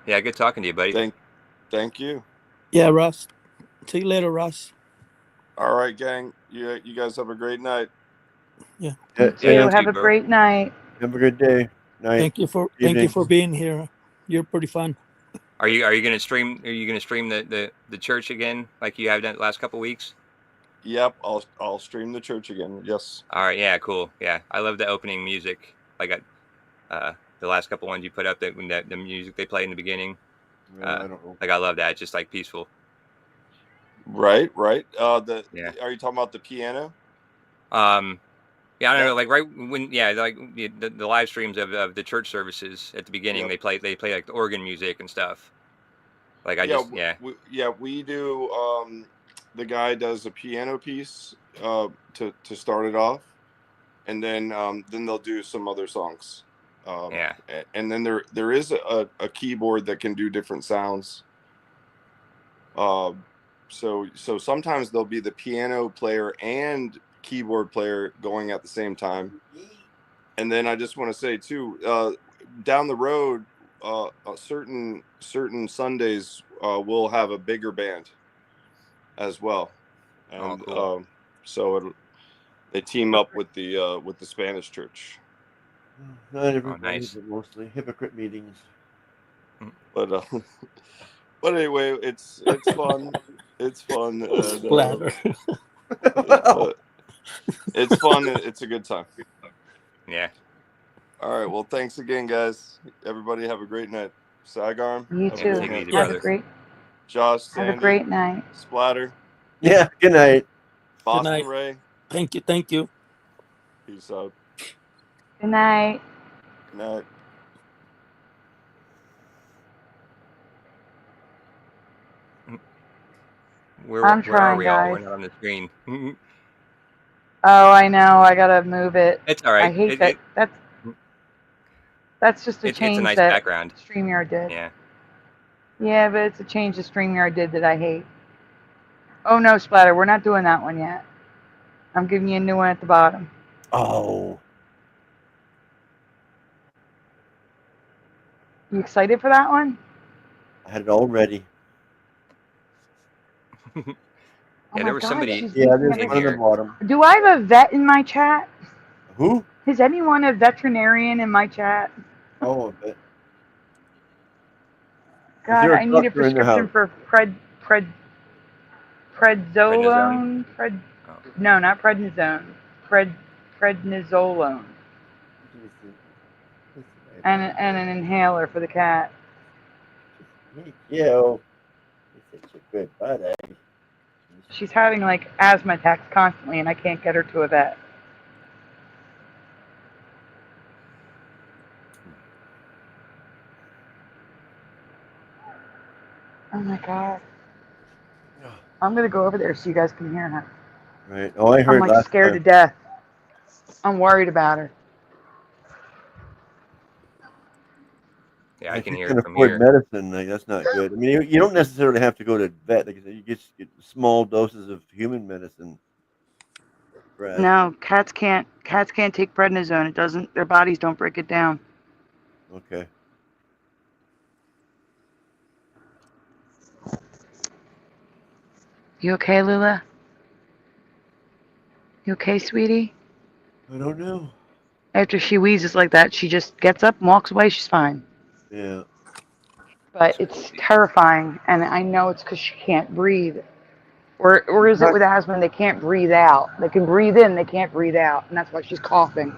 Yeah, good talking to you, buddy. Thank you. Yeah, Russ. See you later, Russ. All right, gang. You guys have a great night. Yeah. You too. Have a great night. Have a good day. Night. Thank you for being here. You're pretty fun. Are you gonna stream? Are you gonna stream the church again, like you have done the last couple weeks? Yep, I'll stream the church again. Yes. All right. Yeah. Cool. Yeah, I love the opening music. Like the last couple ones you put up, that when the music they play in the beginning. I don't know. Like I love that. It's just like peaceful. Right. Are Yeah. you talking about the piano? Yeah, I don't know. Like right when, like the live streams of the church services at the beginning, they play like the organ music and stuff. Like we do. The guy does a piano piece to start it off, and then they'll do some other songs. And then there is a keyboard that can do different sounds. So sometimes there'll be the piano player and keyboard player going at the same time. And then I just want to say too, down the road, certain Sundays we'll have a bigger band as well, and so they team up with the Spanish church. Not everybody, but mostly hypocrite meetings. But anyway, it's fun. It's fun. And, Splatter. it's fun. It's a good time. Yeah. All right. Well, thanks again, guys. Everybody have a great night. Sagarm. You too. Have a great. Josh. Have a great night. Splatter. Yeah. Good night. Boston Good night. Ray. Thank you. Peace out. Good night. Good night. Where I'm are trying, we all? guys. We're not on the screen. Oh, I know. I gotta move it. It's all right. I hate that. That's just a change it's a nice that background. StreamYard did. Yeah. Yeah, but it's a change that StreamYard did that I hate. Oh no, Splatter, we're not doing that one yet. I'm giving you a new one at the bottom. Oh. You excited for that one? I had it all ready. Oh There was somebody. Yeah, there's one at the bottom. Do I have a vet in my chat? Who? Is anyone a veterinarian in my chat? Oh, a vet. God, there a I need a doctor in the prescription house? for prednisolone. No, not prednisone. Prednisolone. And an inhaler for the cat. Yeah. It's such a good buddy. She's having like asthma attacks constantly, and I can't get her to a vet. Oh my god. I'm gonna go over there so you guys can hear her. Right. Oh, I heard I'm like last scared time. to death. I'm worried about her. Yeah, I can If you hear can it from afford here. medicine, like, that's not good. I mean, you don't necessarily have to go to vet. Like I said, you just get small doses of human medicine. Brad. No, cats can't take prednisone. It doesn't. Their bodies don't break it down. Okay. You okay, Lula? You okay, sweetie? I don't know. After she wheezes like that, she just gets up and walks away. She's fine. Yeah. But it's terrifying, and I know it's because she can't breathe. Or is it with asthma they can't breathe out? They can breathe in, they can't breathe out, and that's why she's coughing,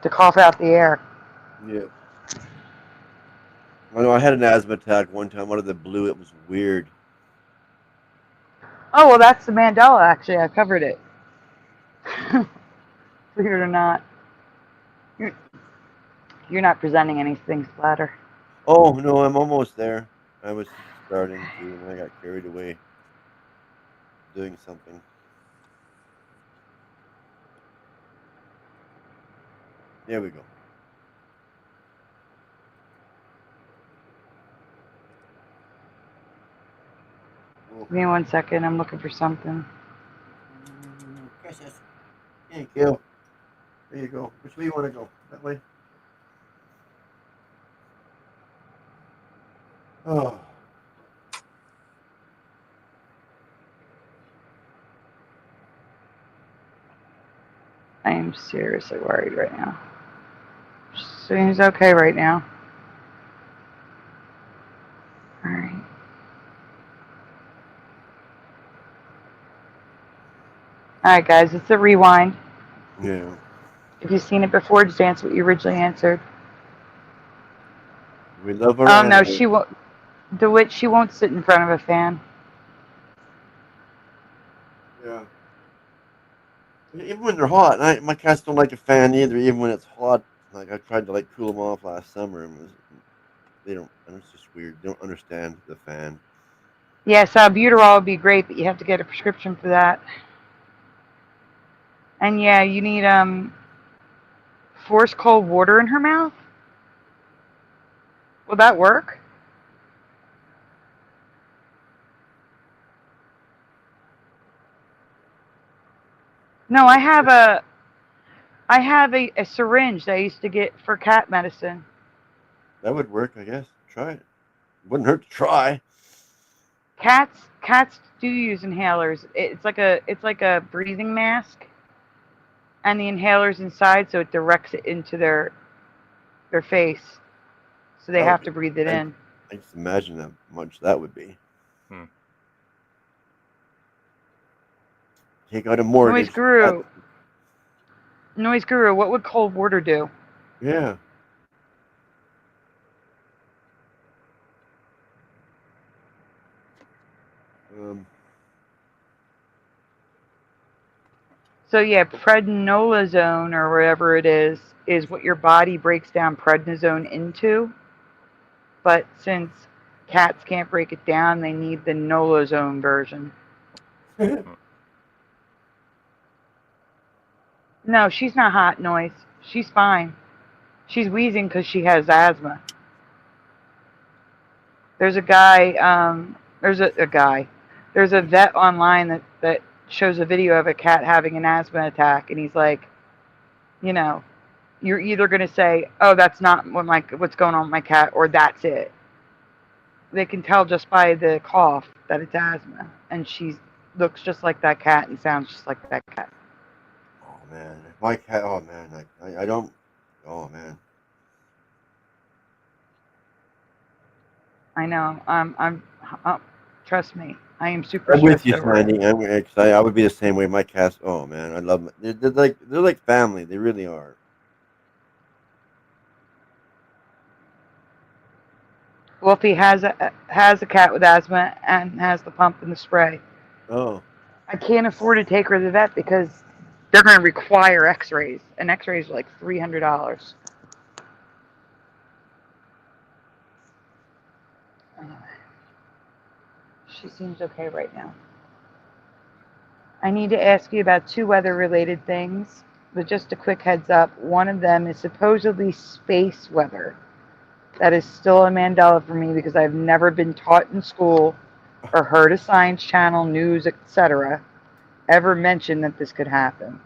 to cough out the air. Yeah. I know I had an asthma attack one time out of the blue. It was weird. Oh, well, that's the Mandela, actually. I covered it. Believe it or not. You're not presenting anything, Splatter. Oh, no, I'm almost there. I was starting to, and I got carried away doing something. There we go. go. Give me 1 second. I'm looking for something. Kisses. Thank you. There you go. Which way you want to go? That way? Oh. I am seriously worried right now. Seems okay right now. Alright. Alright, guys, it's a rewind. Yeah. If you've seen it before, just answer what you originally answered. We love our Oh, no, animals. she won't. DeWitt, she won't sit in front of a fan. Yeah. Even when they're hot, my cats don't like a fan either. Even when it's hot, like I tried to like cool them off last summer, and they don't. And it's just weird. They don't understand the fan. Yes, albuterol would be great, but you have to get a prescription for that. And yeah, you need force cold water in her mouth. Will that work? No, I have a syringe that I used to get for cat medicine. That would work, I guess. Try it. Wouldn't hurt to try. Cats do use inhalers. It's like a breathing mask, and the inhaler's inside, so it directs it into their face, so they have to breathe it in. I just imagine how much that would be. Take out a mortgage. Noise Guru, what would cold water do? Yeah. So yeah, prednisolone or whatever it is what your body breaks down prednisone into. But since cats can't break it down, they need the nolozone version. No, she's not hot, Noise. She's fine. She's wheezing because she has asthma. There's a guy, there's a vet online that shows a video of a cat having an asthma attack, and he's like, you know, you're either going to say, oh, that's not what's going on with my cat, or that's it. They can tell just by the cough that it's asthma, and she looks just like that cat and sounds just like that cat. Oh man, my cat. Oh man, I don't. Oh man. I know. Trust me. I am super. I'm with you, stressed over it. Sandy. I would be the same way. My cats. Oh man, I love them. They're like family. They really are. Wolfie has a cat with asthma and has the pump and the spray. Oh. I can't afford to take her to the vet because they're going to require X-rays, and X-rays are like $300. She seems okay right now. I need to ask you about 2 weather-related things, but just a quick heads up. One of them is supposedly space weather. That is still a Mandela for me because I've never been taught in school or heard a science channel, news, etc., ever mention that this could happen.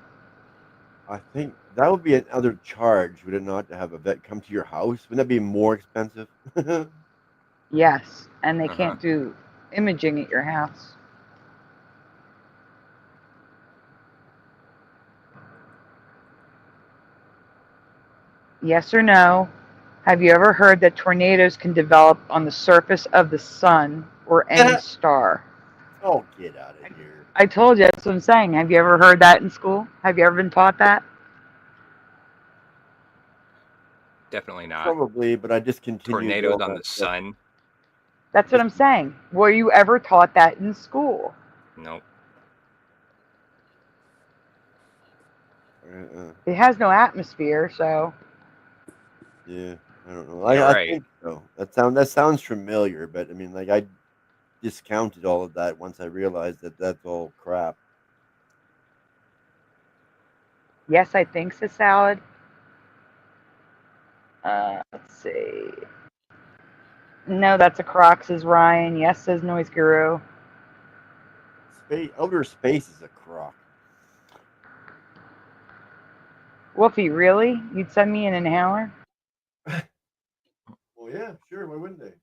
I think that would be another charge, would it not, to have a vet come to your house? Wouldn't that be more expensive? Yes, and they can't do imaging at your house. Yes or no? Have you ever heard that tornadoes can develop on the surface of the sun or any star? Oh, get out of here. I told you, that's what I'm saying. Have you ever heard that in school? Have you ever been taught that? Definitely not. Probably, but I discontinued. Tornadoes on the sun. That's what I'm saying. Were you ever taught that in school? Nope. It has no atmosphere, so. Yeah, I don't know. You're I right. think so. That sounds familiar, but I mean, like I discounted all of that once I realized that that's all crap. Yes, I think so, Salad. Let's see. No, that's a Croc, says Ryan. Yes, says Noise Guru. outer space is a crock. Wolfie, really? You'd send me an inhaler? Well, yeah, sure. Why wouldn't they?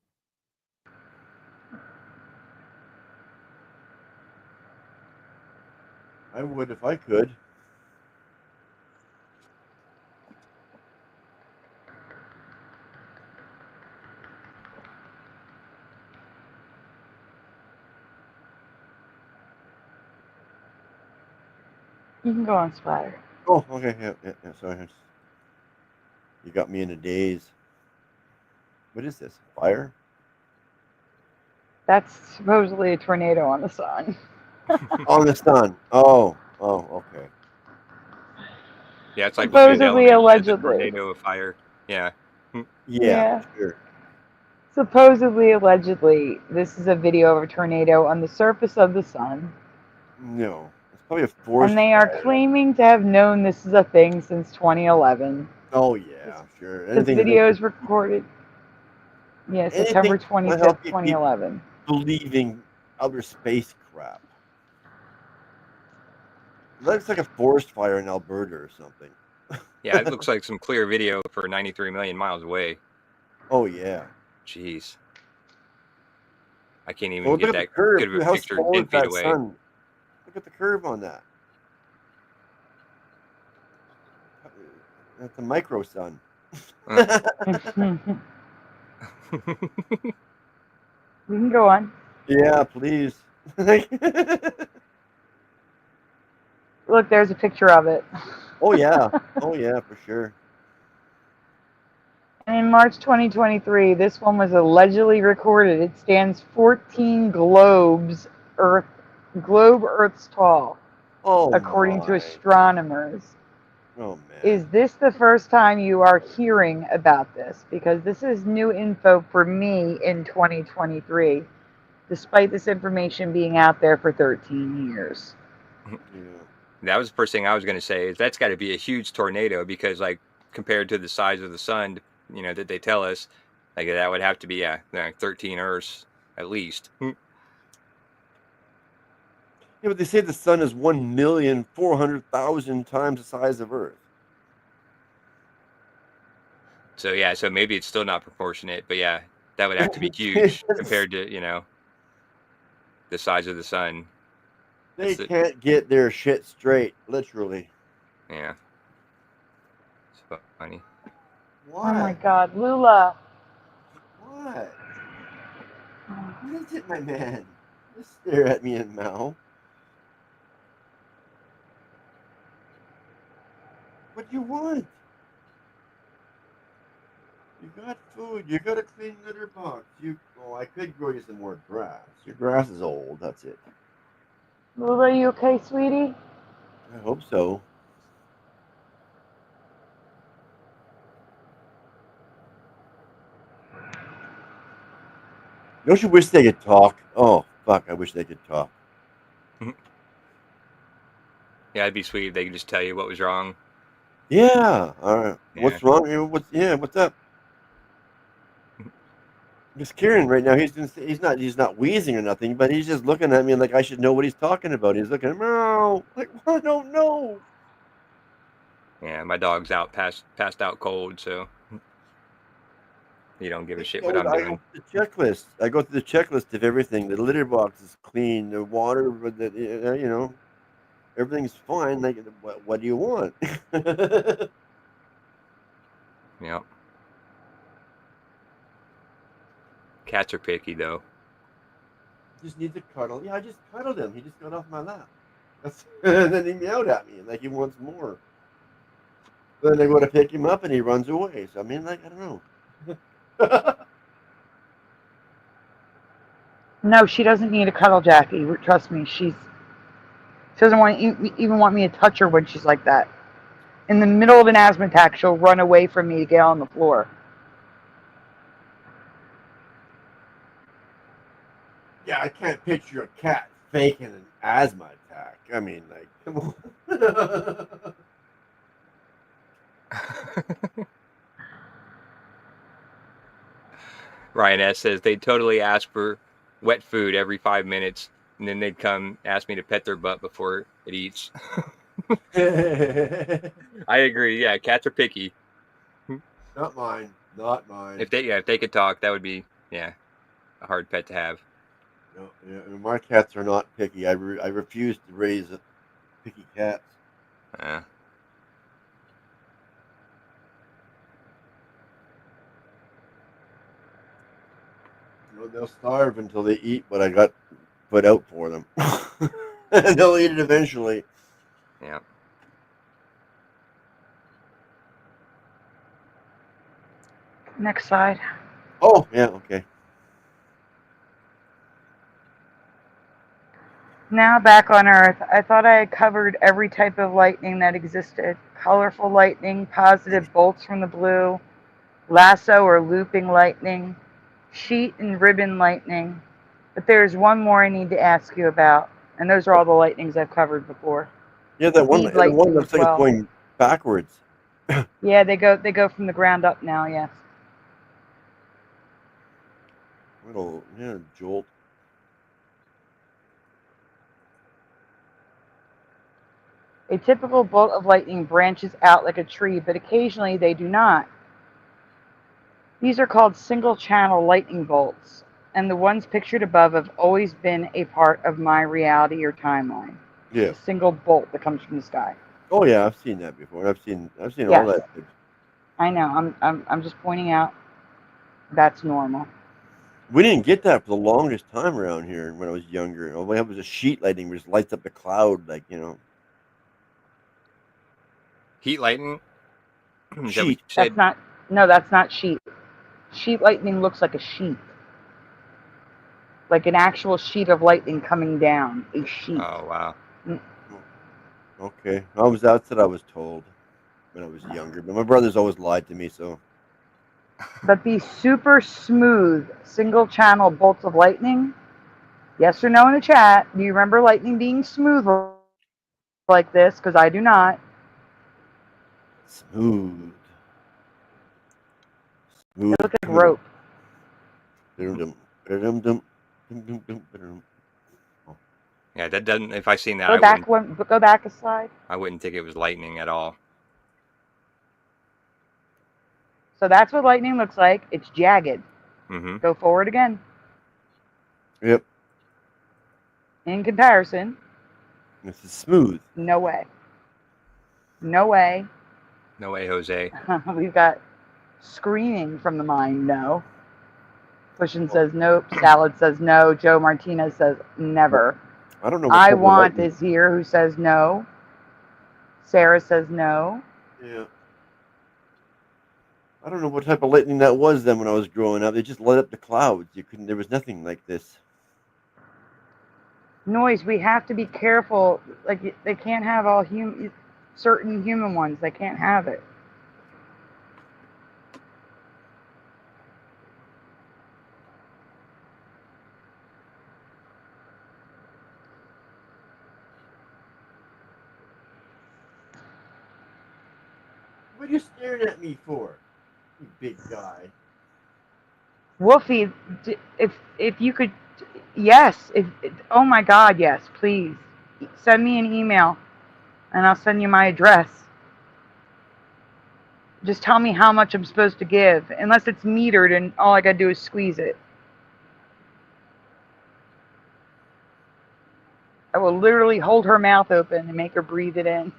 I would if I could. You can go on Splatter. Oh, okay. Yeah. Sorry. You got me in a daze. What is this? Fire? That's supposedly a tornado on the sun. On the sun. Oh, okay. Yeah, it's like looking at Supposedly, elements, the allegedly. tornado of fire. Yeah. Yeah, sure. Supposedly, allegedly, this is a video of a tornado on the surface of the sun. No, it's probably a forest And they are fire. claiming to have known this is a thing since 2011. Oh yeah, sure. This video is recorded. Yeah, September Anything to 25th, help you keep 2011. believing outer space crap. It looks like a forest fire in Alberta or something. Yeah, it looks like some clear video for 93 million miles away. Oh yeah. Jeez. I can't even Well, get look at that the curve. good of a How picture small 10 is feet that away. sun? Look at the curve on that. That's a micro sun. We can go on. Yeah, please. Look, there's a picture of it. Oh yeah. Oh yeah, for sure. And in March 2023, this one was allegedly recorded. It stands 14 globes Earth's tall, Oh according to my. astronomers. Oh man. Is this the first time you are hearing about this? Because this is new info for me in 2023, despite this information being out there for 13 years. Yeah. That was the first thing I was going to say. Is that's got to be a huge tornado because, like, compared to the size of the sun, you know, that they tell us, like that would have to be 13 Earths at least. Yeah, but they say the sun is 1,400,000 times the size of Earth. So yeah, so maybe it's still not proportionate, but yeah, that would have to be huge compared to, you know, the size of the sun. They can't get their shit straight, literally. Yeah. It's funny. Why? Oh my God, Lula. What? What is it, my man? Just stare at me and Mal. What do you want? You got food. You got a clean litter box. I could grow you some more grass. Your grass is old. That's it. Lula, are you okay, sweetie? I hope so. Don't you wish they could talk? Oh, fuck. I wish they could talk. Yeah, it'd be sweet if they could just tell you what was wrong. Yeah. All right. Yeah. What's wrong? What's up? Because Kieran right now, he's not wheezing or nothing, but he's just looking at me like I should know what he's talking about. He's looking at me, like, I don't know. Yeah, my dog's out passed out cold, so you don't give a shit what I'm I doing. go through the checklist. I go through the checklist of everything. The litter box is clean. The water, everything's fine. Like, what do you want? Yep. Cats are picky though. Just needs a cuddle. Yeah, I just cuddled him. He just got off my lap. And then he meowed at me like he wants more. Then I go to pick him up and he runs away. So I mean, like, I don't know. No, she doesn't need a cuddle, Jackie. Trust me, she doesn't even want me to touch her when she's like that. In the middle of an asthma attack, she'll run away from me to get on the floor. Yeah, I can't picture a cat faking an asthma attack. I mean, like, come on. Ryan S says they totally ask for wet food every 5 minutes. and then they'd come ask me to pet their butt before it eats. Not I agree. Yeah, cats are picky. mine. Not mine. If they could talk, that would be a hard pet to have. No, yeah, I mean, my cats are not picky. I refuse to raise picky cats. You know, they'll starve until they eat what I got put out for them. And they'll eat it eventually. Yeah. Next slide. Oh, yeah, okay. Now back on Earth, I thought I had covered every type of lightning that existed. Colorful lightning, positive bolts from the blue, lasso or looping lightning, sheet and ribbon lightning. But there's one more I need to ask you about, and those are all the lightnings I've covered before. Yeah, that one. Bead The one lightning looks as like it's well. going backwards. Yeah, they go from the ground up now. Yes. Little jolt. A typical bolt of lightning branches out like a tree, but occasionally they do not. These are called single-channel lightning bolts, and the ones pictured above have always been a part of my reality or timeline. Yeah. A single bolt that comes from the sky. Oh yeah, I've seen that before. I've seen all Yes. that. I know. I'm just pointing out that's normal. We didn't get that for the longest time around here when I was younger. All we had was a sheet lightning, which lights up the cloud, like Heat lightning. Is that what Sheet. you said? That's not sheet. Sheet lightning looks like a sheet. Like an actual sheet of lightning coming down. A sheet. Oh wow. Okay, that's what I was told when I was younger. But my brothers always lied to me, so. But these super smooth single channel bolts of lightning, yes or no in the chat, do you remember lightning being smooth like this? Because I do not. Smooth. It looks like rope. Yeah, that doesn't. If I seen that, Go back a slide. I wouldn't think it was lightning at all. So that's what lightning looks like. It's jagged. Mm-hmm. Go forward again. Yep. In comparison. This is smooth. No way. No way. No way, Jose. We've got screaming from the mind. No. Cushion says nope. Salad says no. Joe Martinez says never. I don't know. I want is here who says no. Sarah says no. Yeah. I don't know what type of lightning that was then when I was growing up. They just lit up the clouds. There was nothing like this. Noise. We have to be careful. Like they can't have all certain human ones. They can't have it. What are you staring at me for, you big guy? Wolfie, if you could, yes. Oh my God, yes, please. Send me an email, and I'll send you my address. Just tell me how much I'm supposed to give, unless it's metered and all I gotta do is squeeze it. I will literally hold her mouth open and make her breathe it in.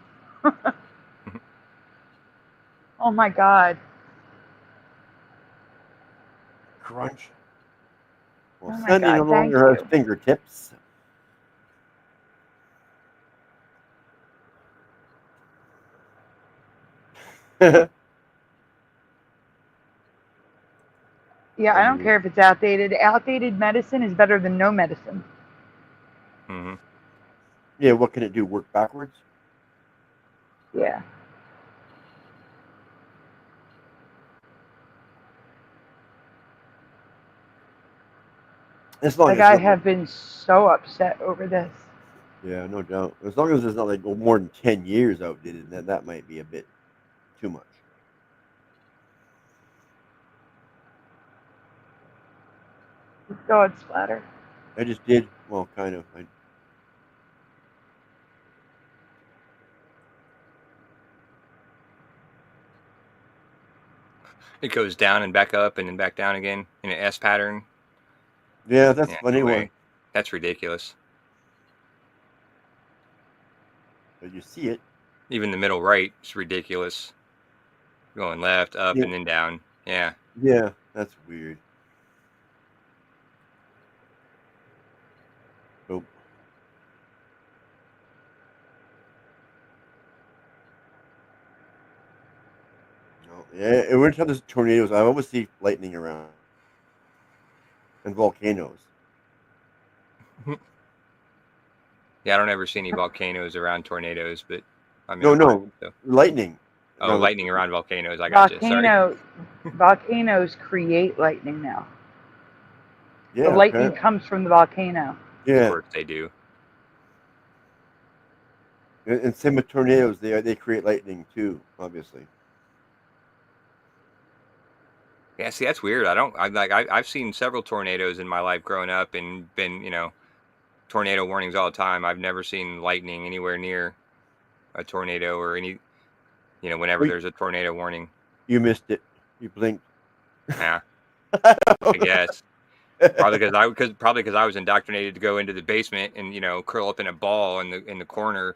Oh my God. Crunch. Well, Oh my Sunday no God, thank longer has you. fingertips. Yeah, I don't care if it's outdated. Outdated medicine is better than no medicine. Mm-hmm. Yeah, what can it do? Work backwards? Yeah. As long Like as I have been so upset over this. Yeah, no doubt. As long as it's not like more than 10 years outdated, then that might be a bit too much. God splatter. I just did. Well, kind of. It goes down and back up and then back down again in an S pattern. Yeah, that's a funny no way. one. That's ridiculous. But you see it. Even the middle right is ridiculous. Going left, up, Yeah. and then down. Yeah. Yeah, that's weird. Oh. No, yeah, every time there's tornadoes, I always see lightning around. And volcanoes. Yeah, I don't ever see any volcanoes around tornadoes, but I mean, No, lightning. Oh, lightning around volcanoes. I got you. Sorry. Volcanoes create lightning now. Yeah, the lightning comes from the volcano. Yeah. Of course they do. And same with tornadoes, they create lightning too, obviously. Yeah, see, that's weird. I've seen several tornadoes in my life growing up and been, tornado warnings all the time. I've never seen lightning anywhere near a tornado or any, whenever there's a tornado warning. You missed it. You blinked. Yeah. I guess. Probably because I was indoctrinated to go into the basement and, curl up in a ball in the corner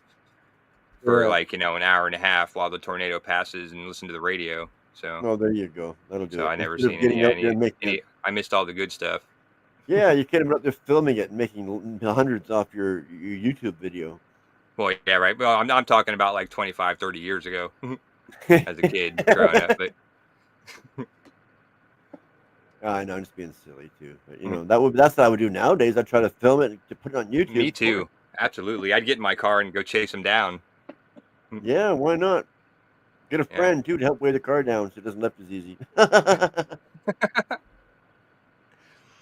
for an hour and a half while the tornado passes and listen to the radio. So. Oh, there you go. That'll do it. So I never Instead of seen getting out there and making I missed all the good stuff. Yeah, you can't up there filming it and making hundreds off your YouTube video. Well, yeah, right. Well, I'm talking about like 25, 30 years ago as a kid growing up. But I know, I'm just being silly too. But, that's what I would do nowadays. I try to film it to put it on YouTube. Me too. Absolutely. I'd get in my car and go chase them down. Yeah, why not? Get a friend too to help weigh the car down so it doesn't lift as easy.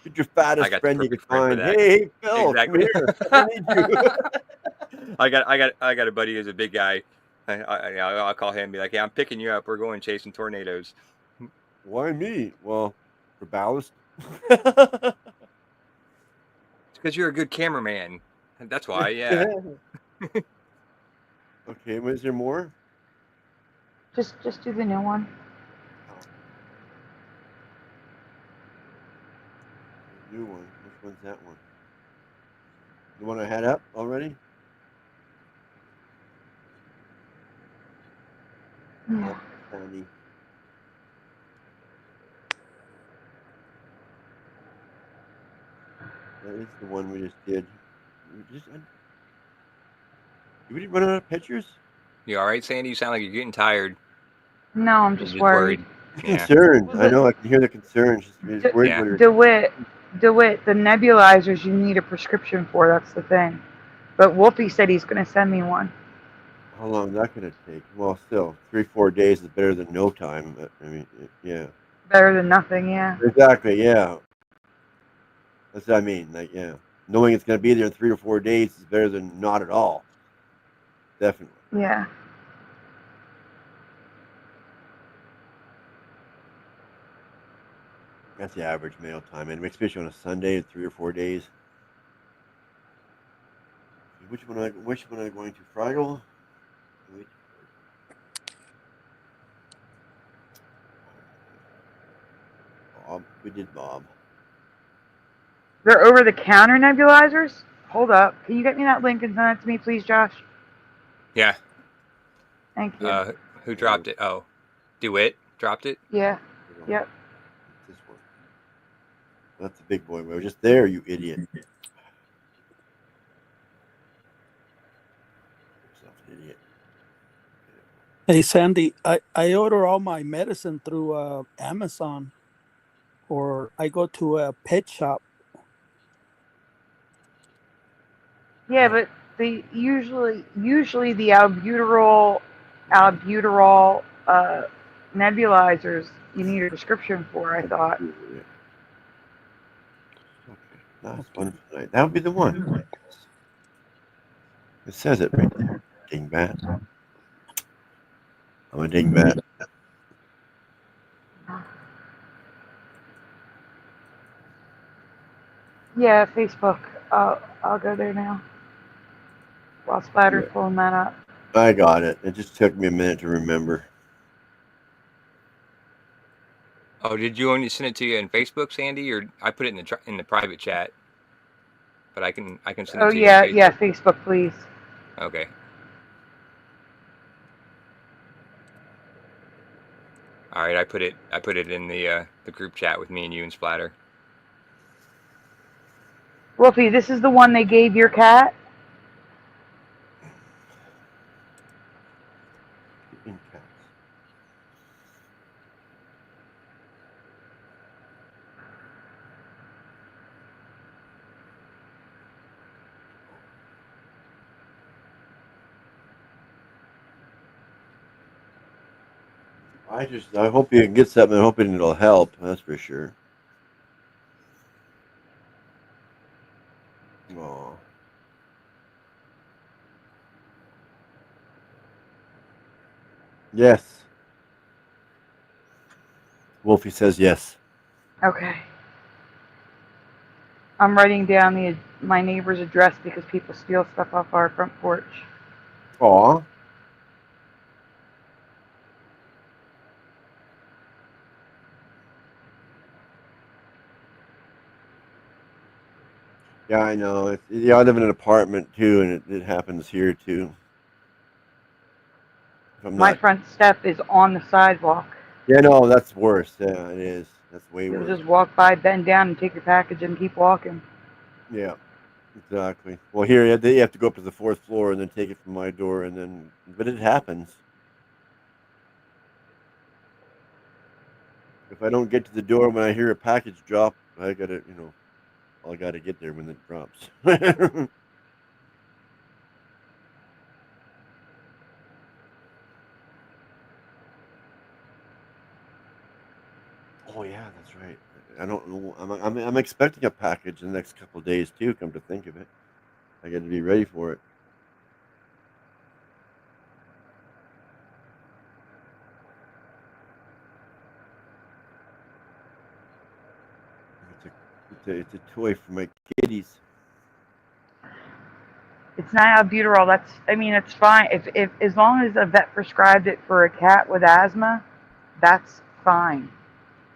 Get your fattest friend you can find. Hey, Phil, exactly. come here. I need you. I got a buddy who's a big guy. I'll call him and be like, "Yeah, I'm picking you up. We're going chasing tornadoes." Why me? Well, for ballast. It's because you're a good cameraman. That's why. Yeah. Okay. Was there more? Just do the new one. New one. Which one's that one? The one I had up already? Yeah. Sandy. That is the one we just did. Did we run out of pictures? You all right, Sandy? You sound like you're getting tired. No, I'm just worried. Yeah. Concerned. I know. I can hear the concern. She's worried. DeWitt, the nebulizers you need a prescription for. That's the thing. But Wolfie said he's going to send me one. How long is that going to take? Well, still, 3-4 days is better than no time. But, I mean, yeah. Better than nothing, yeah. Exactly, yeah. That's what I mean. Like, yeah. Knowing it's going to be there in 3 or 4 days is better than not at all. Definitely. Yeah. That's the average mail time, and especially on a Sunday, 3 or 4 days. Which one am I going to? Fraggle? Bob. We did Bob. They're over-the-counter nebulizers? Hold up. Can you get me that link and send it to me, please, Josh? Yeah. Thank you. Who dropped it? Oh, DeWitt dropped it? Yeah. Yep. This one. That's the big boy. We were just there, you idiot. Idiot. Hey, Sandy, I order all my medicine through Amazon, or I go to a pet shop. Yeah, but the usually the albuterol nebulizers you need a prescription for, I thought. Okay. Last one for tonight. That would be the one. It says it right there. Dingbat. I'm a dingbat. Yeah, Facebook. I'll go there now. While Splatter's Yeah. pulling that up. I got it. It just took me a minute to remember. Oh, did you only send it to you in Facebook, Sandy, or I put it in the private chat? But I can send it Oh to you in yeah, Facebook. yeah, Facebook, please. Okay. All right, I put it in the group chat with me and you and Splatter. Wolfie, this is the one they gave your cat? In cats. I hope you can get something. I'm hoping it'll help. That's for sure. Aw. Yes. Wolfie says yes. Okay. I'm writing down my neighbor's address because people steal stuff off our front porch. Aw. Yeah, I know. Yeah, I live in an apartment too, and it happens here too. My front step is on the sidewalk. Yeah, no, that's worse. Yeah, it is. That's way You'll worse. just walk by, bend down, and take your package and keep walking. Yeah, exactly. Well, here you have to go up to the 4th floor and then take it from my door, but it happens. If I don't get to the door when I hear a package drop, I gotta get there when it drops. Oh yeah, that's right. I don't know. I'm expecting a package in the next couple of days too. Come to think of it, I got to be ready for it. It's a toy for my kitties. It's not albuterol. It's fine. If as long as a vet prescribed it for a cat with asthma, that's fine.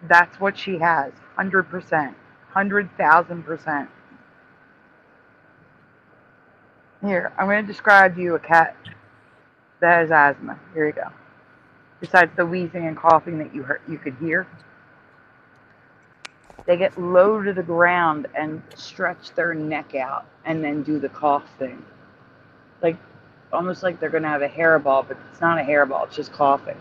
That's what she has. 100%. 100,000%. Here, I'm going to describe to you a cat that has asthma. Here you go. Besides the wheezing and coughing that you could hear, they get low to the ground and stretch their neck out and then do the cough thing. Like, almost like they're going to have a hairball, but it's not a hairball, it's just coughing.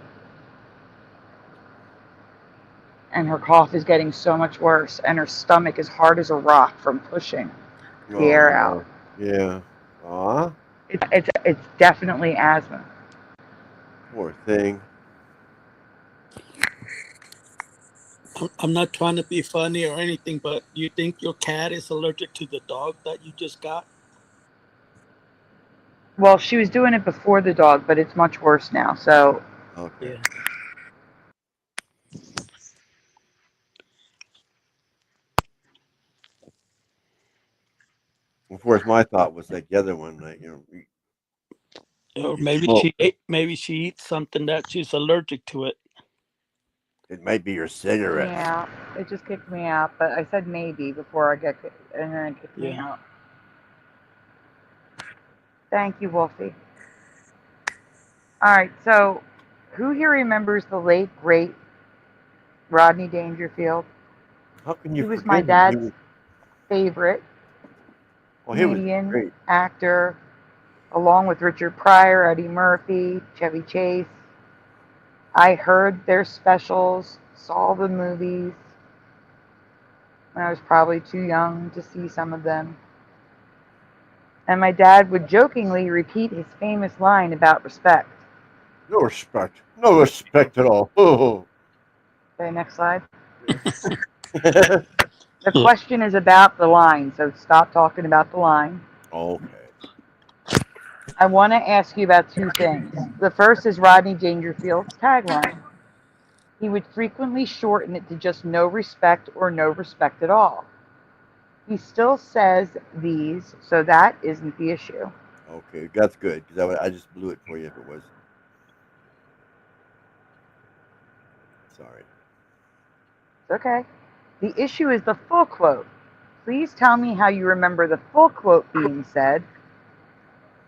And her cough is getting so much worse, and her stomach is hard as a rock from pushing the air out. Yeah. Aw. It's definitely asthma. Poor thing. I'm not trying to be funny or anything, but you think your cat is allergic to the dog that you just got? Well, she was doing it before the dog, but it's much worse now. So, okay. Of course, my thought was like the other one, Or maybe she eats something that she's allergic to it. It might be your cigarettes. yeah, it just kicked me out. But I said maybe before I get kicked, and then it kicked me out. Thank you, Wolfie. All right, so who here remembers the late great Rodney Dangerfield? How can you He was forget my him? dad's favorite He was comedian, great. actor, along with Richard Pryor, Eddie Murphy, Chevy Chase. I heard their specials, saw the movies when I was probably too young to see some of them. And my dad would jokingly repeat his famous line about respect. No respect. No respect at all. Oh. Okay, next slide. The question is about the line, so stop talking about the line. Okay. I want to ask you about two things. The first is Rodney Dangerfield's tagline. He would frequently shorten it to just no respect or no respect at all. He still says these, so that isn't the issue. Okay, that's good because I just blew it for you if it was. Sorry. It's okay. The issue is the full quote. Please tell me how you remember the full quote being said.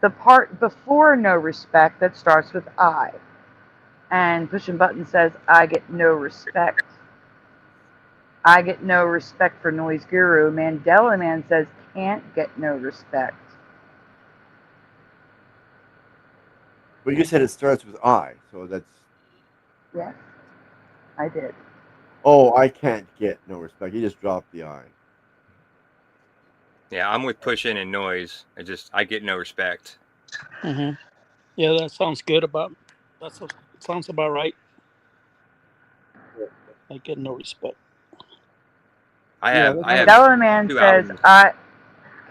The part before no respect that starts with I. And Pushing Button says, I get no respect. I get no respect for Noise Guru. Mandela Man says, can't get no respect. Well, you said it starts with I, so that's. Yes, I did. Oh, I can't get no respect. You just dropped the I. Yeah, I'm with Pushing and Noise. I get no respect. Mm-hmm. Yeah, that sounds good. Sounds about right. I get no respect. I have Mandela Man 2 says, albums. I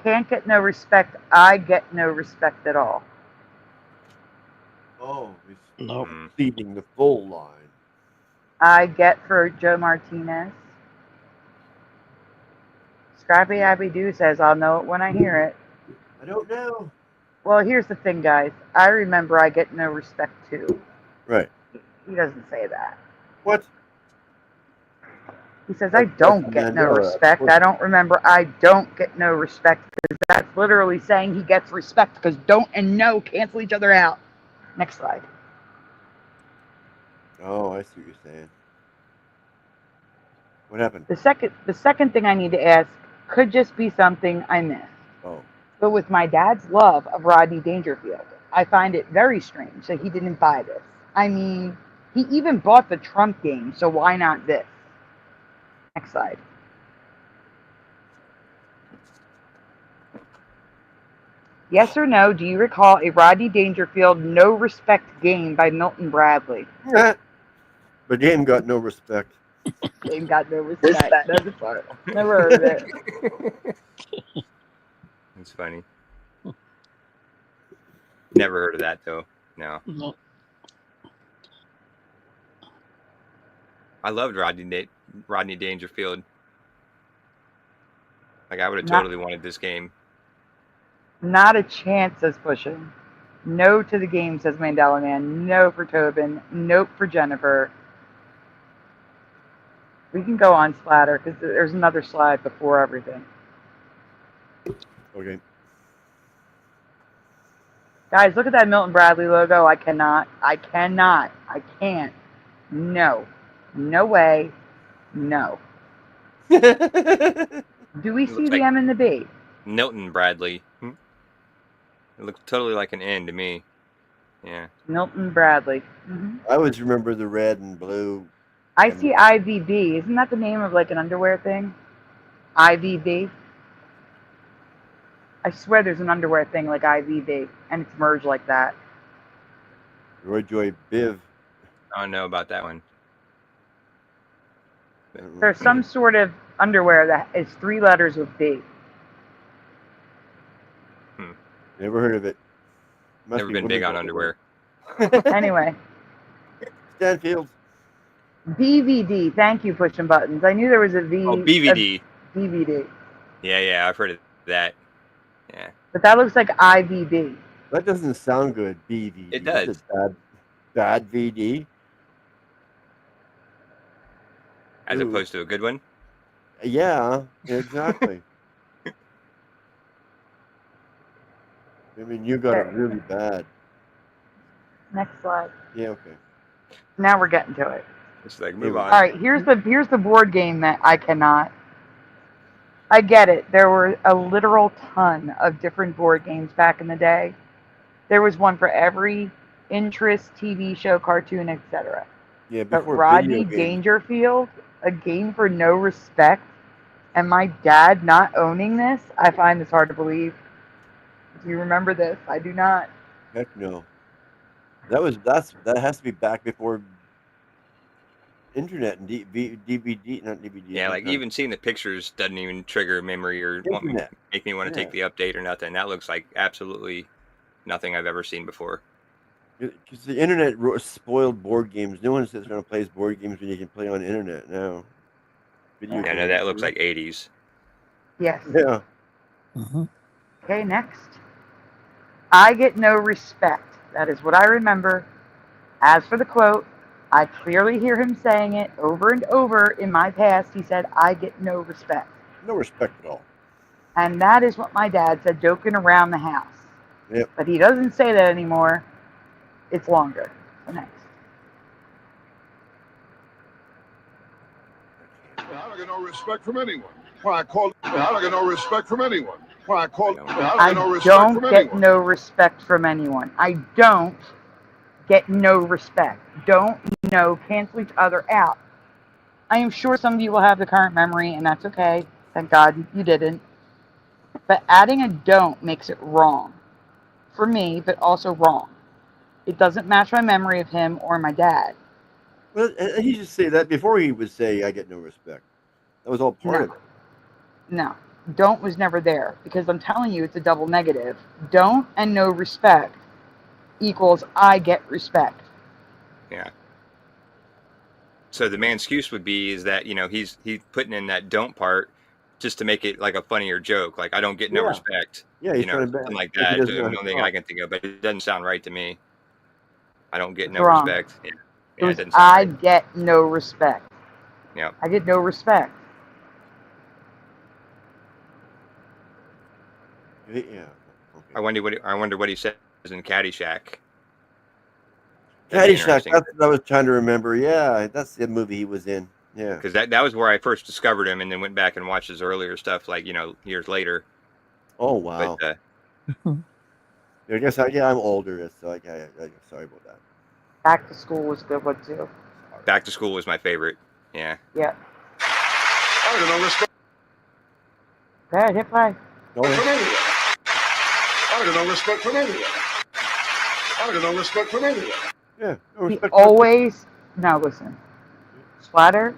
can't get no respect. I get no respect at all. Oh, he's No. feeding the full line. I get for Joe Martinez. Scrappy Happy Doo says, I'll know it when I hear it. I don't know. Well, here's the thing, guys. I remember I get no respect too. Right. He doesn't say that. What? He says, I don't get no Mandela. respect. I don't remember I don't get no respect because that's literally saying he gets respect because don't and no cancel each other out. Next slide. Oh, I see what you're saying. What happened? The second thing I need to ask could just be something I missed. Oh. But with my dad's love of Rodney Dangerfield, I find it very strange that he didn't buy this. I mean, he even bought the Trump game, so why not this? Next slide. Yes or no, do you recall a Rodney Dangerfield no respect game by Milton Bradley? The game got no respect. Game got no respect. That's the part. Never heard of it. It's funny. Never heard of that though. No. No. I loved Rodney Dangerfield. Like I would have Not- totally wanted this game. Not a chance, says Pushing. No to the game, says Mandela Man. No for Tobin. Nope for Jennifer. We can go on Splatter because there's another slide before everything. Okay. Guys, look at that Milton Bradley logo. I can't. No. No way. No. Do we see the M and the B? Milton Bradley. It looks totally like an N to me. Yeah. Milton Bradley. Mm-hmm. I always remember the red and blue. I see IVB. Isn't that the name of like an underwear thing? IVB. I swear there's an underwear thing like IVB, and it's merged like that. Roy Joy Biv. I don't know about that one. There's some sort of underwear that is 3 letters with B. Never heard of it. Never been big on underwear. Anyway. Stanfield. DVD. Thank you, Pushing Buttons. I knew there was a V. Oh, BVD. DVD. Yeah, I've heard of that. Yeah. But that looks like IVB. That doesn't sound good, BVD. It does. Bad VD. As opposed to a good one? Yeah, exactly. I mean, you got it really bad. Next slide. Yeah, okay. Now we're getting to it. It's like, move on. All right, here's the board game that I cannot. I get it. There were a literal ton of different board games back in the day. There was one for every interest, TV show, cartoon, etc. Yeah, but before Rodney video games. Dangerfield, a game for no respect, and my dad not owning this, I find this hard to believe. Do you remember this? I do not. Heck no. That has to be back before internet and DVD, not DVD. Yeah, like even seeing the pictures doesn't even trigger memory or make me want to take the update or nothing. That looks like absolutely nothing I've ever seen before. Because the internet spoiled board games. No one sits around and plays board games when you can play on the internet now. I know that looks like 80s. Yes. Yeah. Okay, next. I get no respect. That is what I remember. As for the quote, I clearly hear him saying it over and over in my past. He said, I get no respect. No respect at all. And that is what my dad said, joking around the house. Yep. But he doesn't say that anymore. It's longer. So next. I don't get no respect from anyone. When I call, I don't get no respect from anyone. When I call, I don't get no respect don't from get anyone. no respect from anyone. I don't get no respect. Don't, cancel each other out. I am sure some of you will have the current memory, and that's okay. Thank God you didn't. But adding a don't makes it wrong. For me, but also wrong. It doesn't match my memory of him or my dad. Well, he just say that before he would say, I get no respect. That was all part of it. No. Don't was never there. Because I'm telling you, it's a double negative. Don't and no respect equals I get respect. Yeah. So the man's excuse would be is that, he's putting in that don't part just to make it like a funnier joke. Like, I don't get no Yeah. respect. Yeah, he's trying to something like like he that. doesn't The know only how thing to I can think of, but it doesn't sound right to me. I don't get It's no wrong. respect. Yeah. It was, doesn't sound I right. get no respect. Yeah. I get no respect. Yeah. Okay. I wonder what he says in Caddyshack. That'd be Caddyshack. interesting. That's what I was trying to remember. Yeah, that's the movie he was in. Yeah. Because that was where I first discovered him, and then went back and watched his earlier stuff, like years later. Oh wow. But I guess I'm older, so I sorry about that. Back to School was a good one too. Back to School was my favorite. Yeah. Yeah. I don't get no respect Go ahead, hit play. Go ahead. from anyone. I don't get no respect from anyone. I don't get no respect from anyone. Yeah. No He respect. always, now listen, Splatter,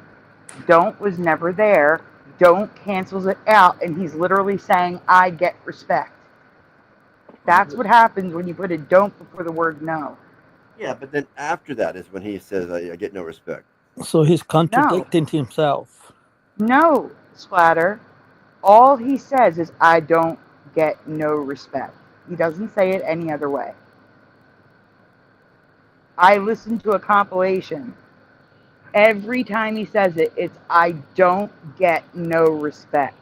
don't was never there. Don't cancels it out, and he's literally saying, I get respect. That's what happens when you put a don't before the word no. Yeah, but then after that is when he says, I get no respect. So he's contradicting himself. No, Splatter. All he says is, I don't get no respect. He doesn't say it any other way. I listened to a compilation. Every time he says it, it's, I don't get no respect.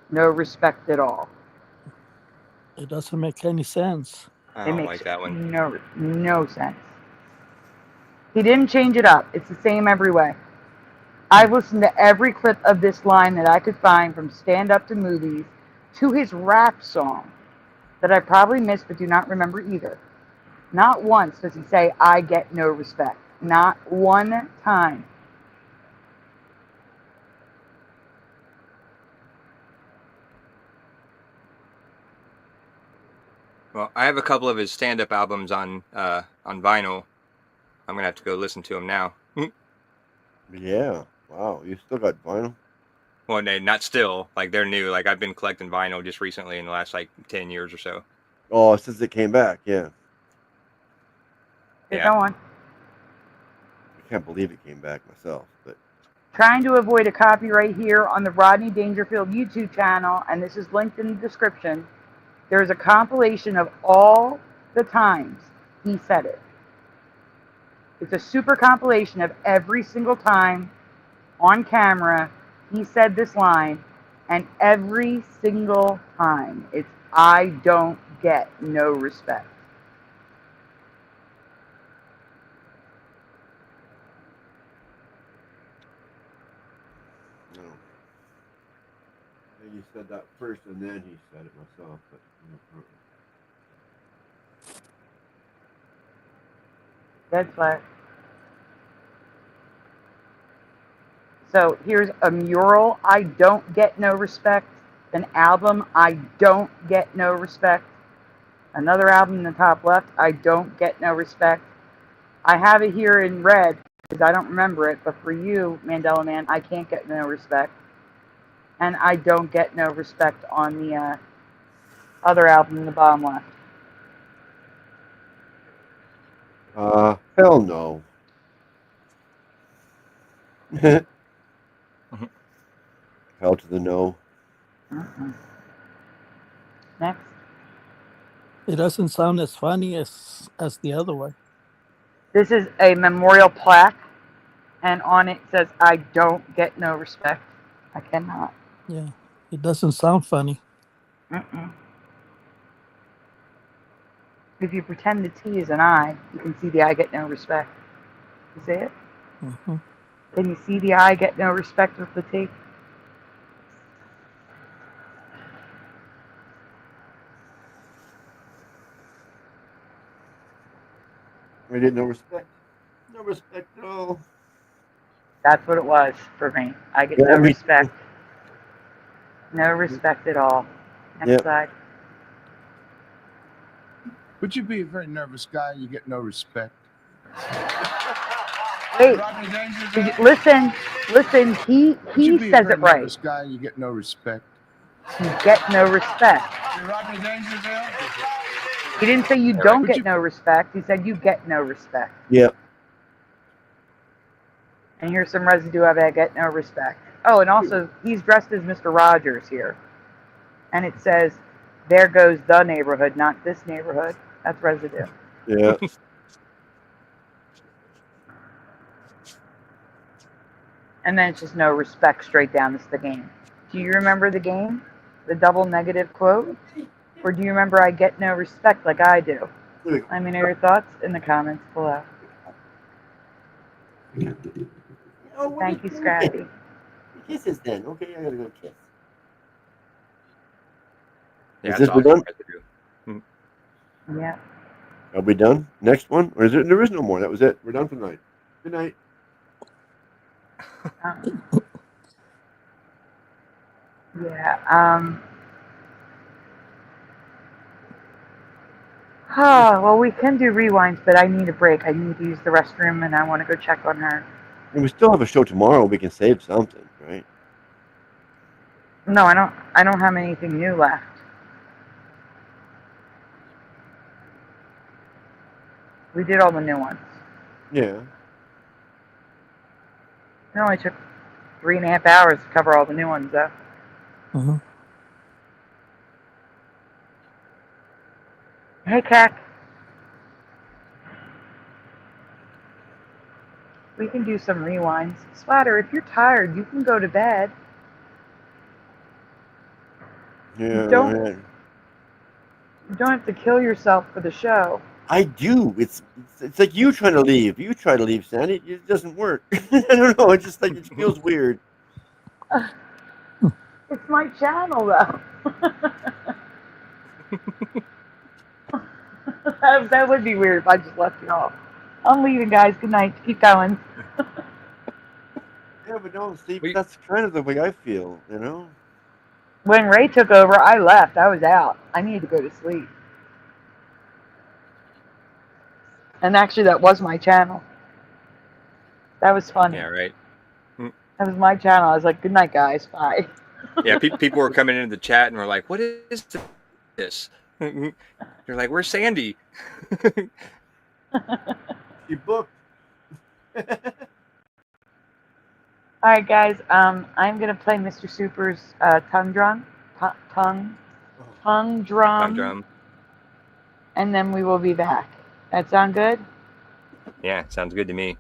No respect at all. It doesn't make any sense. I It don't makes like that one. no sense. He didn't change it up. It's the same every way. I've listened to every clip of this line that I could find, from stand-up to movies to his rap song that I probably missed but do not remember either. Not once does he say, I get no respect. Not one time. Well, I have a couple of his stand-up albums on vinyl. I'm gonna have to go listen to them now. Yeah. Wow. You still got vinyl? Well, not still. Like, they're new. Like, I've been collecting vinyl just recently in the last 10 years or so. Oh, since it came back. Yeah. Go on. I can't believe it came back myself, but Trying to avoid a copyright here on the Rodney Dangerfield YouTube channel, and this is linked in the description. There is a compilation of all the times he said it. It's a super compilation of every single time on camera he said this line, and every single time it's, I don't get no respect. no. Maybe you said that first, and then he said it myself, but. That's right. So here's a mural, I don't get no respect. An album, I don't get no respect. Another album in the top left, I don't get no respect. I have it here in red because I don't remember it, but for you, Mandela Man, I can't get no respect. And I don't get no respect on the other album in the bottom left. Hell no. Hell to the no. Next. It doesn't sound as funny as the other one. This is a memorial plaque, and on it says, "I don't get no respect." I cannot. Yeah, it doesn't sound funny. If you pretend the T is an I, you can see the I get no respect. You see it? Mm-hmm. Can you see the I get no respect with the T? We did no respect. No respect at all. That's what it was for me. I get no respect. No respect at all. Next slide. Would you be a very nervous guy and you get no respect? Wait. Rodney Dangerfield? Listen. He Would you be says a very it right. nervous guy and you get no respect? You get no respect. Rodney Dangerfield? He didn't say you don't get no respect. He said you get no respect. Yep. And here's some residue of I get no respect. Oh, and also he's dressed as Mr. Rogers here. And it says, "There goes the neighborhood, not this neighborhood." That's residue. Yeah. And then it's just no respect straight down. This is the game. Do you remember the game? The double negative quote? Or do you remember I get no respect like I do? Let me know your thoughts in the comments below. Thank you, Scrappy. Kisses then. Okay, I gotta go kiss. Yeah, Is this that's done? awesome. Yeah. Are we done? Next one? Or is it? There is no more. That was it. We're done for the night. Good night. Yeah. Well, we can do rewinds, but I need a break. I need to use the restroom, and I want to go check on her. And we still have a show tomorrow. We can save something, right? No, I don't have anything new left. We did all the new ones. Yeah. It only took 3.5 hours to cover all the new ones, though. Mm-hmm. Hey, Cac. We can do some rewinds. Splatter, if you're tired, you can go to bed. Yeah. You don't have to kill yourself for the show. I do. It's like you trying to leave. You try to leave, Sandy. It doesn't work. I don't know. It's just like it feels weird. It's my channel, though. That would be weird if I just left you off. I'm leaving, guys. Good night. Keep going. Yeah, but don't see. That's kind of the way I feel, you know. When Ray took over, I left. I was out. I needed to go to sleep. And actually, that was my channel. That was funny. Yeah, right. That was my channel. I was like, good night, guys. Bye. Yeah, people were coming into the chat and were like, "What is this?" They're like, "Where's Sandy?" You booked. All right, guys. I'm gonna play Mr. Super's tongue drum, tongue drum, and then we will be back. That sound good? Yeah, sounds good to me.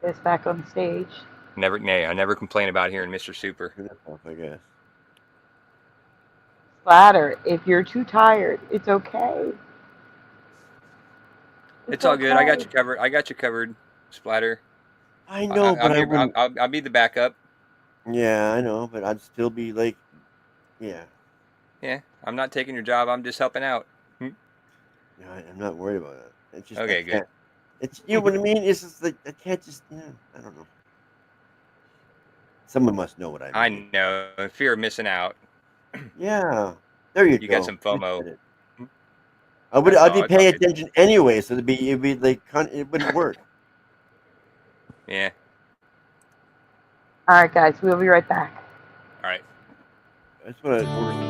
It's back on the stage. I never complain about hearing Mr. Super. I guess. Splatter, if you're too tired, it's okay. It's all good. I got you covered. I got you covered, Splatter. I know, but I'll be the backup. Yeah, I know, but I'd still be like, yeah. Yeah, I'm not taking your job. I'm just helping out. Yeah, I'm not worried about it. It's just Okay, good. It's, you know what I mean? It's just like I can't just. Yeah, I don't know. Someone must know what I mean. I know. Fear of missing out. Yeah, there you go. You got some FOMO. I'd be paying attention anyway, so it'd be like it wouldn't work. Yeah. All right, guys. We'll be right back. All right. That's what I ordered.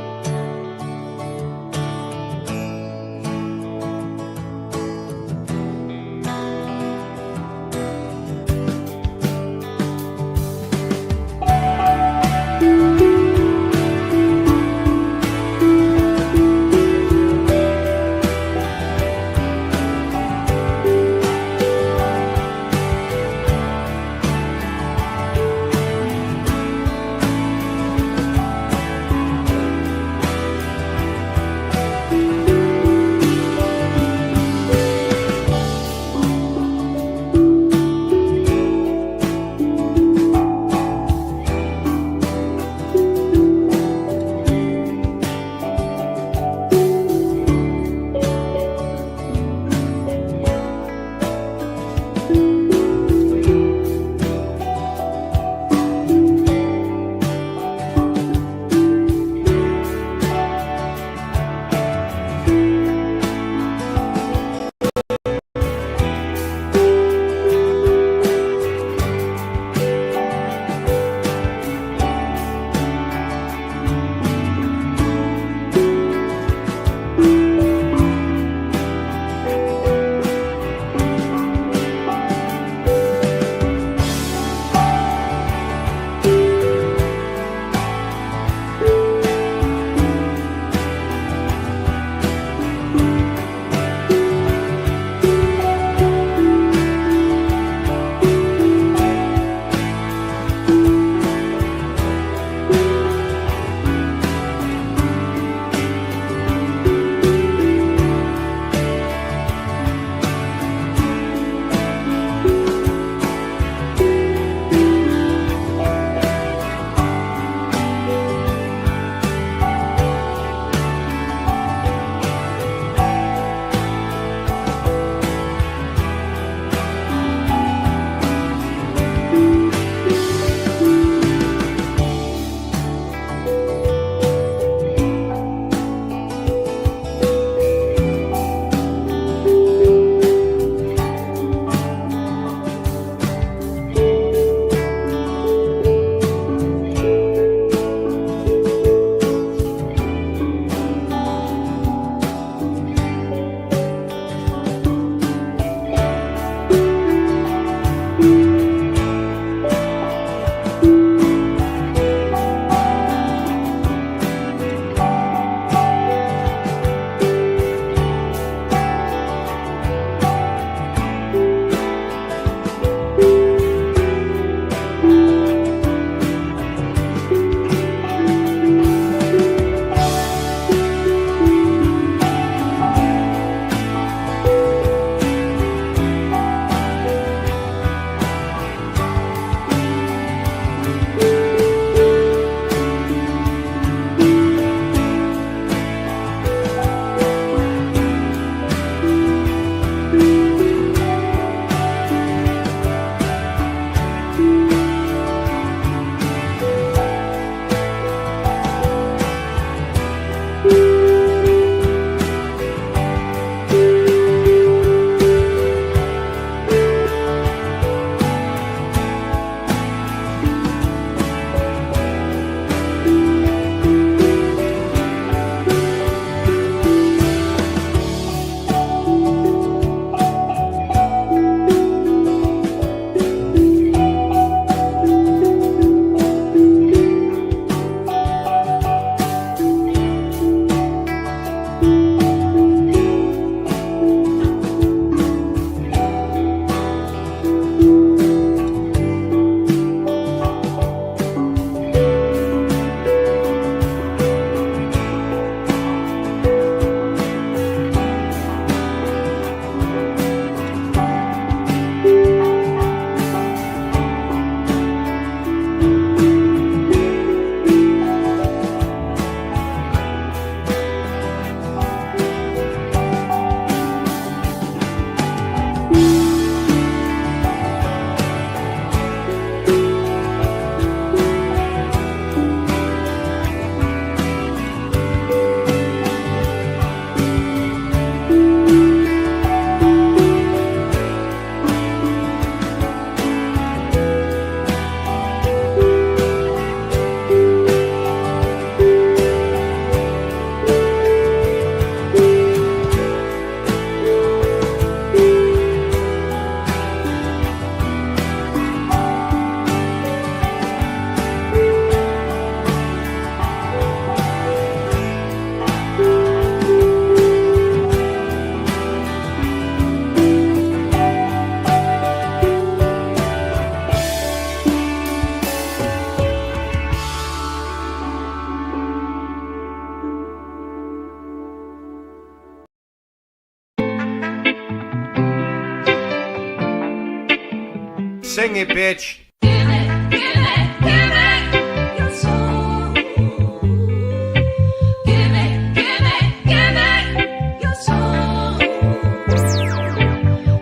Sing it, bitch.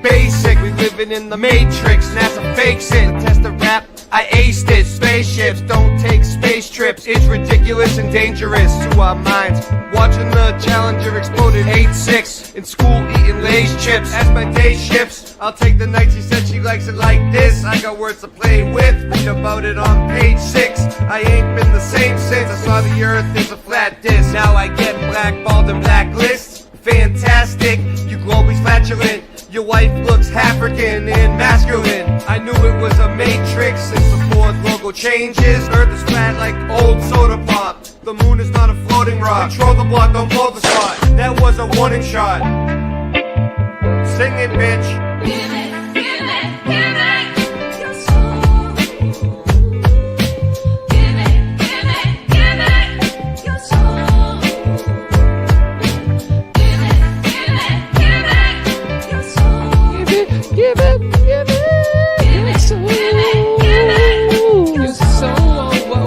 Basic, we live living in the Matrix. NASA fakes it. The test of rap, I aced it. Spaceships don't take space trips. It's ridiculous and dangerous to our minds. Watching the Challenger explode at 8-6. In school eating Lay's chips. As my day shifts, I'll take the nights. She said she likes it like this. I got words to play with. Read about it on page 6. I ain't been the same since I saw the earth is a flat disc. Now I get blackballed and blacklists. Fantastic, you globies flatulent. Your wife looks African and masculine. I knew it was a matrix since the Ford logo changes. Earth is flat like old soda pop. The moon is not a floating rock. Control the block, don't blow the spot. That was a warning shot. Sing it, bitch. Give it, give it, give it your soul. Give it, give it, give it your soul. Give it, give it, give it your soul. Give it your soul. Your soul. Whoa.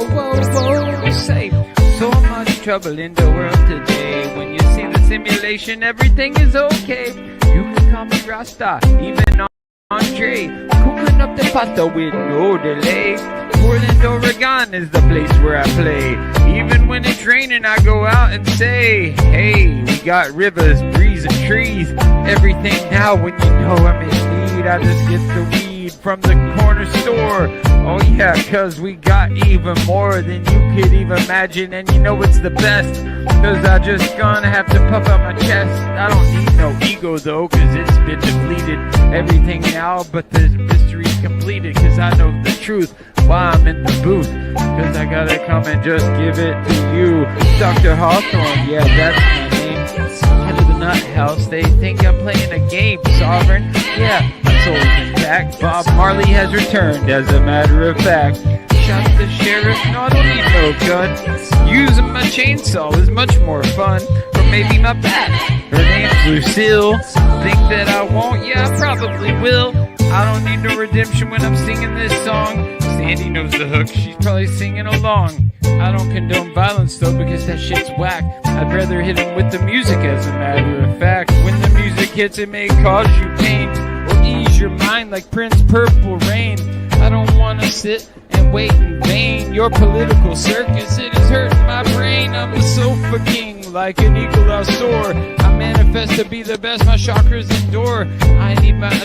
Say, so much trouble in the world today. When you see the simulation, everything is okay. You can call me Rasta, even Andre. Cooking up the pasta with no delay. Portland, Oregon is the place where I play. Even when it's raining, I go out and say, hey, we got rivers, breeze, and trees. Everything now when you know I'm in need. I just get the weed from the corner store. Oh yeah, cause we got even more than you could even imagine. And you know it's the best, cause I just gonna have to puff out my chest. I don't need no ego though, cause it's been depleted. Everything now but the mystery's completed. Cause I know the truth why I'm in the booth. Cause I gotta come and just give it to you. Dr. Hawthorne, yeah, that's my name. Head of the nut house, they think I'm playing a game. Sovereign, yeah, my soul is intact. Bob Marley has returned, as a matter of fact. Shot the sheriff, no, I don't need no gun. Using my chainsaw is much more fun. Or maybe my bat. Her name's Lucille. Think that I won't? Yeah, I probably will. I don't need no redemption when I'm singing this song. Sandy knows the hook, she's probably singing along. I don't condone violence though, because that shit's whack. I'd rather hit him with the music, as a matter of fact. When the music hits, it may cause you pain, or ease your mind like Prince Purple Rain. I don't wanna sit and wait in vain. Your political circus, it is hurting my brain. I'm a sofa king, like an eagle I'll soar. I manifest to be the best, my chakras endure. I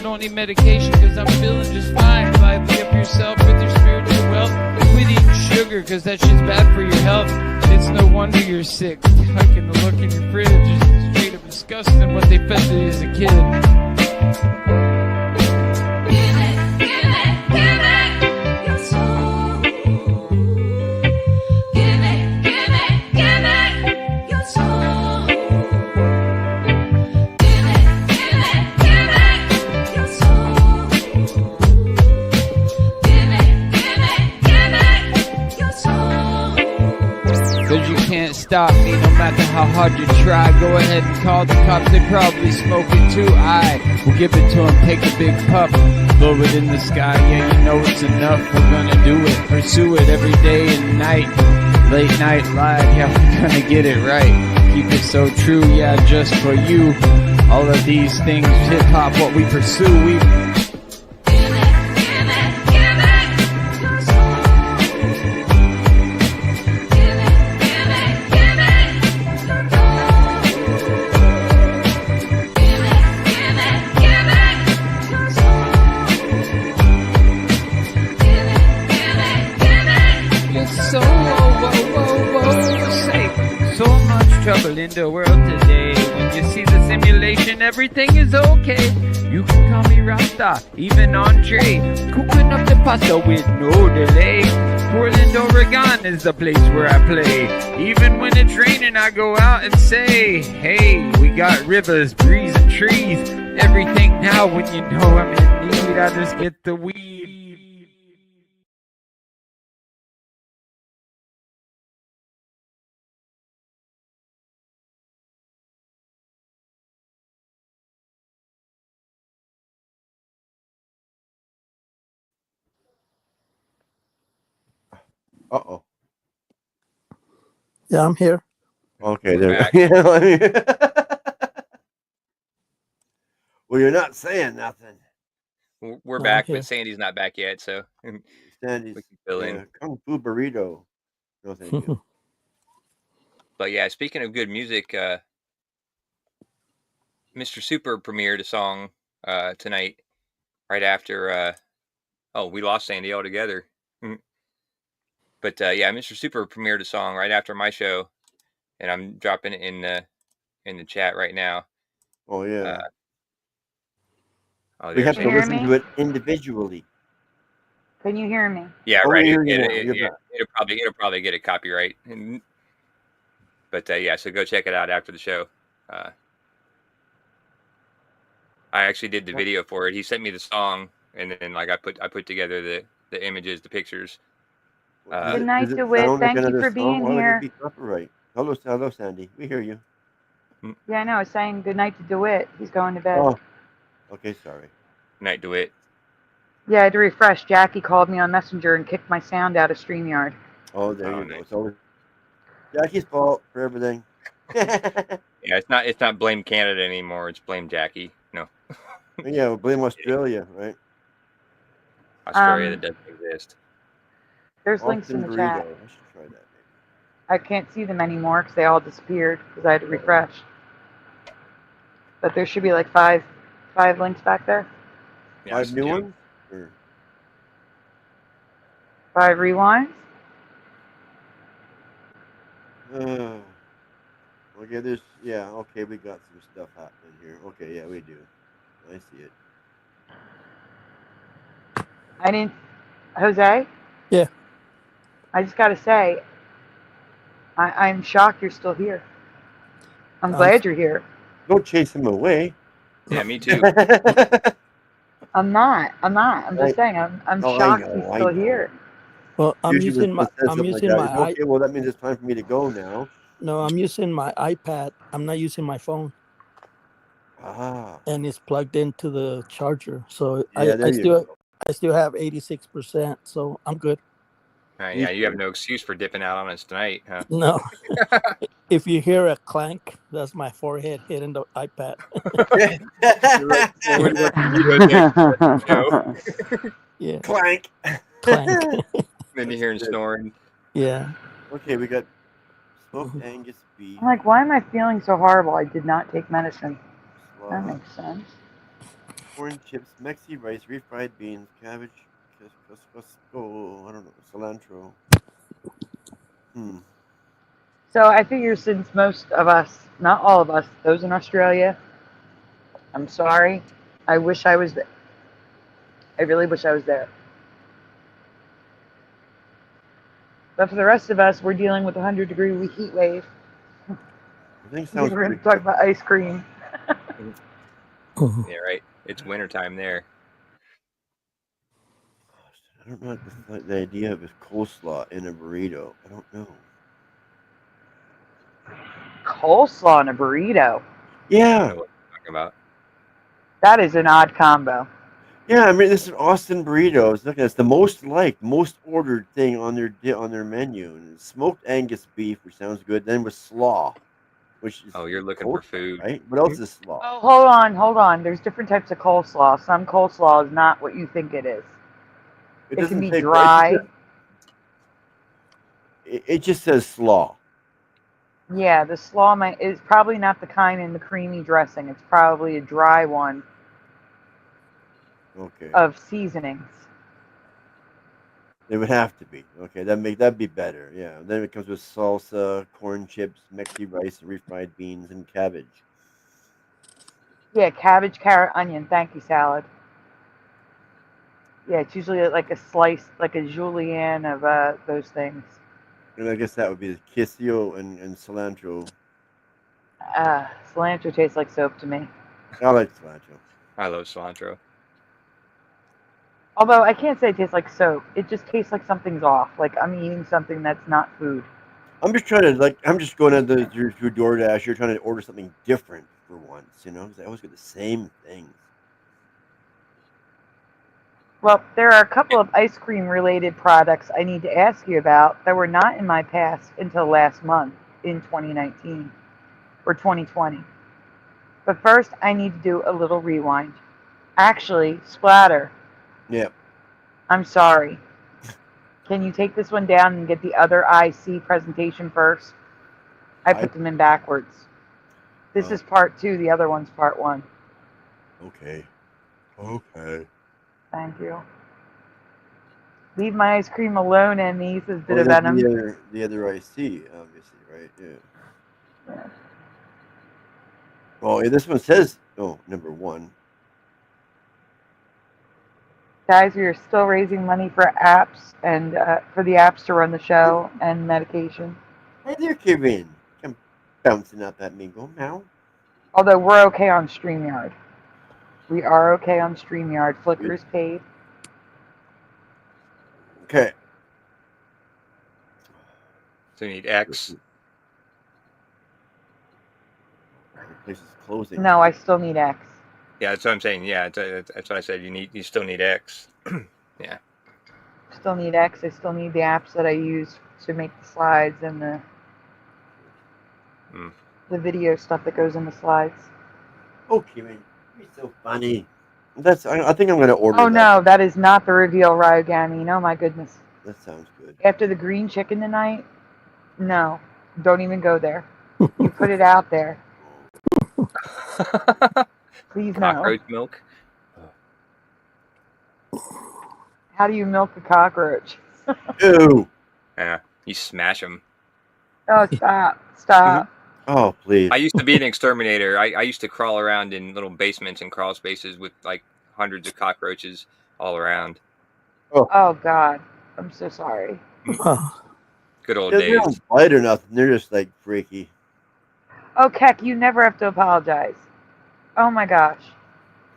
don't need medication, cause I'm feeling just fine. Lively up yourself with your spiritual wealth. Quit eating sugar, cause that shit's bad for your health. It's no wonder you're sick. Like in the look in your fridge, it's straight up disgusting what they fed you as a kid. Cause you can't stop me no matter how hard you try. Go ahead and call the cops, they probably smoke it too. I will give it to them, take a big puff, blow it in the sky, yeah you know it's enough. We're gonna do it, pursue it every day and night. Late night live, yeah we're gonna get it right. Keep it so true, yeah just for you. All of these things, hip hop, what we pursue, we trouble in the world today. When you see the simulation, everything is okay. You can call me Rasta, even Andre. Cooking up the pasta with no delay. Portland, Oregon is the place where I play. Even when it's raining, I go out and say, hey, we got rivers, breeze, and trees. Everything now when you know I'm in need, I just get the weed. Uh-oh. Yeah, I'm here. Okay, there we go. Well, you're not saying nothing. We're No, I'm back, here. but Sandy's not back yet, so Sandy's we can fill yeah, in. Kung Fu Burrito. No, thank you. But yeah, speaking of good music, Mr. Super premiered a song tonight, right after. Oh, we lost Sandy altogether. But yeah, Mr. Super premiered a song right after my show, and I'm dropping it in the chat right now. Oh yeah. Oh, We have there's to Can you hear listen me? to it individually. Can you hear me? Yeah, Oh, we right. hear you now. You're back. It'll probably get a copyright. But yeah, so go check it out after the show. I actually did the video for it. He sent me the song, and then like I put together the images, the pictures. Good night, Does it DeWitt. sound like Thank you another for song? being Why would here. it be copyright? Hello, Sandy. We hear you. Yeah, I know. I was saying good night to DeWitt. He's going to bed. Oh, okay. Sorry. Night DeWitt. Yeah, I had to refresh. Jackie called me on Messenger and kicked my sound out of StreamYard. Oh, there you go. It's always Jackie's fault for everything. Yeah, it's not blame Canada anymore. It's blame Jackie. No, Yeah, we'll blame Australia, right? Australia that doesn't exist. There's links in Austin the chat. burrito. I should try that. I can't see them anymore because they all disappeared because I had to refresh. But there should be like five links back there. Yeah, 5 new ones? Or 5 rewinds. okay, there's yeah. Okay, we got some stuff happening here. Okay, yeah, we do. I see it. I didn't. Jose? Yeah. I just got to say, I'm shocked you're still here. I'm glad you're here. Don't chase him away. Yeah, me too. I'm not. I'm just saying. I'm Oh, I shocked know, he's I still know. here. Well, I'm Usually using when my someone says something like that, I okay, well that means it's time for me to go now. no, I'm using my iPad. I'm not using my phone. Ah. And it's plugged into the charger. So Yeah, there you I still have 86%, so I'm good. Yeah, you have no excuse for dipping out on us tonight, huh? No. If you hear a clank, that's my forehead hitting the iPad. Yeah. Clank. Clank. Then you're hearing snoring. Yeah. Okay, we got smoked Angus beef. I'm like, why am I feeling so horrible? I did not take medicine. That slaw, makes sense. corn chips, Mexi rice, refried beans, cabbage, I don't know, cilantro. So I figure since most of us, not all of us, those in Australia, I'm sorry. I wish I was there. I really wish I was there. But for the rest of us, we're dealing with a 100-degree heat wave. I think We're going to talk about ice cream. Yeah, right. It's wintertime there. I don't know the idea of a coleslaw in a burrito. I don't know. Coleslaw in a burrito. Yeah. I don't know what you're talking about. That is an odd combo. Yeah, I mean, this is Austin Burritos. Look, it's the most liked, most ordered thing on their menu. And it's smoked Angus beef, which sounds good. Then with slaw, which is you're looking for food, right? What else is slaw? Oh, hold on. There's different types of coleslaw. Some coleslaw is not what you think it is. It can be dry. It just says slaw. Yeah, the slaw is probably not the kind in the creamy dressing. It's probably a dry one. Okay. Of seasonings. It would have to be. Okay, that'd be better. Yeah. Then it comes with salsa, corn chips, Mexi rice, refried beans, and cabbage. Yeah, cabbage, carrot, onion. Thank you, salad. Yeah, it's usually like a slice, like a julienne of those things. And I guess that would be the quesillo and cilantro. Cilantro tastes like soap to me. I like cilantro. I love cilantro. Although I can't say it tastes like soap. It just tastes like something's off. Like I'm eating something that's not food. I'm just trying to I'm just going on through DoorDash. You're trying to order something different for once, because I always get the same things. Well, there are a couple of ice cream related products I need to ask you about that were not in my past until last month in 2019 or 2020. But first, I need to do a little rewind. Actually, Splatter, Yeah. I'm sorry. Can you take this one down and get the other IC presentation first? I put them in backwards. This is part 2. The other one's part 1. Okay. Okay. Thank you. Leave my ice cream alone, M.E.S, says Oh, Bit of that's Venom. the other IC, obviously, right? Yeah. Oh, yeah, this one says, number 1. Guys, we are still raising money for apps and for the apps to run the show and medication. Hey there, Kevin. Come bouncing up at me. Go now. Although we're okay on StreamYard. We are okay on StreamYard. Flickr is paid. Okay. So you need X. The place is closing. No, I still need X. Yeah, that's what I'm saying. Yeah, that's what I said. You still need X. Yeah. Still need X. I still need the apps that I use to make the slides and the video stuff that goes in the slides. Oh, Kevin, you're so funny. I think I'm going to order Oh that. no, that is not the reveal Ryogami. Oh my goodness. That sounds good. After the green chicken tonight, no, don't even go there. You put it out there. Please no. Cockroach milk. How do you milk a cockroach? Ew. Yeah, you smash them. Oh, stop. Stop. Oh, please. I used to be an exterminator. I used to crawl around in little basements and crawl spaces with like hundreds of cockroaches all around. Oh God, I'm so sorry. Good old They days. don't bite or nothing. They're just like freaky. Oh, Keck, you never have to apologize. Oh my gosh.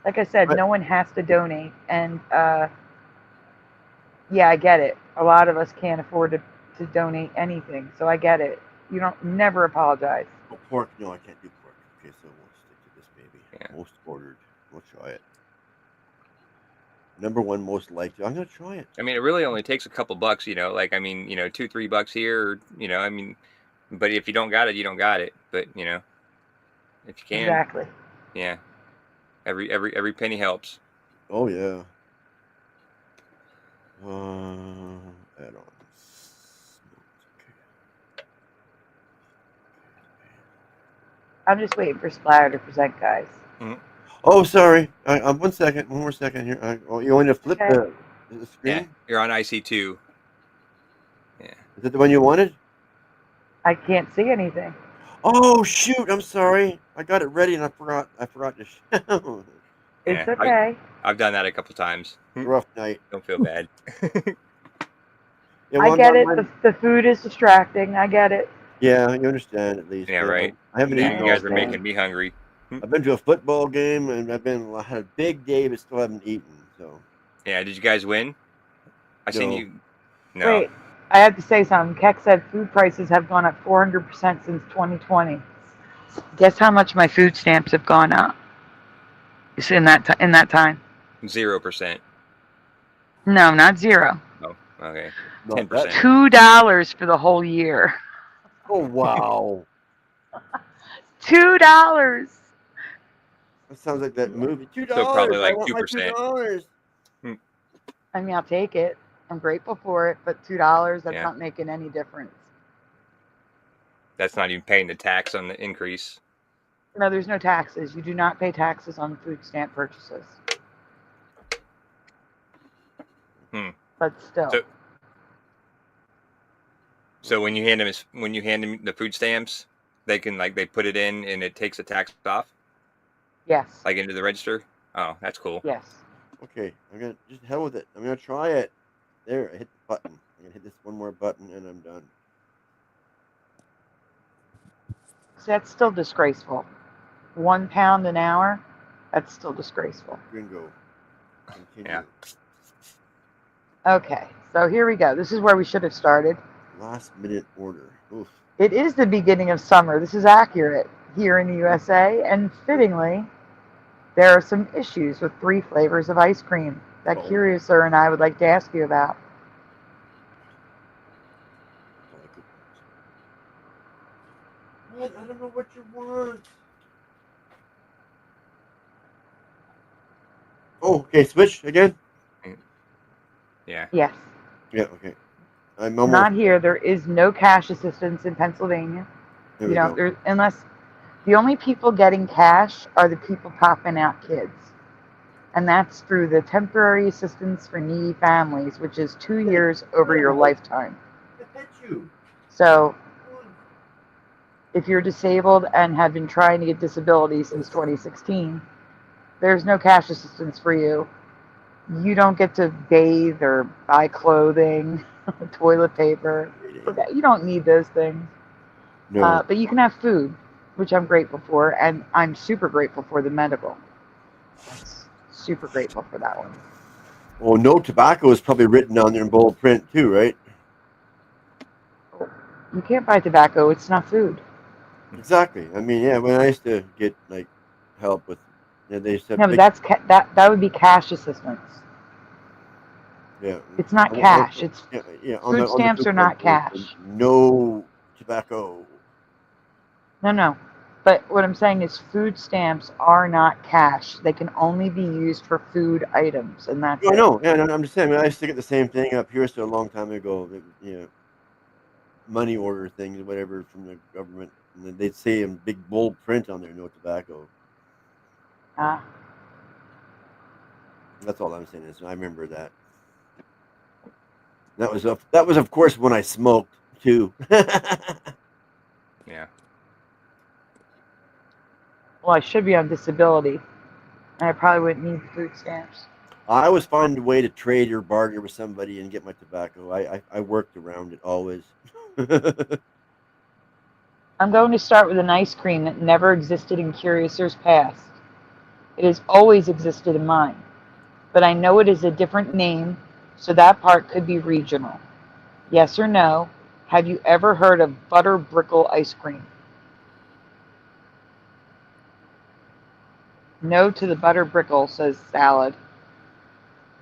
Like I said, no one has to donate. And yeah, I get it. A lot of us can't afford to donate anything. So I get it. You don't never apologize. Oh, pork. No, I can't do pork. Okay, so we'll stick to this baby. Yeah. Most ordered. We'll try it. Number 1 most liked. I'm going to try it. I mean, it really only takes a couple bucks, like, I mean, $2-3 here, I mean, but if you don't got it, you don't got it. But, if you can. Exactly. Yeah. Every penny helps. Oh, yeah. Add-ons. I'm just waiting for Splatter to present, guys. Oh, sorry. 1 second. One more second here. You want to flip the screen? Yeah, you're on IC2. Yeah. Is that the one you wanted? I can't see anything. Oh shoot! I'm sorry. I got it ready and I forgot to show. It's okay. I've done that a couple times. Rough night. Don't feel bad. Yeah, I get it. The food is distracting. I get it. Yeah, you understand at least. Yeah, right. I haven't Yeah, eaten. you guys are making me hungry. I've been to a football game and I had a big day, but still haven't eaten. So. Yeah, did you guys win? I seen you. No. Wait, I have to say something. Keck said food prices have gone up 400% since 2020. Guess how much my food stamps have gone up? It's in that time. 0%. No, not 0. Oh, okay. 10%. $2 for the whole year. Oh wow. $2. That sounds like that movie. $2. So probably like I want my 2%. $2. I mean, I'll take it. I'm grateful for it, but $2, that's Yeah. not making any difference. That's not even paying the tax on the increase. No, there's no taxes. You do not pay taxes on food stamp purchases. But still. So when you hand them the food stamps, they can they put it in and it takes the tax off? Yes. Like into the register? Oh, that's cool. Yes. Okay, I'm gonna just hell with it. I'm gonna try it. There, I hit the button. I'm gonna hit this one more button and I'm done. So that's still disgraceful. £1 an hour, that's still disgraceful. Gringo. Continue. Yeah. Okay, so here we go. This is where we should have started. Last minute order. Oof. It is the beginning of summer. This is accurate here in the USA, and fittingly, there are some issues with 3 flavors of ice cream that Curiouser and I would like to ask you about. What? I don't know what you want. Oh, okay. Switch again. Yeah. Yes. Yeah. Okay. I'm almost. Not here. There is no cash assistance in Pennsylvania. There You we don't. go. There, unless the only people getting cash are the people popping out kids, and that's through the temporary assistance for needy families, which is 2 years over your lifetime. So, if you're disabled and have been trying to get disability since 2016, there's no cash assistance for you. You don't get to bathe or buy clothing, toilet paper. You don't need those things. No. But you can have food, which I'm grateful for, and I'm super grateful for the medical. Super grateful for that one. Well, no tobacco is probably written down there in bold print too, right? You can't buy tobacco; it's not food. Exactly. I mean, yeah. When I used to get like help with, they said No, but that's that would be cash assistance. Yeah. It's not cash. It's yeah. food stamps are not cash. No tobacco. No. But what I'm saying is food stamps are not cash. They can only be used for food items, and that's I it. know. Yeah, I'm just saying. I used to get the same thing up here so a long time ago. Money order things, whatever, from the government, and then they'd say in big bold print on there, no tobacco. That's all I'm saying is I remember that. That was of course when I smoked too. Yeah. Well, I should be on disability, and I probably wouldn't need food stamps. I always find a way to trade or barter with somebody and get my tobacco. I worked around it always. I'm going to start with an ice cream that never existed in Curious's past. It has always existed in mine, but I know it is a different name, so that part could be regional. Yes or no? Have you ever heard of butter brickle ice cream? No to the butter brickle, says Salad,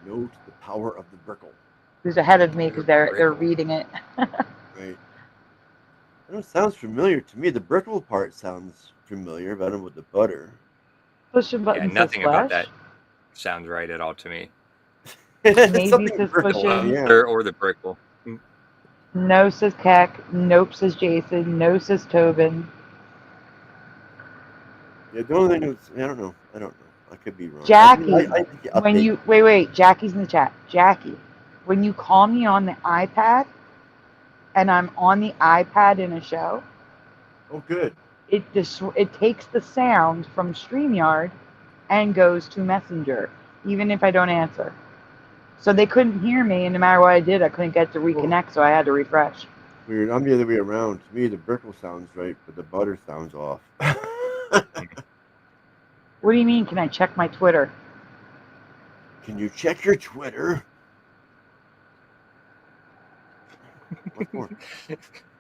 No to the power of the brickle. who's ahead of me because they're reading it. Right. It sounds familiar to me. The brickle part sounds familiar, but I don't know with the butter. Push a button Yeah, says nothing about flash. that sounds right at all to me. Maybe says push Or the brickle. No says Keck. Nope says Jason. No says Tobin. Yeah, the only thing is, I don't know. I could be wrong. Jackie, I think you when update. you wait, Jackie's in the chat. Jackie, when you call me on the iPad, and I'm on the iPad in a show. Oh, good. It takes the sound from StreamYard and goes to Messenger, even if I don't answer. So they couldn't hear me, and no matter what I did, I couldn't get to reconnect, so I had to refresh. Weird. I'm the other way around. To me, the brickle sounds right, but the butter sounds off. What do you mean? Can I check my Twitter? Can you check your Twitter? What for?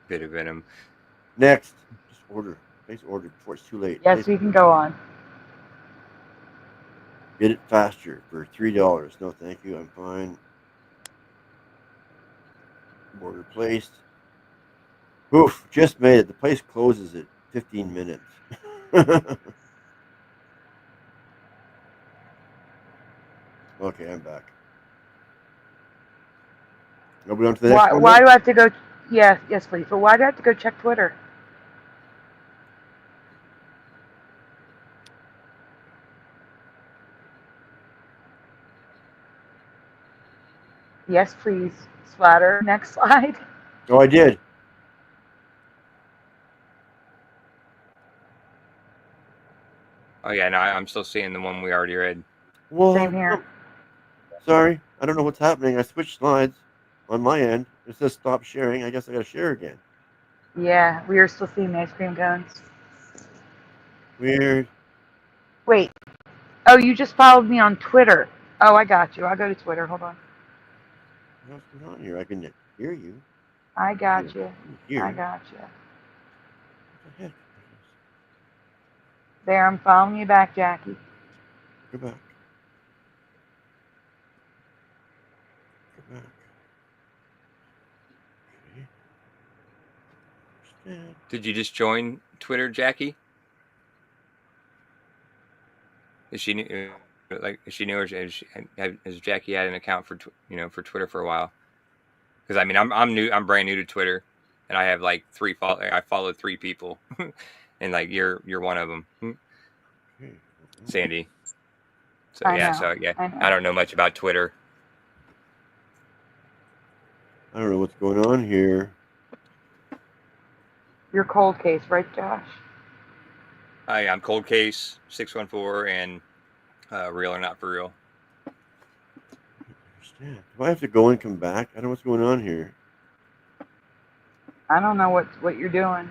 Bit of venom. Next, just order. Place order before it's too late. Yes, we can go on. Get it faster for $3. No, thank you. I'm fine. Order placed. Oof, just made it. The place closes at 15 minutes. Okay, I'm back. Are we on to the next one? Why do I have to go? Yes, please. But why do I have to go check Twitter? Yes, please. Splatter. Next slide. Oh, I did. Oh yeah, no, I'm still seeing the one we already read. Well, Same here. Sorry, I don't know what's happening. I switched slides on my end. It says stop sharing. I guess I gotta share again. Yeah, we are still seeing the ice cream cones. Weird. Wait. Oh, you just followed me on Twitter. Oh, I got you. I'll go to Twitter. Hold on. What's going on here? I can hear you. I got you. Here. I got you. What the heck? There, I'm following you back, Jackie. Go back. Go back. Okay. Did you just join Twitter, Jackie? Is she new? Like she knew her. Has Jackie had an account for for Twitter for a while? Because I mean, I'm new. I'm brand new to Twitter, and I have like I followed 3 people, and like you're one of them, Sandy. So I yeah, know. I don't know much about Twitter. I don't know what's going on here. Your cold case, right, Josh? Hi, I'm Cold Case 614 and Real or Not for Real. Do I have to go and come back? I don't know what's going on here. I don't know what you're doing.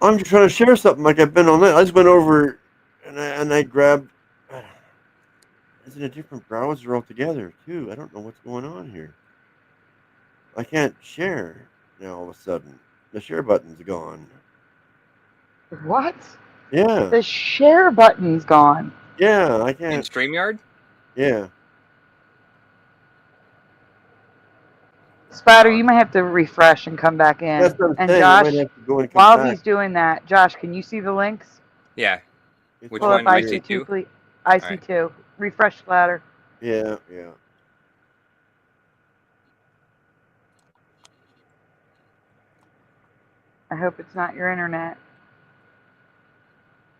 I'm just trying to share something like I've been on that. I just went over and I grabbed. It's in a different browser altogether too. I don't know what's going on here. I can't share now. All of a sudden, the share button's gone. What? Yeah. The share button's gone. Yeah, I In can't. StreamYard? Yeah. Spatter, you might have to refresh and come back in. That's what I'm And saying. I Josh, might have to go and come while back. he's doing that, Josh, can you see the links? Yeah. Which Pull one? up IC2? please. IC2. Refresh Splatter. Yeah. I hope it's not your internet.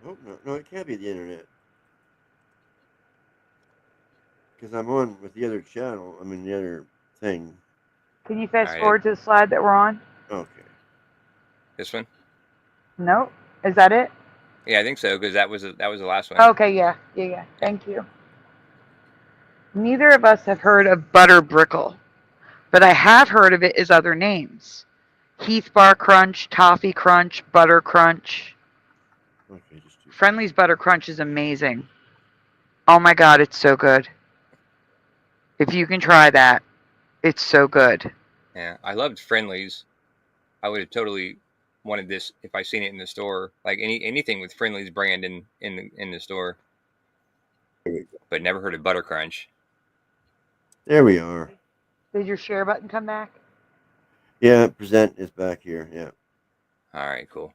Oh no, it can't be the internet. Because I'm on with the other channel. I mean the other thing. Can you fast forward to the slide that we're on? Okay. This one? Nope. Is that it? Yeah, I think so because that was the last one. Okay, yeah. Thank you. Neither of us have heard of butter brickle, but I have heard of it as other names. Heath Bar Crunch, Toffee Crunch, Butter Crunch. Okay, Friendly's Butter Crunch is amazing. Oh my god, it's so good. If you can try that, it's so good. Yeah, I loved Friendlies. I would have totally wanted this if I seen it in the store. Like anything with Friendlies brand in the store. But never heard of Butter Crunch. There we are. Did your share button come back? Yeah, present is back here. Yeah. All right, cool.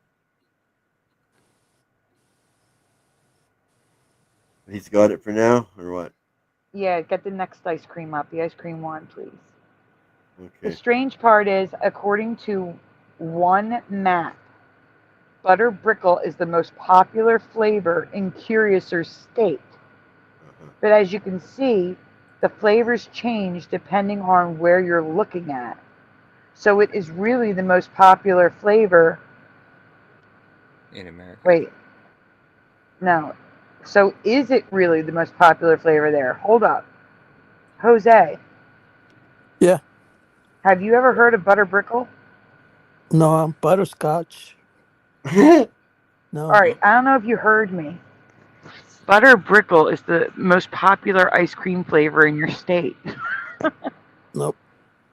He's got it for now, or what? Yeah, get the next ice cream up. The ice cream one, please. Okay. The strange part is, according to one map, butter brickle is the most popular flavor in Curiouser's state. But as you can see, the flavors change depending on where you're looking at. So it is really the most popular flavor in America. Wait. No. So is it really the most popular flavor there? Hold up. Jose. Yeah. Have you ever heard of butter brickle? No, butterscotch. No. All right. I don't know if you heard me. Butter brickle is the most popular ice cream flavor in your state. Nope.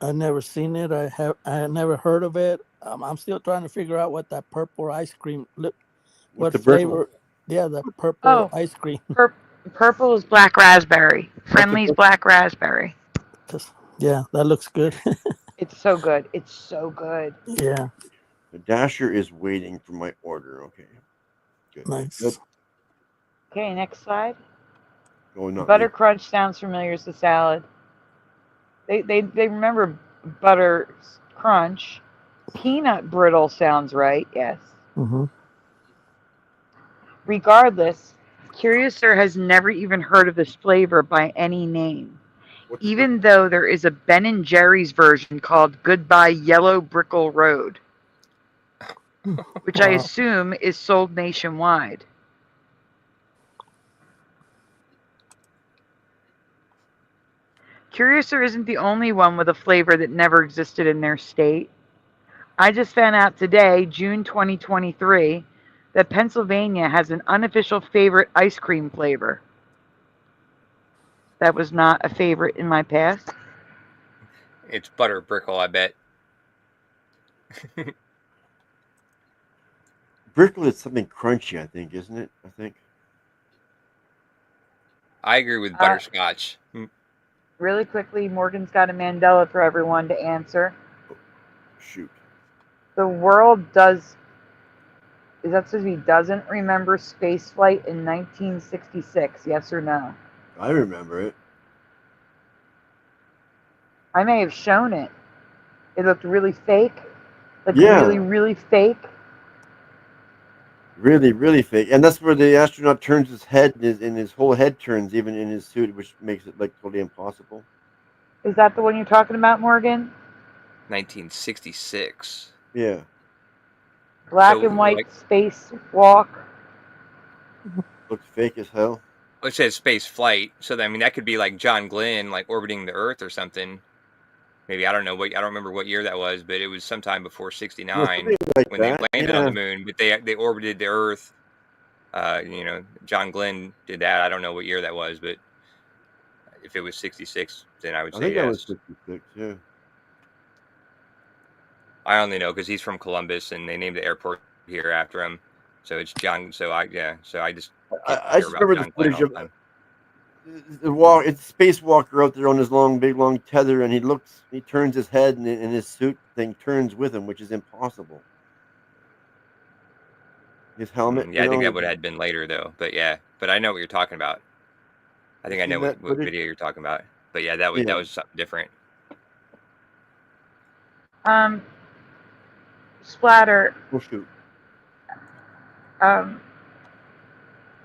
I've never seen it. I never heard of it. I'm still trying to figure out what that purple ice cream look. What the flavor? brickle? Yeah, the purple ice cream. Purple is black raspberry. Friendly's black raspberry. Yeah, that looks good. It's so good. It's so good. Yeah. The Dasher is waiting for my order. Okay. Good. Nice. Good. Okay, next slide. Oh, not Butter me. crunch sounds familiar as the salad. They remember butter crunch. Peanut brittle sounds right. Yes. Mm-hmm. Regardless, Curiouser has never even heard of this flavor by any name, even though there is a Ben & Jerry's version called Goodbye Yellow Brickle Road, which I assume is sold nationwide. Curiouser isn't the only one with a flavor that never existed in their state. I just found out today, June 2023, that Pennsylvania has an unofficial favorite ice cream flavor. That was not a favorite in my past. It's butter brickle, I bet. Brickle is something crunchy, I think, isn't it? I think. I agree with butterscotch. Really quickly, Morgan's got a Mandela for everyone to answer. Shoot. The world does Is that supposed to be doesn't remember spaceflight in 1966? Yes or no? I remember it. I may have shown it. It looked really fake. Like Yeah. really, really fake. Really, really fake. And that's where the astronaut turns his head, and his whole head turns, even in his suit, which makes it like totally impossible. Is that the one you're talking about, Morgan? 1966. Yeah. Black So, and white like- spacewalk. Looks fake as hell. It says space flight, so I mean that could be like John Glenn, like orbiting the Earth or something. Maybe I don't remember what year that was, but it was sometime before '69 like when that, they landed on yeah. the moon. But they orbited the Earth. John Glenn did that. I don't know what year that was, but if it was '66, then I would I say think yes. that was 66. Yeah. I only know because he's from Columbus, and they named the airport here after him. So it's John. So I just I hear just about remember John the Glenn footage all of the time. the walk. It's spacewalker out there on his big long tether, and he turns his head, and his suit thing turns with him, which is impossible. His helmet. Yeah, I think that would have been later though. But yeah, but I know what you're talking about. I think I know seen what that footage? video you're talking about. But yeah, that was something different. Splatter. Oh shoot.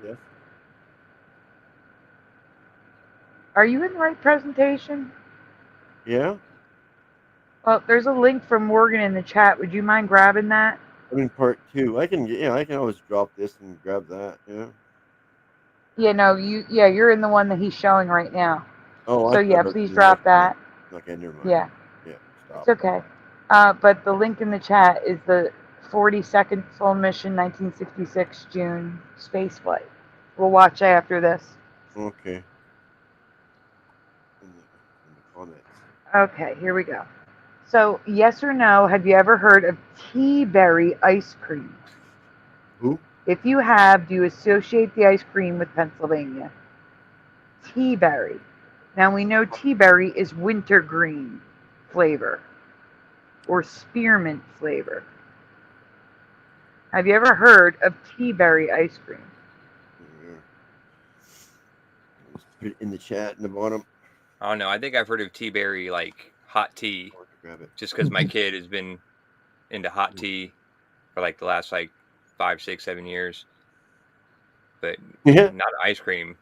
Yes. Are you in the right presentation? Yeah. Well, there's a link from Morgan in the chat. Would you mind grabbing that? I'm in part 2. I can always drop this and grab that. Yeah. Yeah, no, you're in the one that he's showing right now. Oh, so yeah, please drop that. Okay, never mind. Yeah. Yeah. Stop. It's okay. But the link in the chat is the 42nd full mission 1966 June space flight. We'll watch after this. Okay. In the comments. Okay, here we go. So, yes or no, have you ever heard of tea berry ice cream? Who? If you have, do you associate the ice cream with Pennsylvania? Tea berry. Now we know tea berry is wintergreen flavor or spearmint flavor. Have you ever heard of tea berry ice cream? Just put it in the chat in the bottom. Oh no, I think I've heard of tea berry, like hot tea. Grab it. Just because my kid has been into hot tea for like the last 5, 6, 7 years. But not ice cream,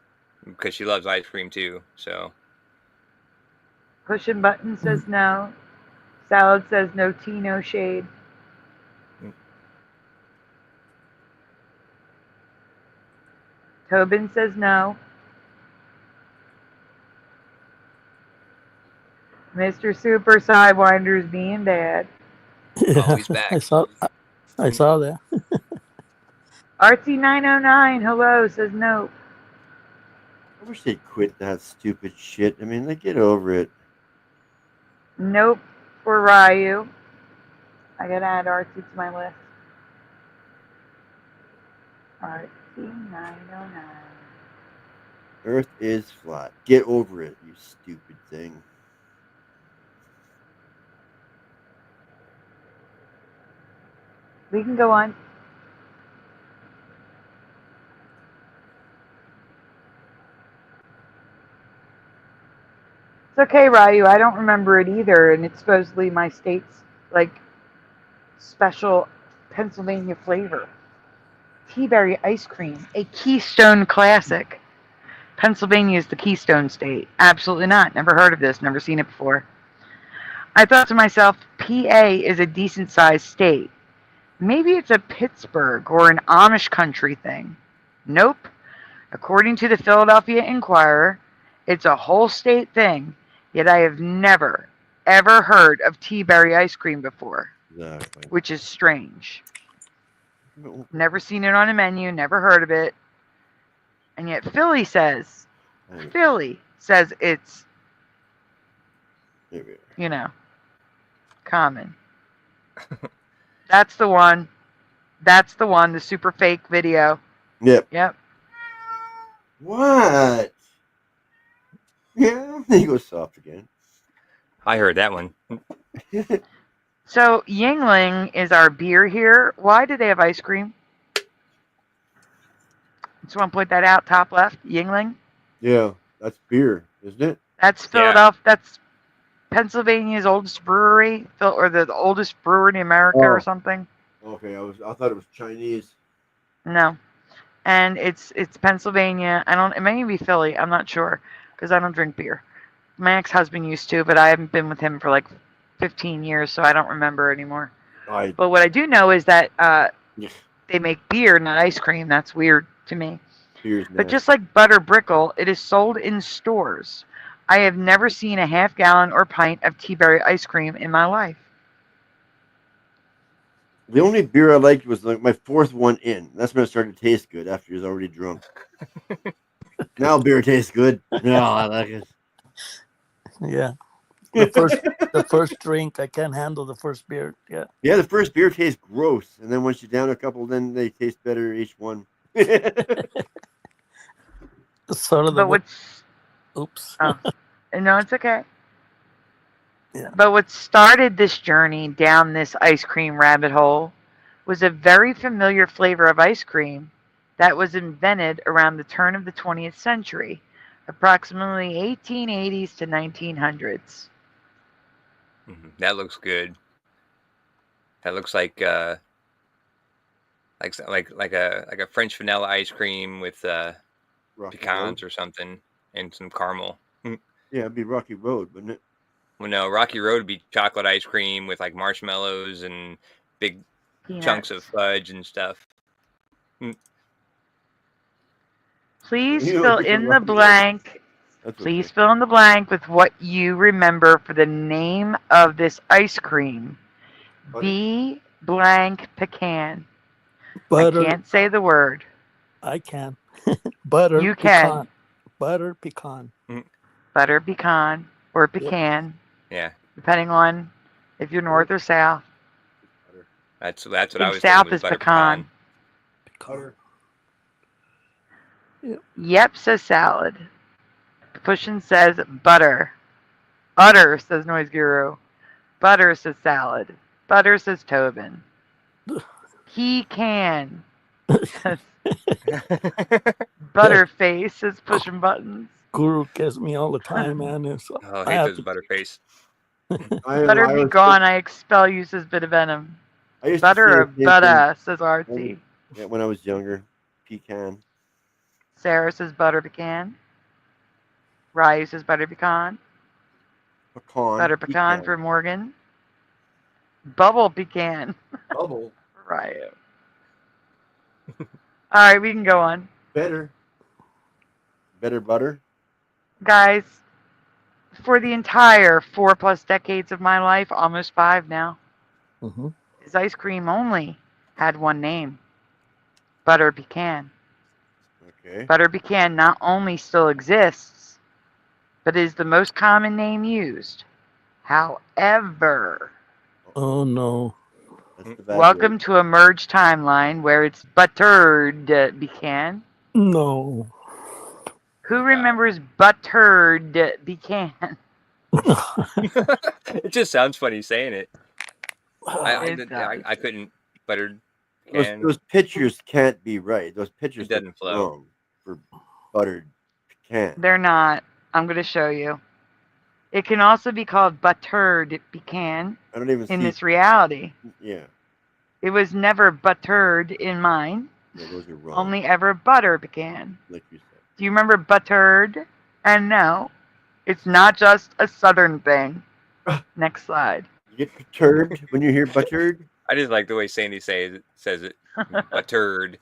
because she loves ice cream too. So Pushing button says no. Salad says no tea, no shade. Tobin says no. Mr. Super Sidewinder's being bad. Yeah, he's back. I saw that. Artsy909, hello, says no. I wish they'd quit that stupid shit. I mean, get over it. Nope for Ryu. I gotta add Artsy to my list. Artsy909. Earth is flat. Get over it, you stupid thing. We can go on. It's okay, Ryu. I don't remember it either, and it's supposedly my state's special Pennsylvania flavor. Tea berry ice cream, a Keystone classic. Pennsylvania is the Keystone state. Absolutely not. Never heard of this. Never seen it before. I thought to myself, PA is a decent-sized state. Maybe it's a Pittsburgh or an Amish country thing. Nope. According to the Philadelphia Inquirer, it's a whole state thing, yet I have never, ever heard of tea berry ice cream before. Exactly. Which is strange. Never seen it on a menu, never heard of it. And yet Philly says it's, common. That's the one. The super fake video. Yep. What? Yeah, he goes soft again. I heard that one. So Yingling is our beer here. Why do they have ice cream? Just want to point that out. Top left, Yingling. Yeah, that's beer, isn't it? That's Philadelphia. That's Pennsylvania's oldest brewery, or the oldest brewery in America, or something. Okay, I thought it was Chinese. No, and it's Pennsylvania. It may even be Philly. I'm not sure because I don't drink beer. My ex-husband used to, but I haven't been with him for like 15 years, so I don't remember anymore. But what I do know is that they make beer, not ice cream. That's weird to me. But just like butter brickle, it is sold in stores. I have never seen a half-gallon or pint of tea-berry ice cream in my life. The only beer I liked was like my fourth one in. That's when it started to taste good after he was already drunk. Now beer tastes good. No, I like it. Yeah. The first drink, I can't handle the first beer. Yeah. Yeah, the first beer tastes gross, and then once you down a couple, then they taste better each one. Sort of But what's... Oops. Oh, no, it's okay. Yeah. But what started this journey down this ice cream rabbit hole was a very familiar flavor of ice cream that was invented around the turn of the 20th century, approximately 1880s to 1900s. That looks good. That looks like a French vanilla ice cream with pecans or something and some caramel. Yeah, it'd be Rocky Road, wouldn't it? Well, no, Rocky Road would be chocolate ice cream with like marshmallows and big chunks of fudge and stuff. Please fill in the blank. Please fill in the blank with what you remember for the name of this ice cream. B blank pecan. Butter. I can't say the word. I can. Butter. You pecan. can. Butter pecan. Butter pecan or pecan. Yeah. Depending on if you're north or south. That's what I was south thinking was is butter pecan. Yep, says salad. Pushin says butter. Utter, says Noise Guru. Butter, says salad. Butter, says Tobin. He can. Says Butterface, says pushing buttons. Guru gets me all the time, man. Oh, I hate those butterface. Butter be gone, I expel you, says Bit of Venom. Butter or butter, says Artsy. Yeah, when I was younger. Pecan. Sarah says butter pecan. Ryu says butter pecan. Pecan. Butter pecan for Morgan. Bubble pecan. Bubble. Ryu. All right, we can go on. Better butter. Guys, for the entire 4+ decades of my life, almost 5 now, this ice cream only had one name. Butter pecan. Okay. Butter pecan not only still exists, but is the most common name used. However, oh no. Welcome to a merged timeline where it's buttered pecan. No. Who remembers buttered pecan? It just sounds funny saying it. I couldn't buttered pecan. Those pictures can't be right. Those pictures doesn't flow wrong for buttered pecan. They're not. I'm going to show you. It can also be called buttered pecan. I don't even in see this reality. Yeah. It was never buttered in mine. Yeah, those are wrong. Only ever butter pecan. Like you said. Do you remember buttered? And no, it's not just a southern thing. Next slide. You get perturbed when you hear buttered? I just like the way Sandy says it. Buttered.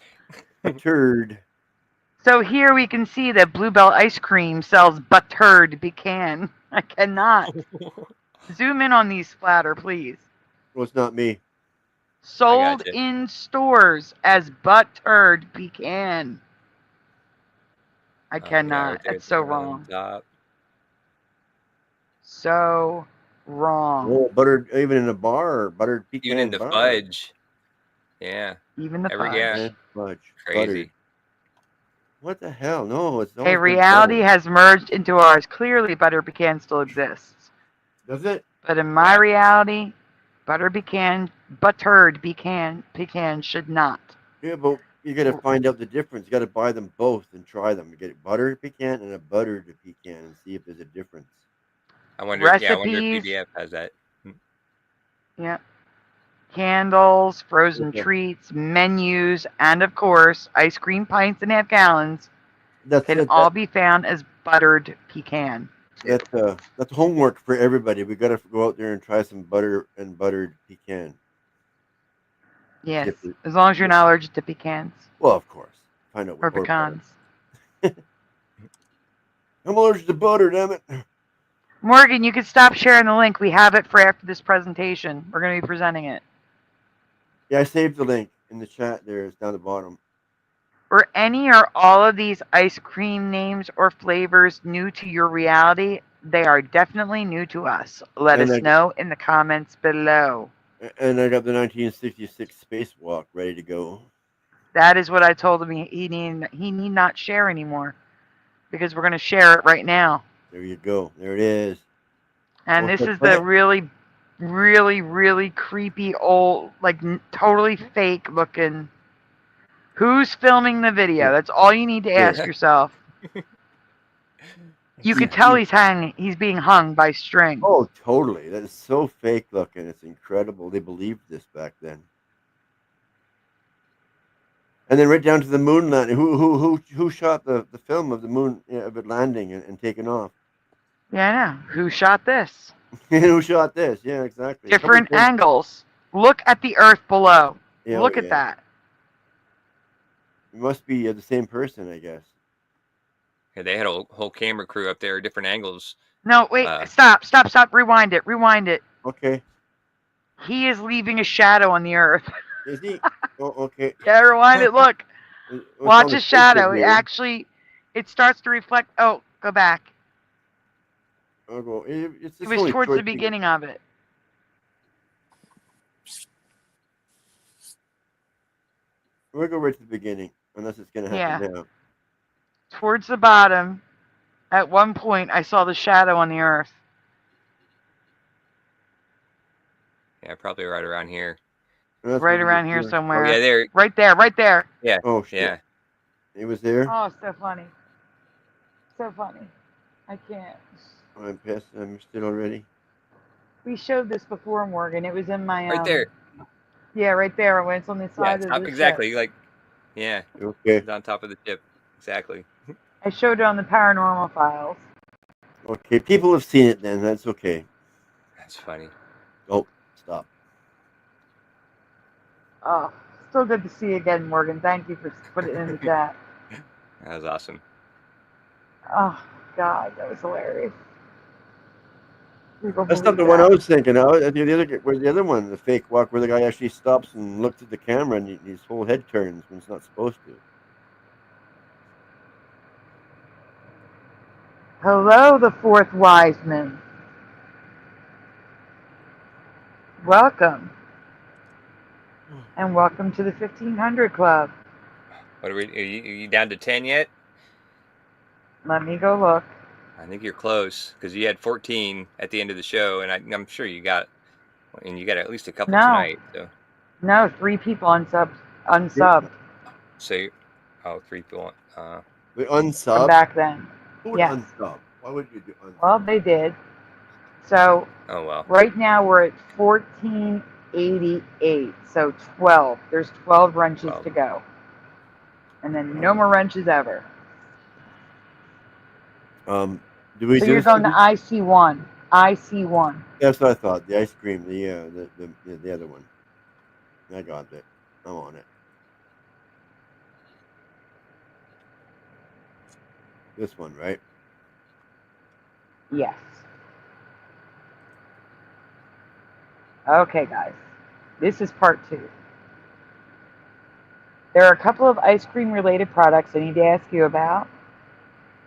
Buttered. So here we can see that Bluebell Ice Cream sells buttered pecan. I cannot. Zoom in on these splatter, please. Well, it's not me. Sold in stores as buttered pecan. I cannot. That's so wrong. So wrong. Oh, buttered, even in a bar, buttered pecan. Even in the fudge. Yeah. Even the fudge. Yeah. Fudge. Crazy. Buttered. What the hell? No, it's A reality has merged into ours. Clearly, butter pecan still exists. Does it? But in my reality, buttered pecan should not. Yeah, but You got to find out the difference. You got to buy them both and try them. You get a buttered pecan and a buttered pecan and see if there's a difference. I wonder if Recipes. PDF has that. Yep. Candles, frozen Okay. treats, menus, and of course, ice cream pints and half gallons can all be found as buttered pecan. That's homework for everybody. We got to go out there and try some butter and buttered pecan. Yes, If it- as long as you're not allergic to pecans Well, of course. Find out or what pecans. I'm allergic to butter, damn it. Morgan, you can stop sharing the link. We have it for after this presentation. We're going to be presenting it. Yeah, I saved the link in the chat there. It's down the bottom. Were any or all of these ice cream names or flavors new to your reality? They are definitely new to us. Let And us I- know in the comments below. And I got the 1966 spacewalk ready to go. That is what I told him he need not share anymore because we're going to share it right now. There you go. There it is. And What's this that is the play? really, really, really creepy old, like totally fake looking. Who's filming the video? That's all you need to ask yourself. You could tell he's being hung by string. Oh, totally. That is so fake looking. It's incredible. They believed this back then. And then right down to the moon landing. Who shot the film of the moon of it landing and taking off? Yeah, I know. Who shot this? Who shot this? Yeah, exactly. Different angles. Look at the Earth below. Yeah, Look oh, at yeah. that. It must be the same person, I guess. Yeah, they had a whole camera crew up there, different angles. No, wait. Stop. Rewind it. Okay. He is leaving a shadow on the Earth. Is he? Oh, okay. Yeah, rewind it. Look. It's Watch on the his shadow. picture It here. actually, it starts to reflect. Oh, go back. I'll go. It's It was towards the beginning of it. We'll go right to the beginning, unless it's going to happen now. Towards the bottom, at one point, I saw the shadow on the Earth. Yeah, probably right around here. Right around here somewhere. Oh, yeah, there. Right there. Yeah. Oh, shit. Yeah. It was there? Oh, so funny. So funny. I can't. I'm pissed. I missed it already. We showed this before, Morgan. It was in my Right there. Yeah, right there. When it's on the side of the exactly. ship. Like, yeah. Okay. It's on top of the ship. Exactly. I showed it on the paranormal files. Okay, people have seen it then. That's okay. That's funny. Oh, stop. Oh, still good to see you again, Morgan. Thank you for putting it in the chat. That was awesome. Oh, God, that was hilarious. That's not the one I was thinking of. Where's the other one? The fake walk where the guy actually stops and looks at the camera and his whole head turns when it's not supposed to. Hello, the fourth wise man. Welcome. And welcome to the 1500 Club. What are you down to 10 yet? Let me go look. I think you're close because you had 14 at the end of the show, and I'm sure you got at least a couple No. tonight. So. No, 3 people unsubbed. So, 3 people. We unsub? From back then. Who would Yes. unsub? Why would you do unsub? Well, they did. So, Oh, well. right now we're at 1488. So 12. There's 12 wrenches to go. And then no more wrenches ever. Do we So do you're going to IC1. IC1. That's what I thought. The ice cream, the other one. I got it. I'm on it. This one, right? Yes. Okay, guys. This is part 2. There are a couple of ice cream related products I need to ask you about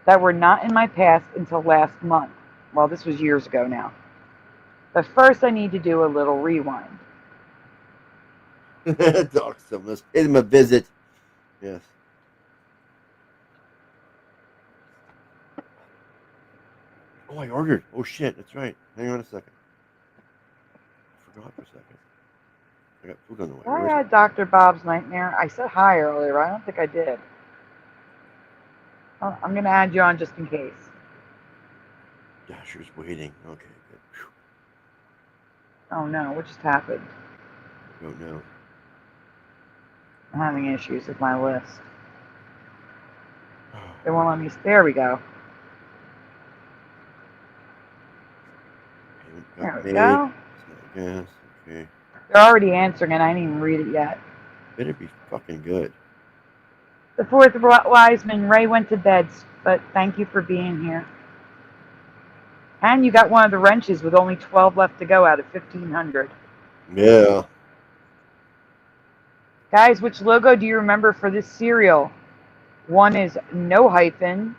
that were not in my past until last month. Well, this was years ago now. But first I need to do a little rewind. Dox them. Let's pay them a visit. Yes. Oh, I ordered. Oh, shit. That's right. Hang on a second. I forgot for a second. I got food on the way. Did I had Dr. Bob's Nightmare? I said hi earlier, but I don't think I did. Oh, I'm going to add you on just in case. Dasher's waiting. Okay, good. Oh no, what just happened? Don't know. I'm having issues with my list. They won't let me. There we go. There we go. Yes, okay. They're already answering and I didn't even read it yet. Better be fucking good. The fourth wise man, Ray went to bed, but thank you for being here. And you got one of the wrenches with only 12 left to go out of 1,500. Yeah. Guys, which logo do you remember for this cereal? 1 is no hyphen,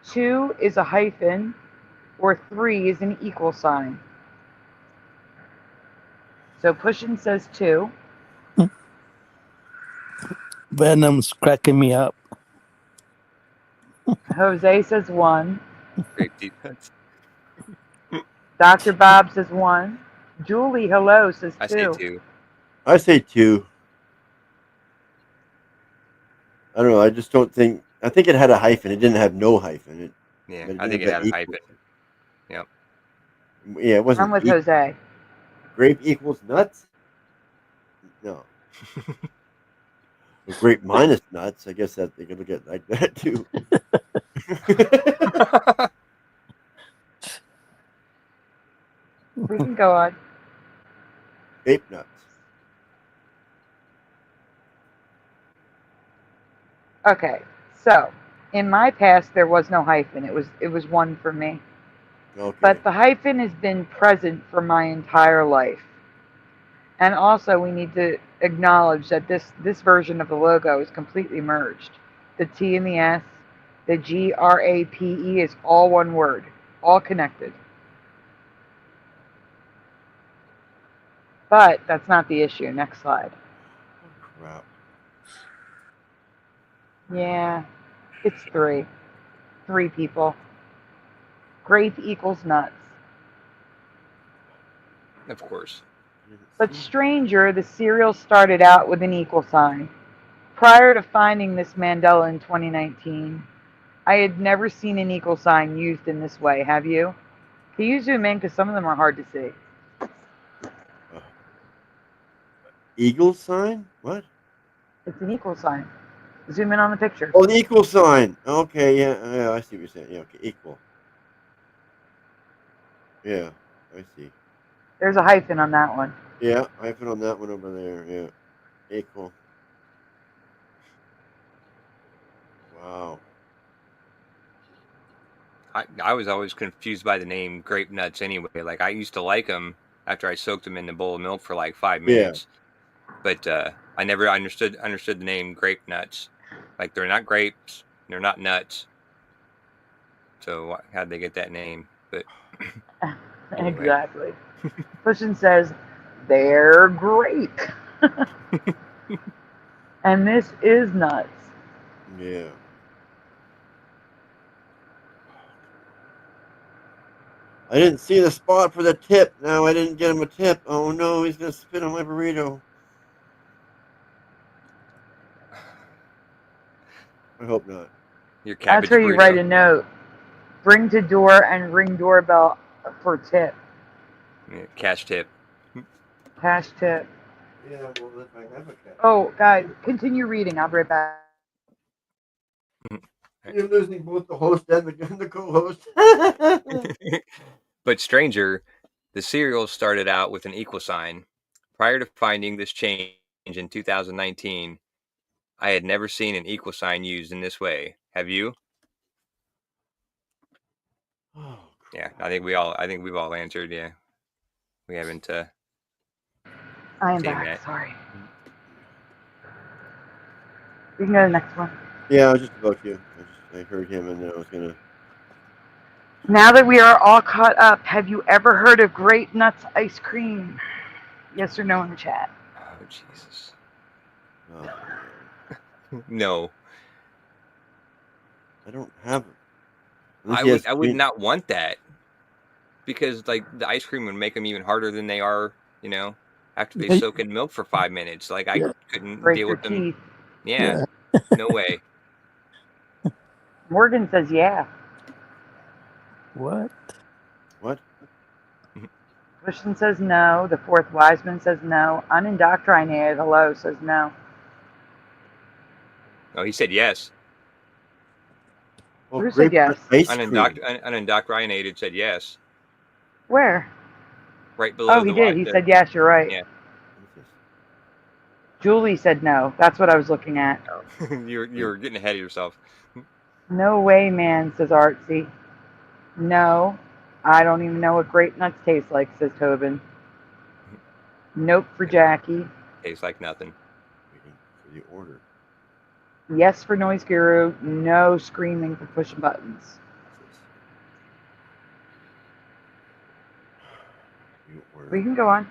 2 is a hyphen, or 3 is an equal sign. So Pushin says 2. Venom's cracking me up. Jose says 1. Great defense. Dr. Bob says 1. Julie, hello, says 2. I say 2. I say 2. I don't know. I just don't think. I think it had a hyphen. It didn't have no hyphen. Yeah, But I think it had a hyphen. Yep. Yeah, it wasn't. I'm with Jose. Grape equals nuts? No. Well, grape minus nuts. I guess that they could look at it like that too. We can go on. Grape nuts. Okay, so in my past there was no hyphen. It was 1 for me. Okay. But the hyphen has been present for my entire life. And also we need to acknowledge that this version of the logo is completely merged. The T and the S, the GRAPE is all one word, all connected. But that's not the issue. Next slide. Crap. Yeah, it's 3. 3 people. Grape equals nuts. Of course. But stranger, the cereal started out with an equal sign. Prior to finding this Mandela in 2019, I had never seen an equal sign used in this way. Have you? Can you zoom in? Because some of them are hard to see. Eagle sign? What? It's an equal sign. Zoom in on the picture. Oh, an equal sign. Okay, yeah, I see what you're saying. Yeah, okay, equal. Yeah, I see. There's a hyphen on that one. Yeah, hyphen on that one over there. Yeah, equal. Wow. I was always confused by the name grape nuts anyway. Like I used to like them after I soaked them in a bowl of milk for like 5 minutes. But I never understood the name grape nuts. Like they're not grapes, they're not nuts. So how'd they get that name? But anyway. Exactly. Pushin says they're great. And this is nuts. Yeah. I didn't see the spot for the tip. Now I didn't get him a tip. Oh no, he's gonna spit on my burrito. I hope not. Your cabbage That's where you burrito. write a note. Bring to door and ring doorbell for tip. Yeah, cash tip. Cash tip. Yeah, well, if I have a cat. Oh, guys, continue reading. I'll be right back. You're losing both the host and the co-host. But stranger, the cereal started out with an equal sign. Prior to finding this change in 2019, I had never seen an equal sign used in this way. Have you? Oh, yeah, I think we've all answered. Yeah, we haven't. I am back. That. Sorry. We can go to the next one. Yeah, I was just about to. I heard him, and then I was gonna. Now that we are all caught up, have you ever heard of Grape Nuts ice cream? Yes or no in the chat. Oh Jesus. Oh, no. I don't have it. I would not want that because like the ice cream would make them even harder than they are. You know. after they Yeah. soak in milk for 5 minutes. Like I Yeah. couldn't Break deal your with them. teeth. Yeah, no way. Morgan says yeah. What? What? Christian says no. The fourth Wiseman says no. Unindoctrinated hello says no. Oh, he said yes. Oh, Who said yes? ice cream. Unindoctrinated said yes. Where? Right below Oh, he the did. He said yes. You're right. Yeah. Julie said no. That's what I was looking at. You're getting ahead of yourself. No way, man, says Artsy. No, I don't even know what grape nuts taste like, says Tobin. Nope for Jackie. Tastes like nothing. Waiting for the order. Yes for Noise Guru. No screaming for pushing buttons. We can go on.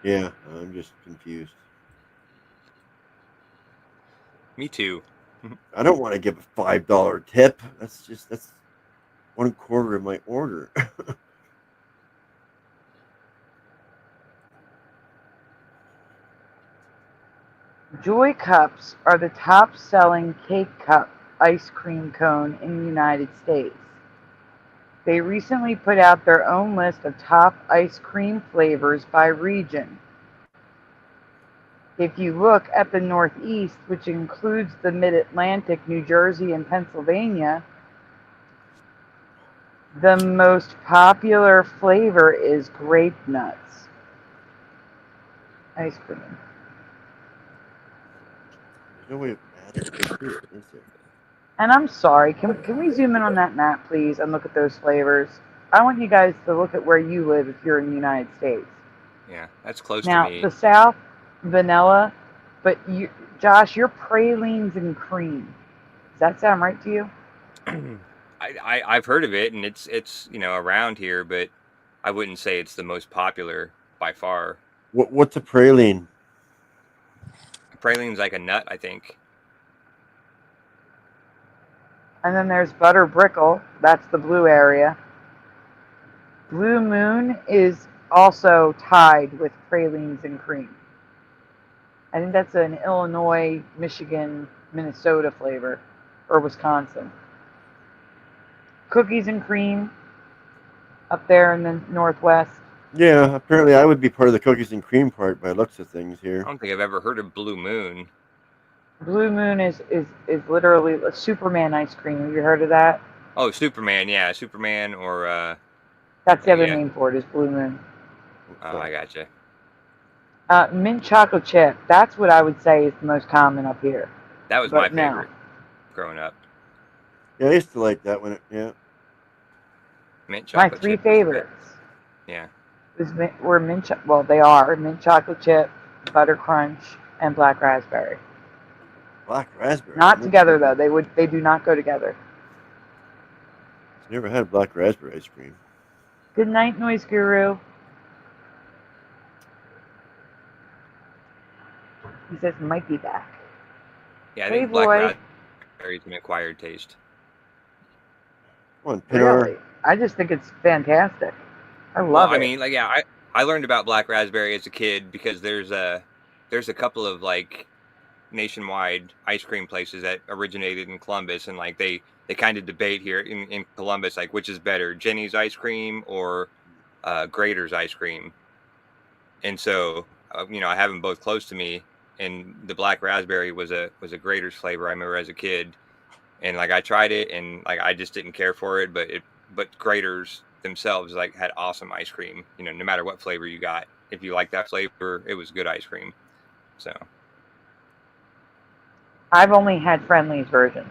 Yeah, I'm just confused. Me too. I don't want to give a $5 tip. That's 1/4 of my order. Joy Cups are the top selling cake cup ice cream cone in the United States. They recently put out their own list of top ice cream flavors by region. If you look at the Northeast, which includes the Mid-Atlantic, New Jersey, and Pennsylvania, the most popular flavor is grape nuts ice cream. There's no way of adding it to it, is there? And I'm sorry, can we zoom in on that map, please, and look at those flavors? I want you guys to look at where you live if you're in the United States. Yeah, that's close Now, to me. the South, vanilla, but you, Josh, you're pralines and cream. Does that sound right to you? I've heard of it, and it's around here, but I wouldn't say it's the most popular by far. What's a praline? Praline's like a nut, I think. And then there's butter brickle. That's the blue area. Blue Moon is also tied with pralines and cream. I think that's an Illinois, Michigan, Minnesota flavor, or Wisconsin. Cookies and cream up there in the Northwest. Yeah, apparently I would be part of the cookies and cream part by looks of things I here. don't think I've ever heard of Blue Moon. Blue Moon is literally a Superman ice cream. Have you heard of that? Oh, Superman, yeah, Superman or That's the other yeah. name for it, is Blue Moon. Oh, I gotcha. Mint chocolate chip. That's what I would say is the most common up here. That was But my no. favorite growing up. Yeah, I used to like that one. Yeah. Mint My chocolate three chip was the best. favorites Yeah. were they are mint chocolate chip, butter crunch, and black raspberry. Black raspberry. Not together though. They do not go together. Never had black raspberry ice cream. Good night, Noise Guru. He says might be back. Yeah, I Hey, think black boy. raspberry is an acquired taste. Come on, Really? I just think it's fantastic. I love it. I mean, like, yeah, I learned about black raspberry as a kid because there's a couple of like nationwide ice cream places that originated in Columbus, and like they kind of debate here in Columbus, like which is better, Jenny's ice cream or Grater's ice cream. And so I have them both close to me, and the black raspberry was a Grater's flavor I remember as a kid, and like I tried it and like I just didn't care for it, but Grater's themselves like had awesome ice cream, no matter what flavor you got. If you like that flavor, it was good ice cream. So I've only had Friendly's version.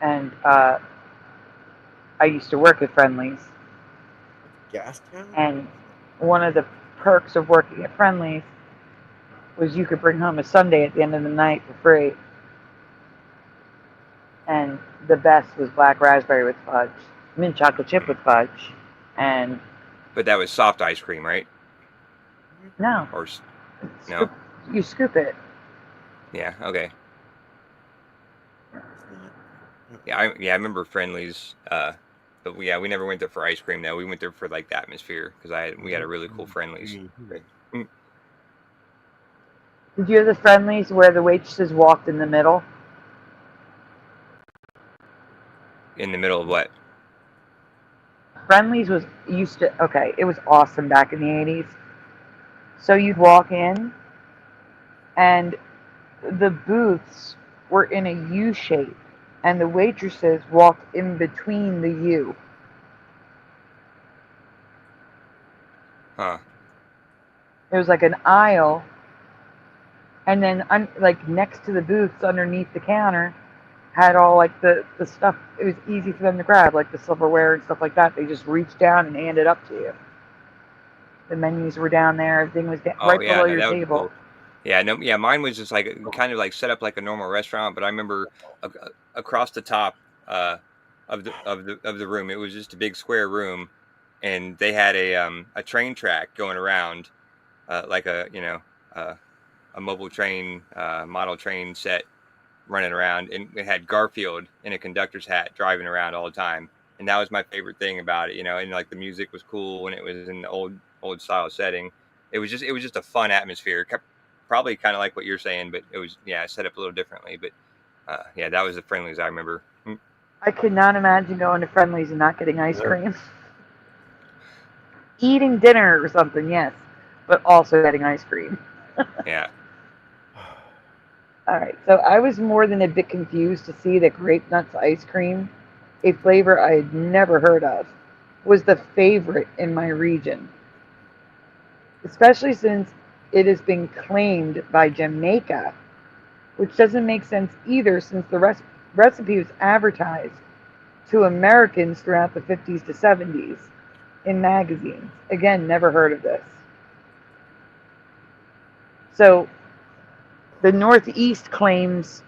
And I used to work at Friendly's. Gastown? And one of the perks of working at Friendly's was you could bring home a sundae at the end of the night for free. And the best was black raspberry with fudge, mint chocolate chip with fudge, and but that was soft ice cream, right? no, Or no? you scoop it. Yeah. Okay. Yeah, I remember Friendly's But yeah, we never went there for ice cream though. We went there for like the atmosphere because we had a really cool Friendlies. Did you have the Friendlies where the waitresses walked in the middle? In the middle of what? Friendlies was used to, okay, it was awesome back in the 80s. So you'd walk in and the booths were in a U shape and the waitresses walked in between the U. Huh. It was like an aisle, and then like next to the booths underneath the counter had all like the stuff. It was easy for them to grab, like the silverware and stuff like that. They just reached down and handed it up to you. The menus were down there. Everything was right Yeah, below no, your that would be table. cool. Yeah, no, yeah, mine was just like kind of like set up like a normal restaurant, but I remember across the top of the room, it was just a big square room, and they had a train track going around, like a a mobile train model train set running around, and it had Garfield in a conductor's hat driving around all the time, and that was my favorite thing about it, and like the music was cool when it was in the old style setting. It was just a fun atmosphere. Probably kind of like what you're saying, but it was set up a little differently. But yeah, that was the Friendlies I remember. I could not imagine going to Friendlies and not getting ice cream. Eating dinner or something, yes, but also getting ice cream. Yeah. All right, so I was more than a bit confused to see that Grape Nuts ice cream, a flavor I had never heard of, was the favorite in my region. Especially since it has been claimed by Jamaica, which doesn't make sense either since the recipe was advertised to Americans throughout the 50s to 70s in magazines. Again, never heard of this. So the Northeast claims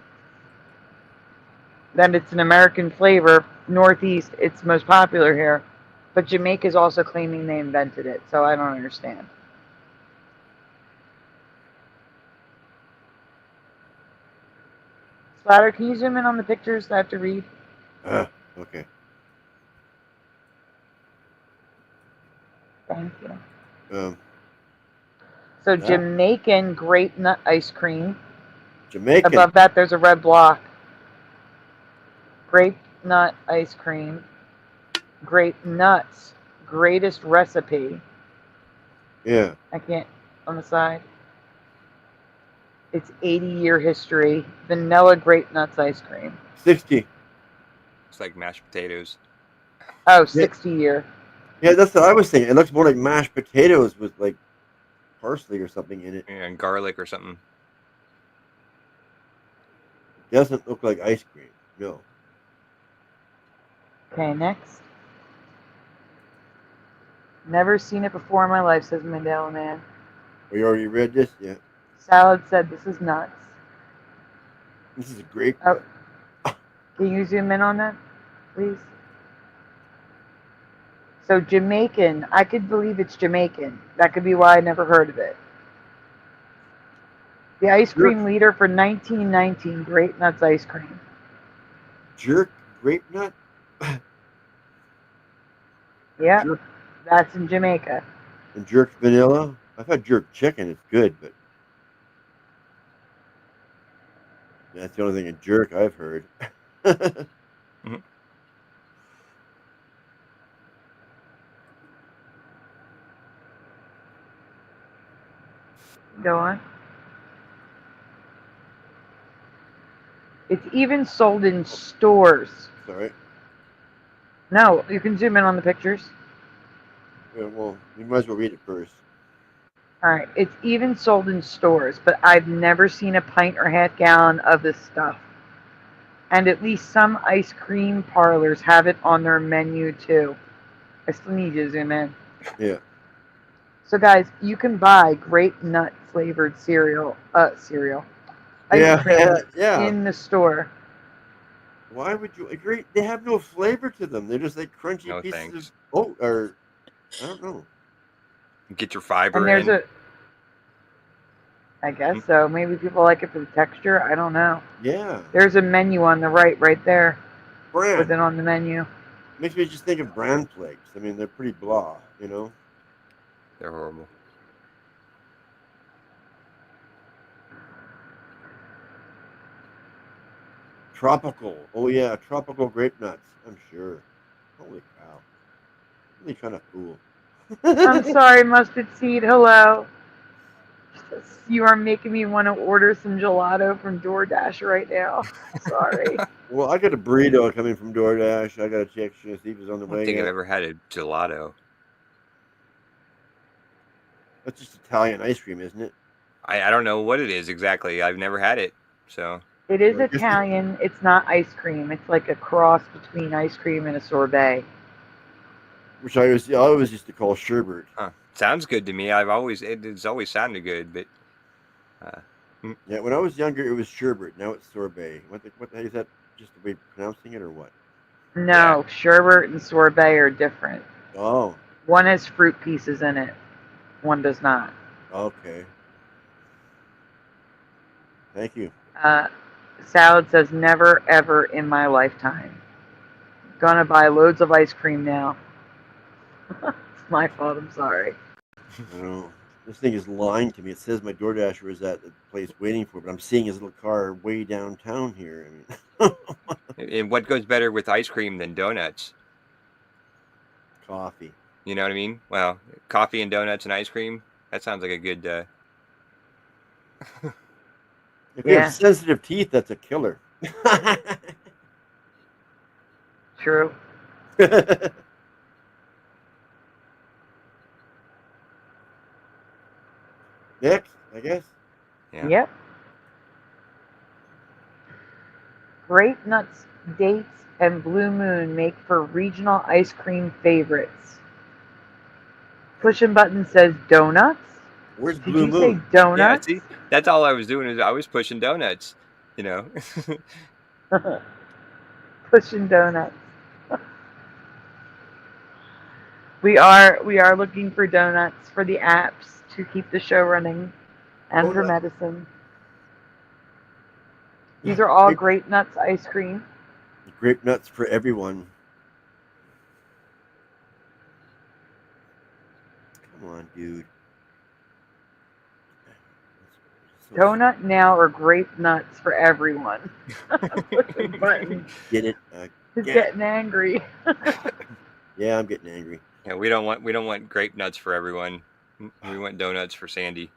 that it's an American flavor. Northeast, it's most popular here. But Jamaica is also claiming they invented it, so I don't understand. Splatter, can you zoom in on the pictures? I have to read. Okay. Thank you. So Jamaican grape nut ice cream. Jamaican. Above that, there's a red block. Grape nut ice cream. Grape nuts. Greatest recipe. Yeah. I can't. On the side. It's 80-year history. Vanilla grape nuts ice cream. 60. It's like mashed potatoes. Oh, 60-year. Yeah, that's what I was thinking. It looks more like mashed potatoes with like parsley or something in it. Yeah, and garlic or something. It doesn't look like ice cream. No. Okay, next. Never seen it before in my life, says Mandela Man. We already read this? Yeah. Salad said this is nuts. This is a great. Oh, can you zoom in on that, please? So Jamaican, I could believe it's Jamaican. That could be why I never heard of it. The ice cream leader for 1919, Grape Nuts ice cream. Jerk grape nut? Yeah, that's in Jamaica. And jerk vanilla? I've had jerk chicken. It's good, but that's the only thing in jerk I've heard. Go on. It's even sold in stores. Sorry. No, you can zoom in on the pictures. Yeah, well, you might as well read it first. All right, it's even sold in stores, but I've never seen a pint or half gallon of this stuff. And at least some ice cream parlors have it on their menu too. I still need you to zoom in. Yeah. So guys, you can buy grape nut flavored cereal, ice cream in the store. Why would you agree? They have no flavor to them. They're just like crunchy pieces of or I don't know. Get your fiber And there's in. I guess so. Maybe people like it for the texture. I don't know. Yeah. There's a menu on the right there. Brand. With it on the menu. Makes me just think of bran flakes. I mean, they're pretty blah, you know. They're horrible. Tropical. Oh yeah, tropical grape nuts. I'm sure. Holy cow. Really kind of cool. I'm sorry, mustard seed. Hello. You are making me want to order some gelato from DoorDash right now. Sorry. Well, I got a burrito coming from DoorDash. I got to check see if it's on the I don't way think I've yet. ever had a gelato. That's just Italian ice cream, isn't it? I don't know what it is exactly. I've never had it, so. It is Well, I guess Italian. It's not ice cream. It's like a cross between ice cream and a sorbet. Which I always used to call sherbet. Huh. Sounds good to me. It's always sounded good, but. Yeah, when I was younger, it was sherbet. Now it's sorbet. What the heck is that? Just the way of pronouncing it, or what? No, sherbet and sorbet are different. Oh, One has fruit pieces in it. One does not. okay. Thank you. Salad says never ever in my lifetime. Gonna buy loads of ice cream now. It's my fault. I'm sorry. I know. This thing is lying to me. It says my DoorDasher is at the place waiting for it, but I'm seeing his little car way downtown here. I mean, And what goes better with ice cream than donuts? coffee. You know what I mean? Well, coffee and donuts and ice cream. That sounds like a good. If you have sensitive teeth, that's a killer. True. Next, I guess. Yeah. Yep. Grape nuts, dates, and blue moon make for regional ice cream favorites. Pushing button says donuts. Where's Did Blue you Moon? say donuts? Yeah, see, that's all I was doing is I was pushing donuts. You know. Pushing donuts. We are looking for donuts for the apps to keep the show running, and for medicine. These are all grape nuts ice cream. Grape nuts for everyone. Come on, dude. Donut now or grape nuts for everyone. Pushing button. Get it? He's Get it. getting angry. Yeah, I'm getting angry. Yeah, we don't want grape nuts for everyone. We want donuts for Sandy.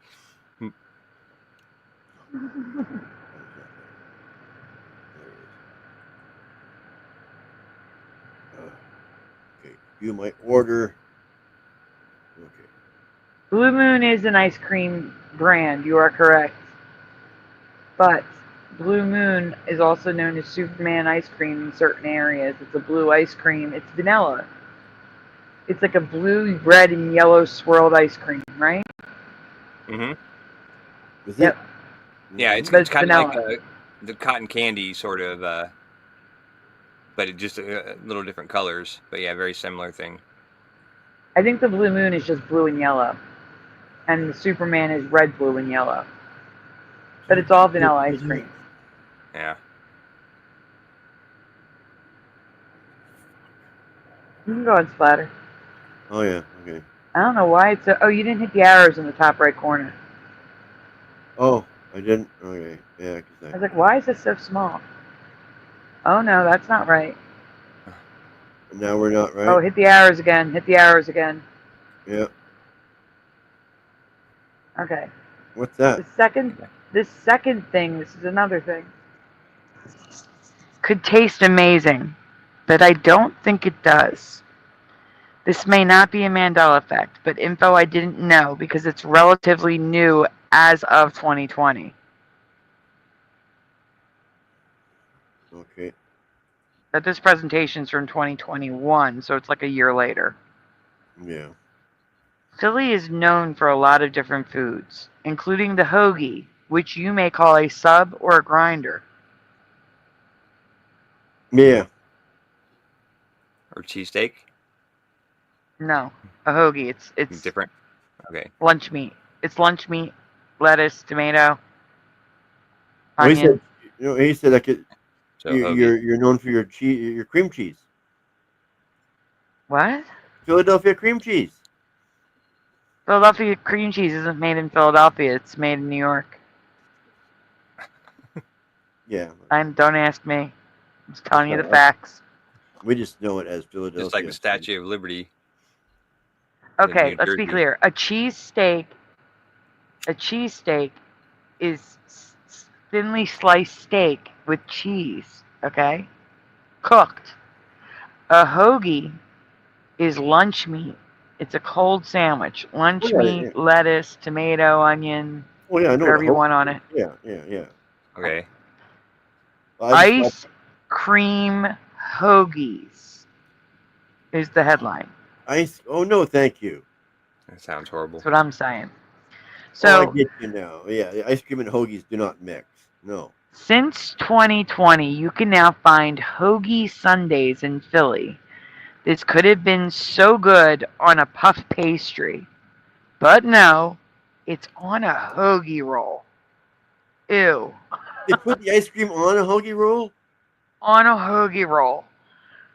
Okay, view my order. Okay. Blue Moon is an ice cream brand. You are correct. But Blue Moon is also known as Superman ice cream in certain areas. It's a blue ice cream. It's vanilla. It's like a blue, red, and yellow swirled ice cream, right? Mm-hmm. Yep. Yeah, it's But it's kind of vanilla. like the cotton candy sort of, but it just little different colors. But yeah, very similar thing. I think the Blue Moon is just blue and yellow. And the Superman is red, blue, and yellow. But it's all vanilla ice cream. Yeah. You can go on Splatter. Oh yeah. Okay. I don't know why it's oh, you didn't hit the arrows in the top right corner. Oh, I didn't. Okay. Yeah. I was like, why is this so small? Oh no, that's not right. Now we're not right. Oh, hit the arrows again. Hit the arrows again. Yeah. Okay. What's that? This second thing, this is another thing. Could taste amazing, but I don't think it does. This may not be a Mandela effect, but info I didn't know because it's relatively new as of 2020. Okay. But this presentation's from 2021, so it's like a year later. Yeah. Philly is known for a lot of different foods, including the hoagie, which you may call a sub or a grinder. Yeah. Or cheesesteak. No, a hoagie. It's different. Okay. Lunch meat. It's lunch meat, lettuce, tomato, Well, he onion. said, he said I could. So You're known for your cheese, your cream cheese. What? Philadelphia cream cheese. Philadelphia cream cheese isn't made in Philadelphia. It's made in New York. Yeah. Don't ask me. I'm just telling you the facts. We just know it as Philadelphia. Just like the Statue of Liberty. Okay, New let's be Jersey. clear. A cheesesteak is thinly sliced steak with cheese, okay? Cooked. A hoagie is lunch meat. It's a cold sandwich. Lunch meat, lettuce, tomato, onion, Oh yeah, I know whatever you want on it. Yeah. Okay. Ice cream hoagies is the headline. Ice? Oh no, thank you. That sounds horrible. That's what I'm saying. So So I get you now. Yeah, the ice cream and hoagies do not mix. No. since 2020, you can now find hoagie Sundays in Philly. This could have been so good on a puff pastry, but no, it's on a hoagie roll. Ew. They put the ice cream on a hoagie roll? On a hoagie roll.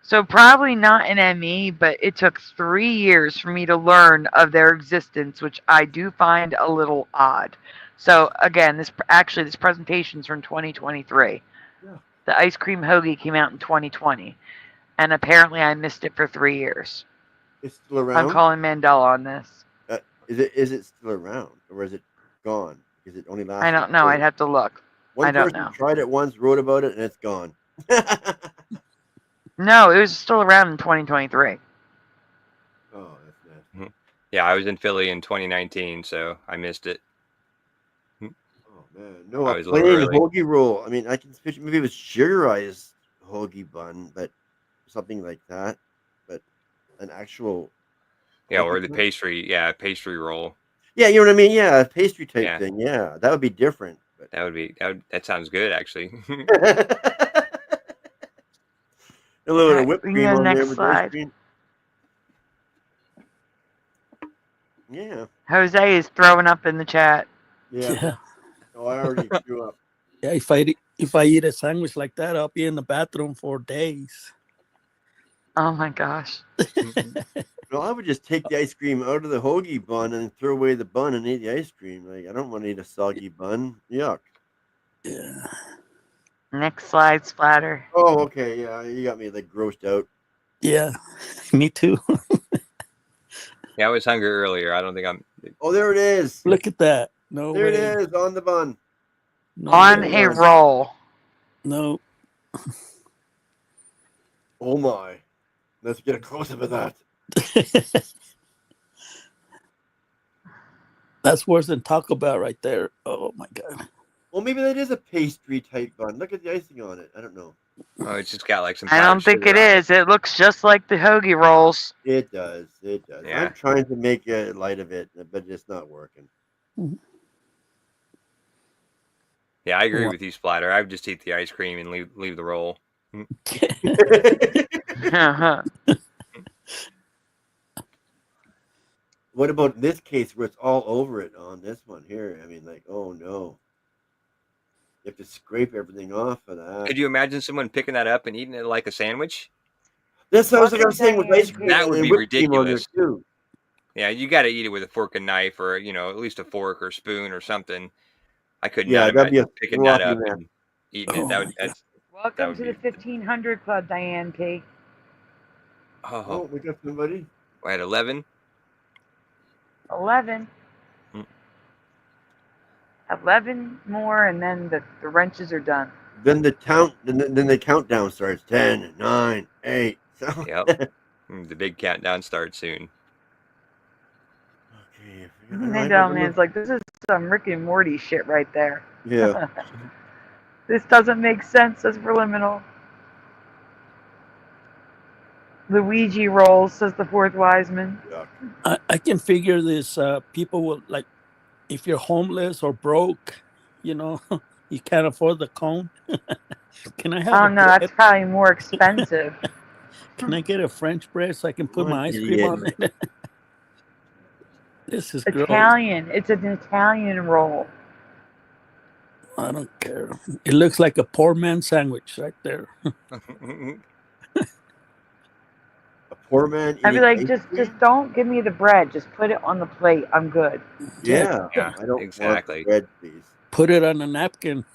So probably not an M.E., but it took 3 years for me to learn of their existence, which I do find a little odd. So again, this presentation's from 2023. Yeah. The ice cream hoagie came out in 2020, and apparently I missed it for 3 years. It's still around? I'm calling Mandela on this. Is it still around, or is it gone? Is it only last? I don't know. I'd have to look. One I don't person know. tried it once, wrote about it, and it's gone. No, it was still around in 2023. Oh, that's nasty. Yeah, I was in Philly in 2019, so I missed it. Oh man, no, I a was a little plain early. hoagie roll. I mean, I can picture maybe it was sugarized hoagie bun, but something like that. But an actual. Yeah, or the bun? pastry roll. Yeah, you know what I mean. Yeah, a pastry type Yeah. thing. Yeah, that would be different. But That sounds good actually. a little bit of Alright, whipped we cream can go on there next with ice slide. cream. Yeah. Jose is throwing up in the chat. Yeah. Oh, I already threw up. Yeah, if I eat a sandwich like that, I'll be in the bathroom for days. Oh my gosh. Well, I would just take the ice cream out of the hoagie bun and throw away the bun and eat the ice cream. Like I don't want to eat a soggy bun. Yuck. Yeah. Next slide, Splatter. Oh, okay. Yeah, you got me like grossed out. Yeah, me too. Yeah, I was hungry earlier. I don't think I'm. Oh, there it is. Look at that. No There way. it is on the bun. No On way. a roll. No. Oh my. Let's get a close up of that. That's worse than Taco Bell right there. Oh my god. Well, maybe that is a pastry type bun. Look at the icing on it. I don't know. Oh, it's just got like some. I don't think it is. It looks just like the hoagie rolls. It does. It does. Yeah. I'm trying to make a light of it, but it's not working. Yeah, I agree with you, Splatter. I would just eat the ice cream and leave the roll. What about this case where it's all over it on this one here? I mean, like, oh no. You have to scrape everything off of that. Could you imagine someone picking that up and eating it like a sandwich? That's what I was saying with ice cream. That would and be whipped cream on there, ridiculous. too. Yeah, you got to eat it with a fork and knife, or at least a fork or spoon or something. I couldn't Yeah, that'd be imagine a picking that sloppy up mess. and eating it. That Welcome would to the 1500 Club, Diane P. Oh, we got somebody. We're at 11. 11. 11 more, and then the wrenches are done. Then the countdown starts. 10, 9, 8. So. Yep. The big countdown starts soon. Okay. Mandela Man's like, this is some Rick and Morty shit right there. Yeah. This doesn't make sense, says Verliminal. Luigi rolls, says the fourth Wiseman. I can figure this. People will like, if you're homeless or broke, you can't afford the cone. Can I have? Oh no, that's probably more expensive. Can I get a French bread so I can put my ice cream on it? This is gross. Italian. It's an Italian roll. I don't care. It looks like a poor man's sandwich right there. A poor man I'd be eating like, ice just cream? don't give me the bread. Just put it on the plate. I'm good. Yeah, Yeah, I don't want the exactly. bread, please. Put it on a napkin.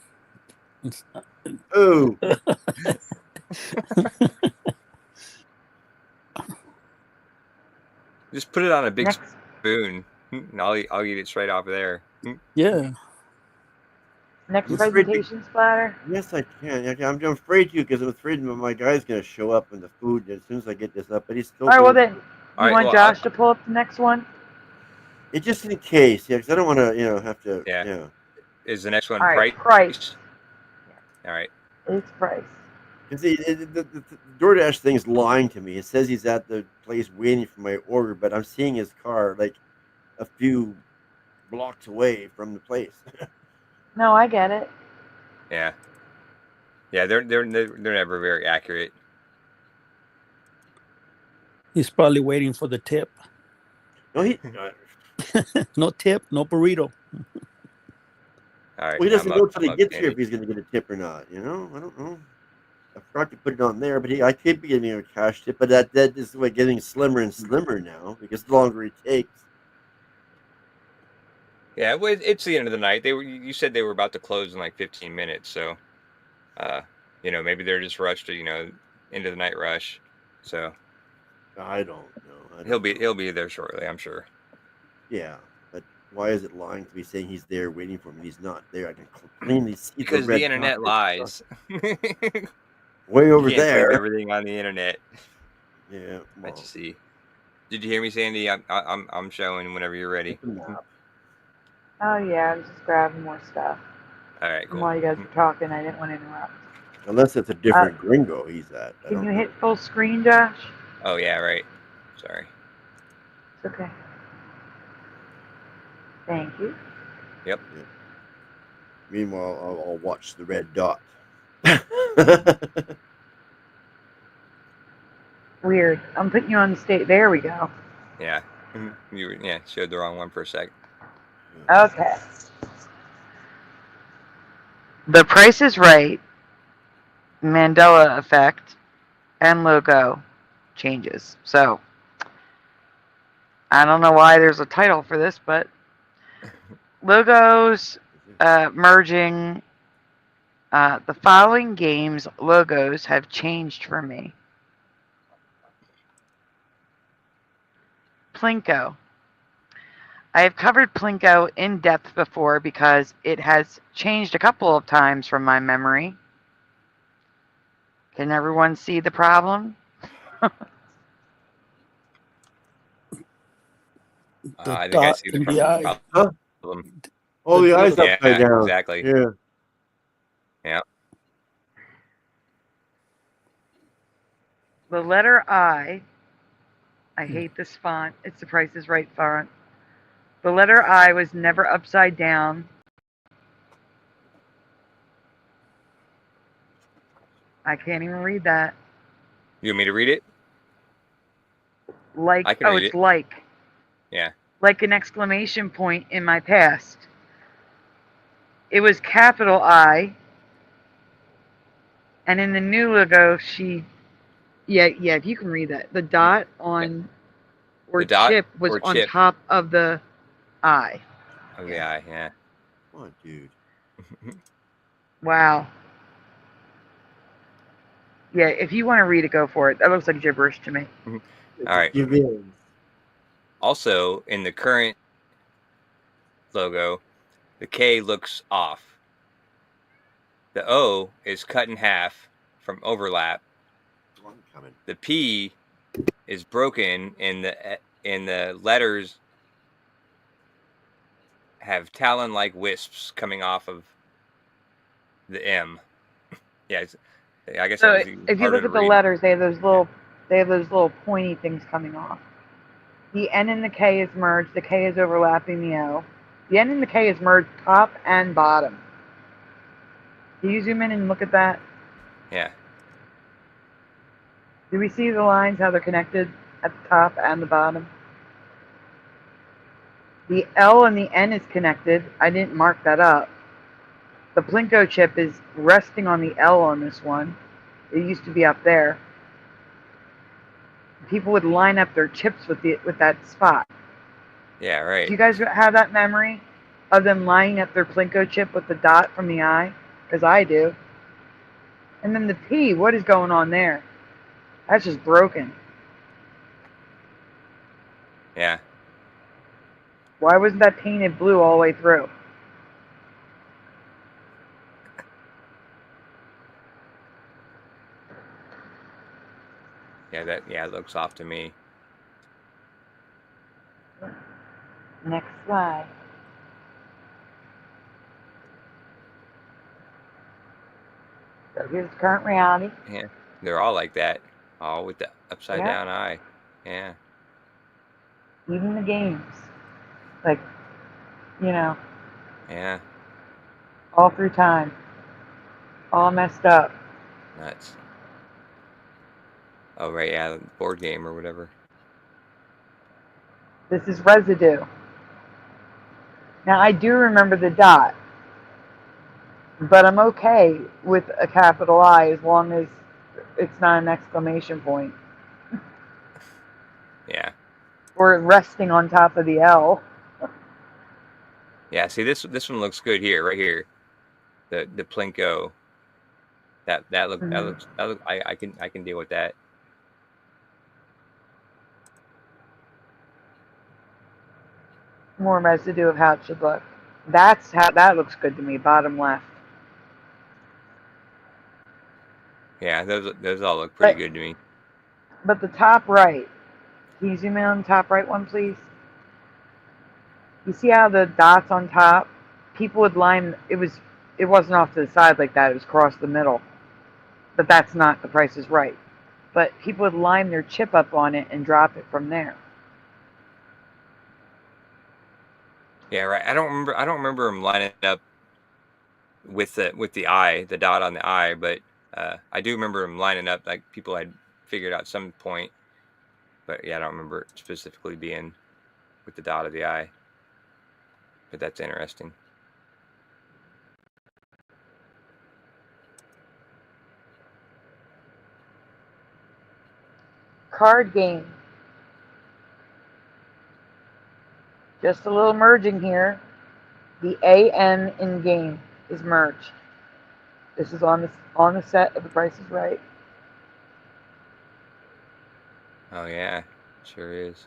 Oh, Just put it on a big Next, spoon, and I'll eat it straight off of there. Yeah. next I'm afraid to. presentation splatter. Yes, I can. I'm afraid to because I'm afraid my guy's gonna show up in the food as soon as I get this up. But he's still. All right. Well, Doing, then, All you right, want well, Josh to pull up the next one? it just in case, yeah, because I don't want to, have to. Yeah. Yeah. Is the next one All right. price? Price. All right. It's price. Because the DoorDash thing is lying to me. It says he's at the place waiting for my order, but I'm seeing his car like a few blocks away from the place. No, I get it. Yeah. Yeah, they're never very accurate. He's probably waiting for the tip. No, No tip, no burrito. All right. Well, he doesn't I'm know up, until he I'm up, gets here Sandy. if he's going to get a tip or not. I don't know. I forgot to put it on there, but I could be getting a cash tip, but that is getting slimmer and slimmer now because the longer it takes. Yeah, well, it's the end of the night. You said they were about to close in like 15 minutes, so maybe they're just rushed to end of the night rush. So I don't know. He'll be there shortly, I'm sure. Yeah, but why is it lying to me saying he's there waiting for me? He's not there. I can plainly see Because red the internet dot. lies. Way over You can't there. believe everything on the internet. Yeah. Let you see. Did you hear me, Sandy? I'm showing whenever you're ready. Oh yeah, I was just grabbing more stuff. All right, And cool. while you guys were talking, I didn't want to interrupt. Unless it's a different gringo he's at. Can you hit full screen, Josh? Oh yeah, right. Sorry. It's okay. Thank you. Yep. Yeah. Meanwhile, I'll watch the red dot. Weird. I'm putting you on the state. There we go. Yeah. You showed the wrong one for a sec. Okay. The Price is Right, Mandela effect, and logo changes. So, I don't know why there's a title for this, but logos merging. The following games' logos have changed for me. Plinko. I have covered Plinko in depth before because it has changed a couple of times from my memory. Can everyone see the problem? I think I see the problem. Huh? Oh, the eye's upside down. Exactly. Yeah. Yeah. The letter I hate this font. It's the Price is Right font. The letter I was never upside down. I can't even read that. You want me to read it? Like, I can read it's it. like. Yeah. Like an exclamation point in my past. It was capital I. And in the new logo, if you can read that. The dot on, or The dot chip was or on chip. top of the I. Oh, the eye, yeah. Come on, dude. Wow. Yeah, if you want to read it, go for it. That looks like gibberish to me. All right. Give in. Also, in the current logo, the K looks off. The O is cut in half from overlap. The P is broken, and the letters have talon-like wisps coming off of the M. Yeah, I guess. So that was if you harder look to at the read. letters, they have those little pointy things coming off. The N and the K is merged. The K is overlapping the O. The N and the K is merged top and bottom. Can you zoom in and look at that? Yeah. Do we see the lines, how they're connected at the top and the bottom? The L and the N is connected. I didn't mark that up. The Plinko chip is resting on the L on this one. It used to be up there. People would line up their chips with that spot. Yeah, Do right. you guys have that memory of them lining up their Plinko chip with the dot from the eye? Because I do. And then the P, what is going on there? That's just broken. Yeah. Why wasn't that painted blue all the way through? Yeah, it looks off to me. Next slide. So here's current reality. Yeah. They're all like that. All with the upside Yeah. down eye. Yeah. Even the games. Like, you know, Yeah. all through time. All messed up. Nuts. Oh right, yeah, the board game or whatever. This is residue. Now I do remember the dot. But I'm okay with a capital I as long as it's not an exclamation point. Yeah. Or resting on top of the L. Yeah, see this one looks good here, right here. The Plinko. That looks I can deal with that. More residue of how it should look. That's how that looks good to me, bottom left. Yeah, those all look pretty good to me. But the top right, can you zoom in on the top right one, please? You see how the dots on top? People would line, it wasn't off to the side like that, it was across the middle. But that's not The Price is Right. But people would line their chip up on it and drop it from there. Yeah, right. I don't remember them lining up with the eye, the dot on the eye, but I do remember them lining up like people had figured out some point. But yeah, I don't remember it specifically being with the dot of the eye. But that's interesting. Card game. Just a little merging here. The AN in game is merged. This is on the set of The Price is Right. Oh yeah, sure is.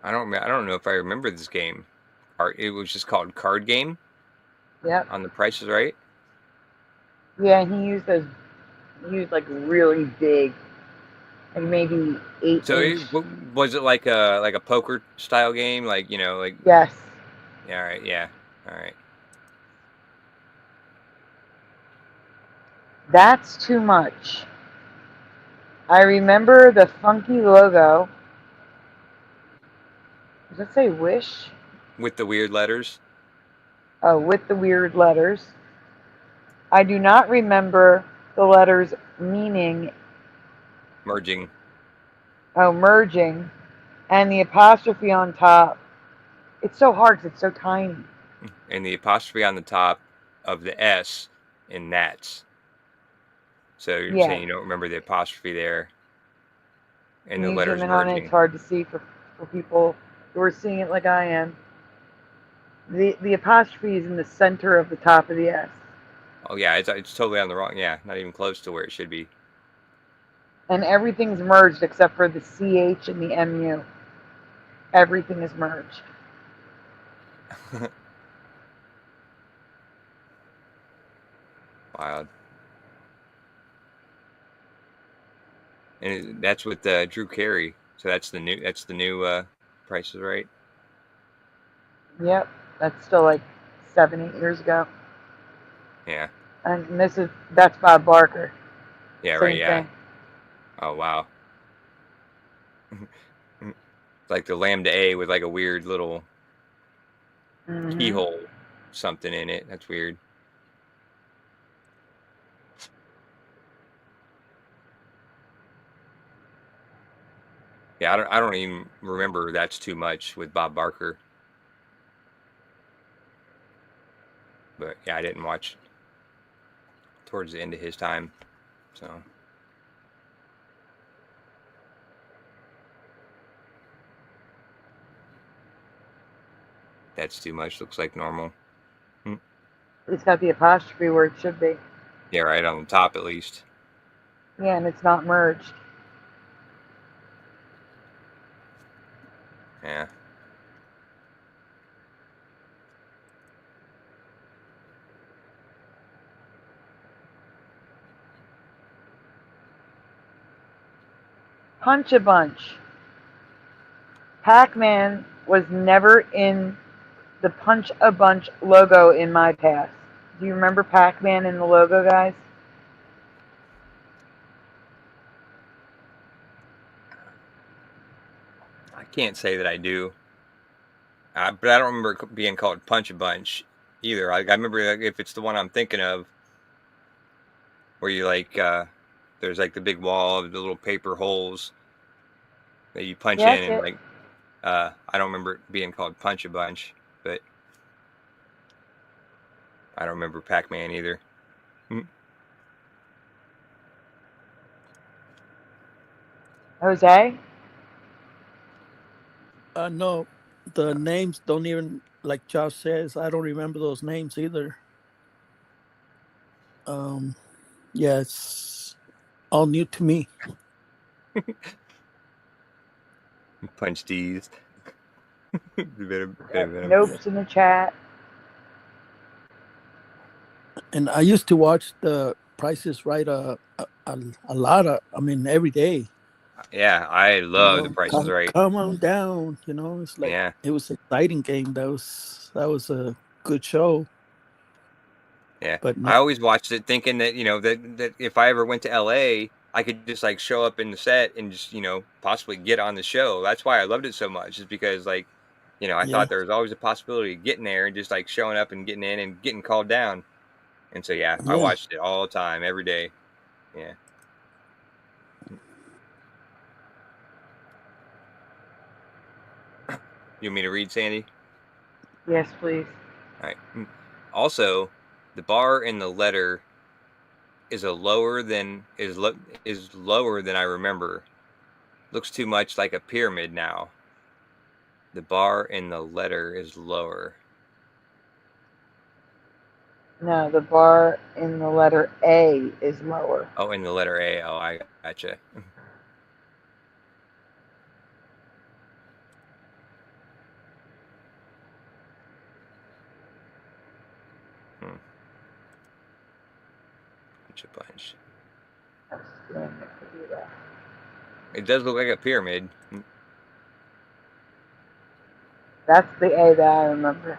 I don't know if I remember this game. It was just called Card Game. Yep. On The Price is Right. Yeah, he used like really big, like maybe 8 So inch. was it like a poker style game, like like? Yes. Yeah. All right. Yeah. All right. That's too much. I remember the funky logo. Does it say Wish? With the weird letters. Oh, with the weird letters. I do not remember the letters meaning. Merging. Oh, merging. And the apostrophe on top. It's so hard because it's so tiny. And the apostrophe on the top of the S in Nats. So you're saying you don't remember the apostrophe there. And the letters zoom in on it? merging. It's hard to see for people who are seeing it like I am. The apostrophe is in the center of the top of the S. Oh yeah, it's totally on the wrong. Yeah, not even close to where it should be. And everything's merged except for the CH and the MU. Everything is merged. Wild. And that's with Drew Carey. So that's the new Price is Right. Yep, that's still like 7-8 years ago. Yeah. And that's Bob Barker. Yeah. Same Right. Yeah. thing. Oh wow. It's like the Lambda A with like a weird little keyhole something in it. That's weird. Yeah, I don't even remember That's Too Much with Bob Barker. But yeah, I didn't watch towards the end of his time. So that's too much. Looks like normal. It's got the apostrophe where it should be. Yeah, right on the top at least. Yeah, and it's not merged. Yeah. Punch a Bunch. Pac-Man was never in the Punch a Bunch logo in my past. Do you remember Pac-Man in the logo, guys? I can't say that I do. But I don't remember it being called Punch a Bunch either. I remember, like, if it's the one I'm thinking of, where you like, there's like the big wall of the little paper holes that you punch Yeah, in, and that's like, I don't remember it being called Punch a Bunch, but I don't remember Pac-Man either. Jose? No, the names don't even, like Josh says, I don't remember those names either. Yeah, it's all new to me. Punch D's. Nope's in the chat. And I used to watch the Price is Right a lot of, every day. Yeah, I love The Price is Right. Come on down, it's like, Yeah. It was an exciting game. That was a good show. Yeah, But I always watched it thinking that, that if I ever went to LA, I could just like show up in the set and just, possibly get on the show. That's why I loved it so much, is because I thought there was always a possibility of getting there and just like showing up and getting in and getting called down. And so, I watched it all the time, every day. Yeah. You want me to read, Sandy? Yes, please. All right. Also, the bar in the letter is lower than I remember. Looks too much like a pyramid now. The bar in the letter is lower. No, the bar in the letter A is lower. Oh, in the letter A. Oh, I gotcha. Bunch. It does look like a pyramid. That's the A that I remember.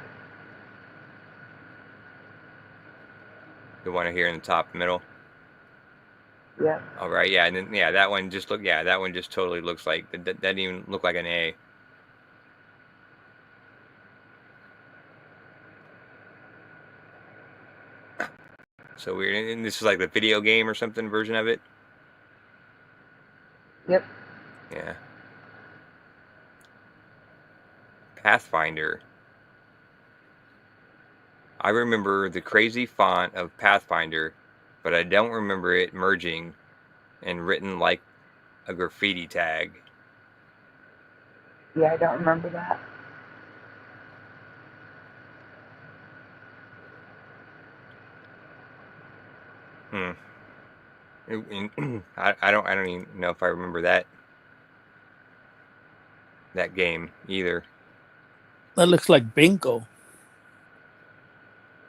The one here in the top middle. Yeah. All right. Yeah. And then, that one just that one just totally looks like that. Didn't even look like an A. So weird. And this is like the video game or something version of it. Yep. Yeah. Pathfinder. I remember the crazy font of Pathfinder, but I don't remember it merging and written like a graffiti tag. Yeah, I don't remember that. I don't even know if I remember that game either. That looks like bingo.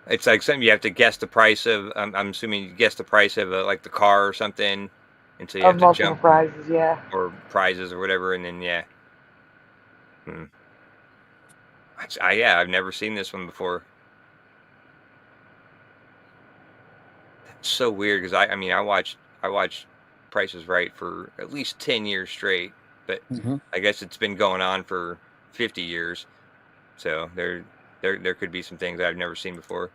It's like something you have to guess the price of. I'm assuming you guess the price of like the car or something, and so you have to jump prizes, yeah, or prizes or whatever, and then I've never seen this one before. That's so weird because I watched Price is Right for at least 10 years straight, but I guess it's been going on for 50 years, so there could be some things that I've never seen before.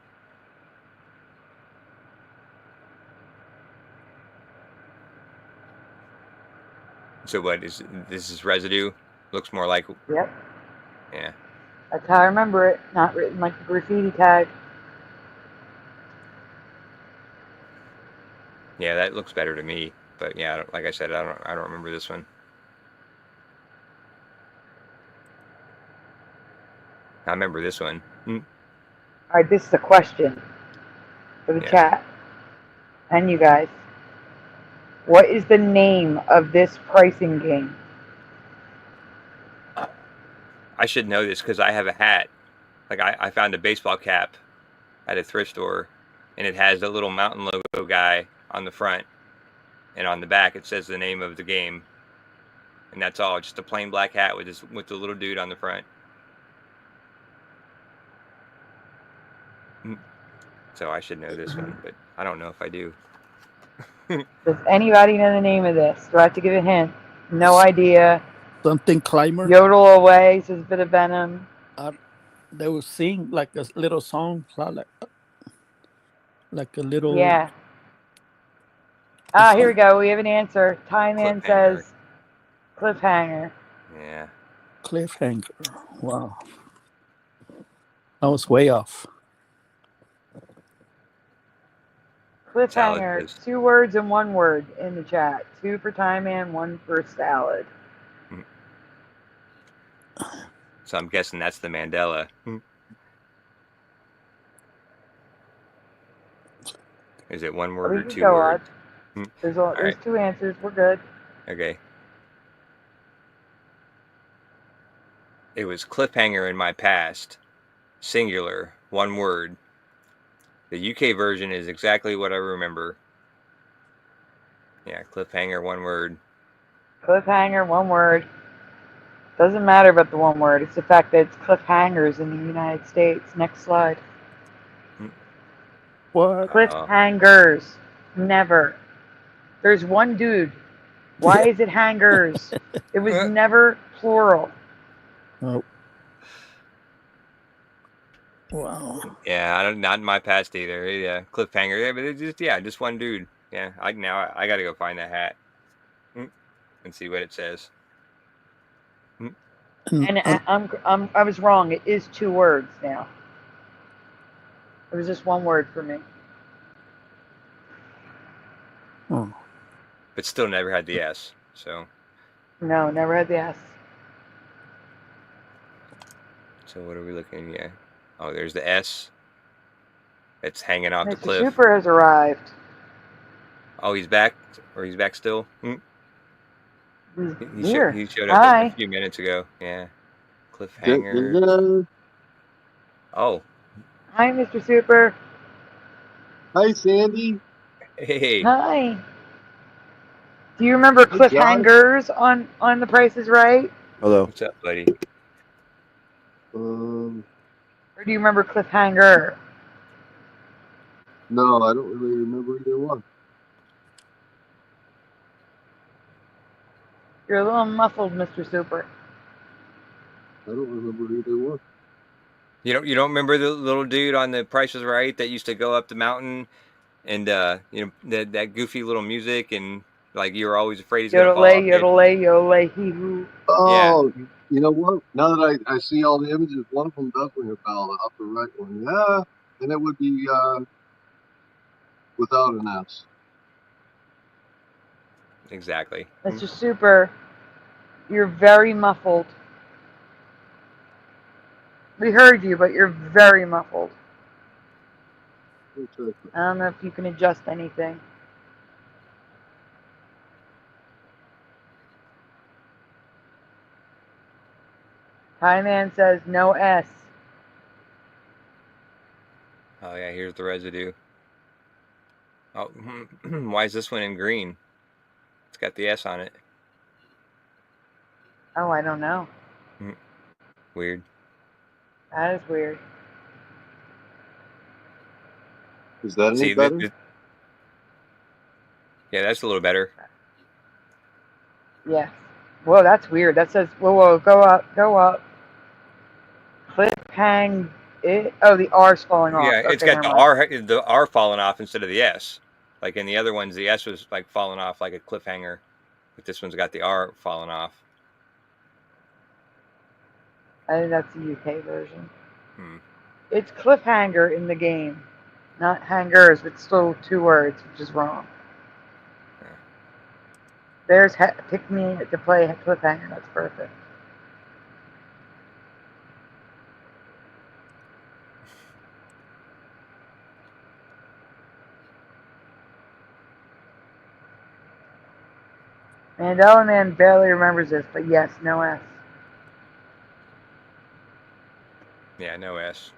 So what is this? Is residue? Looks more like. Yep. Yeah. That's how I remember it. Not written like a graffiti tag. Yeah, that looks better to me. But yeah, like I said, I don't remember this one. I remember this one. All right, this is a question for the chat and you guys. What is the name of this pricing game? I should know this because I have a hat. Like I found a baseball cap at a thrift store, and it has a little mountain logo guy on the front, and on the back it says the name of the game, and that's all. Just a plain black hat with the little dude on the front. So I should know this one, but I don't know if I do. Does anybody know the name of this? Do I have to give a hint? No idea. Something climber. Yodel away says bit of venom. They will sing like a little song, like a little. Yeah. Here we go. We have an answer. Time Man says cliffhanger. Yeah. Cliffhanger. Wow. I was way off. Cliffhanger. 2 words and 1 word in the chat. 2 for Time Man, 1 for salad. So I'm guessing that's the Mandela. Is it 1 word or 2 words? There's 2 answers. We're good. Okay. It was cliffhanger in my past. Singular. 1 word. The UK version is exactly what I remember. Yeah, cliffhanger, 1 word. Cliffhanger, 1 word. Doesn't matter about the 1 word. It's the fact that it's cliffhangers in the United States. Next slide. What? Cliffhangers. Never. There's 1 dude. Why is it hangers? It was never plural. Oh. Wow. Yeah, not in my past either. Yeah, cliffhanger. Yeah, but it's just 1 dude. Yeah, I got to go find that hat and see what it says. And I was wrong. It is 2 words now. It was just 1 word for me. Oh. But still never had the S. So. No, never had the S. So what are we looking at? Oh, there's the S. It's hanging off the Mr. cliff. Super has arrived. Oh, he's back? Or he's back still? He Here. showed up Hi. a few minutes ago. Yeah. Cliffhanger. Oh. Hi, Mr. Super. Hi, Sandy. Hey. Hi. Do you remember cliffhangers on The Price is Right? Hello. What's up, buddy? Or do you remember cliffhanger? No, I don't really remember either one. You're a little muffled, Mr. Super. I don't remember either one. You don't remember the little dude on The Price is Right that used to go up the mountain and that goofy little music and like you were always afraid he's gonna fall off. Yodelay, yodelay, hee hoo. Oh, you know what? Now that I see all the images, one of them does ring a bell, the upper right one. Yeah, and it would be without an S. Exactly. Mr. Super, you're very muffled. We heard you, but you're very muffled. I don't know if you can adjust anything. Hi Man says no S. Oh yeah, here's the residue. Oh, why is this one in green? It's got the S on it. Oh, I don't know. Weird. That is weird. Is that any better? Yeah, that's a little better. Yes. Whoa, that's weird. That says, whoa, go up, go up. Cliffhang it. Oh, the R's falling off. Yeah, it's got the R falling off instead of the S. Like in the other ones, the S was like falling off like a cliffhanger, but this one's got the R falling off. I think that's the UK version. It's cliffhanger in the game, not hangers, but still 2 words, which is wrong. There's pick me to play cliffhanger. That's perfect. Mandela Man barely remembers this, but yes, no S. Yeah, no S.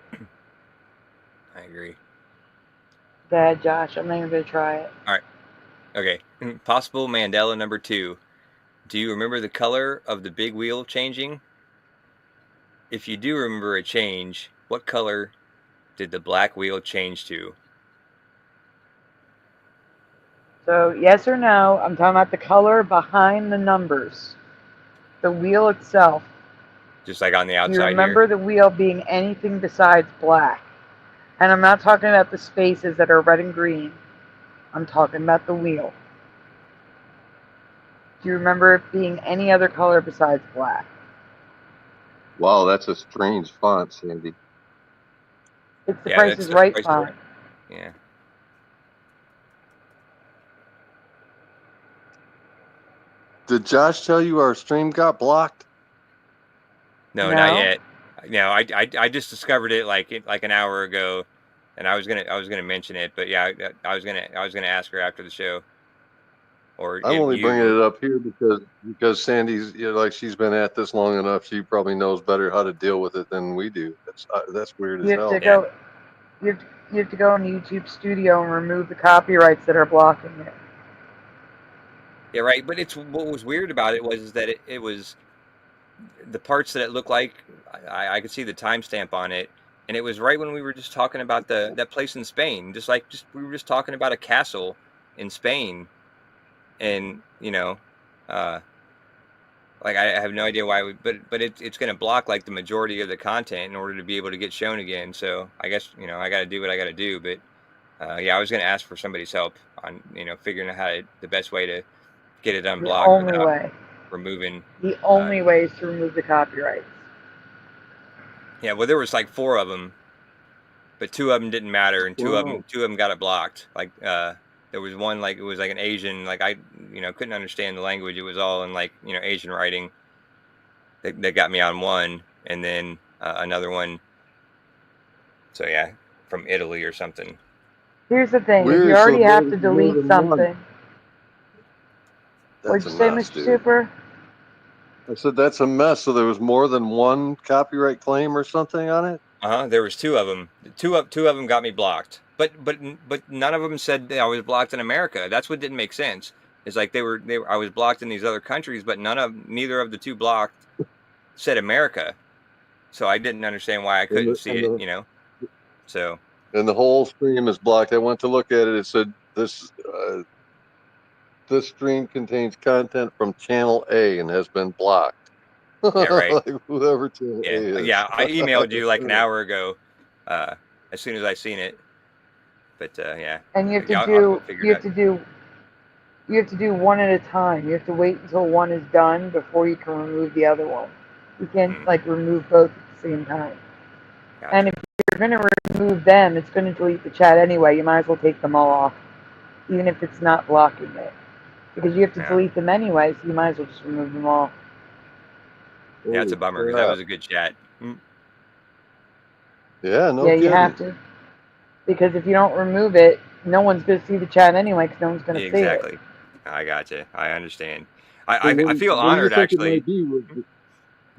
I agree. Go ahead, Josh. I'm not even going to try it. All right. Okay. Possible Mandela number 2. Do you remember the color of the big wheel changing? If you do remember a change, what color did the black wheel change to? So, yes or no, I'm talking about the color behind the numbers. The wheel itself. Just like on the Do you outside remember here? the wheel being anything besides black? And I'm not talking about the spaces that are red and green. I'm talking about the wheel. Do you remember it being any other color besides black? Wow, that's a strange font, Sandy. It's the Yeah, Price that's is the Right Price is font. Right. Yeah. Did Josh tell you our stream got blocked? No, No? not yet. No, I just discovered it like an hour ago, and I was gonna mention it, but yeah, I was gonna ask her after the show. Or I'm only bringing you. it up here because Sandy's, you know, like, she's been at this long enough. She probably knows better how to deal with it than we do. That's weird as You have hell. to go. You have to go in YouTube Studio and remove the copyrights that are blocking it. Yeah, right. But it's what was weird about it was that it was the parts that it looked like I could see the timestamp on it, and it was right when we were just talking about that place in Spain. Just we were just talking about a castle in Spain, and like I have no idea why, but it's going to block like the majority of the content in order to be able to get shown again. So I guess I got to do what I got to do. But yeah, I was going to ask for somebody's help on figuring out the best way to get it The unblocked only without way. removing. The only way is to remove the copyrights. Yeah, well, there was like 4 of them, but 2 of them didn't matter, and two of Wow. them got it blocked. Like there was one like it was like an Asian, like I couldn't understand the language. It was all in like Asian writing. That got me on one, and then another one. So yeah, from Italy or something. Here's the thing: if Weird, you so already have more to than delete one. something, what'd That's you a say, mess, Mr. dude. Super? I said that's a mess. So there was more than one copyright claim or something on it. There was 2 of them. Two of them got me blocked, but none of them said that I was blocked in America. That's what didn't make sense. It's like they were I was blocked in these other countries, but neither of the 2 blocked said America. So I didn't understand why I couldn't see it. So. And the whole stream is blocked. I went to look at it. It said this stream contains content from channel A and has been blocked. Yeah, right. Like whoever channel A is. Yeah. I emailed you like an hour ago, as soon as I seen it. But yeah. And you have to I'll figure it out. you have to do one at a time. You have to wait until one is done before you can remove the other one. You can't like remove both at the same time. Gotcha. And if you're going to remove them, it's going to delete the chat anyway. You might as well take them all off, even if it's not blocking it, because you have to delete them anyway. So you might as well just remove them all. Yeah, it's a bummer because that was a good chat. Yeah, no yeah, kidding. you have to, because if you don't remove it, no one's going to see the chat anyway, because no one's going to see it. Exactly. I gotcha. I understand. I feel honored actually.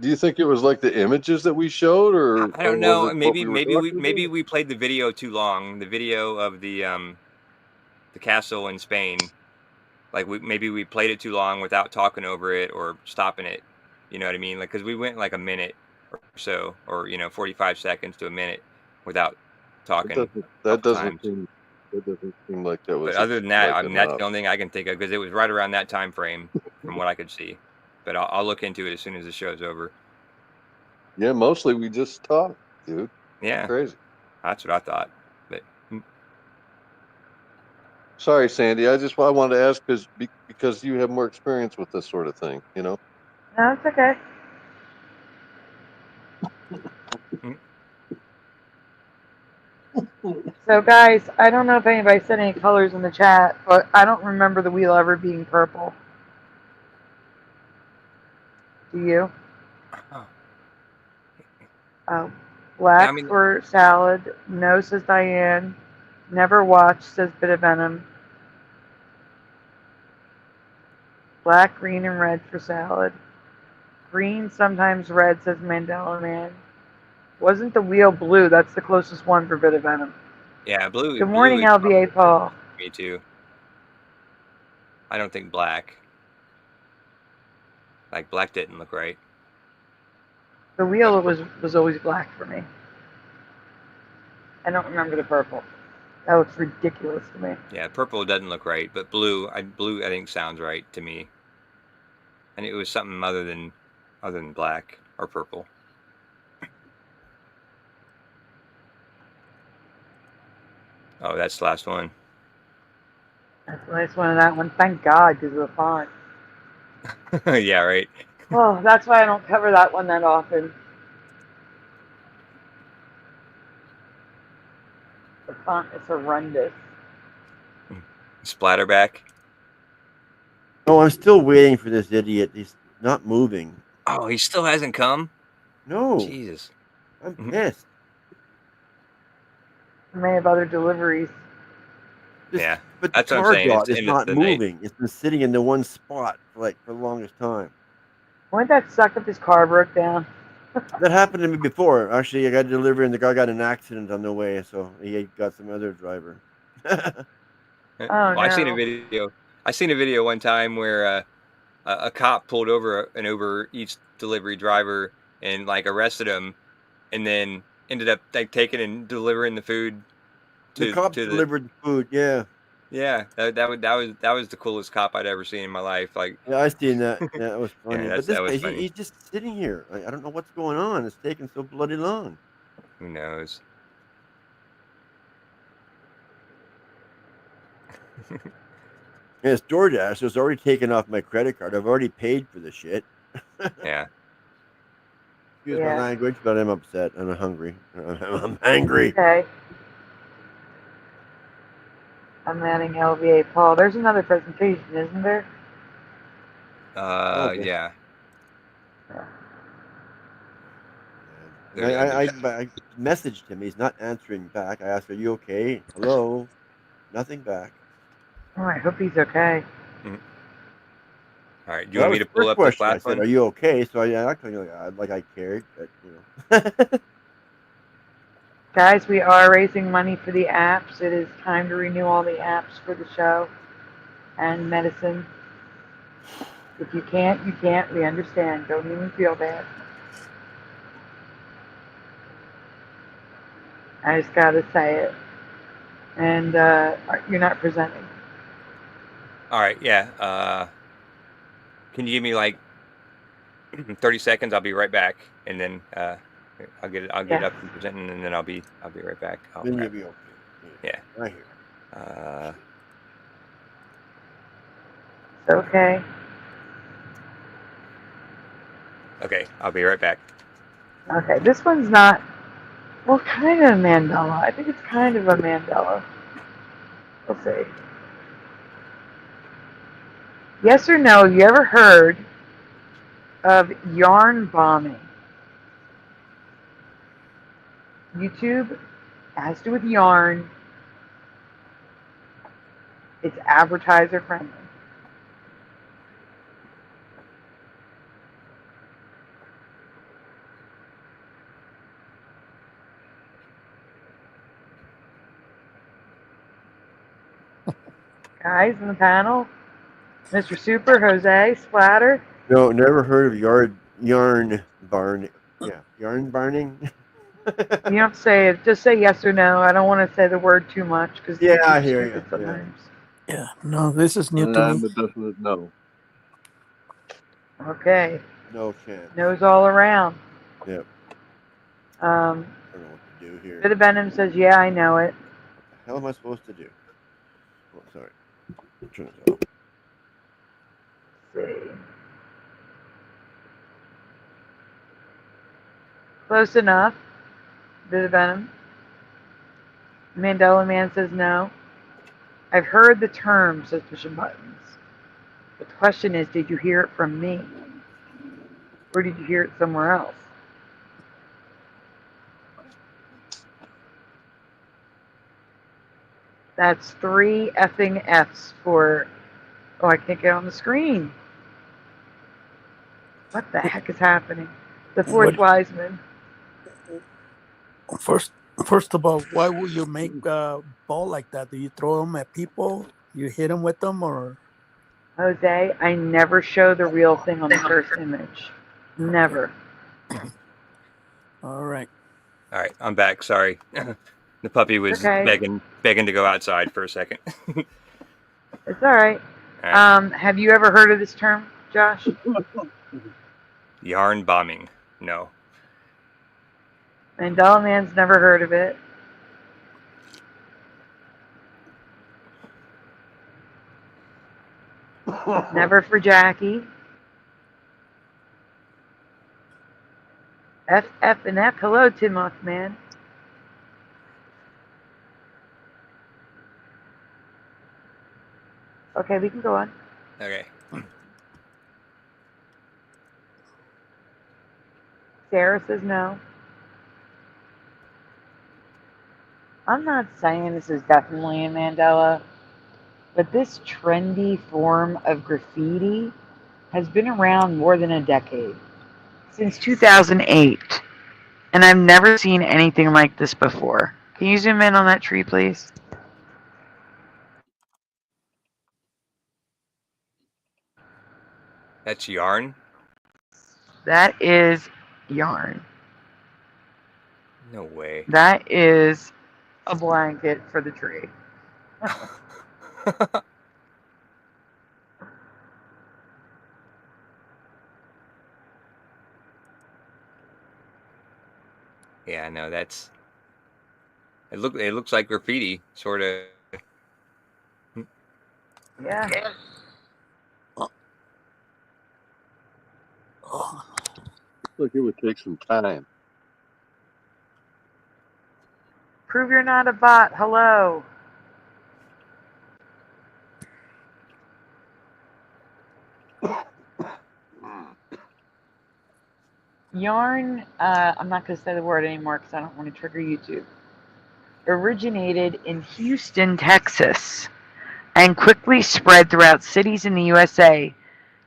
Do you think it was like the images that we showed, or I don't know. was it Maybe what we were talking about? we played the video too long. The video of the castle in Spain. Like maybe we played it too long without talking over it or stopping it. You know what I mean? Like because we went like a minute or so, or 45 seconds to a minute without talking. That doesn't seem like that was. But other than that, like I mean, that's enough. the only thing I can think of because it was right around that time frame from what I could see. But I'll look into it as soon as the show's over. Yeah, mostly we just talk, dude. Yeah, crazy. That's what I thought. But sorry, Sandy. I wanted to ask because you have more experience with this sort of thing. No, it's okay. So guys, I don't know if anybody said any colors in the chat, but I don't remember the wheel ever being purple. Do you? Oh. Oh. Black Yeah, I mean, for salad. No, says Diane. Never watched, says Bit of Venom. Black, green, and red for salad. Green, sometimes red, says Mandela Man. Wasn't the wheel blue? That's the closest one for Bit of Venom. yeah, blue. Good Blue morning, is probably LVA Paul. me too. I don't think black. Like black didn't look right. The wheel was always black for me. I don't remember the purple. That looks ridiculous to me. Yeah, purple doesn't look right, but blue I think sounds right to me. And it was something other than black or purple. Oh, that's the last one. That's the last one of that one. Thank God, because of the font. Yeah, right. Oh, that's why I don't cover that one that often. The font is horrendous. Splatterback. Oh, I'm still waiting for this idiot. He's not moving. Oh, he still hasn't come? No. Jesus. I'm pissed. I may have other deliveries. Yeah, But the that's what I'm car saying. dot It's is the end of not the night. moving. It's been sitting in the one spot for the longest time. Wouldn't that suck if his car broke down? That happened to me before. Actually, I got a delivery and the guy got in an accident on the way, so he got some other driver. Well, I seen a no. video. I seen a video one time where a cop pulled over an Uber Eats delivery driver and like arrested him, and then ended up like taking and delivering the food The to cop the delivered the food. Yeah. yeah. That was the coolest cop I'd ever seen in my life. Like Yeah, I seen that. Yeah, that was funny. yeah, But this that was guy, funny. he's just sitting here. I don't know what's going on. It's taking so bloody long. Who knows? Yeah, it's DoorDash. So it's already taken off my credit card. I've already paid for the shit. Yeah. Excuse my language, but I'm upset and I'm hungry. I'm angry. Okay. I'm adding LVA Paul. There's another presentation, isn't there? Okay. Yeah. I messaged him. He's not answering back. I asked, "Are you okay?" Hello. Nothing back. Oh, I hope he's okay. All right. Do you want me to pull First up this question. I last said, one? "Are you okay?" So I acted like I cared, but you know. Guys, we are raising money for the apps. It is time to renew all the apps for the show and medicine. If you can't, you can't. We understand. Don't even feel bad. I just gotta say it. And you're not presenting. All right. Yeah. Can you give me like 30 seconds? I'll be right back, and then I'll get Yes. up and presenting, and then I'll be right back. Oh, Then crap. you'll be okay. Yeah. Right here. It's okay. Okay. I'll be right back. Okay, this one's not, well, kind of a Mandela. I think it's kind of a Mandela. We'll see. Yes or no, you ever heard of yarn bombing? YouTube has to do with yarn. It's advertiser friendly. Guys in the panel, Mr. Super, Jose, Splatter. No, never heard of yarn barn. Yeah, yarn barning. You don't have to say it. Just say yes or no. I don't want to say the word too much because Yeah, I YouTube's hear stupid you. sometimes. Yeah, no, this is new to I'm me. a definite no. Okay. No chance. Nose all around. Yep. Um, I don't know what to do here. Bit of Venom says, yeah, I know it. What the hell am I supposed to do? Oh, sorry. Turn this off. Let's see. Close enough. Bit of Venom. Mandela Man says no. I've heard the term, says pushing buttons. But the question is, did you hear it from me? Or did you hear it somewhere else? That's 3 effing F's for... Oh, I can't get on the screen. What the heck is happening? The fourth wise man. First of all, why would you make a ball like that? Do you throw them at people? You hit them with them, or? Jose, I never show the real thing on the first image. Never. All right. All right, I'm back. Sorry. The puppy was Okay. begging to go outside for a second. It's all right. All right. Have you ever heard of this term, Josh? Yarn bombing. No. Mandela Man's never heard of it. Never for Jackie. F, and F. Hello, Timoth, man. Okay, we can go on. Okay. Sarah says no. I'm not saying this is definitely a Mandela, but this trendy form of graffiti has been around more than a decade, since 2008, and I've never seen anything like this before. Can you zoom in on that tree, please? That's yarn? That is yarn. No way. That is a blanket for the tree. Yeah, no, that's... It looks like graffiti, sort of. Yeah. Look, it would take some time. Prove you're not a bot. Hello. Yarn, I'm not going to say the word anymore because I don't want to trigger YouTube, originated in Houston, Texas, and quickly spread throughout cities in the USA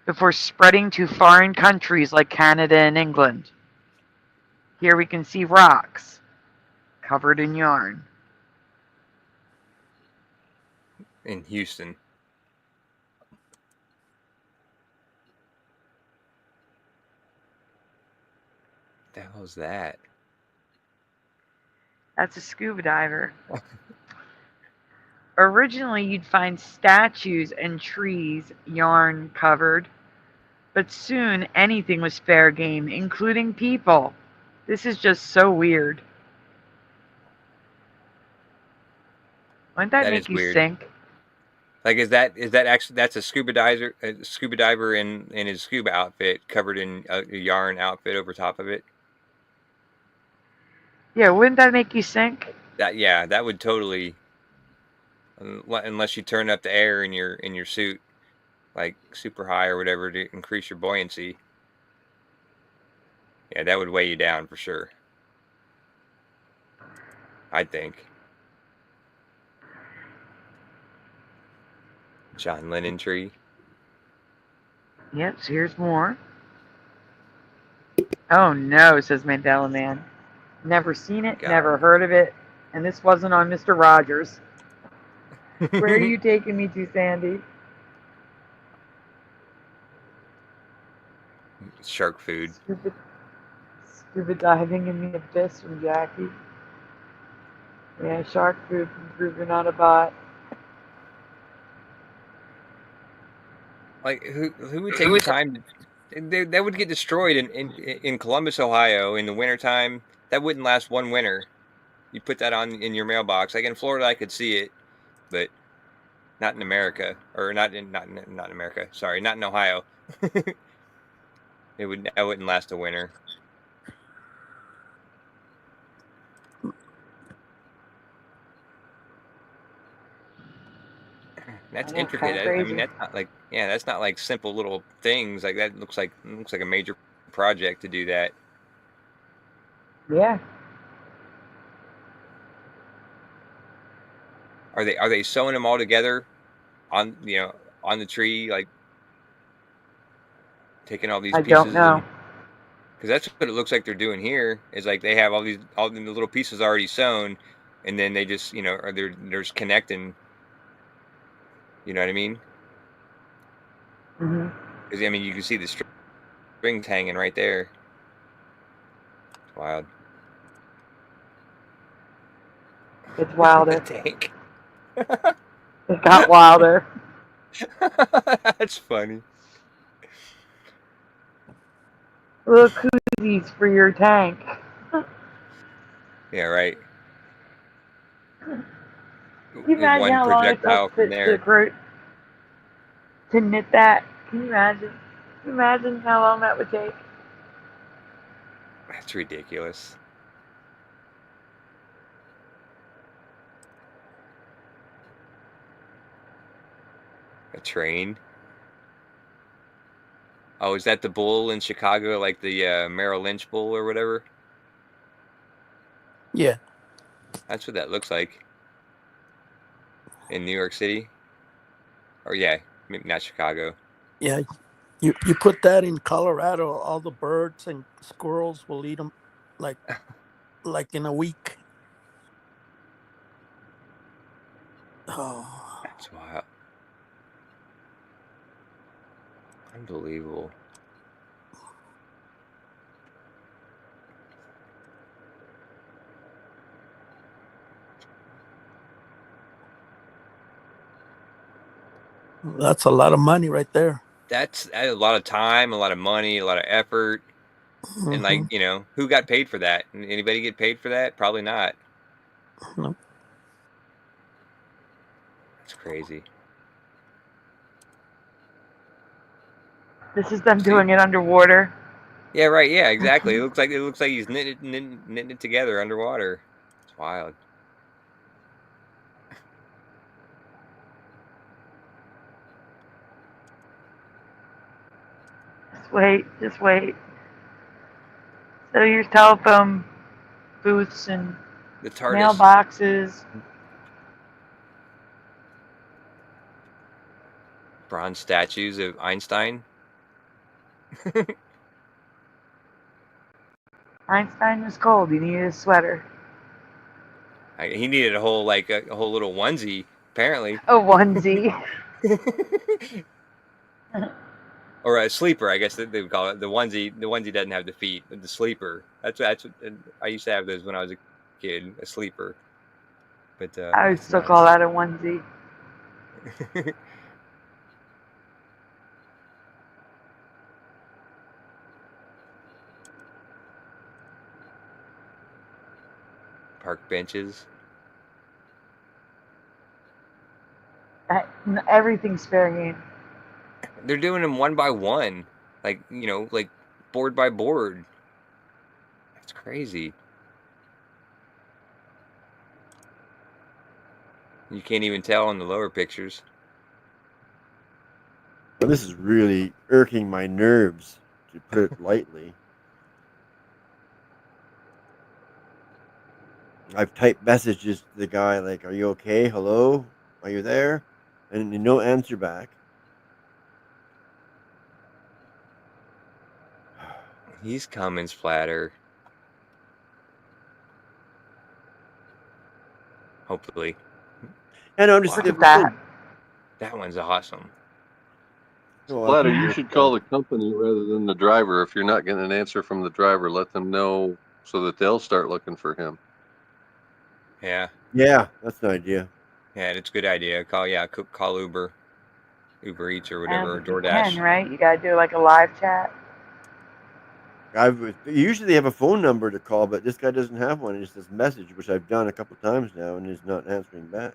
before spreading to foreign countries like Canada and England. Here we can see rocks covered in yarn. In Houston. What the hell is that? That's a scuba diver. Originally, you'd find statues and trees yarn covered, but soon anything was fair game, including people. This is just so weird. Wouldn't that make is you weird. sink? Like, is that actually, that's a scuba diver in his scuba outfit, covered in a yarn outfit over top of it? Yeah, wouldn't that make you sink? That would totally, unless you turn up the air in your suit, like super high or whatever, to increase your buoyancy. Yeah, that would weigh you down for sure, I think. John Lennon tree. Yep, so here's more. Oh no, says Mandela Man. Never seen it, never heard of it, and this wasn't on Mr. Rogers. Where are you taking me to, Sandy? Shark food. Scuba diving in the abyss from Jackie. Yeah, shark food from Prove You're Not a Bot. Like, who would take the time to, that would get destroyed in Columbus, Ohio in the wintertime. That wouldn't last one winter. You put that on in your mailbox. Like in Florida, I could see it, but not in America, or not in America. Sorry, not in Ohio. That wouldn't last a winter. That's intricate. I mean, that's not like, that's not like simple little things. Like, that looks like a major project to do that. Yeah. Are they sewing them all together on on the tree, like taking all these I pieces? don't know. Because that's what it looks like they're doing here. Is like they have all the little pieces already sewn, and then they just they're just connecting. You know what I mean? Mhm. Because I mean you can see the strings hanging right there. It's wild. It's wilder. Tank. It got wilder. That's funny. Little koozies for your tank. Yeah, right. Can you imagine One how long it projectile took from there. to knit that? Can you imagine? Can you imagine how long that would take? That's ridiculous. A train. Oh, is that the bull in Chicago, like the Merrill Lynch bull or whatever? Yeah. That's what that looks like. In New York City? Or yeah, maybe not Chicago. Yeah. You put that in Colorado, all the birds and squirrels will eat them like in a week. Oh. That's wild. Unbelievable. That's a lot of money right there. That's a lot of time, a lot of money, a lot of effort. And like, who got paid for that? Anybody get paid for that? Probably not. No. That's crazy. This is them doing it underwater. Yeah, right. Yeah, exactly. It looks like he's knitting it together underwater. It's wild. Just wait. So your telephone booths and The TARDIS. mailboxes. Bronze statues of Einstein. Einstein was cold. He needed a sweater. He needed a whole little onesie, apparently. A onesie. Or a sleeper, I guess they would call it. The onesie doesn't have the feet. The sleeper. That's what I used to have those when I was a kid. A sleeper. But I would still call that a onesie. Park benches. Everything's fair game. They're doing them one by one, like board by board. That's crazy. You can't even tell on the lower pictures. Well, this is really irking my nerves, to put it lightly. I've typed messages to the guy like, "Are you okay? Hello? Are you there?" And no answer back. He's coming, Splatter. Hopefully. And I'm just Look at that. That one's awesome. Splatter, you should call the company rather than the driver. If you're not getting an answer from the driver, let them know so that they'll start looking for him. Yeah. Yeah, that's an idea. Yeah, it's a good idea. Call Uber Eats or whatever, or You DoorDash. can, right? You gotta do like a live chat. Usually they have a phone number to call, but this guy doesn't have one. It's just this message, which I've done a couple times now, and he's not answering back.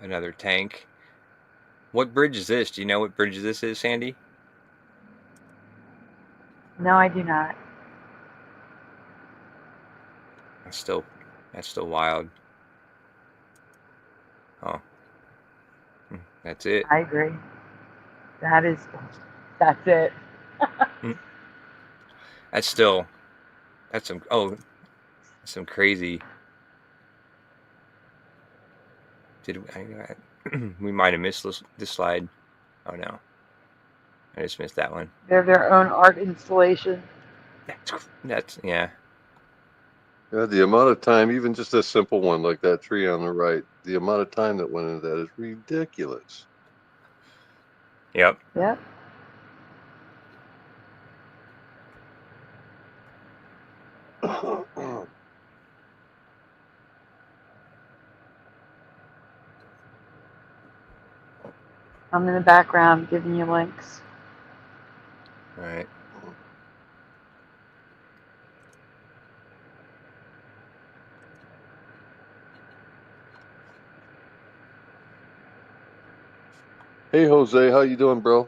Another tank. What bridge is this? Do you know what bridge this is, Sandy? No, I do not. I'm still That's still wild. Oh, that's it. I agree. That's it. That's some crazy. We might have missed this slide. Oh no, I just missed that one. They're their own art installation. That's yeah. Yeah, the amount of time, even just a simple one like that tree on the right, the amount of time that went into that is ridiculous. Yep. Yep. I'm in the background giving you links. All right. Hey, Jose, how you doing, bro?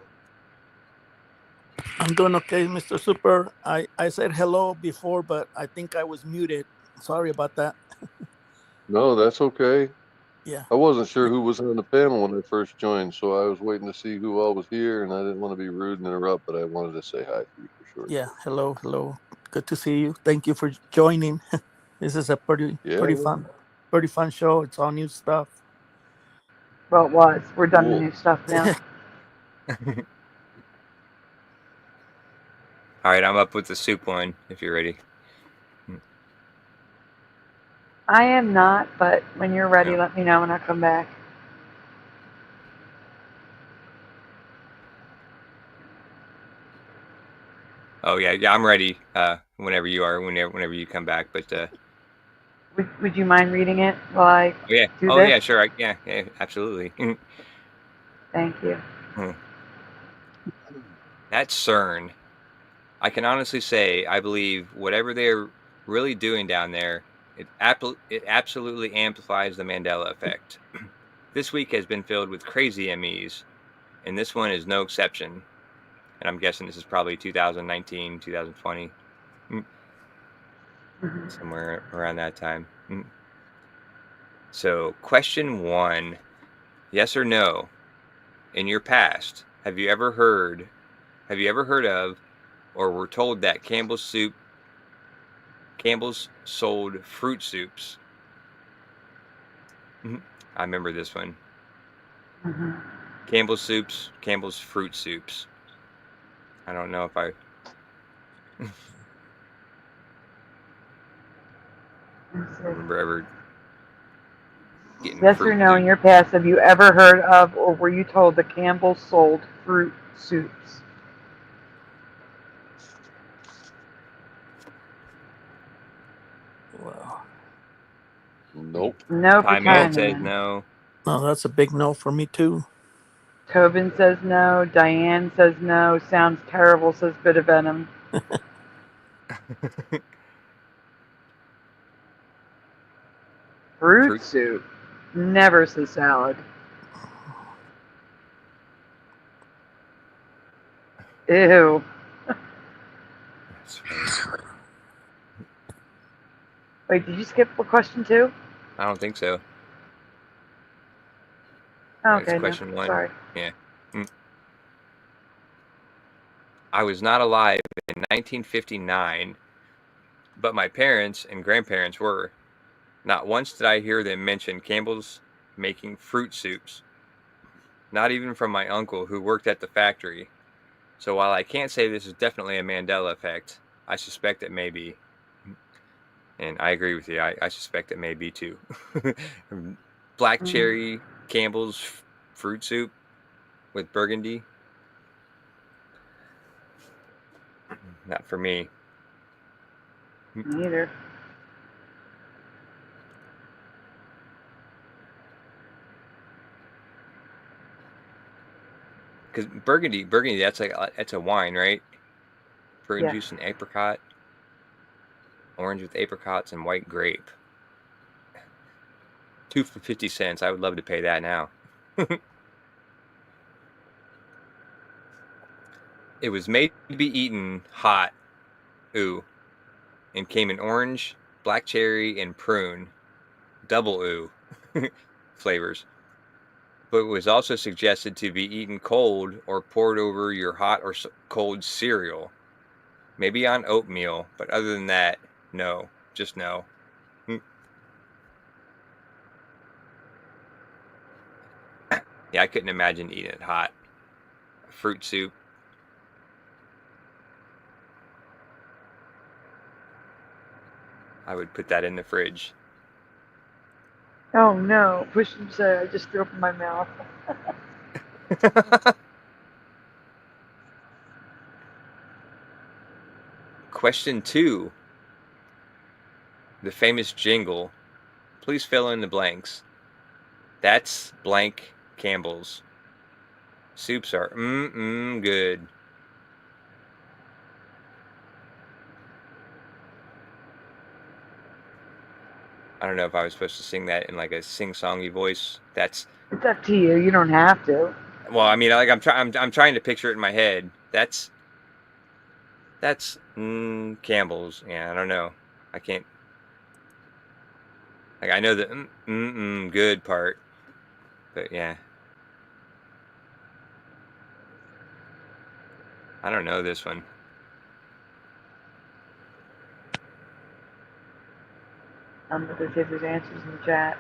I'm doing okay, Mr. Super. I said hello before, but I think I was muted. Sorry about that. No, that's okay. Yeah. I wasn't sure who was on the panel when I first joined, so I was waiting to see who all was here, and I didn't want to be rude and interrupt, but I wanted to say hi to you for sure. Yeah. Hello. Hello. Good to see you. Thank you for joining. This is a pretty fun show. It's all new stuff. Well, it was. We're done with Cool. new stuff now. All right, I'm up with the soup one if you're ready. I am not, but when you're ready, Yeah. let me know and I'll come back. Oh yeah, I'm ready. Whenever you are, whenever you come back. But Would you mind reading it while I yeah. do Oh this? yeah, sure. Yeah, absolutely. Thank you. That CERN, I can honestly say I believe whatever they're really doing down there, it absolutely amplifies the Mandela effect. This week has been filled with crazy M.E.s, and this one is no exception. And I'm guessing this is probably 2019, 2020, somewhere around that time. So, question 1, yes or no? In your past, have you ever heard of, or were told that Campbell's sold fruit soups? I remember this one. Campbell's fruit soups. I don't know if I remember ever getting Yes fruit or no, soup. in your past, have you ever heard of or were you told that Campbell sold fruit soups? Wow. Nope. No for Time says Chinaman. no. Oh, that's a big no for me too. Tobin says no. Diane says no. Sounds terrible, says Bit of Venom. Fruit soup. Never say salad. Ew. Wait, did you skip a question 2? I don't think so. Oh, It's okay, question no. 1. Sorry. Yeah. I was not alive in 1959, but my parents and grandparents were. Not once did I hear them mention Campbell's making fruit soups. Not even from my uncle who worked at the factory. So while I can't say this is definitely a Mandela effect, I suspect it may be. And I agree with you. I suspect it may be too. Black cherry Campbell's fruit soup with burgundy. Not for me. Neither. Because burgundy, that's a wine, right? Prune Yeah. juice and apricot, orange with apricots and white grape. 2 for 50 cents. I would love to pay that now. It was made to be eaten hot. Ooh. And came in orange, black cherry, and prune, double ooh flavors. But it was also suggested to be eaten cold or poured over your hot or cold cereal. Maybe on oatmeal, but other than that, no. Just no. Yeah, I couldn't imagine eating it hot. Fruit soup. I would put that in the fridge. Oh no, push and say, I just threw up in my mouth. Question 2. The famous jingle. Please fill in the blanks. That's blank Campbell's. Soups are good. I don't know if I was supposed to sing that in like a sing-songy voice. It's up to you. You don't have to. Well, I mean, like I'm trying to picture it in my head. That's Campbell's. Yeah, I don't know. I can't. Like I know the good part, but yeah, I don't know this one. I'm going to see if there's answers in the chat.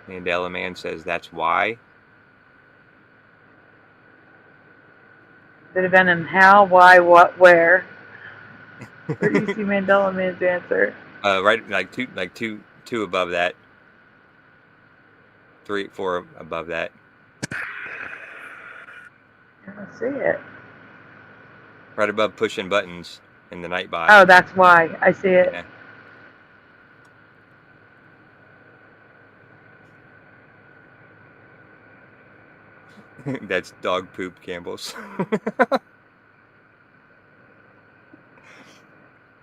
Mandela Man says that's why. Bit of venom. How, why, what, where? Where do you see Mandela Man's answer? Right, like two above that. 3, 4 above that. I don't see it. Right above pushing buttons in the Nightbot. Oh, that's why. I see it. Yeah. That's dog poop Campbell's.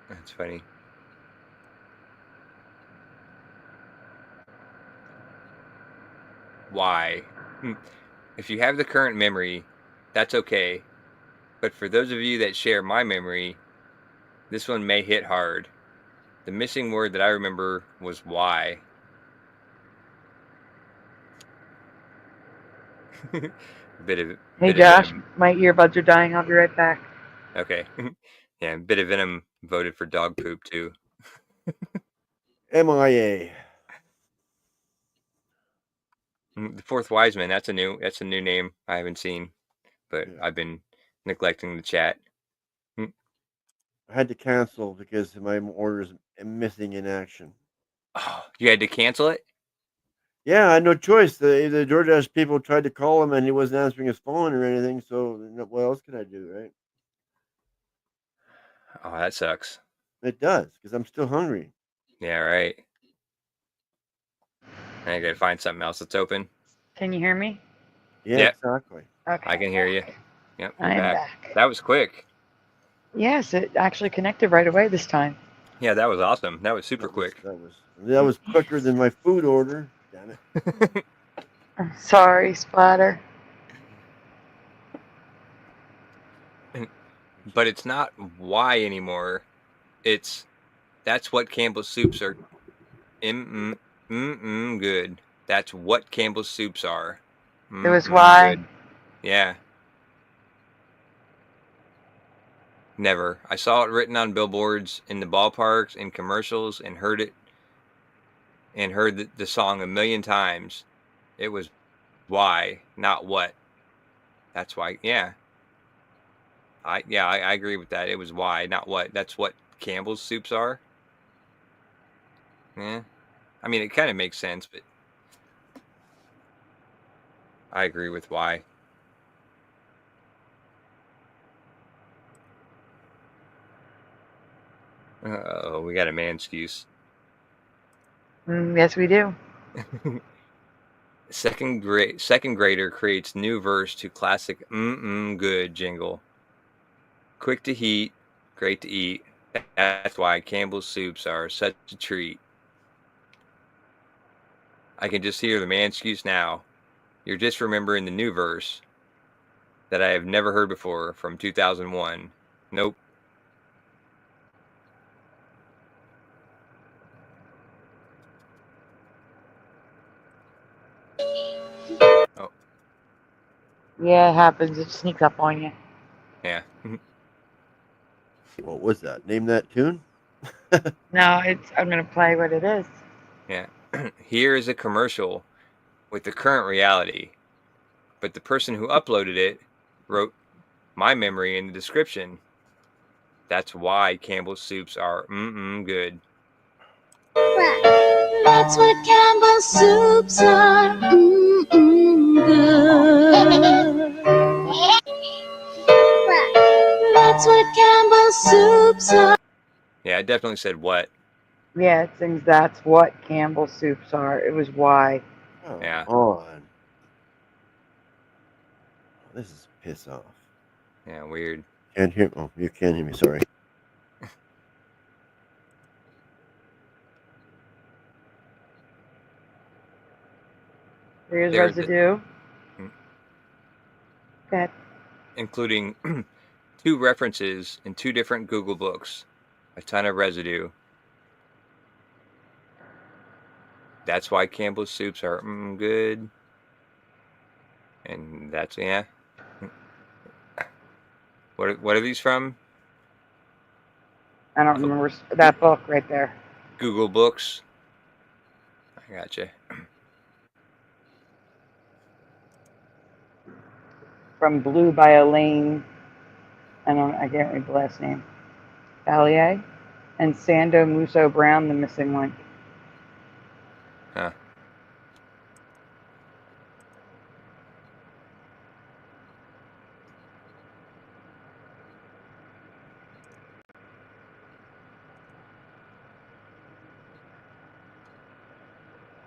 That's funny. Why? If you have the current memory, that's okay. But for those of you that share my memory, this one may hit hard. The missing word that I remember was why. Hey Josh, my earbuds are dying. I'll be right back. Okay. Yeah, bit of venom voted for dog poop too. MIA. The Fourth Wiseman. That's a new name I haven't seen, but I've been neglecting the chat. I had to cancel because my order is missing in action. Oh, you had to cancel it? Yeah, I had no choice. The DoorDash people tried to call him, and he wasn't answering his phone or anything. So, what else can I do, right? Oh, that sucks. It does, because I'm still hungry. Yeah, right. I gotta find something else that's open. Can you hear me? Yeah, Yep. exactly. Okay. I can hear you. Yep, I am back. That was quick. Yes, it actually connected right away this time. Yeah, that was awesome. That was super quick. That was quicker than my food order. Damn it. I'm sorry, Splatter. But it's not why anymore. That's what Campbell's soups are. Good. That's what Campbell's soups are. It was why. Good. Yeah. Never. I saw it written on billboards in the ballparks, in commercials, and heard it. And heard the song a million times. It was why, not what. That's why. Yeah. I agree with that. It was why, not what. That's what Campbell's soups are. Yeah. I mean, it kind of makes sense, but I agree with why. Oh, we got a man excuse. Yes, we do. Second grader creates new verse to classic good jingle. Quick to heat, great to eat. That's why Campbell's soups are such a treat. I can just hear the man excuse now. You're just remembering the new verse that I have never heard before from 2001. Nope. Yeah, it happens. It sneaks up on you. Yeah. What was that? Name that tune? No, I'm gonna play what it is. Yeah. Here is a commercial with the current reality, but the person who uploaded it wrote my memory in the description. That's why Campbell's soups are good. That's what Campbell's soups are. Good. That's what Campbell's soups are. Yeah, I definitely said what. Yeah, it sings that's what Campbell soups are. It was why. Oh, Yeah. on. This is piss off. Yeah, weird. Can't hear. Oh, you can't hear me. Sorry. Here's There's residue. Okay. including 2 references in 2 different Google books. A ton of residue. That's why Campbell's soups are good. And that's, yeah. What are these from? I don't remember that book right there. Google Books. I gotcha. From Blue by Elaine. I can't read the last name. Ballier. And Sando Musso Brown, the missing link. Huh.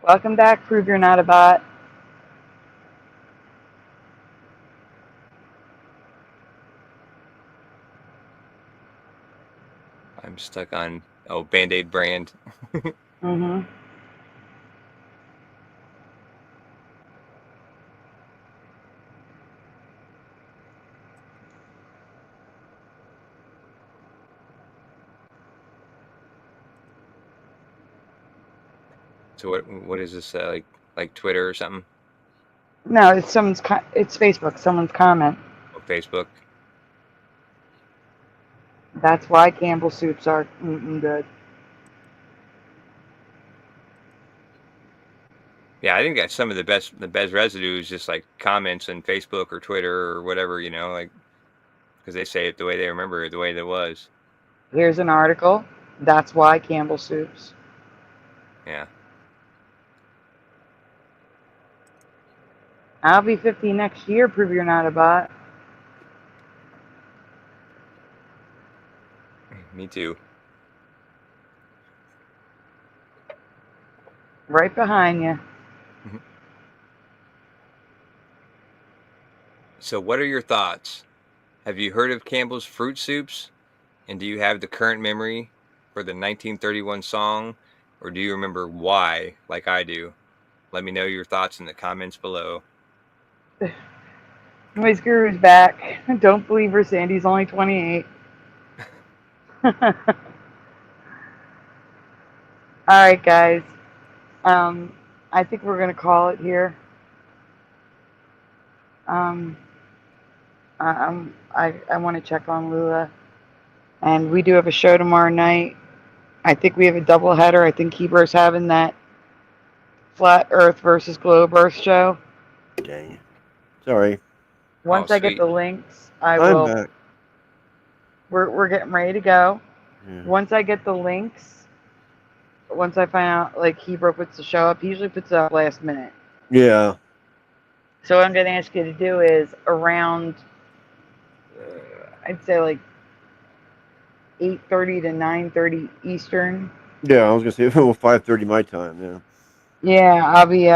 Welcome back, Prove You're Not a Bot. I'm stuck on Band-Aid brand. Mm-hmm. So what is this like Twitter or something? No, it's it's Facebook. Someone's comment. Oh, Facebook. That's why Campbell soups are good. Yeah, I think that's some of the best residue is just like comments on Facebook or Twitter or whatever, like because they say it the way they remember it, the way that it was. Here's an article. That's why Campbell soups. Yeah. I'll be 50 next year. Prove you're not a bot. Me too. Right behind you. So what are your thoughts? Have you heard of Campbell's fruit soups? And do you have the current memory for the 1931 song? Or do you remember why, like I do? Let me know your thoughts in the comments below. Noise Guru's back. Don't believe her. Sandy's only 28. All right, guys. I think we're going to call it here. I want to check on Lula. And we do have a show tomorrow night. I think we have a double header. I think Heber's having that Flat Earth versus Globe Earth show. Dang. Sorry. Once I get the links, I I'm will. back. We're getting ready to go. Yeah. Once I get the links, once I find out, like, Heber puts the show up, he usually puts it up last minute. Yeah. So what I'm going to ask you to do is around, I'd say like 8:30 to 9:30 Eastern. Yeah, I was gonna say 5:30 my time. Yeah. Yeah, I'll be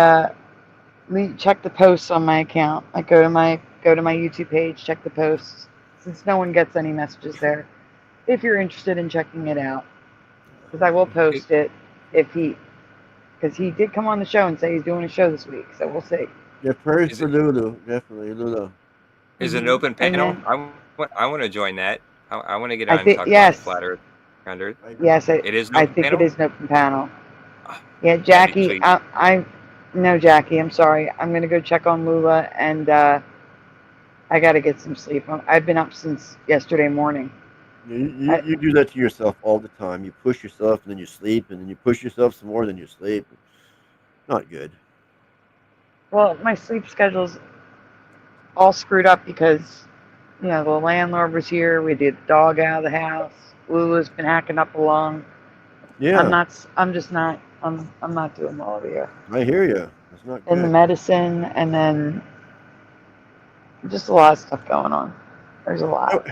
check the posts on my account. Like go to my YouTube page, check the posts, since no one gets any messages there. If you're interested in checking it out, because I will post it because he did come on the show and say he's doing a show this week, so we'll see. Yeah, prayers for Lulu, definitely Lulu. Is it an open And panel? then- I want to join that. I want to get I on and think- talk yes. about Flat Earth. Round Earth. Yes, It is an I open think panel? it is an open panel. Yeah, Jackie, sweet. no, Jackie, I'm sorry. I'm gonna go check on Lula and I got to get some sleep. I've been up since yesterday morning. You do that to yourself all the time. You push yourself, and then you sleep, and then you push yourself some more, then you sleep. Not good. Well, my sleep schedule's all screwed up because, you know, the landlord was here. We did the dog out of the house. Lulu's been hacking up along. Yeah. I'm just not. I'm not doing well over here. I hear you. It's not good. And the medicine, and then just a lot of stuff going on. There's a lot.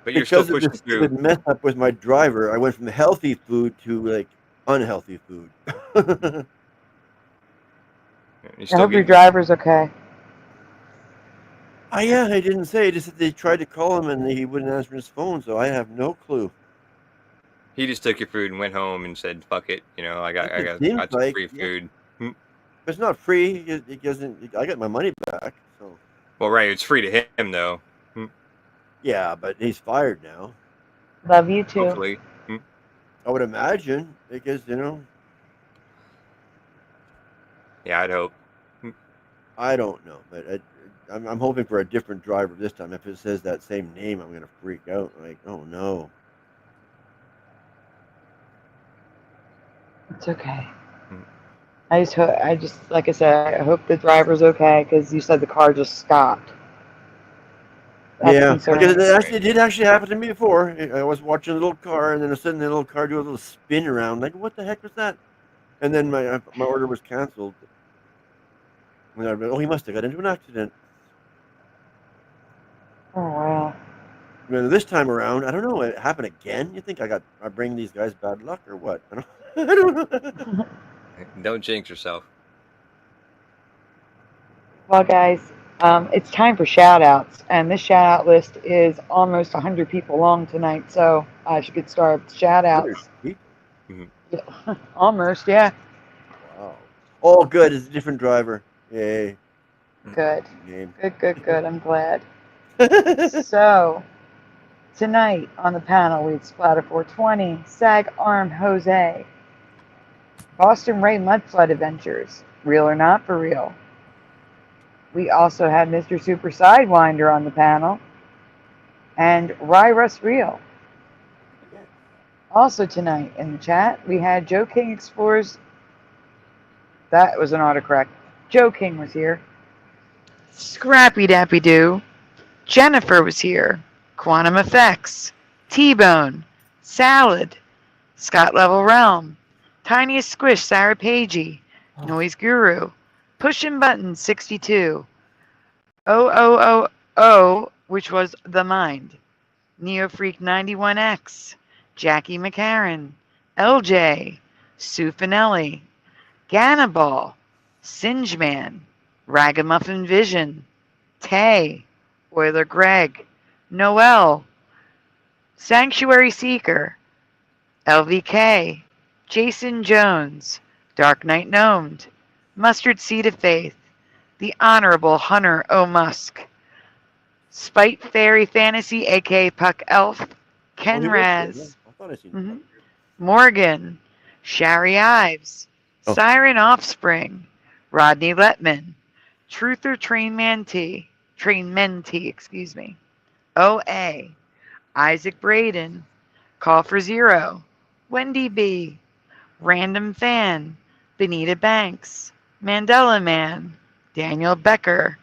But you're still Because of pushing this through. mess up with my driver, I went from healthy food to like unhealthy food. I hope your driver's okay. Yeah, I didn't say. Just that they tried to call him and he wouldn't answer his phone, so I have no clue. He just took your food and went home and said, "Fuck it," you know. I got seems some like, free food. It's not free. It doesn't. I got my money back. So. Well, right, it's free to him though. Yeah, but he's fired now. Love you too. Hopefully. I would imagine because you know. Yeah, I'd hope. I don't know, but I'm hoping for a different driver this time. If it says that same name, I'm gonna freak out. Like, oh no. It's okay. I just, like I said, I hope the driver's okay because you said the car just stopped. That's concerning. Because it did actually happen to me before. I was watching a little car, and then all of a sudden the little car do a little spin around. Like, what the heck was that? And then my order was canceled. And oh, he must have got into an accident. Oh wow. And this time around, I don't know. It happened again. You think I bring these guys bad luck or what? I don't know. Don't jinx yourself. Well, guys, it's time for shout-outs, and this shout-out list is almost 100 people long tonight, so I should get started with shout-outs. Yeah, almost, yeah. Wow. Oh, good. It's a different driver. Yay. Good. Game. Good. I'm glad. So, tonight on the panel, we had Splatter 420, Sag Arm Jose, Boston Ray Mudflood Adventures, Real or Not for Real. We also had Mr. Super Sidewinder on the panel, and Rye Russ Real. Also tonight in the chat, we had Joe King Explores. That was an autocorrect. Joe King was here. Scrappy Dappy Doo. Jennifer was here. Quantum Effects. T-Bone. Salad. Scott Level Realm. Tiniest Squish Sarah Pagey. Noise Guru. Pushin' Button 62. 0000, which was The Mind. Neo Freak 91X. Jackie McCarran. LJ. Sue Finelli. Gannibal. Singeman. Ragamuffin Vision. Tay. Euler Greg. Noel. Sanctuary Seeker. LVK. Jason Jones. Dark Knight Gnomed. Mustard Seed of Faith. The Honorable Hunter O. Musk. Spite Fairy Fantasy, a.k.a. Puck Elf. Ken Raz. Morgan. Shari Ives. Siren Offspring. Rodney Letman. Truther Train Mentee, excuse me. O.A. Isaac Braden. Call for Zero. Wendy B. Random Fan. Benita Banks. Mandela Man. Daniel Becker.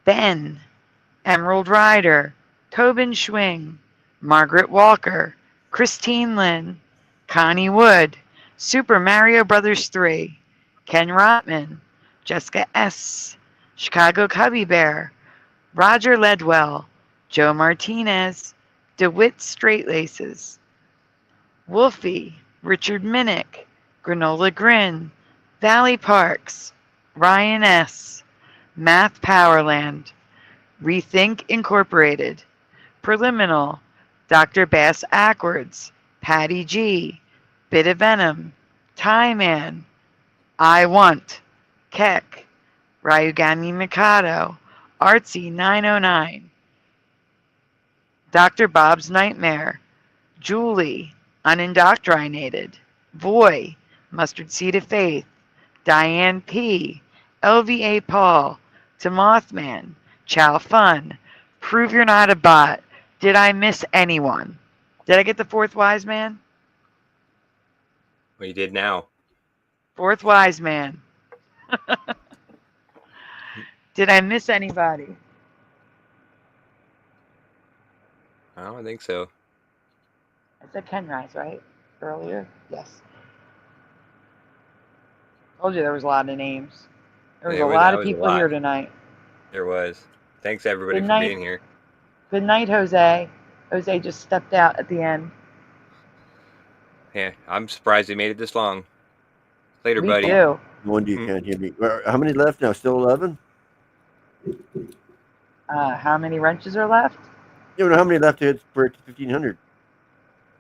Ben. Emerald Rider. Tobin Schwing. Margaret Walker. Christine Lynn. Connie Wood. Super Mario Brothers 3. Ken Rotman. Jessica S. Chicago Cubby Bear. Roger Ledwell. Joe Martinez. DeWitt Straightlaces. Wolfie. Richard Minnick. Granola Grin. Valley Parks. Ryan S. Math Powerland. Rethink Incorporated. Preliminal. Dr. Bass Ackwards. Patty G. Bit of Venom. Tie Man. I Want. Keck. Ryugami Mikado. Artsy 909. Dr. Bob's Nightmare. Julie. Unindoctrinated. Voy. Mustard Seed of Faith. Diane P. LVA Paul. To Mothman. Chow Fun. Prove you're not a bot. Did I miss anyone? Did I get the fourth wise man? What you did now? Fourth wise man. Did I miss anybody? I don't think so. I said Ken Rise, right? Earlier? Yes. Told you there was a lot of names. There was a lot of people here tonight. There was. Thanks everybody Good for night. being here. Good night, Jose. Jose just stepped out at the end. Yeah, I'm surprised he made it this long. Later, Me buddy. too. No wonder you can't hear me. How many left now? Still 11? How many wrenches are left? You don't know how many left to hit for 1,500?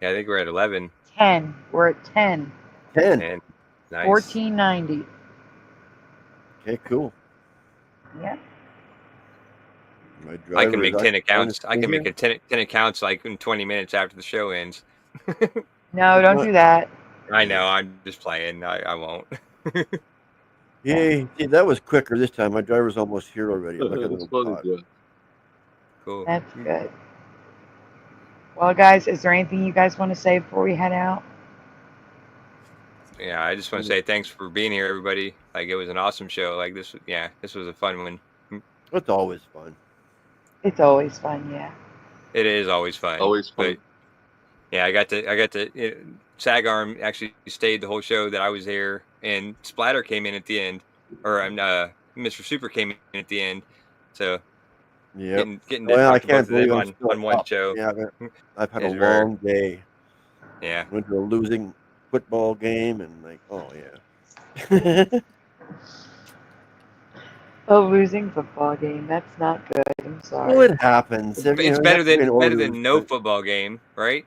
Yeah, I think we're at 11. 10. We're at 10. 10. 10. Nice. 1490. Okay, cool. Yeah. I can make 10 accounts. I can make 10 accounts like in 20 minutes after the show ends. No, don't do that. I know. I'm just playing. I won't. Yay. See, that was quicker this time. My driver's almost here already. Look at That's the funny, pod. Jeff. Cool. That's good. Well, guys, is there anything you guys want to say before we head out? Yeah, I just want to say thanks for being here, everybody. Like, it was an awesome show. Like, this was a fun one. It's always fun. It's always fun, yeah. It is always fun. Always fun. But, yeah, I got to. Sag Arm actually stayed the whole show that I was there, and Splatter came in at the end, or Mr. Super came in at the end. So, yeah, getting well, I to can't both of them believe I'm still on one up. show. Yeah, I've had a is rare. long day. Yeah. Went to a losing football game and like, oh yeah. A losing football game. That's not good. I'm sorry. Well, it happens. It's better than no football game, right?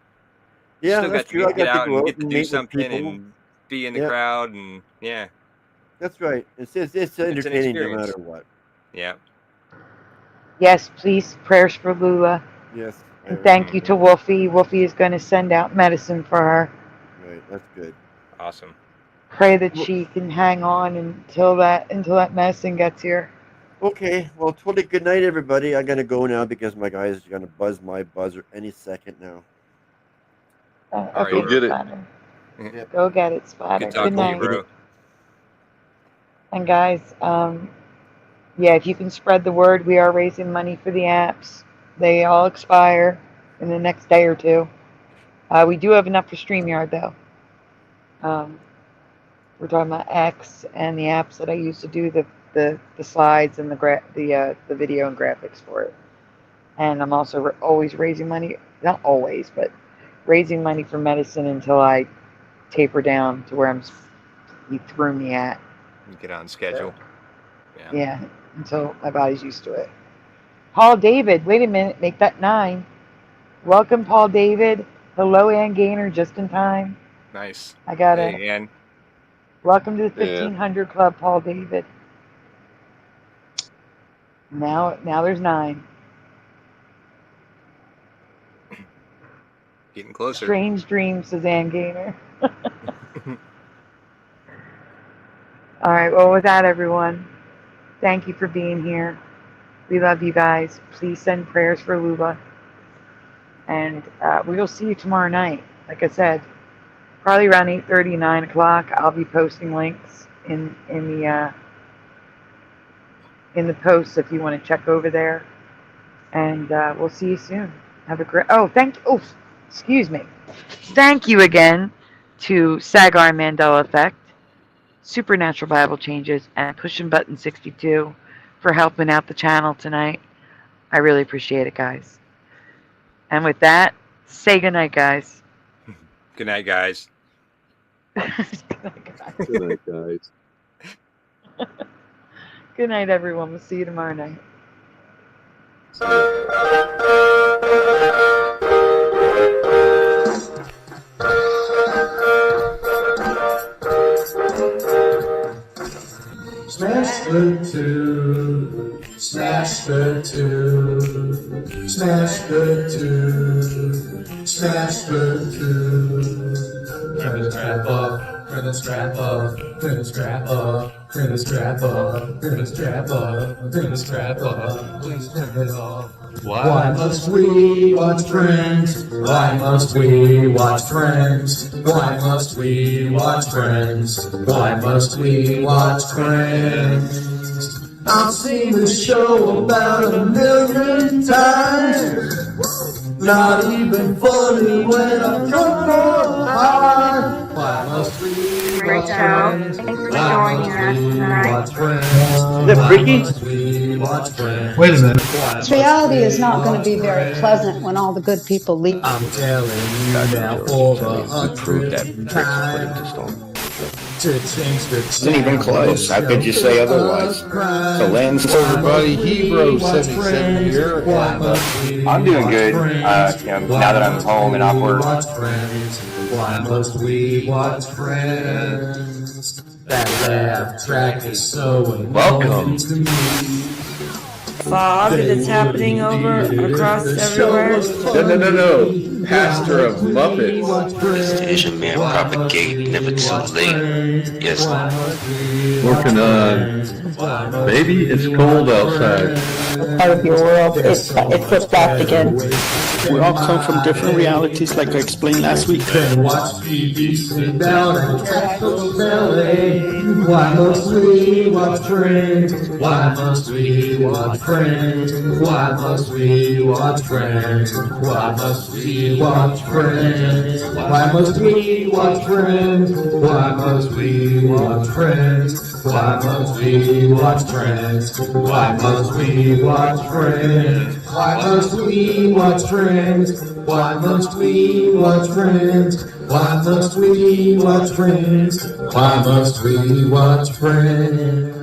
You Yeah, still that's got true. to I get got to out go and out get to and do meet with something people. and be in the Yeah. crowd and yeah. That's right. It's an entertaining no experience. matter what. Yeah. Yes, please. Prayers for Lula. Yes. And thank you to Wolfie. Wolfie is going to send out medicine for her. Right, that's good. Awesome. Pray that she can hang on until that medicine gets here. Okay, well, totally good night, everybody. I gotta go now because my guy is gonna buzz my buzzer any second now. Okay, Go get it. Splatter. Yep. Go get it, Splatter. Good talking Good to you, night. bro. And guys, yeah, if you can spread the word, we are raising money for the apps. They all expire in the next day or two. We do have enough for StreamYard though. We're talking about X and the apps that I use to do the slides and the video and graphics for it. And I'm also always raising money, not always, but raising money for medicine until I taper down to where he threw me at. Get on schedule. Yeah, until my body's used to it. Paul David, wait a minute, make that 9. Welcome, Paul David. Hello, Ann Gaynor, just in time. Nice. I got it. Hey, Ann. Welcome to the 1500 Club, Paul David. Now there's 9. Getting closer. Strange dreams, says Ann Gaynor. All right, well, with that, everyone, thank you for being here. We love you guys. Please send prayers for Lula. And we will see you tomorrow night. Like I said, probably around 8:30, 9 o'clock. I'll be posting links in the posts if you want to check over there. And we'll see you soon. Have a great. Excuse me. Thank you again to Sagar Mandela Effect, Supernatural Bible Changes, and Pushing Button 62 for helping out the channel tonight. I really appreciate it, guys. And with that, say goodnight, guys. Good night, guys. Good night, guys. Good night, everyone. We'll see you tomorrow night. Smash the 2, smash the 2, smash the 2, smash the 2. Kevin's crap off. Turn the strap up, turn the strap up, turn the strap up, turn the strap up, turn the strap up, please turn it off. Why must we watch Friends? Why must we watch Friends? Why must we watch Friends? Why must we watch Friends? I've seen this show about 1,000,000 times. Not even funny when I'm drunk or high. Why must we Great watch show. Friends? Thanks for Why joining must us we tonight. watch Friends? Is that freaky? Why must we watch Friends? Wait a minute. This reality is not going to be very pleasant when all the good people leave. I'm telling you now for the 100th time. To change the Isn't even close. How could you say otherwise? The land's Everybody, Hebrew 77 here. I'm doing good. Now that I'm home and off work. Why must we watch Friends? That laugh track is so Welcome. to me. Fog that's happening over across everywhere. No. Pastor of Muppets. This Asian man propagate never too late. Yes. Working on baby, it's cold outside. Part of your world, it flipped back again. We all come from different realities, like I explained last week. Watch TV, sit down and catch those LA. Why must we watch Friends? Why must we watch Friends? Why must we watch Friends? Why must we watch Friends? Why must we watch Friends? Why must we watch Friends? Why must we watch Friends? Why must we watch Friends? Why must we watch Friends? Why must we watch Friends? Why must we watch Friends? Why must we watch Friends?